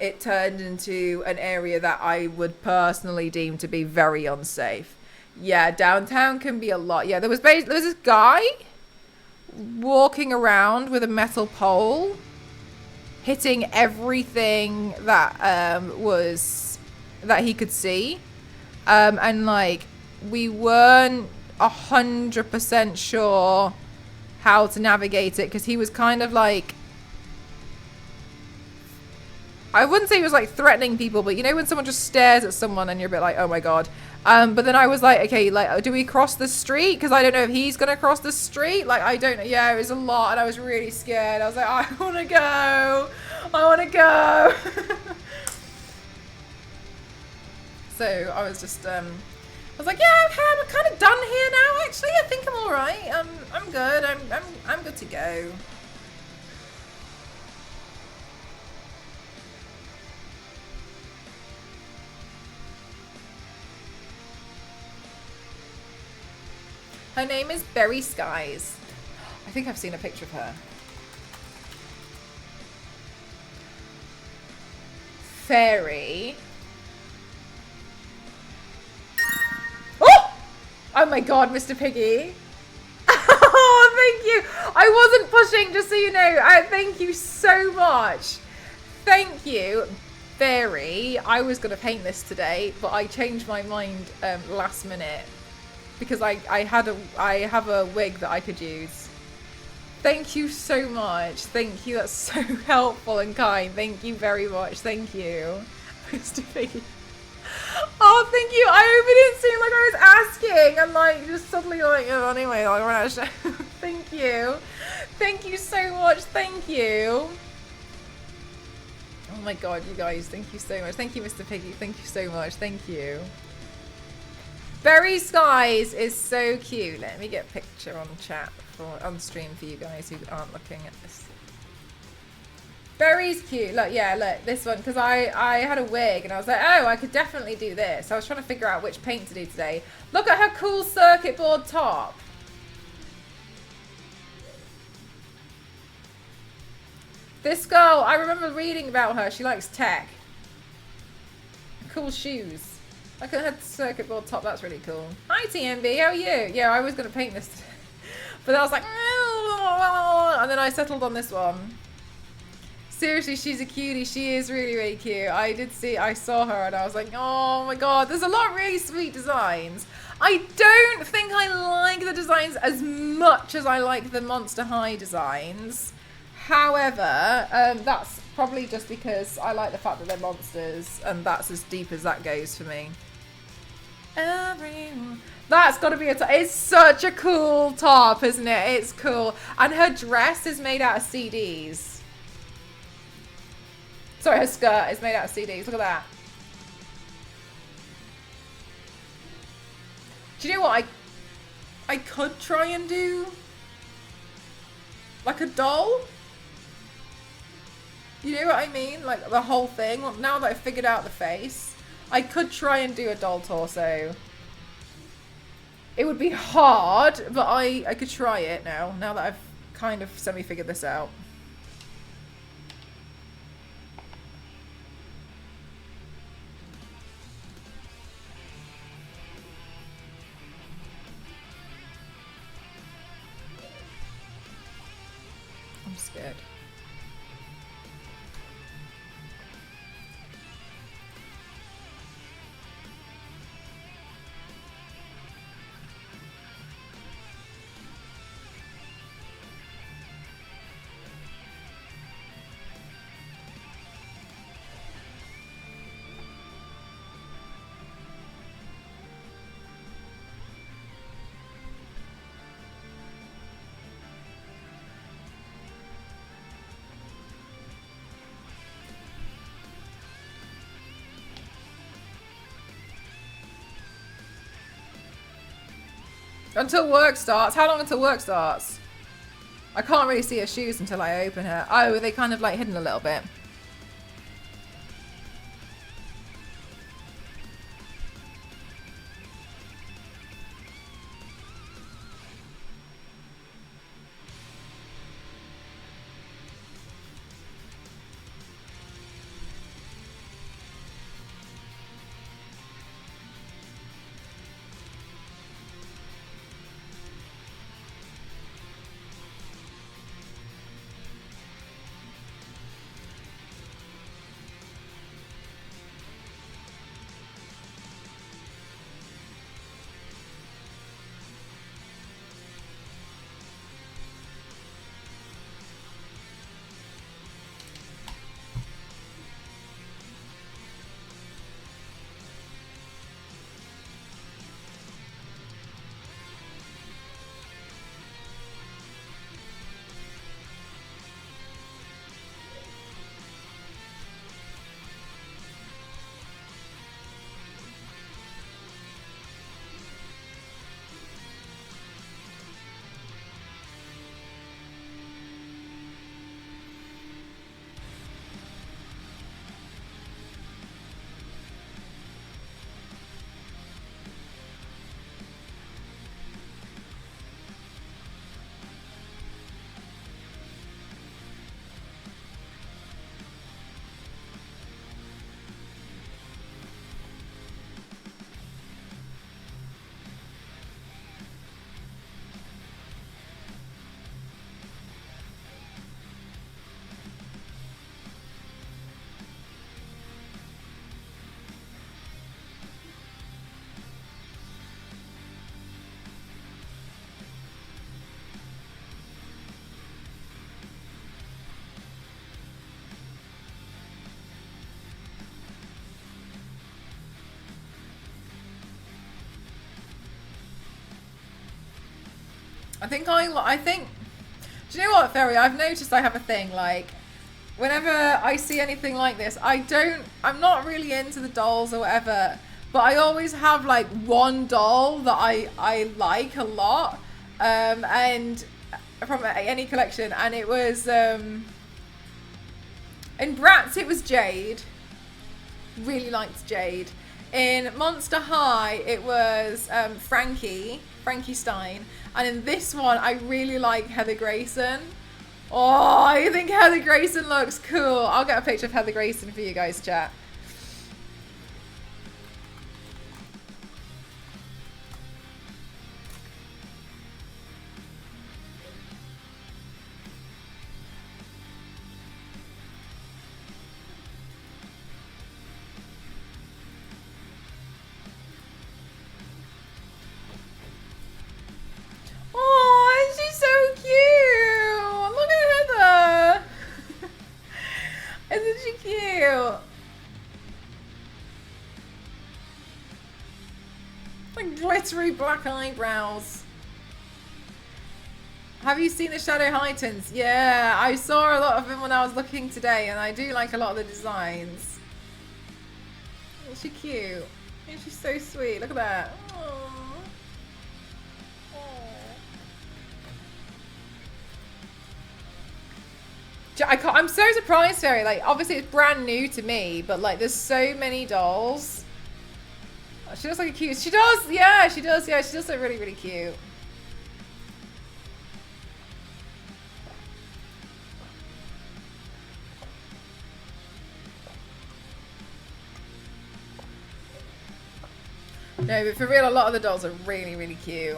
it turned into an area that I would personally deem to be very unsafe. Yeah, downtown can be a lot. Yeah, there was this guy walking around with a metal pole, hitting everything that that he could see, and like we weren't 100% sure how to navigate it because he was kind of like, I wouldn't say he was like threatening people, but you know when someone just stares at someone and you're a bit like, oh my god. But then I was like, okay, like, do we cross the street? Because I don't know if he's gonna cross the street. Like, I don't know. Yeah, it was a lot, and I was really scared. I was like, I want to go. I want to go. So I was just, I was like, yeah, okay, I'm kind of done here now. Actually, I think I'm all right. I'm good. I'm good to go. Her name is Berry Skies. I think I've seen a picture of her. Fairy. Oh! Oh my god, Mr. Piggy. Oh, thank you. I wasn't pushing, just so you know. Thank you so much. Thank you, Fairy. I was going to paint this today, but I changed my mind last minute. Because I have a wig that I could use. Thank you so much. Thank you. That's so helpful and kind. Thank you very much. Thank you, Mr. Piggy. Oh, thank you. I hope it didn't seem like I was asking and like just suddenly like, oh, anyway, like we're not sure. Thank you. Thank you so much. Thank you. Oh my god, you guys. Thank you so much. Thank you, Mr. Piggy. Thank you so much. Thank you. Berry Skies is so cute. Let me get a picture on chat on stream for you guys who aren't looking at this. Berry's cute. Look, yeah, look, this one, because I had a wig and I was like, oh, I could definitely do this. I was trying to figure out which paint to do today. Look at her cool circuit board top. This girl, I remember reading about her. She likes tech. Cool shoes. Look at her circuit board top. That's really cool. Hi, TMB. How are you? Yeah, I was going to paint this today. But then I was like, and then I settled on this one. Seriously, she's a cutie. She is really, really cute. I saw her and I was like, oh my god, there's a lot of really sweet designs. I don't think I like the designs as much as I like the Monster High designs. However, that's probably just because I like the fact that they're monsters and that's as deep as that goes for me. Everyone. That's got to be it's such a cool top, isn't it? It's cool. And her dress is made out of CDs. Sorry, her skirt is made out of CDs. Look at that. Do you know what I could try and do? Like a doll? You know what I mean? Like the whole thing. Well, now that I've figured out the face, I could try and do a doll torso. It would be hard, but I could try it now that I've kind of semi-figured this out. I'm scared. Until work starts? How long until work starts? I can't really see her shoes until I open her. Oh, they kind of like hidden a little bit. I think, do you know what, Ferry? I've noticed I have a thing, like, whenever I see anything like this, I'm not really into the dolls or whatever, but I always have like one doll that I like a lot, and from any collection, and it was, in Bratz it was Jade, really liked Jade. In Monster High it was Frankie Stein, and in this one I really like Heather Grayson. Oh, I think Heather Grayson looks cool. I'll get a picture of Heather Grayson for you guys, chat. Oh, she's so cute. Look at Heather. Isn't she cute? Like glittery black eyebrows. Have you seen the Shadow Heightens? Yeah, I saw a lot of them when I was looking today, and I do like a lot of the designs. Isn't she cute? Isn't she so sweet? Look at that. Aww. I'm so surprised, Ferry. Like, obviously it's brand new to me, but like, there's so many dolls. Oh, she looks like a cute. She does. Yeah, she does. Yeah, she does look really, really cute. No, but for real, a lot of the dolls are really, really cute.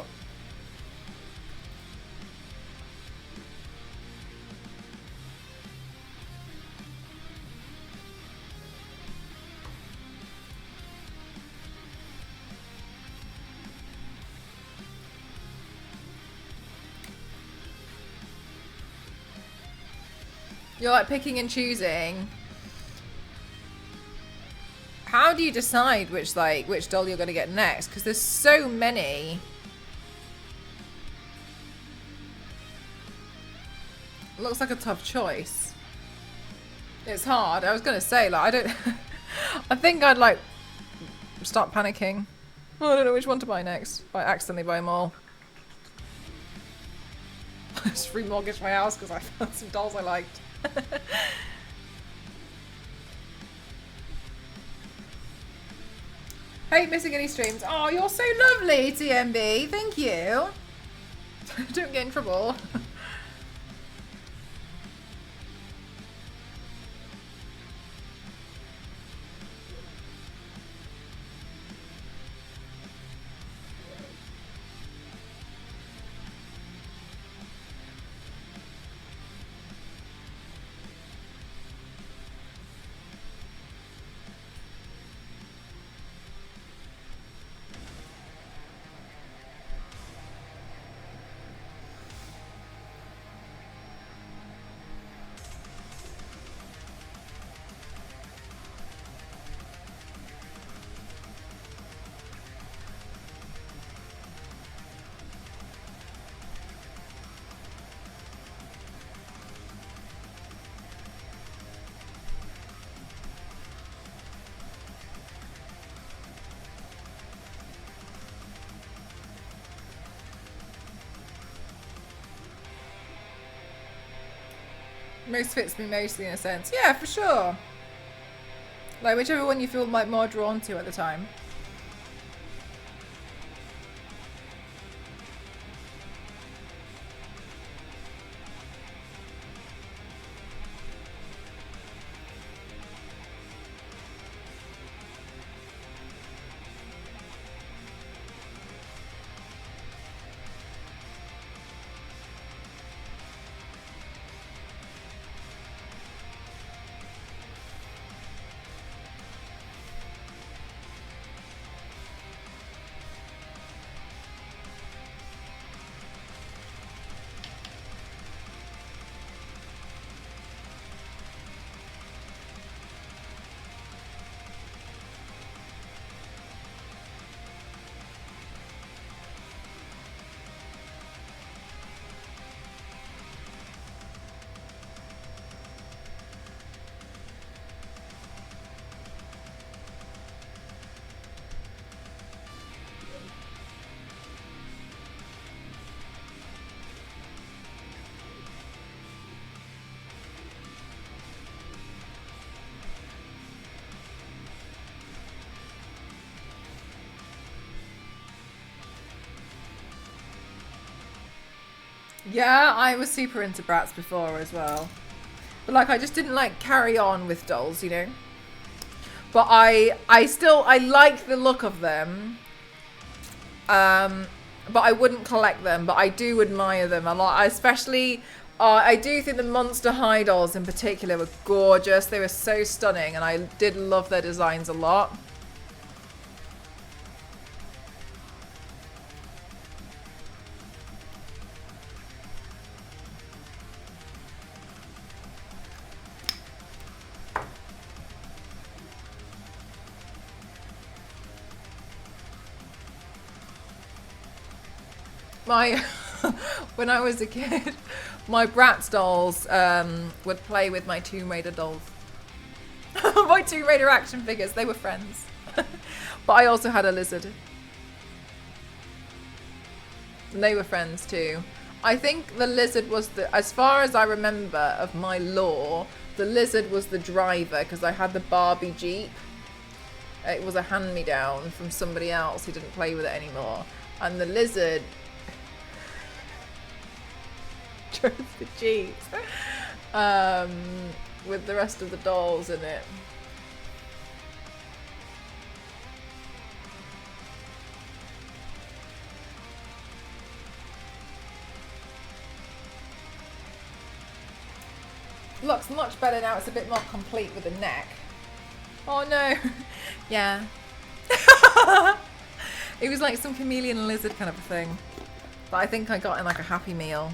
You're like picking and choosing. How do you decide which doll you're gonna get next? Because there's so many. It looks like a tough choice. It's hard. I was gonna say, like, I don't. I think I'd like start panicking. Oh, I don't know which one to buy next. I accidentally buy them all. I just remortgaged my house because I found some dolls I liked. Hate missing any streams. Oh, you're so lovely, TMB. Thank you. Don't get in trouble. Most fits me mostly in a sense. Yeah, for sure. Like whichever one you feel like more drawn to at the time. Yeah, I was super into Bratz before as well. But like I just didn't like carry on with dolls, you know? But I like the look of them. But I wouldn't collect them, but I do admire them a lot. I do think the Monster High dolls in particular were gorgeous. They were so stunning, and I did love their designs a lot. My when I was a kid, my Bratz dolls would play with my Tomb Raider dolls. My Tomb Raider action figures, they were friends. But I also had a lizard. And they were friends too. I think the lizard was as far as I remember of my lore, the lizard was the driver because I had the Barbie Jeep. It was a hand-me-down from somebody else who didn't play with it anymore. And the lizard drove the Jeep with the rest of the dolls in it. Looks much better now. It's a bit more complete with the neck. Oh no. Yeah. It was like some chameleon lizard kind of a thing. But I think I got in like a Happy Meal.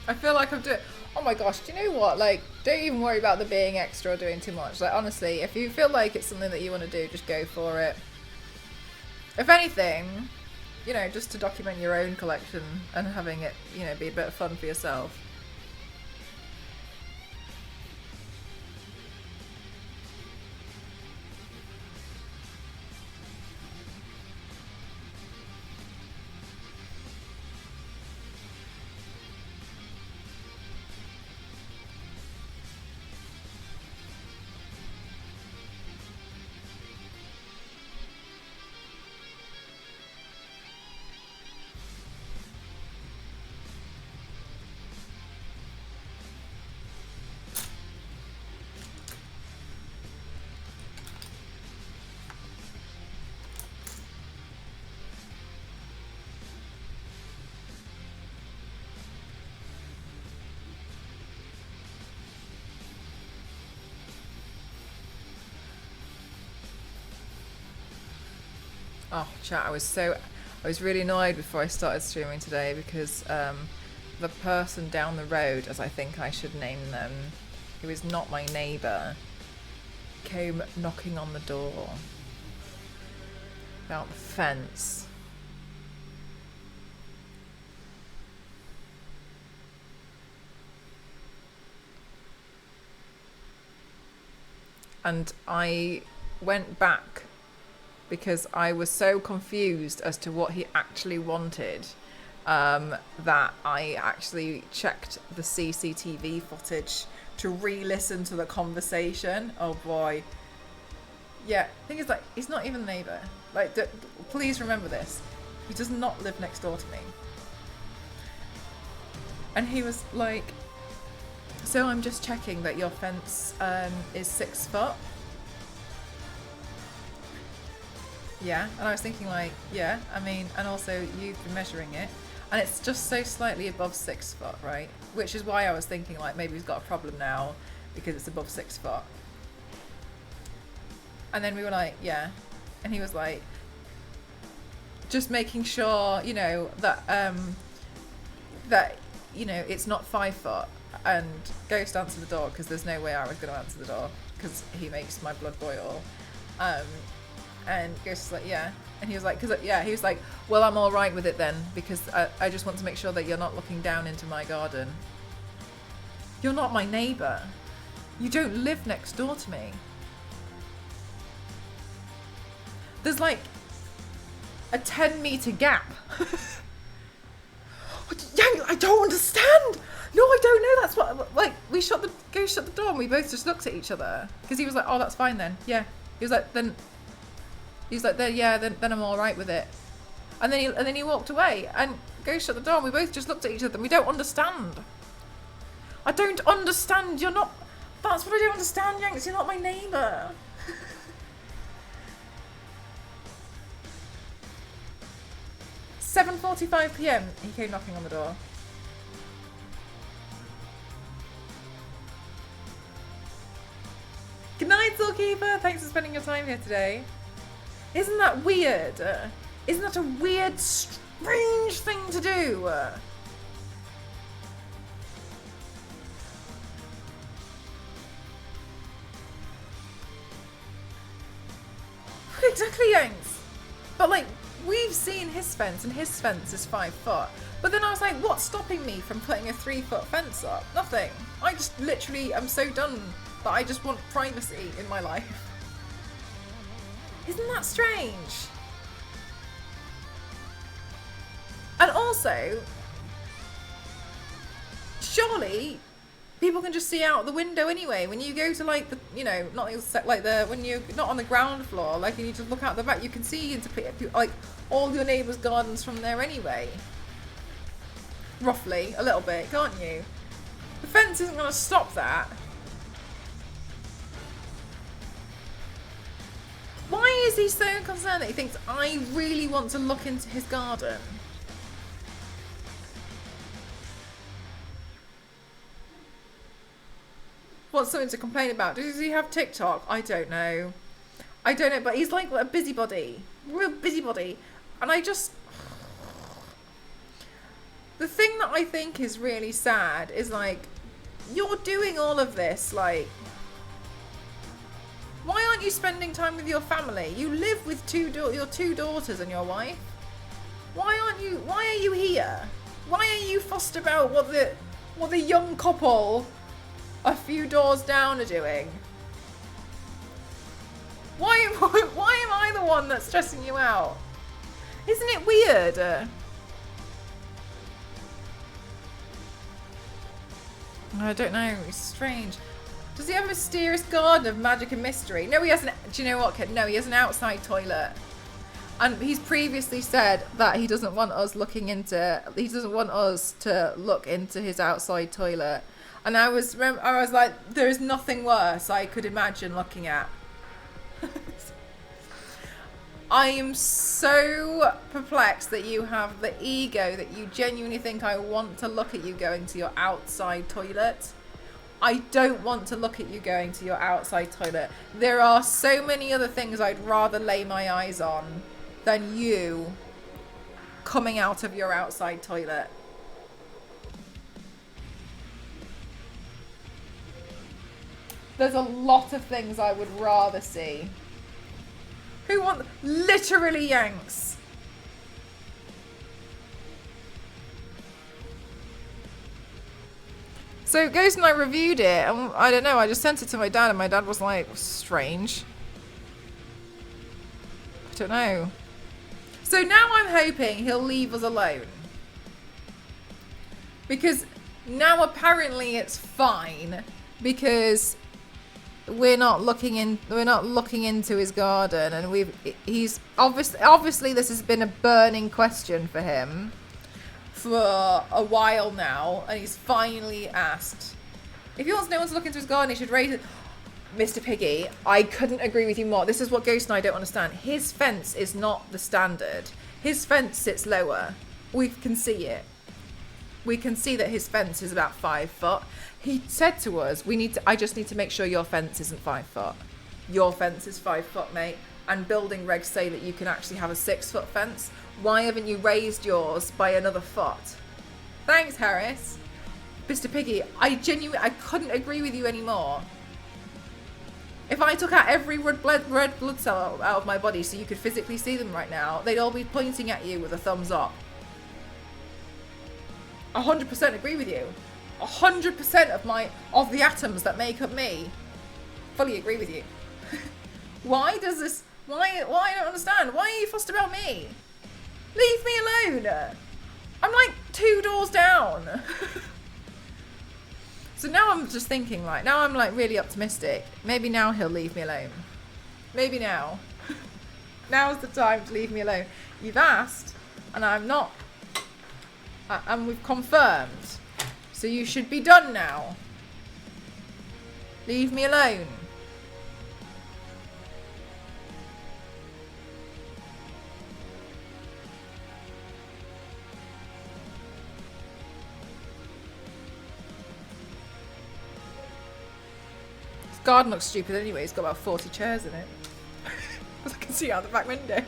I feel like I'm doing... Oh my gosh, do you know what? Like, don't even worry about the being extra or doing too much. Like, honestly, if you feel like it's something that you want to do, just go for it. If anything, you know, just to document your own collection and having it, you know, be a bit of fun for yourself. Oh, chat, I was really annoyed before I started streaming today because the person down the road, as I think I should name them, who is not my neighbour, came knocking on the door about the fence. And I went back because I was so confused as to what he actually wanted, that I actually checked the CCTV footage to re-listen to the conversation. Oh boy. Yeah, thing is, like, he's not even a neighbour. Like, please remember this. He does not live next door to me. And he was like, so I'm just checking that your fence is 6 foot. Yeah, and I was thinking, like, yeah, I mean, and also you've been measuring it, and it's just so slightly above 6 foot, right? Which is why I was thinking, like, maybe he's got a problem now because it's above 6 foot. And then we were like, yeah, and he was like, just making sure, you know, that that, you know, it's not 5 foot. And Ghost answered the door because there's no way I was going to answer the door because he makes my blood boil. And Ghost was like, yeah. And he was like, he was like, well, I'm all right with it then because I just want to make sure that you're not looking down into my garden. You're not my neighbour. You don't live next door to me. There's like a 10-metre gap. I don't understand. No, I don't know. That's what, like, Ghost shut the door and we both just looked at each other because he was like, oh, that's fine then. Yeah. He was like, then I'm all right with it. And then he walked away and Ghost shut the door and we both just looked at each other and we don't understand. I don't understand. You're not, that's what I don't understand, Yanks. You're not my neighbour. 7:45 PM, he came knocking on the door. Good night, Soulkeeper. Thanks for spending your time here today. Isn't that weird? Isn't that a weird, strange thing to do? Exactly, Yanks. But like, we've seen his fence and his fence is 5 foot. But then I was like, what's stopping me from putting a 3-foot fence up? Nothing. I just literally am so done that I just want privacy in my life. Isn't that strange? And also, surely people can just see out the window anyway. When you go to like the, you know, not like the, when you're not on the ground floor, like, and you just look out the back, you can see into like all your neighbours' gardens from there anyway. Roughly, a little bit, can't you? The fence isn't going to stop that. Why is he so concerned that he thinks I really want to look into his garden? What's something to complain about? Does he have TikTok? I don't know. I don't know, but he's like a busybody. Real busybody. And I just... The thing that I think is really sad is, like, you're doing all of this, like... Why aren't you spending time with your family? You live with your two daughters and your wife. Why are you here? Why are you fussed about what the young couple a few doors down are doing? Why am I the one that's stressing you out? Isn't it weird? I don't know, it's strange. Does he have a mysterious garden of magic and mystery? No, he hasn't. Do you know what, kid? No, he has an outside toilet. And he's previously said that he doesn't want us to look into his outside toilet. And I was like, there is nothing worse I could imagine looking at. I am so perplexed that you have the ego that you genuinely think I want to look at you going to your outside toilet. I don't want to look at you going to your outside toilet. There are so many other things I'd rather lay my eyes on than you coming out of your outside toilet. There's a lot of things I would rather see. Who want literally yanks? So Ghost and I reviewed it, and I don't know, I just sent it to my dad, and my dad was like, strange. I don't know. So now I'm hoping he'll leave us alone. Because now apparently it's fine, because we're not looking into his garden, and he's obviously this has been a burning question for him for a while now, and he's finally asked. If he wants no one to look into his garden, he should raise it. Mr. Piggy, I couldn't agree with you more. This is what Ghost and I don't understand. His fence is not the standard. His fence sits lower. We can see it. We can see that his fence is about 5 foot. He said to us, I just need to make sure your fence isn't 5 foot. Your fence is 5 foot, mate. And building regs say that you can actually have a 6 foot fence. Why haven't you raised yours by another foot? Thanks, Harris. Mr. Piggy, I couldn't agree with you anymore. If I took out every red blood cell out of my body so you could physically see them right now, they'd all be pointing at you with a thumbs up. 100% agree with you. 100% of the atoms that make up me fully agree with you. Why I don't understand. Why are you fussed about me? Leave me alone. I'm like 2 doors down. So now I'm just thinking, like, now I'm like really optimistic. Maybe now he'll leave me alone. Maybe now. Now's the time to leave me alone. You've asked, and I'm not. And we've confirmed. So you should be done now. Leave me alone. This garden looks stupid anyway. It's got about 40 chairs in it. As I can see out the back window.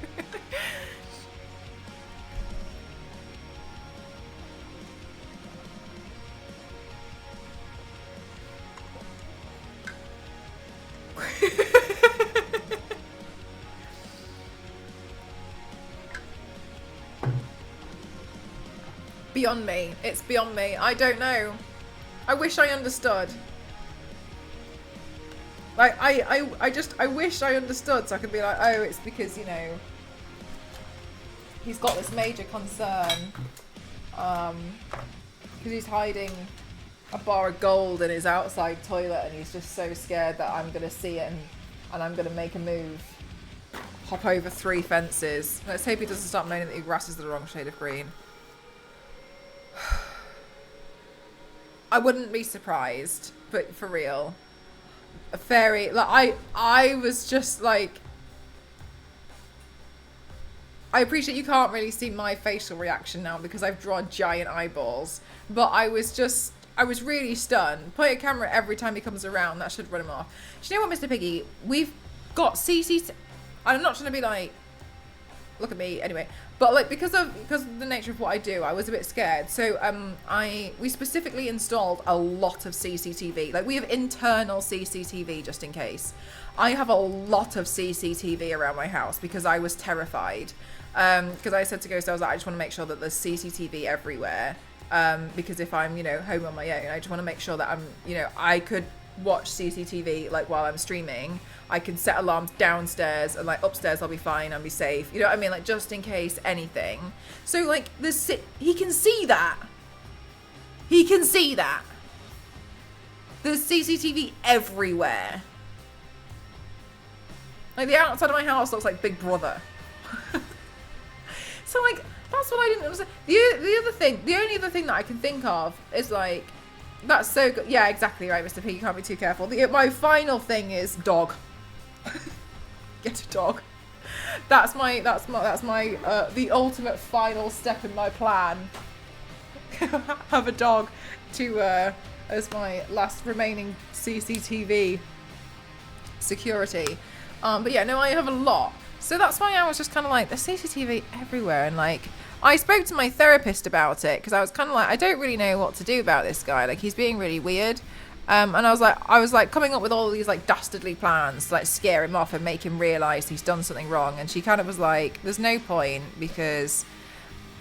Beyond me. It's beyond me. I don't know. I wish I understood. Like, I wish I understood so I could be like, oh, it's because, you know, he's got this major concern. Because he's hiding a bar of gold in his outside toilet and he's just so scared that I'm going to see it and I'm going to make a move. Hop over 3 fences. Let's hope he doesn't start moaning that your grass is the wrong shade of green. I wouldn't be surprised, but for real. A fairy, like, I was just like, I appreciate you can't really see my facial reaction now because I've drawn giant eyeballs, but I was really stunned. Point a camera every time he comes around, that should run him off. Do you know what, Mr. Piggy? We've got CCTV. I'm not trying to be like, look at me, anyway. But like because of the nature of what I do, I was a bit scared. So we specifically installed a lot of CCTV. Like we have internal CCTV just in case. I have a lot of CCTV around my house because I was terrified. Because I said to Ghost, I was like, I just want to make sure that there's CCTV everywhere. Because if I'm, you know, home on my own, I just want to make sure that I'm, you know, I could watch CCTV like while I'm streaming. I can set alarms downstairs and like upstairs I'll be fine, I'll be safe. You know what I mean? Like just in case anything. So like he can see that. He can see that. There's CCTV everywhere. Like the outside of my house looks like Big Brother. So like that's what I didn't understand. The only other thing that I can think of is like, that's so good. Yeah, exactly right, Mr. P. You can't be too careful. My final thing is dog. Get a dog. That's my the ultimate final step in my plan. Have a dog to as my last remaining CCTV security. But yeah, no, I have a lot. So that's why I was just kind of like, there's CCTV everywhere. And like, I spoke to my therapist about it because I was kind of like, I don't really know what to do about this guy. Like, he's being really weird. And I was like coming up with all these like dastardly plans to like scare him off and make him realize he's done something wrong. And she kind of was like, there's no point because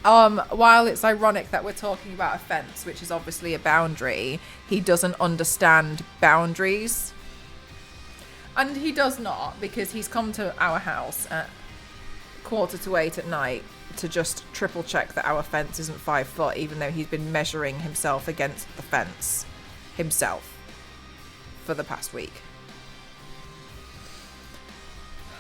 while it's ironic that we're talking about a fence, which is obviously a boundary, he doesn't understand boundaries. And he does not, because he's come to our house at 7:45 at night to just triple check that our fence isn't 5 foot, even though he's been measuring himself against the fence himself for the past week.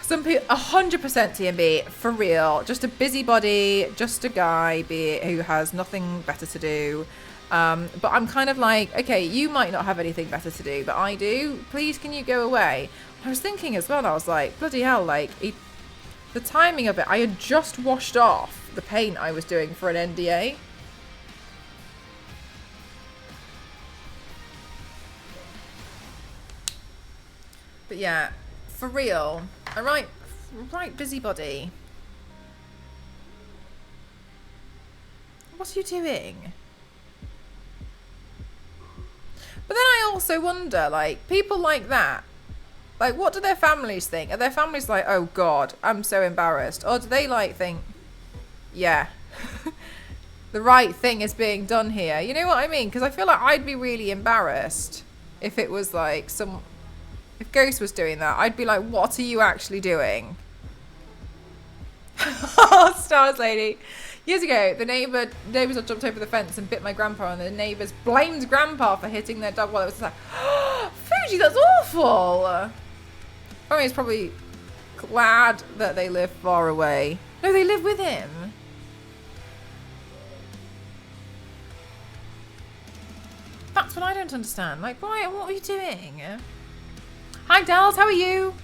Some people, 100% TMB, for real, just a busybody, just a guy who has nothing better to do. But I'm kind of like, okay, you might not have anything better to do, but I do. Please, can you go away? I was thinking as well, I was like, bloody hell, like, the timing of it, I had just washed off the paint I was doing for an NDA. But yeah, for real, right busybody. What are you doing? But then I also wonder, like, people like that, like, what do their families think? Are their families like, oh God, I'm so embarrassed? Or do they like think, yeah, the right thing is being done here? You know what I mean? Because I feel like I'd be really embarrassed if it was like if Ghost was doing that. I'd be like, what are you actually doing? Stars lady. Years ago, the neighbours had jumped over the fence and bit my grandpa, and the neighbours blamed grandpa for hitting their dog while it was like, Fuji, that's awful. I mean, he's probably glad that they live far away. No, they live with him. That's what I don't understand. Like, why? What are you doing? Hi, Dells. How are you?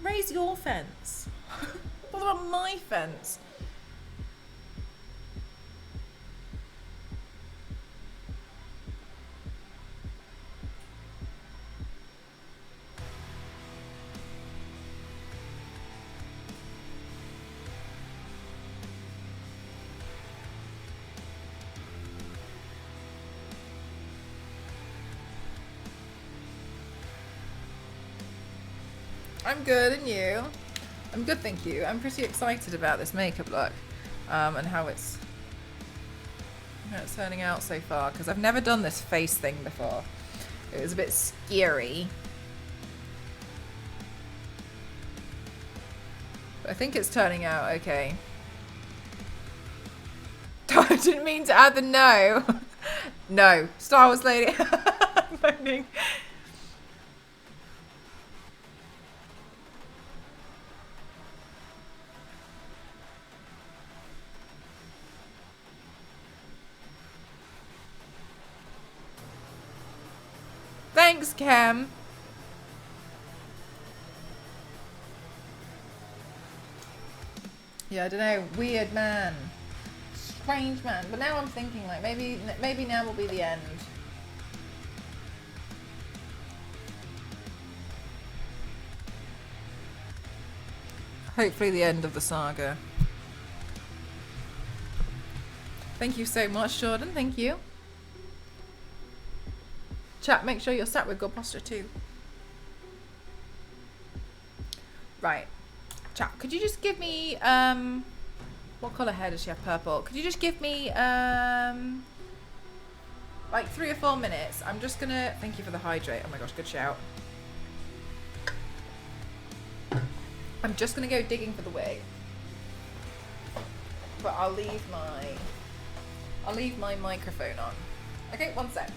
Raise your fence. What about my fence? I'm good, and you? I'm good, thank you. I'm pretty excited about this makeup look, and how it's turning out so far, because I've never done this face thing before. It was a bit scary. But I think it's turning out okay. I didn't mean to add the no. No. Star Wars lady. I'm moaning. Thanks, Cam. Yeah, I don't know. Weird man. Strange man. But now I'm thinking, like, maybe now will be the end. Hopefully the end of the saga. Thank you so much, Jordan. Thank you. Chat, make sure you're sat with good posture too. Right. Chat, could you just give me, what colour hair does she have? Purple. Could you just give me, like 3 or 4 minutes? I'm just gonna, thank you for the hydrate. Oh my gosh, good shout. I'm just gonna go digging for the wig. But I'll leave my microphone on. Okay, one sec.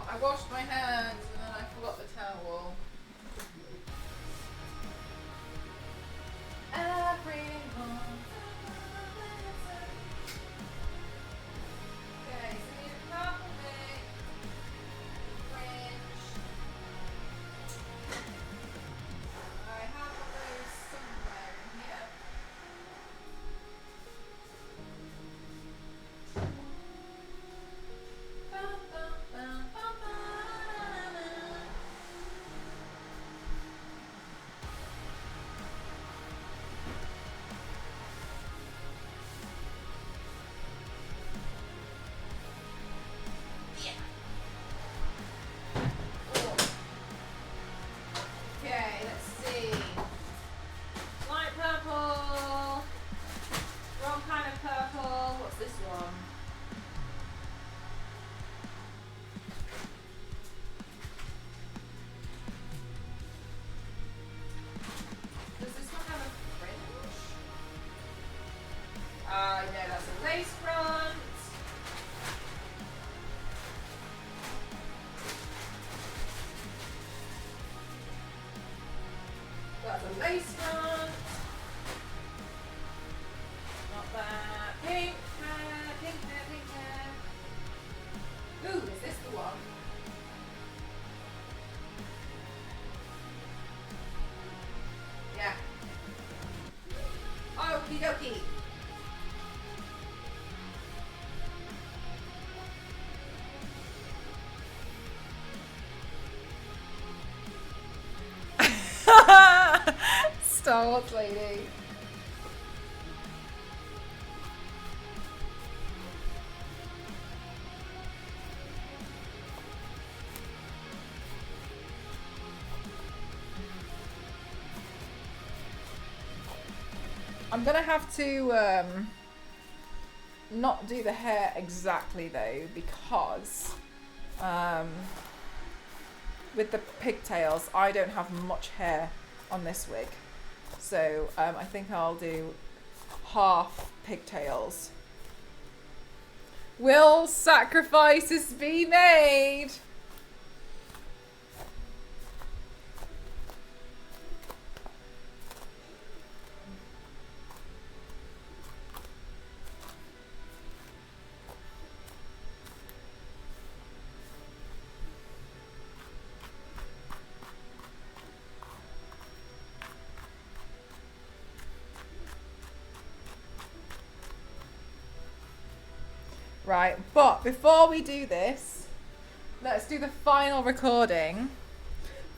forgot. I washed my hands and then I forgot the towel. Everyone. Okay, so we need a purple wig, fringe. I have those somewhere in here. Bum, bum, bum, bum, bum. Yeah. Oh. Okay, let's see. Light purple. Wrong kind of purple. What's this one? Does this one have a fringe? No, that's a lace front. That's a lace front. Not that. Pink hair, pink hair, pink hair. Ooh, is this the one? Yeah. Okie dokie. Star Wars lady. I'm gonna have to not do the hair exactly though, because with the pigtails I don't have much hair on this wig, so I think I'll do half pigtails. Will sacrifices be made? Right, but before we do this, let's do the final recording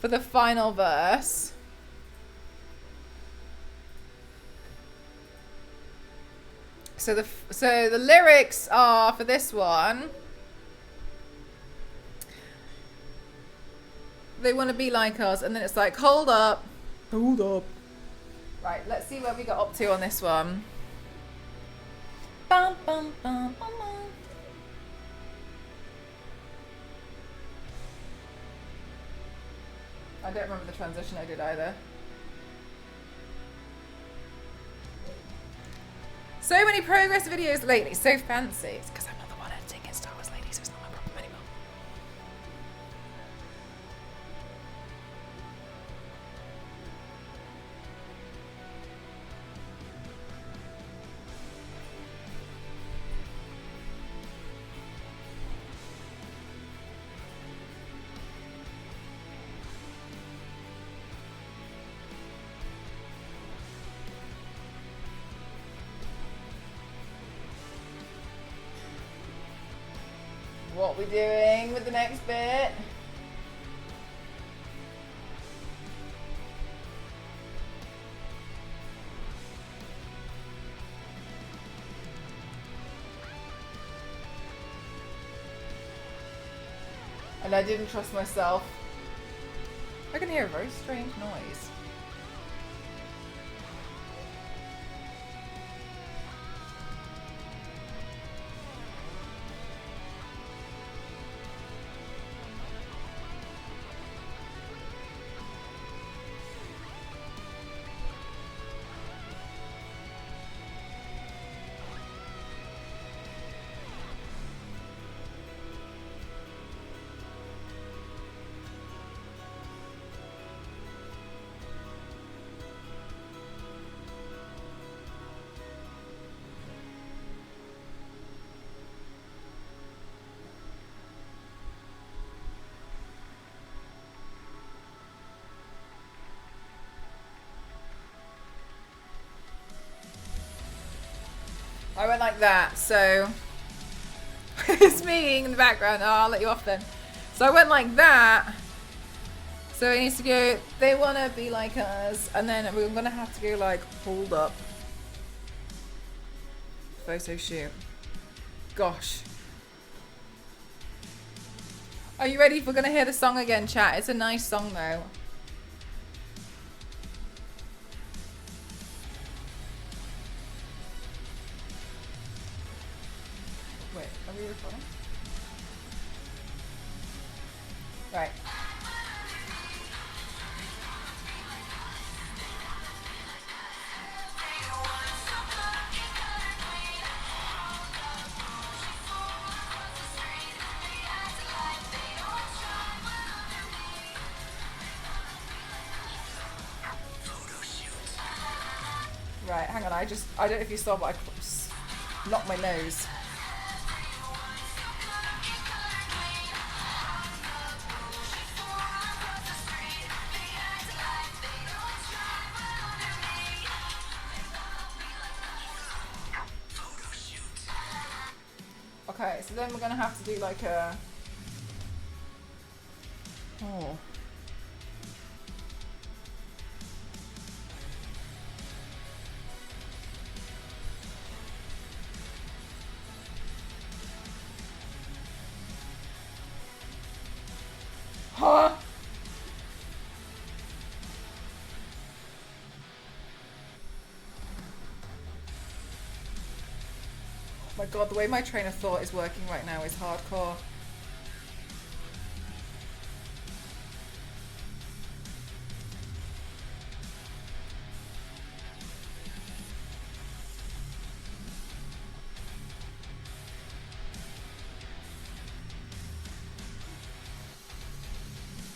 for the final verse. So the lyrics are for this one. They want to be like us, and then it's like, hold up. Hold up. Right, let's see where we got up to on this one. Bum, bum, bum, bum, bum. I don't remember the transition I did either. So many progress videos lately, so fancy. It's because I'm not the one editing it, Star Wars lady, so it's not my problem anymore. What we doing with the next bit? And I didn't trust myself. I can hear a very strange noise. I went like that, so it's me in the background. Oh, I'll let you off then. So I went like that. So it needs to go, they want to be like us, and then we're going to have to go like, hold up. Photo shoot. Gosh. Are you ready? We're going to hear the song again, chat. It's a nice song though. Wait, are we recording? Right. Right, hang on, I don't know if you saw, but I knocked my nose. Okay, so then we're gonna have to do like a... Oh. Huh? Oh my god, the way my train of thought is working right now is hardcore.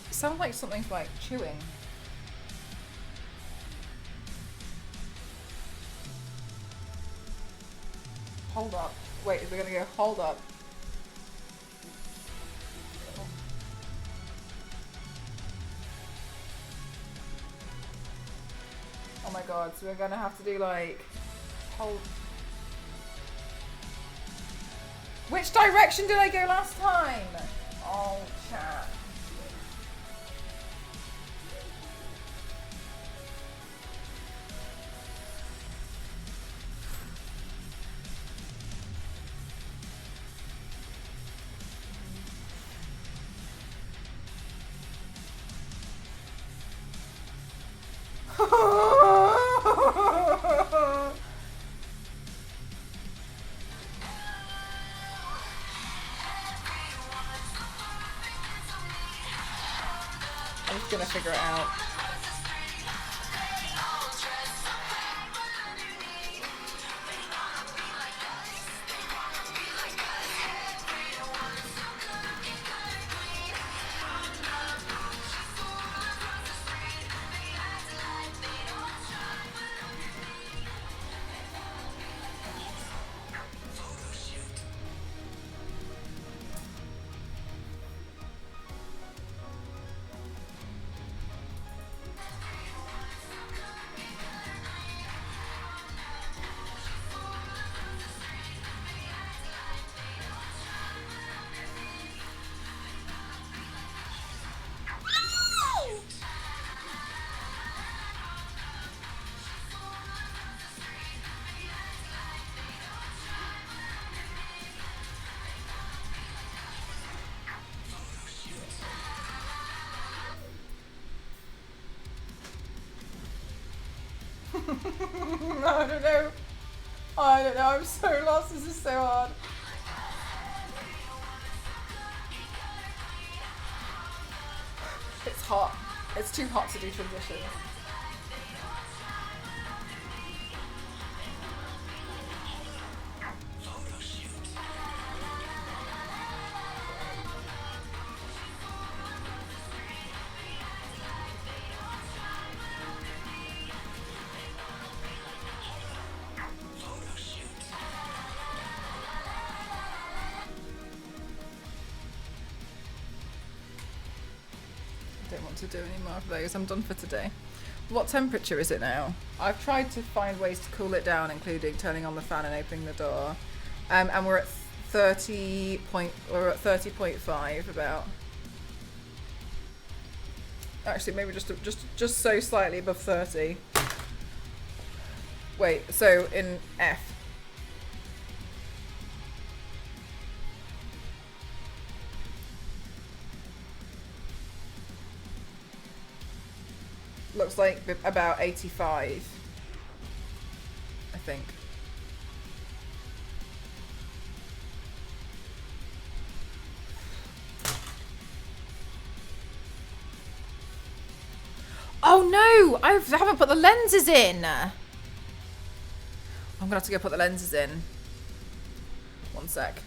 It sounds like something's like chewing. Hold up. Wait, we're gonna go hold up. Oh my god, so we're gonna have to do like hold. Which direction did I go last time? Oh, chat. I'm just gonna figure it out. I don't know. I don't know. I'm so lost. This is so hard. It's hot. It's too hot to do transitions. don't want to do any more of those. I'm done for today. What temperature is it now? I've tried to find ways to cool it down, including turning on the fan and opening the door. And we're at 30.5 about. Actually, maybe just so slightly above 30. Wait, so in F. Looks like about 85, I think. Oh no! I haven't put the lenses in! I'm gonna have to go put the lenses in. One sec.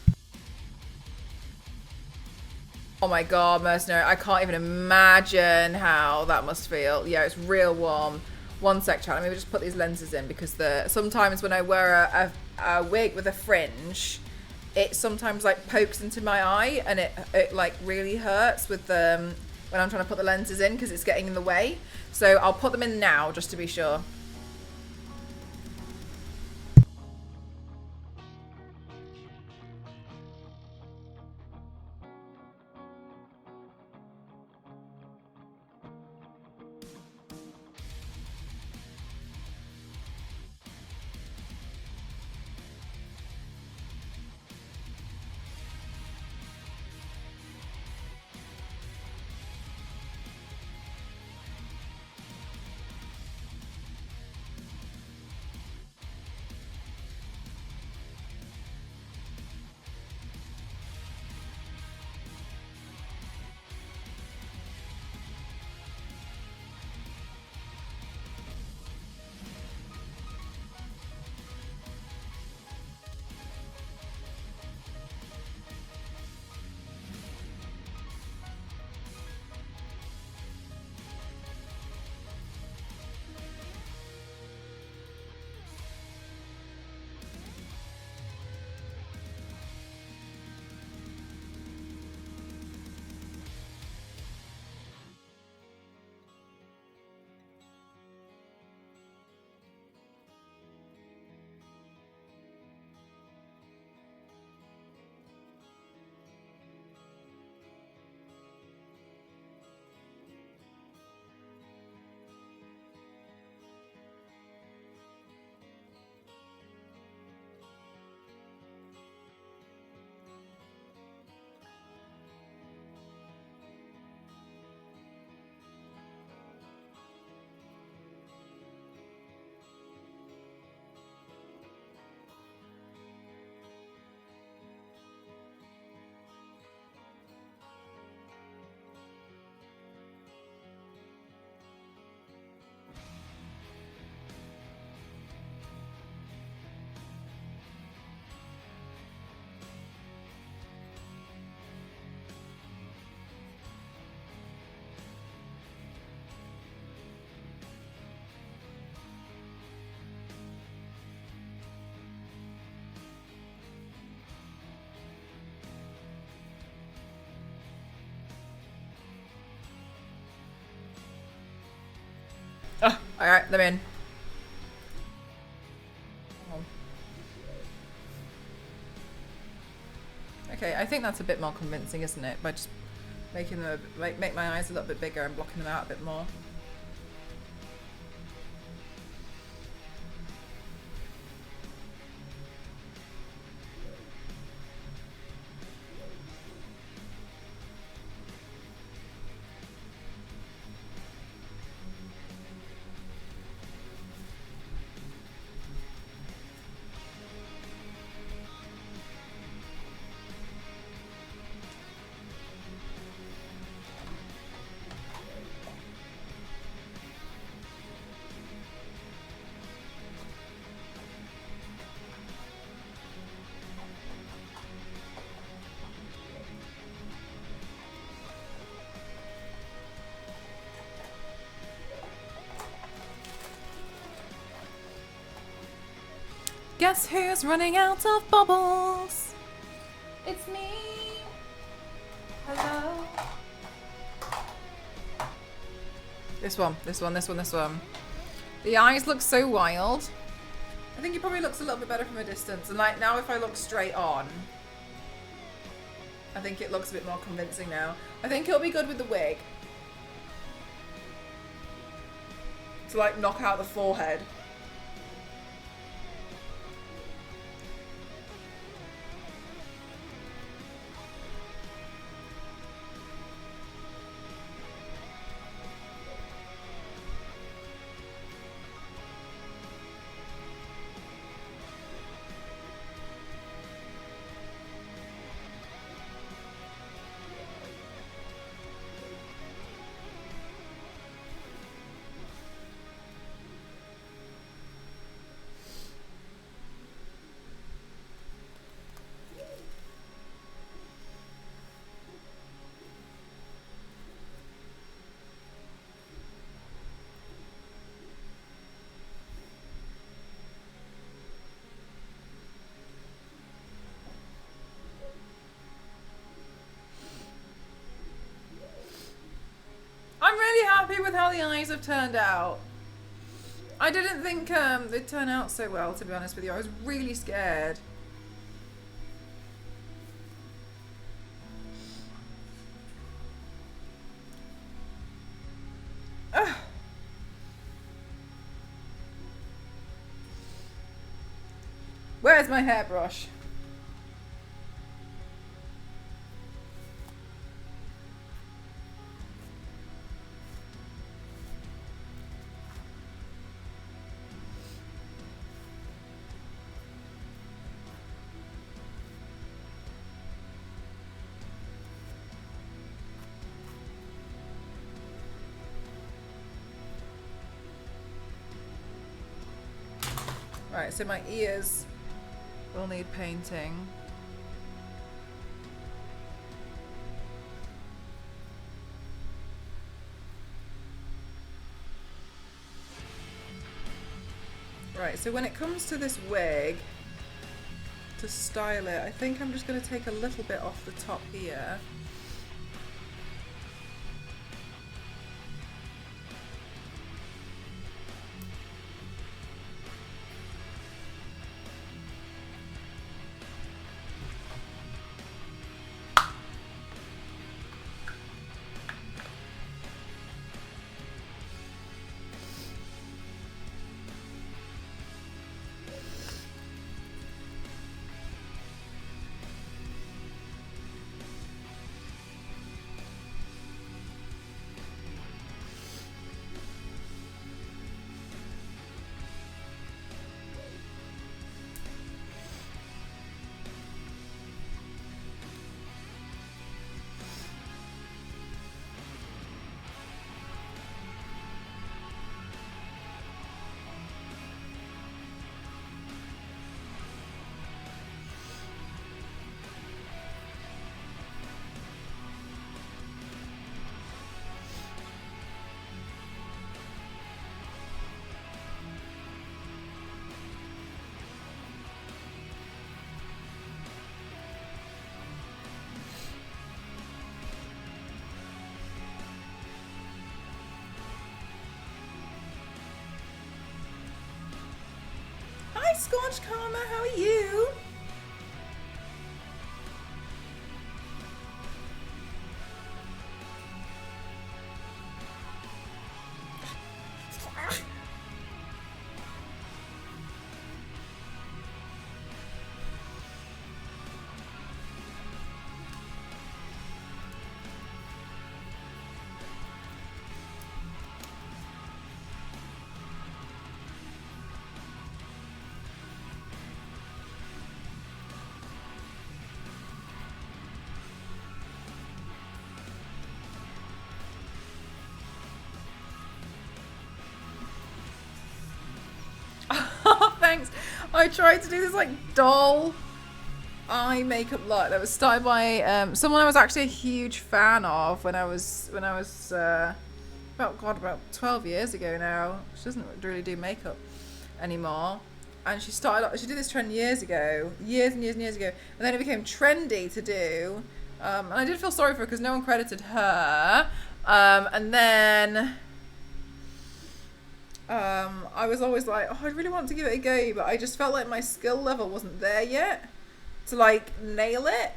Oh my god, Mercenary, I can't even imagine how that must feel. Yeah, it's real warm. One sec, chat. Let me just put these lenses in because sometimes when I wear a wig with a fringe, it sometimes like pokes into my eye and it like really hurts with when I'm trying to put the lenses in because it's getting in the way. So I'll put them in now just to be sure. Oh, alright, they're in. Okay, I think that's a bit more convincing, isn't it? By just making them, make my eyes a little bit bigger and blocking them out a bit more. Guess who's running out of bubbles? It's me. Hello. This one. The eyes look so wild. I think he probably looks a little bit better from a distance. And like now if I look straight on, I think it looks a bit more convincing now. I think it'll be good with the wig. To like knock out the forehead. I'm really happy with how the eyes have turned out. I didn't think they'd turn out so well, to be honest with you. I was really scared. Ugh. Where's my hairbrush? Right, so my ears will need painting. Right, so when it comes to this wig, to style it, I think I'm just going to take a little bit off the top here. Hi, Scorch Karma, how are you? Thanks. I tried to do this like doll eye makeup look that was started by someone I was actually a huge fan of when I was about 12 years ago now. She doesn't really do makeup anymore, and she did this trend years and years ago, and then it became trendy to do, and I did feel sorry for her because no one credited her, and then I was always like, oh, I really want to give it a go, but I just felt like my skill level wasn't there yet to like nail it.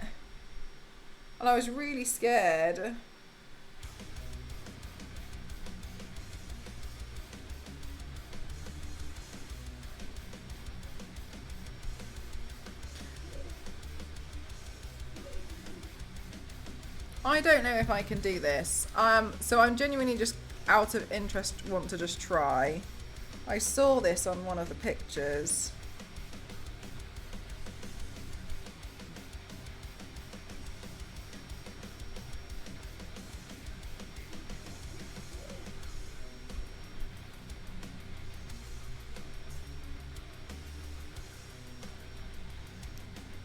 And I was really scared. I don't know if I can do this. So I'm genuinely just out of interest want to just try. I saw this on one of the pictures.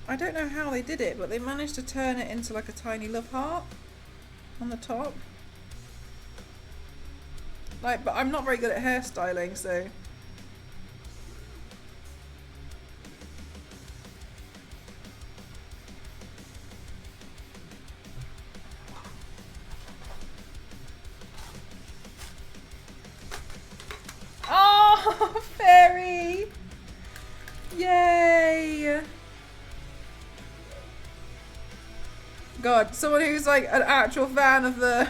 I don't know how they did it, but they managed to turn it into like a tiny love heart on the top. Like, but I'm not very good at hairstyling, so. Oh, fairy! Yay! God, someone who's like an actual fan of the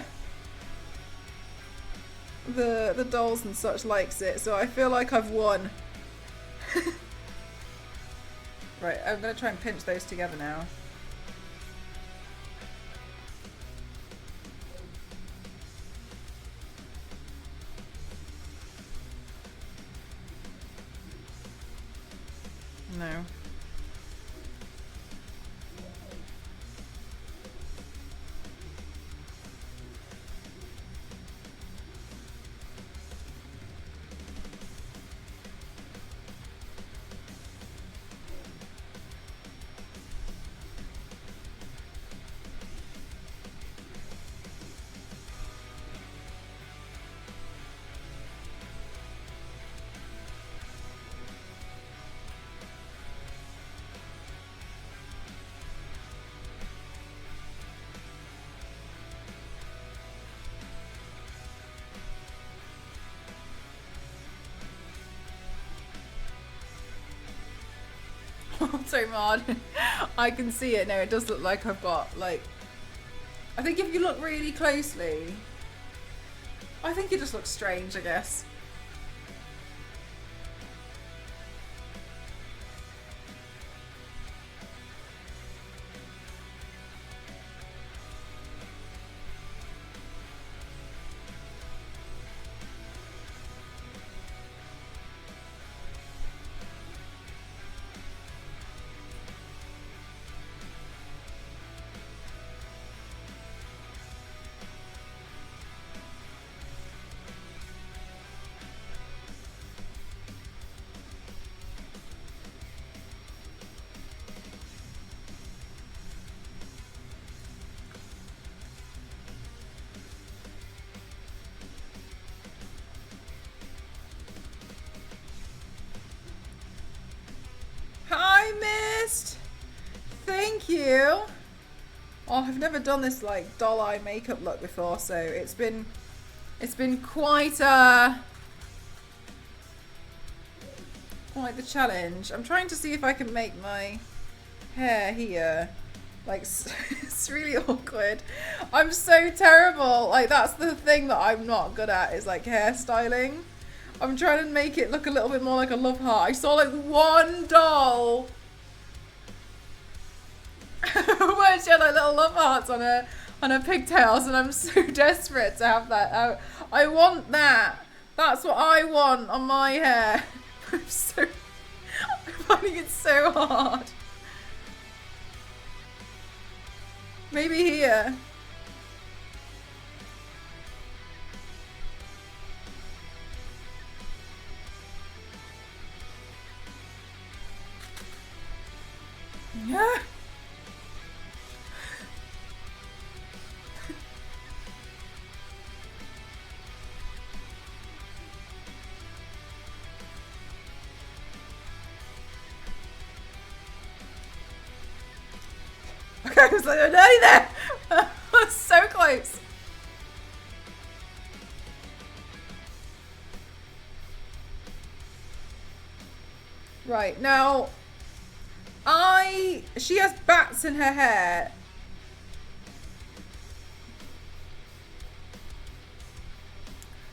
dolls and such likes it, so I feel like I've won. Right, I'm gonna try and pinch those together now. No. So hard. I can see it. No, it does look like I've got like. I think if you look really closely, I think it just looks strange, I guess. Hi, Mist. Thank you. Oh, I've never done this like doll eye makeup look before, so it's been quite quite the challenge. I'm trying to see if I can make my hair here like it's really awkward. I'm so terrible. Like that's the thing that I'm not good at is like hairstyling. I'm trying to make it look a little bit more like a love heart. I saw like one doll where she had like little love hearts on her pigtails, and I'm so desperate to have that. I want that. That's what I want on my hair. I'm finding it so hard. Maybe here. Yeah. Okay, I was like, I'm nearly there. I was so close. Right, now, she has bats in her hair.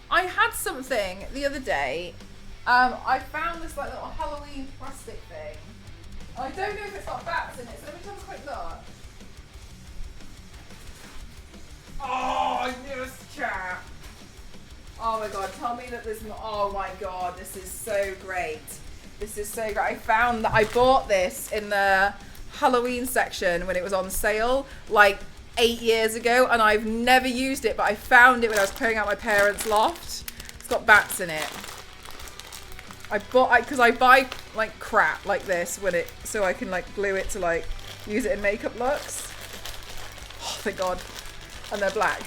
I had something the other day. I found this like little Halloween plastic thing. I don't know if it's got bats in it, so let me just have a quick look. Oh, yes, cat. Oh my god, tell me that there's not. Oh my god, this is so great. This is so great. I found that I bought this in the Halloween section when it was on sale like 8 years ago, and I've never used it, but I found it when I was clearing out my parents' loft. It's got bats in it. Because I buy like crap like this when it, so I can like glue it to like use it in makeup looks. Oh, thank God. And they're black.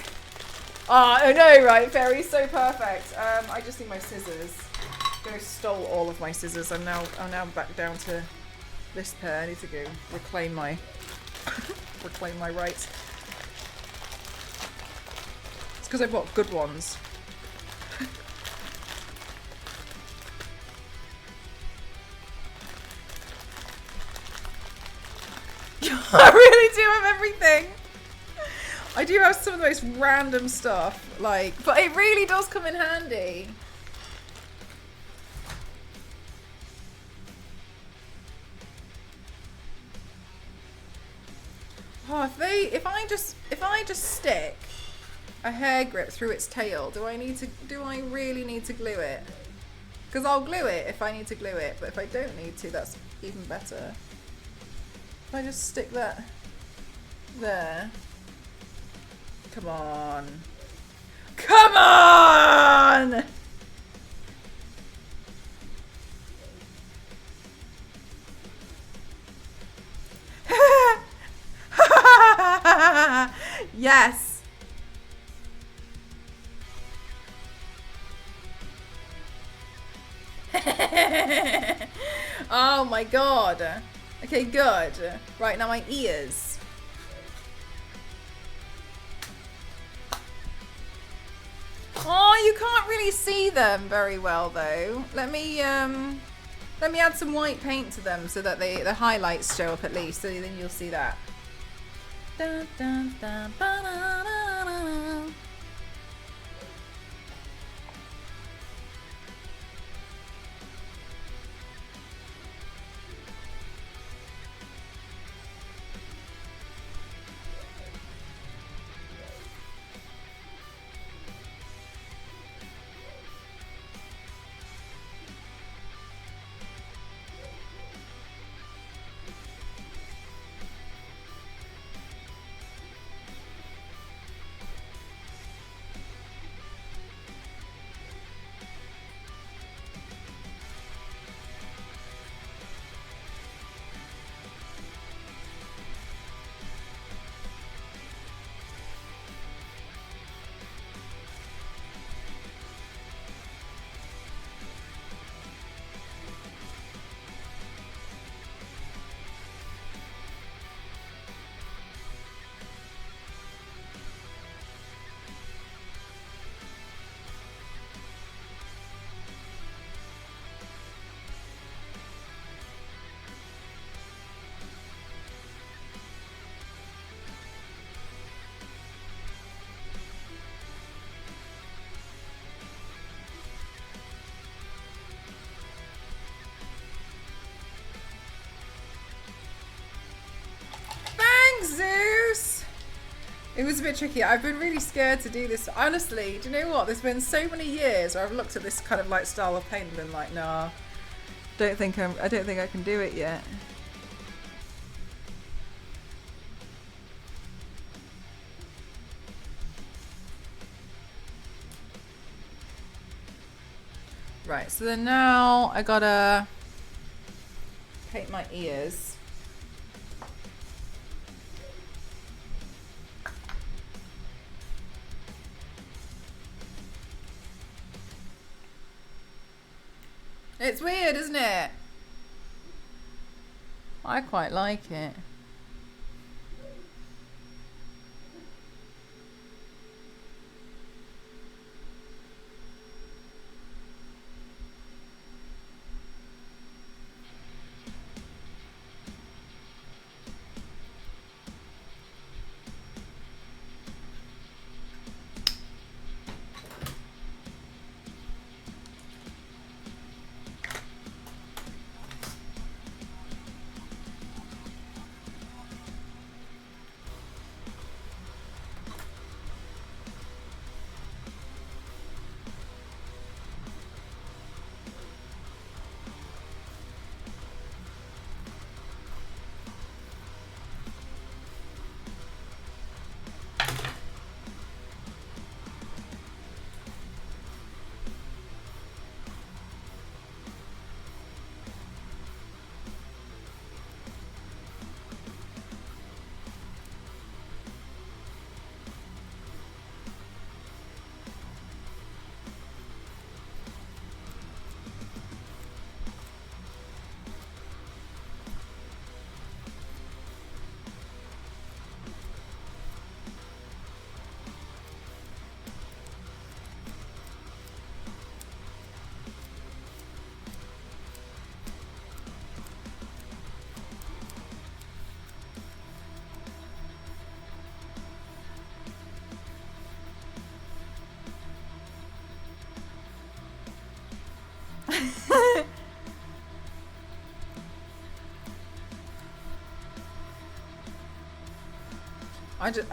Oh, I know, right? Fairy's so perfect. I just need my scissors. Ghost stole all of my scissors. I'm now back down to this pair. I need to go reclaim my reclaim my rights. It's because I bought good ones. I really do have everything. I do have some of the most random stuff, like, but it really does come in handy. Oh, if I just stick a hair grip through its tail, do I really need to glue it? Because I'll glue it if I need to glue it, but if I don't need to, that's even better. If I just stick that there. Come on. Come on! Yes. Oh my god. Okay, good. Right, now my ears. Oh, you can't really see them very well though. Let me add some white paint to them so that the highlights show up at least, so then you'll see that. Dun, dun, dun, ba-da-da-da-da. Zeus! It was a bit tricky. I've been really scared to do this. Honestly, do you know what? There's been so many years where I've looked at this kind of like style of paint and been like, nah, I don't think I can do it yet. Right, so then now I gotta paint my ears. It's weird, isn't it? I quite like it.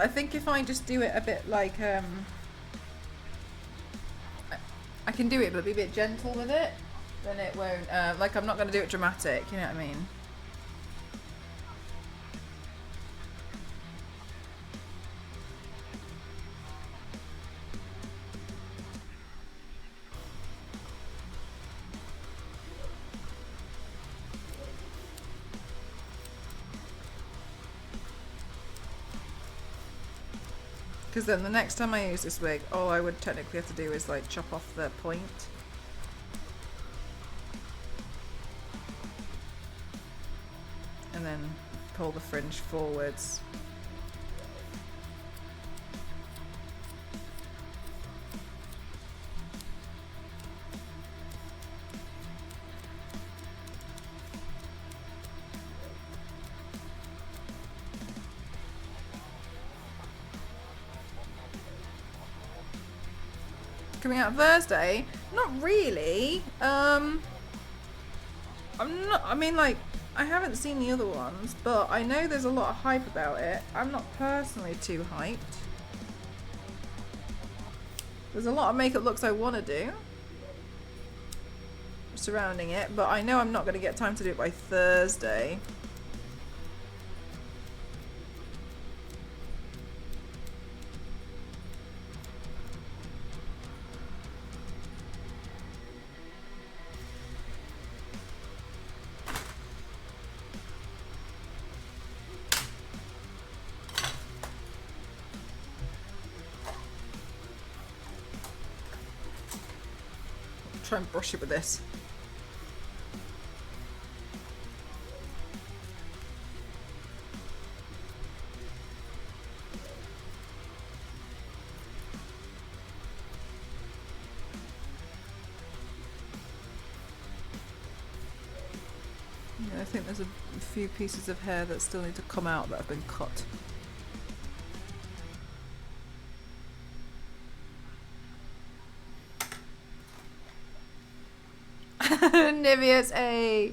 I think if I just do it a bit like I can do it but be a bit gentle with it, then it won't like I'm not going to do it dramatic, you know what I mean? Because then the next time I use this wig, all I would technically have to do is like chop off the point. And then pull the fringe forwards. Coming out Thursday? Not really. I'm not. I mean, like, I haven't seen the other ones, but I know there's a lot of hype about it. I'm not personally too hyped. There's a lot of makeup looks I want to do surrounding it, but I know I'm not going to get time to do it by Thursday. Try and brush it with this. Yeah, I think there's a few pieces of hair that still need to come out that have been cut. Nivea's A.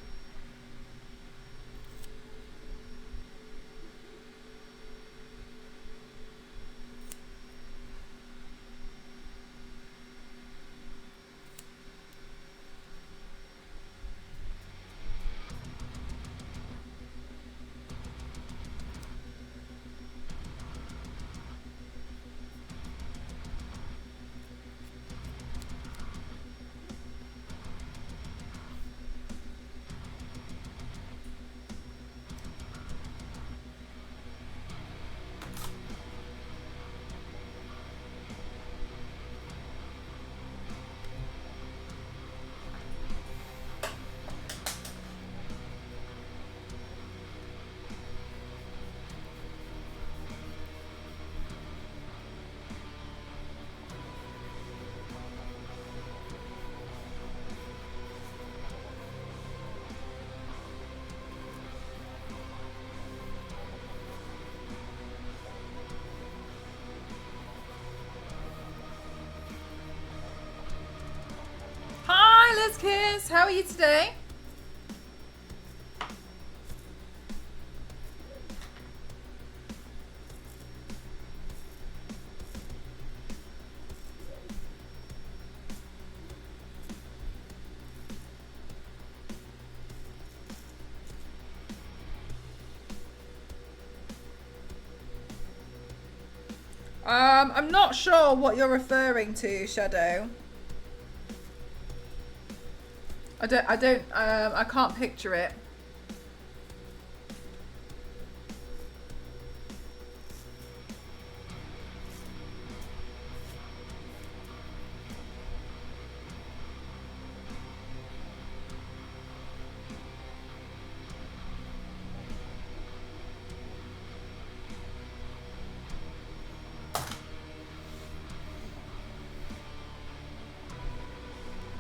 Liz Kiss, how are you today? I'm not sure what you're referring to, Shadow. I can't picture it.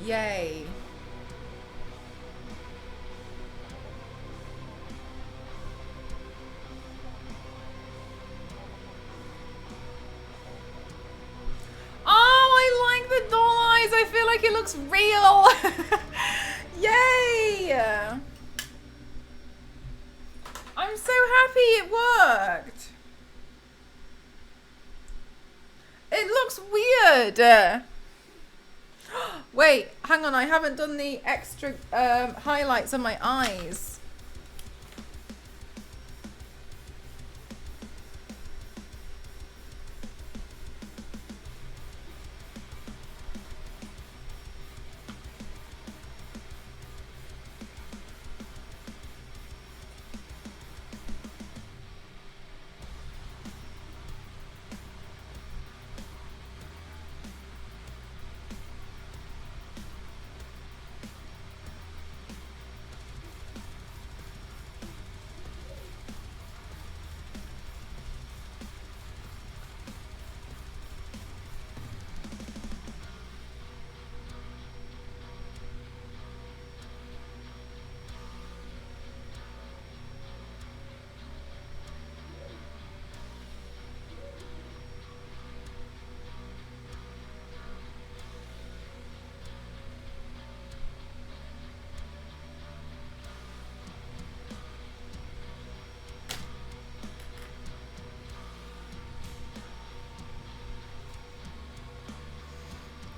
Yay. Oh, I like the doll eyes. I feel like it looks real. good. Wait, hang on. I haven't done the extra highlights on my eyes.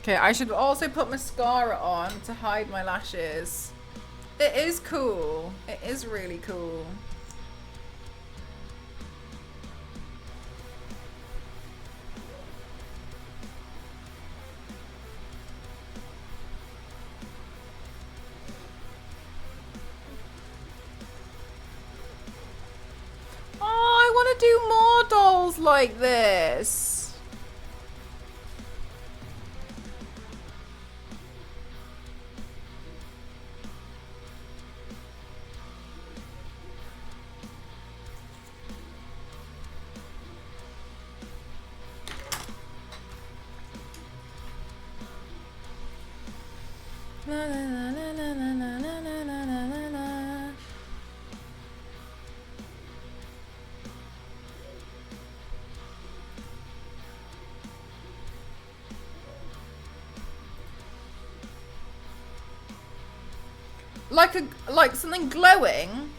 Okay, I should also put mascara on to hide my lashes. It is cool. It is really cool. Oh, I want to do more dolls like this. La, la, la, la, la, la, la, la, la, la, la. Like something glowing.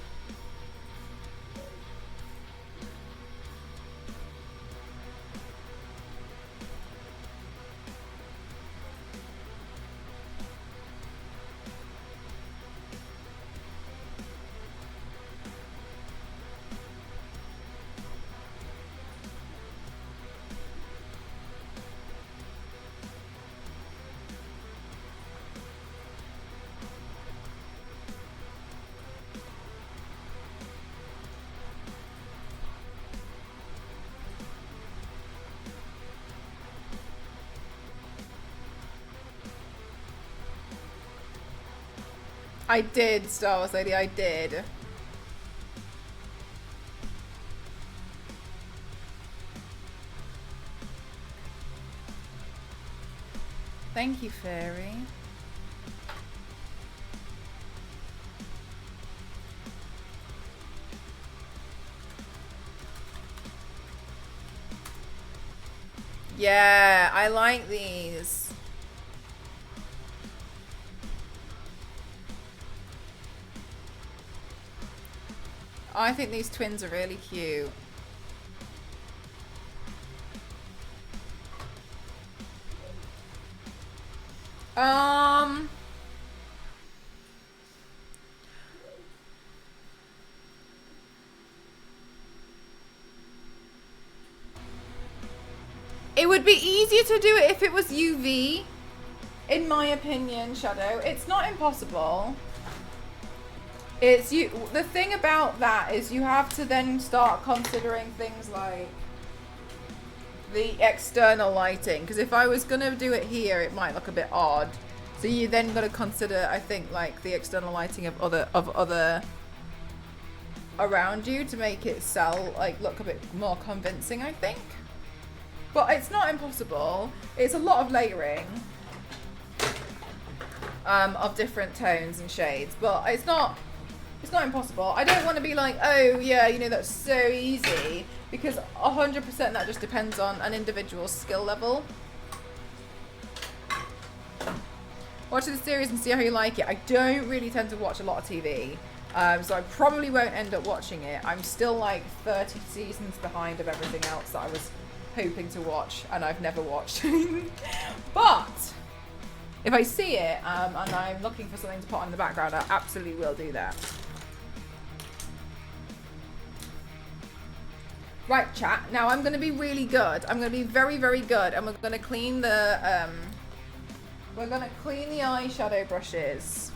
I did, Star Wars Lady, I did. Thank you, Fairy. Yeah, I like these. I think these twins are really cute. It would be easier to do it if it was UV, in my opinion, Shadow. It's not impossible. It's you. The thing about that is you have to then start considering things like the external lighting. Because if I was gonna do it here, it might look a bit odd. So you then got to consider, I think, like the external lighting of other around you to make it look a bit more convincing, I think. But it's not impossible. It's a lot of layering of different tones and shades, but it's not impossible. I don't want to be like, oh yeah, you know, that's so easy, because 100% that just depends on an individual's skill level. Watch the series and see how you like it. I don't really tend to watch a lot of TV, so I probably won't end up watching it. I'm still like 30 seasons behind of everything else that I was hoping to watch and I've never watched. But if I see it and I'm looking for something to put on in the background, I absolutely will do that. Right, chat. Now I'm going to be really good. I'm going to be very, very good. And we're going to clean the eyeshadow brushes.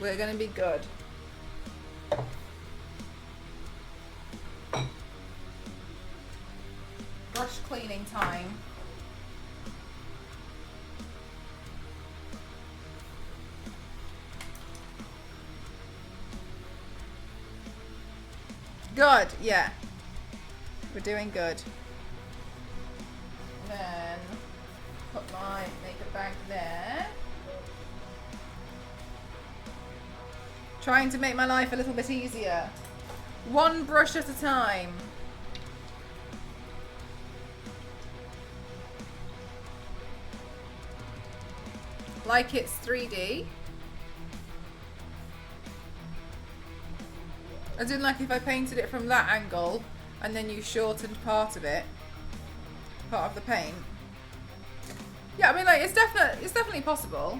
We're going to be good. Brush cleaning time. Good, yeah. We're doing good. Then put my makeup bag there. Trying to make my life a little bit easier. One brush at a time. Like it's 3D. As in, like, if I painted it from that angle and then you shortened part of it, part of the paint. Yeah, I mean, like, it's definitely possible.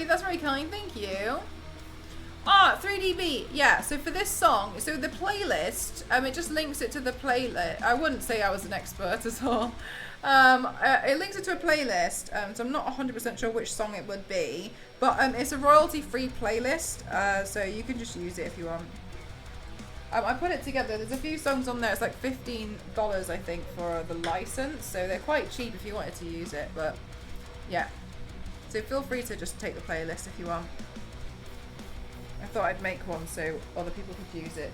That's very kind, thank you. 3DB, yeah, so for this song, so the playlist, it just links it to the playlist. I wouldn't say I was an expert at all. It links it to a playlist, so I'm not 100% sure which song it would be, but it's a royalty-free playlist, so you can just use it if you want. I put it together, there's a few songs on there, it's like $15 I think for the license, so they're quite cheap if you wanted to use it, but yeah. So feel free to just take the playlist if you want. I thought I'd make one so other people could use it.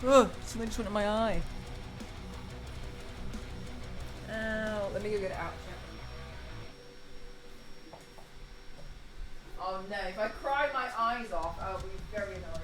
Oh, something just went in my eye. Oh, let me go get it out. Oh no, if I cry my eyes off, I'll be very annoyed.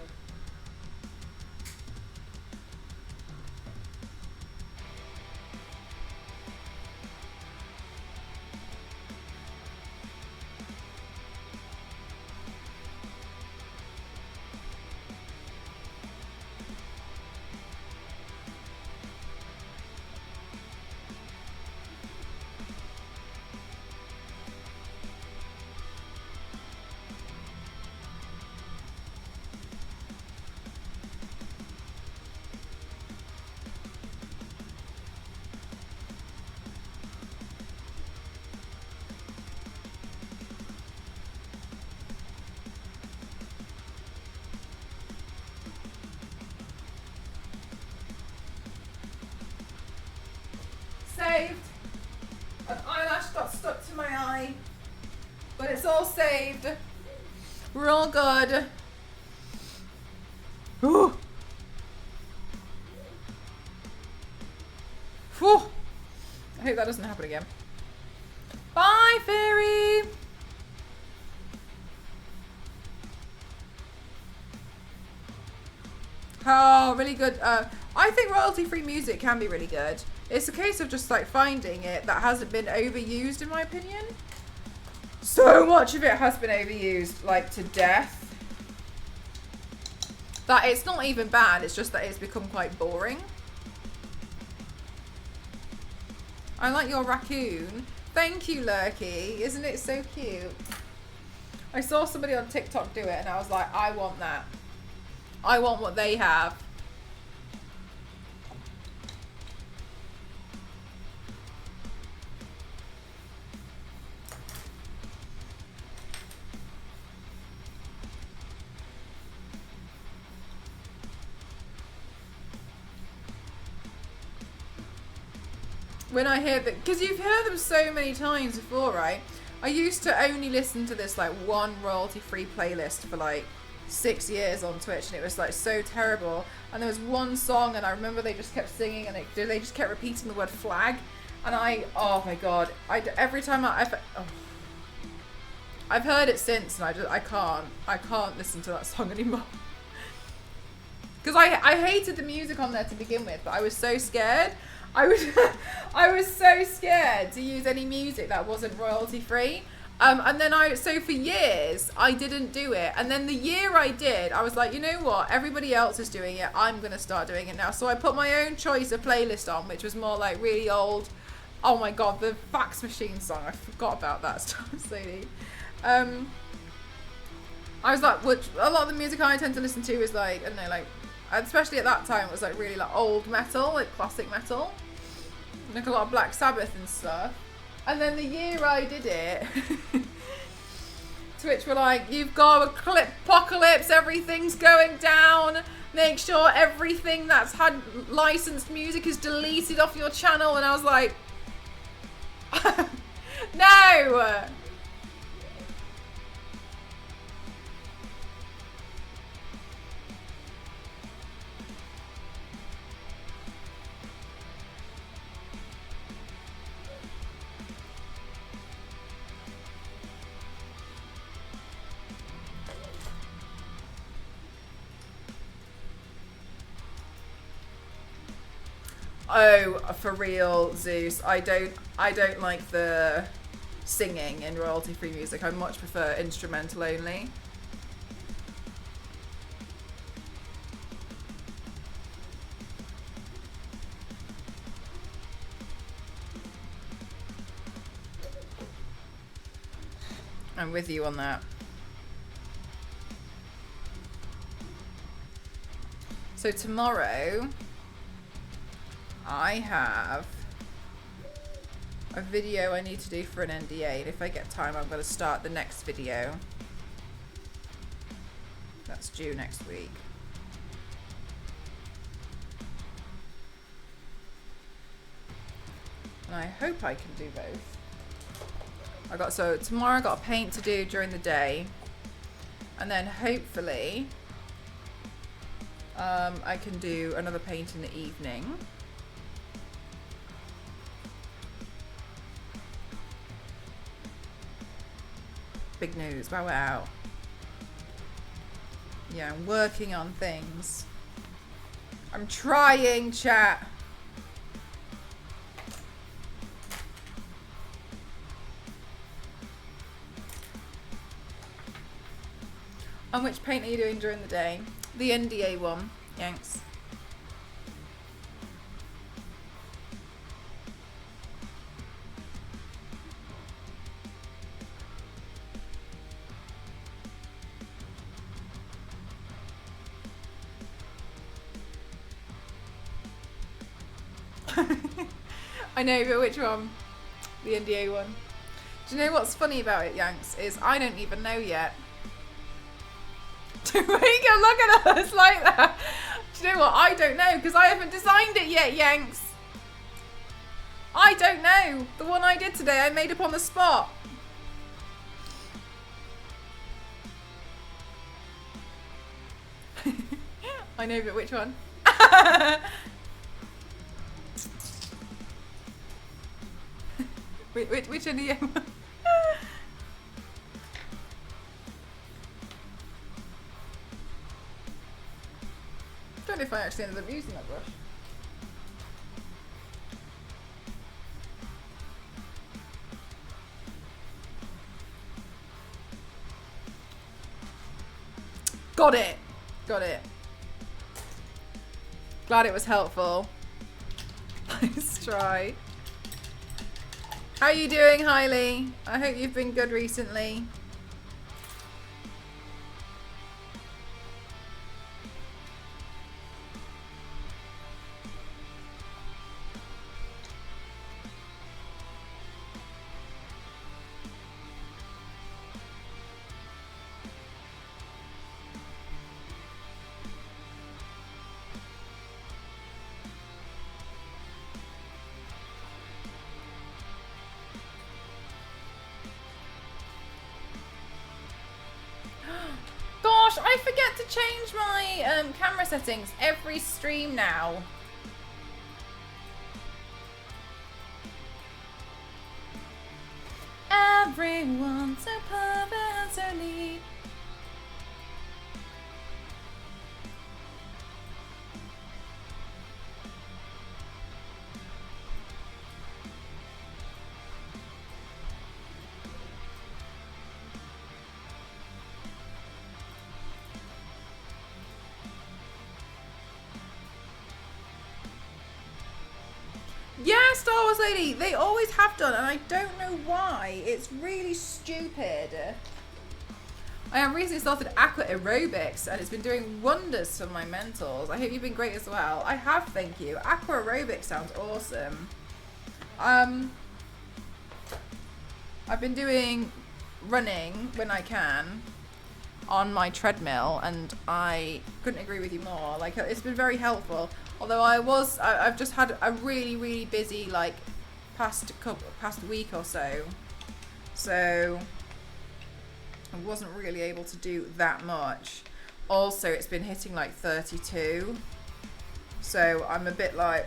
Saved. An eyelash got stuck to my eye, but it's all saved. We're all good. Ooh. Whew. I hope that doesn't happen again. Bye, fairy. Oh, really good. I think royalty-free music can be really good. It's a case of just like finding it that hasn't been overused, in my opinion. So much of it has been overused, like to death. That it's not even bad, it's just that it's become quite boring. I like your raccoon. Thank you, Lurky. Isn't it so cute? I saw somebody on TikTok do it and I was like, I want that. I want what they have. When I hear that, because you've heard them so many times before, right? I used to only listen to this like one royalty-free playlist for like 6 years on Twitch, and it was like so terrible. And there was one song, and I remember they just kept singing, and they just kept repeating the word flag. And oh my god, every time I've heard it since, and I can't listen to that song anymore. Because I hated the music on there to begin with, but I was so scared. I was so scared to use any music that wasn't royalty free. And then so for years, I didn't do it. And then the year I did, I was like, you know what? Everybody else is doing it. I'm going to start doing it now. So I put my own choice of playlist on, which was more like really old. Oh my God, the fax machine song. I forgot about that stuff, Sadie. I was like, which a lot of the music I tend to listen to is like, I don't know, like, especially at that time, it was like really like old metal, like classic metal. Like a lot of Black Sabbath and stuff. And then the year I did it, Twitch were like, you've got a apocalypse, everything's going down. Make sure everything that's had licensed music is deleted off your channel. And I was like, no. Oh, for real, Zeus. I don't like the singing in royalty-free music. I much prefer instrumental only. I'm with you on that. So tomorrow, I have a video I need to do for an NDA, and if I get time, I'm going to start the next video. That's due next week. And I hope I can do both. So tomorrow I got a paint to do during the day, and then hopefully I can do another paint in the evening. Big news, wow, wow. Yeah, I'm working on things. I'm trying, chat. And which paint are you doing during the day? The NDA one, Yanks. I know, but which one? The NDA one. Do you know what's funny about it, Yanks? Is I don't even know yet. Do we go look at us like that? Do you know what? I don't know, because I haven't designed it yet, Yanks. I don't know. The one I did today, I made up on the spot. I know, but which one? Which NDA one? I don't know if I actually ended up using that brush. Got it! Got it. Glad it was helpful. Nice try. How are you doing, Hailey? I hope you've been good recently. I forget to change my camera settings every stream now. Everyone's so perfect and so neat. Yeah, Star Wars Lady, they always have done, and I don't know why. It's really stupid. I have recently started aqua aerobics, and it's been doing wonders for my mentals. I hope you've been great as well. I have, thank you. Aqua aerobics sounds awesome. I've been doing running when I can on my treadmill, and I couldn't agree with you more. Like, it's been very helpful. Although I've just had a really busy like past week or so, so I wasn't really able to do that much. Also, it's been hitting like 32, so I'm a bit like,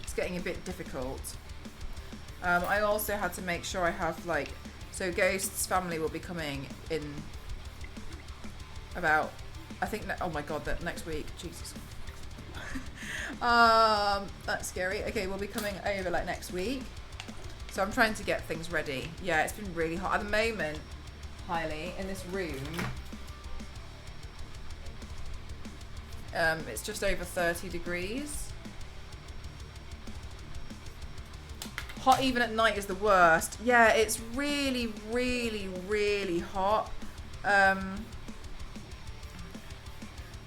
it's getting a bit difficult. I also had to make sure I have like, so Ghost's family will be coming in about, I think, oh my god, that next week, Jesus. That's scary. Okay, we'll be coming over like next week. So I'm trying to get things ready. Yeah, it's been really hot. At the moment, Hailey, in this room, it's just over 30 degrees. Hot even at night is the worst. Yeah, it's really hot.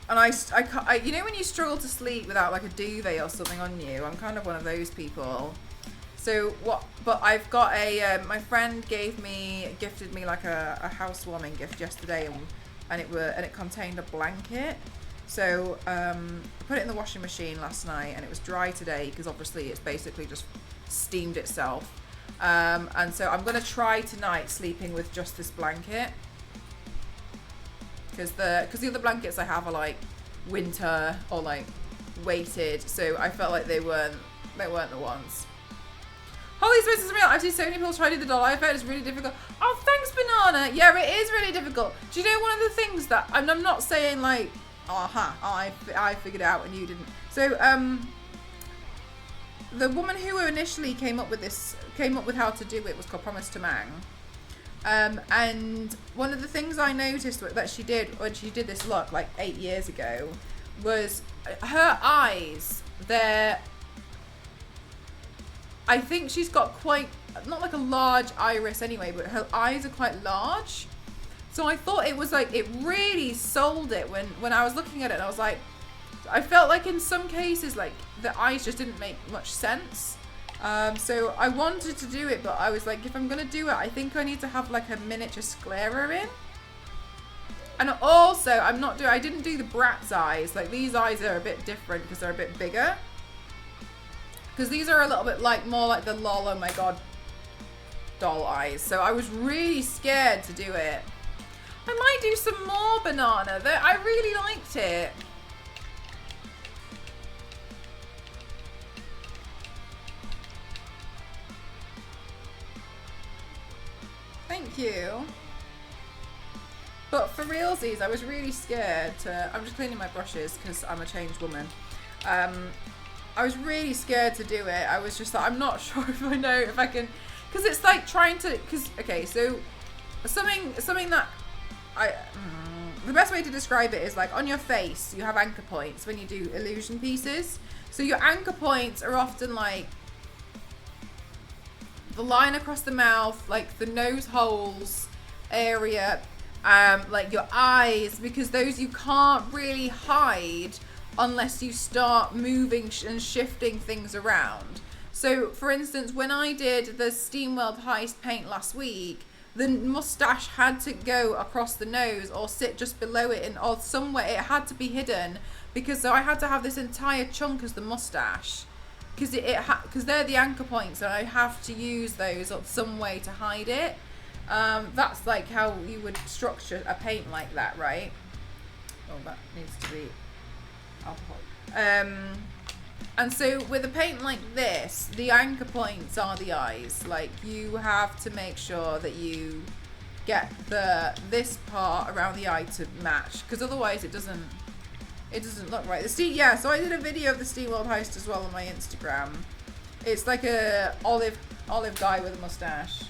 And I, you know when you struggle to sleep without like a duvet or something on you? I'm kind of one of those people. So what? But I've got a. My friend gifted me like a housewarming gift yesterday, and it contained a blanket. So I put it in the washing machine last night, and it was dry today because obviously it's basically just steamed itself. And so I'm gonna try tonight sleeping with just this blanket. Because the other blankets I have are like winter or like weighted, so I felt like they weren't the ones. Holy space is real. I've seen so many people try to do the doll. I found it's really difficult. Oh, thanks, Banana. Yeah, it is really difficult. Do you know one of the things that I'm not saying like, I figured it out and you didn't. So the woman who initially came up with how to do it was called Promise to Mang. And one of the things I noticed that she did when she did this look like 8 years ago was her eyes. I think she's got quite, not like a large iris anyway, but her eyes are quite large. So I thought it was like, it really sold it when I was looking at it, and I was like, I felt like in some cases like the eyes just didn't make much sense. So I wanted to do it, but I was like, if I'm gonna do it, I think I need to have like a miniature sclera in. And also, I didn't do the Bratz eyes. Like, these eyes are a bit different because they're a bit bigger. Because these are a little bit like, more like the lol, oh my god, doll eyes. So I was really scared to do it. I might do some more Banana. I really liked it. Thank you. But for realsies, I was really scared to... I'm just cleaning my brushes because I'm a changed woman. I was really scared to do it. I was just like, I'm not sure if I know if I can... Because it's like trying to... Okay, so something that the best way to describe it is like on your face, you have anchor points when you do illusion pieces. So your anchor points are often like the line across the mouth, like the nose holes area, like your eyes, because those you can't really hide unless you start moving and shifting things around. So for instance, when I did the SteamWorld Heist paint last week, the mustache had to go across the nose or sit just below it, or somewhere it had to be hidden, because so I had to have this entire chunk as the mustache, because they're the anchor points, and I have to use those or some way to hide it. That's like how you would structure a paint like that, right? Oh, that needs to be alcohol. And so with a paint like this, the anchor points are the eyes. Like, you have to make sure that you get this part around the eye to match, because otherwise it doesn't look right. So I did a video of the SteamWorld heist as well on my Instagram. It's like a olive guy with a mustache.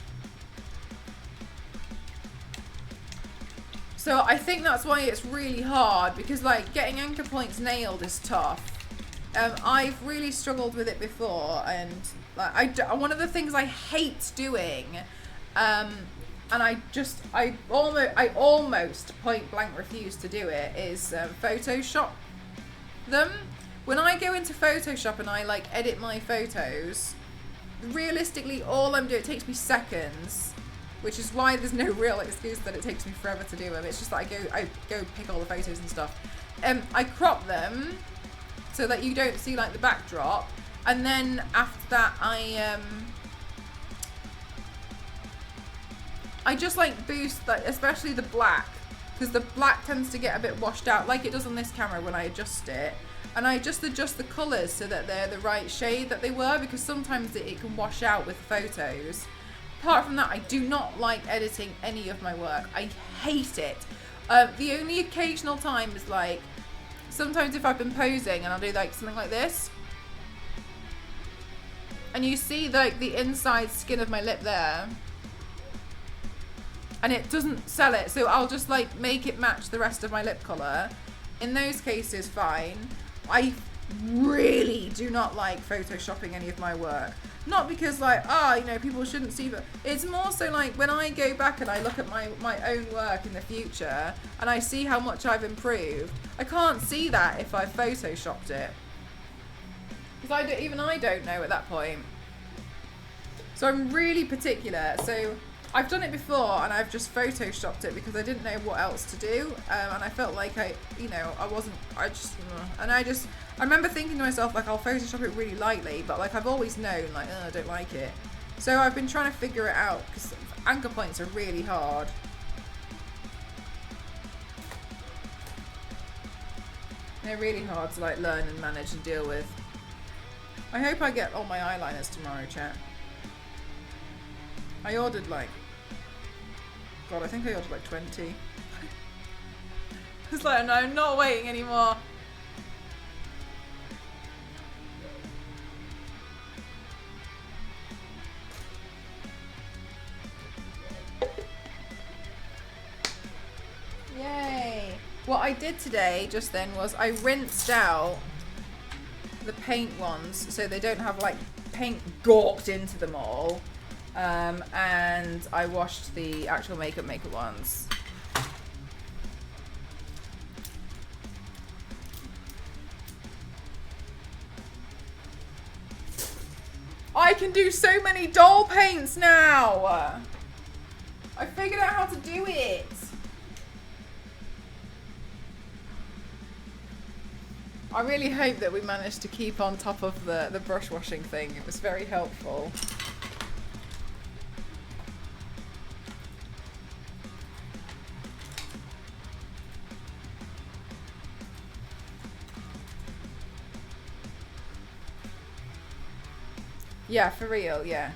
So I think that's why it's really hard, because like getting anchor points nailed is tough. I've really struggled with it before, and like one of the things I hate doing, and I almost point blank refuse to do it, is Photoshop them. When I go into Photoshop and I like edit my photos, realistically all I'm doing, it takes me seconds, which is why there's no real excuse that it takes me forever to do them. It's just that I go pick all the photos and stuff. I crop them so that you don't see like the backdrop, and then after that I just like boost that, especially the black, because the black tends to get a bit washed out like it does on this camera when I adjust it. And I just adjust the colours so that they're the right shade that they were, because sometimes it can wash out with photos. Apart from that, I do not like editing any of my work. I hate it. The only occasional time is like, sometimes if I've been posing and I'll do like something like this, and you see like the inside skin of my lip there, and it doesn't sell it, so I'll just like make it match the rest of my lip colour. In those cases, fine. I really do not like photoshopping any of my work. Not because like, you know, people shouldn't see, but it's more so like when I go back and I look at my own work in the future and I see how much I've improved, I can't see that if I've photoshopped it. Because even I don't know at that point. So I'm really particular. So I've done it before and I've just photoshopped it because I didn't know what else to do, and I felt like I remember thinking to myself like, I'll photoshop it really lightly, but like I've always known like, I don't like it. So I've been trying to figure it out, because anchor points are really hard. They're really hard to like learn and manage and deal with. I hope I get all my eyeliners tomorrow, chat. I ordered like, God, I think I ordered like 20. It's like, no, I'm not waiting anymore. Yay. What I did today, just then, was I rinsed out the paint ones so they don't have like paint gawked into them all. And I washed the actual makeup ones. I can do so many doll paints now! I figured out how to do it! I really hope that we managed to keep on top of the brush washing thing. It was very helpful. Yeah, for real, yeah.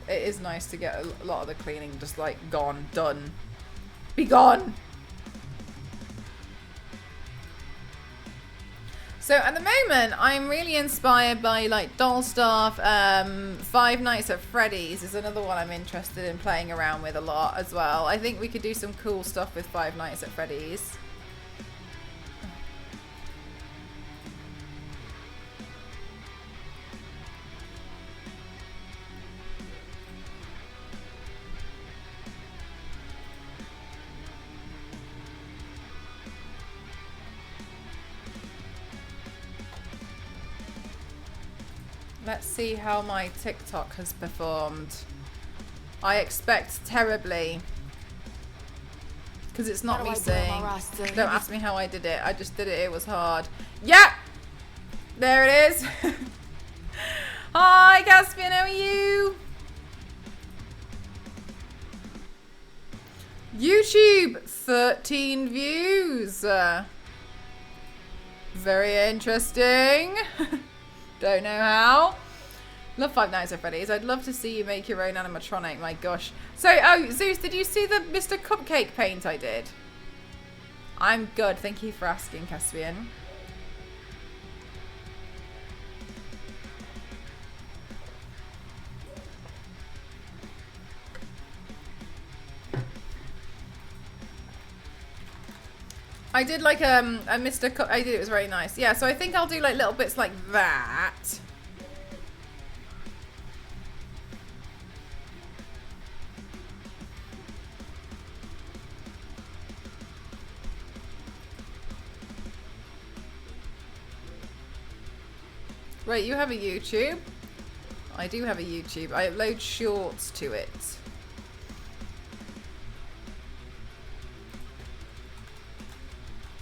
It is nice to get a lot of the cleaning just like gone, done. Be gone! So at the moment, I'm really inspired by like doll stuff. Five Nights at Freddy's is another one I'm interested in playing around with a lot as well. I think we could do some cool stuff with Five Nights at Freddy's. Let's see how my TikTok has performed. I expect terribly. Because it's not me saying. Don't ask me how I did it. I just did it. It was hard. Yeah! There it is. Hi, Caspian. How are you? YouTube, 13 views. Very interesting. Don't know how. Love Five Nights at Freddy's. I'd love to see you make your own animatronic. My gosh. So, oh, Zeus, did you see the Mr. Cupcake paint I did? I'm good. Thank you for asking, Caspian. I did like a Mr. I did, it was very nice. Yeah, so I think I'll do like little bits like that. Wait, you have a YouTube? I do have a YouTube. I upload shorts to it.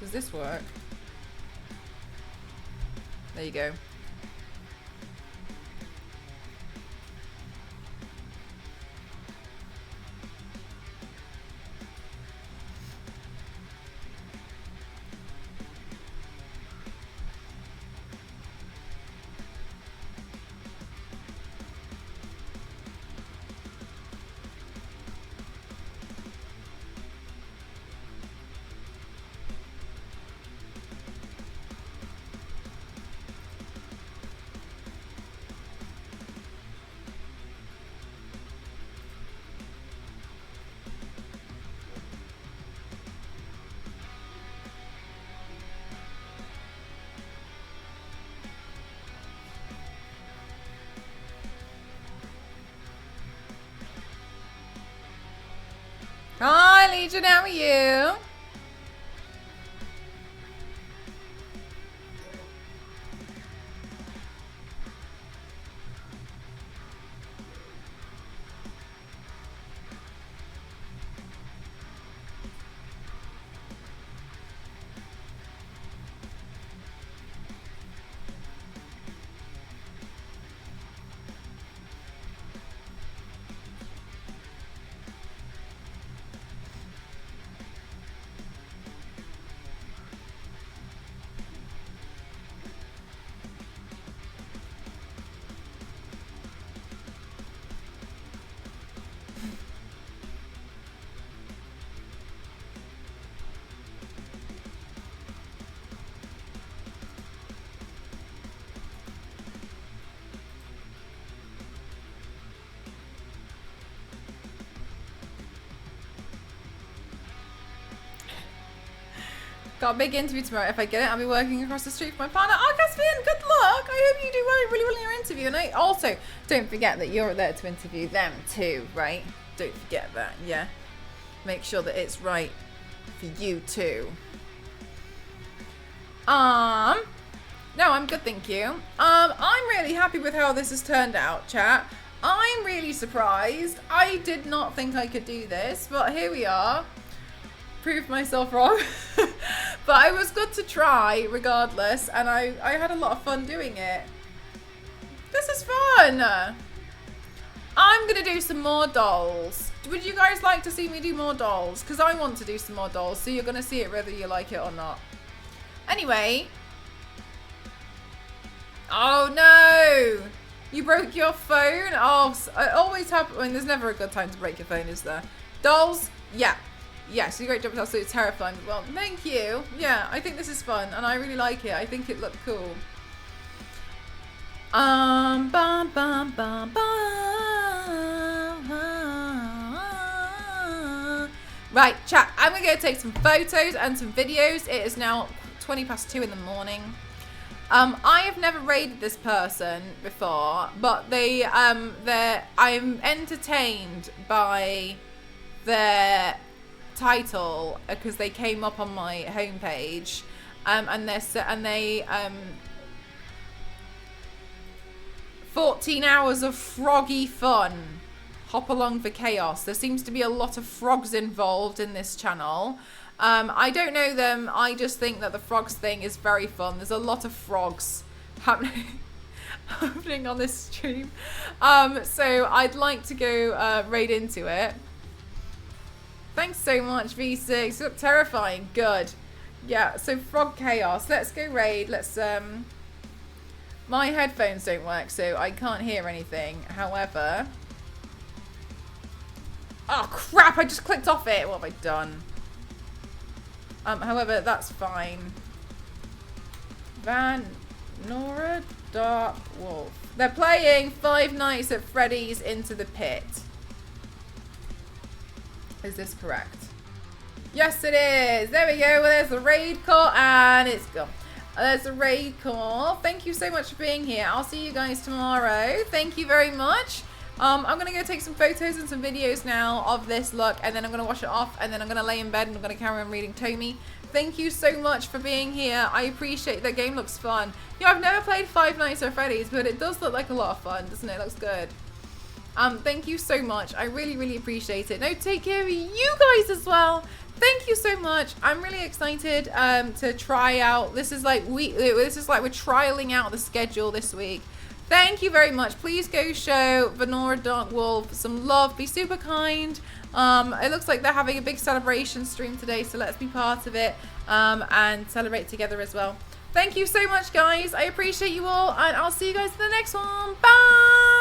Does this work? There you go. Hi, Legion, how are you? Got a big interview tomorrow. If I get it, I'll be working across the street for my partner. Oh, Caspian, good luck. I hope you do really well in your interview. And I also, don't forget that you're there to interview them too, right? Don't forget that, yeah? Make sure that it's right for you too. No, I'm good, thank you. I'm really happy with how this has turned out, chat. I'm really surprised. I did not think I could do this, but here we are. Proved myself wrong. But it was good to try regardless, and I had a lot of fun doing it. This is fun. I'm gonna do some more dolls. Would you guys like to see me do more dolls? Because I want to do some more dolls, so you're gonna see it whether you like it or not. Anyway. Oh no! You broke your phone? Oh, it always happens. I mean, there's never a good time to break your phone, is there? Dolls? Yeah. Yes, you great job. It's absolutely terrifying. Well, thank you. Yeah, I think this is fun, and I really like it. I think it looked cool. Bum, bum, bum, bum. Right, chat. I'm gonna go take some photos and some videos. It is now 2:20 in the morning. I have never raided this person before, but I'm entertained by their title because they came up on my homepage, and they 14 hours of froggy fun. Hop along for chaos. There seems to be a lot of frogs involved in this channel. I don't know them. I just think that the frogs thing is very fun. There's a lot of frogs happening on this stream. So I'd like to go raid into it. Thanks so much, V6. You look terrifying. Good. Yeah, so Frog Chaos. Let's go raid. Let's, my headphones don't work, so I can't hear anything. However... Oh, crap! I just clicked off it. What have I done? However, that's fine. Nora Dark Wolf. They're playing Five Nights at Freddy's Into the Pit. Is this correct? Yes, it is. There we go. Well, there's the raid call, and it's gone. There's the raid call. Thank you so much for being here. I'll see you guys tomorrow. Thank you very much. I'm going to go take some photos and some videos now of this look, and then I'm going to wash it off, and then I'm going to lay in bed, and I'm going to carry on reading Tommy. Thank you so much for being here. I appreciate that. Game looks fun. Yeah, I've never played Five Nights at Freddy's, but it does look like a lot of fun, doesn't it? It looks good. Thank you so much. I really, really appreciate it. No, take care of you guys as well. Thank you so much. I'm really excited to try out. This is like we're trialing out the schedule this week. Thank you very much. Please go show Venora Dark Wolf some love. Be super kind. It looks like they're having a big celebration stream today, so let's be part of it and celebrate together as well. Thank you so much, guys. I appreciate you all, and I'll see you guys in the next one. Bye!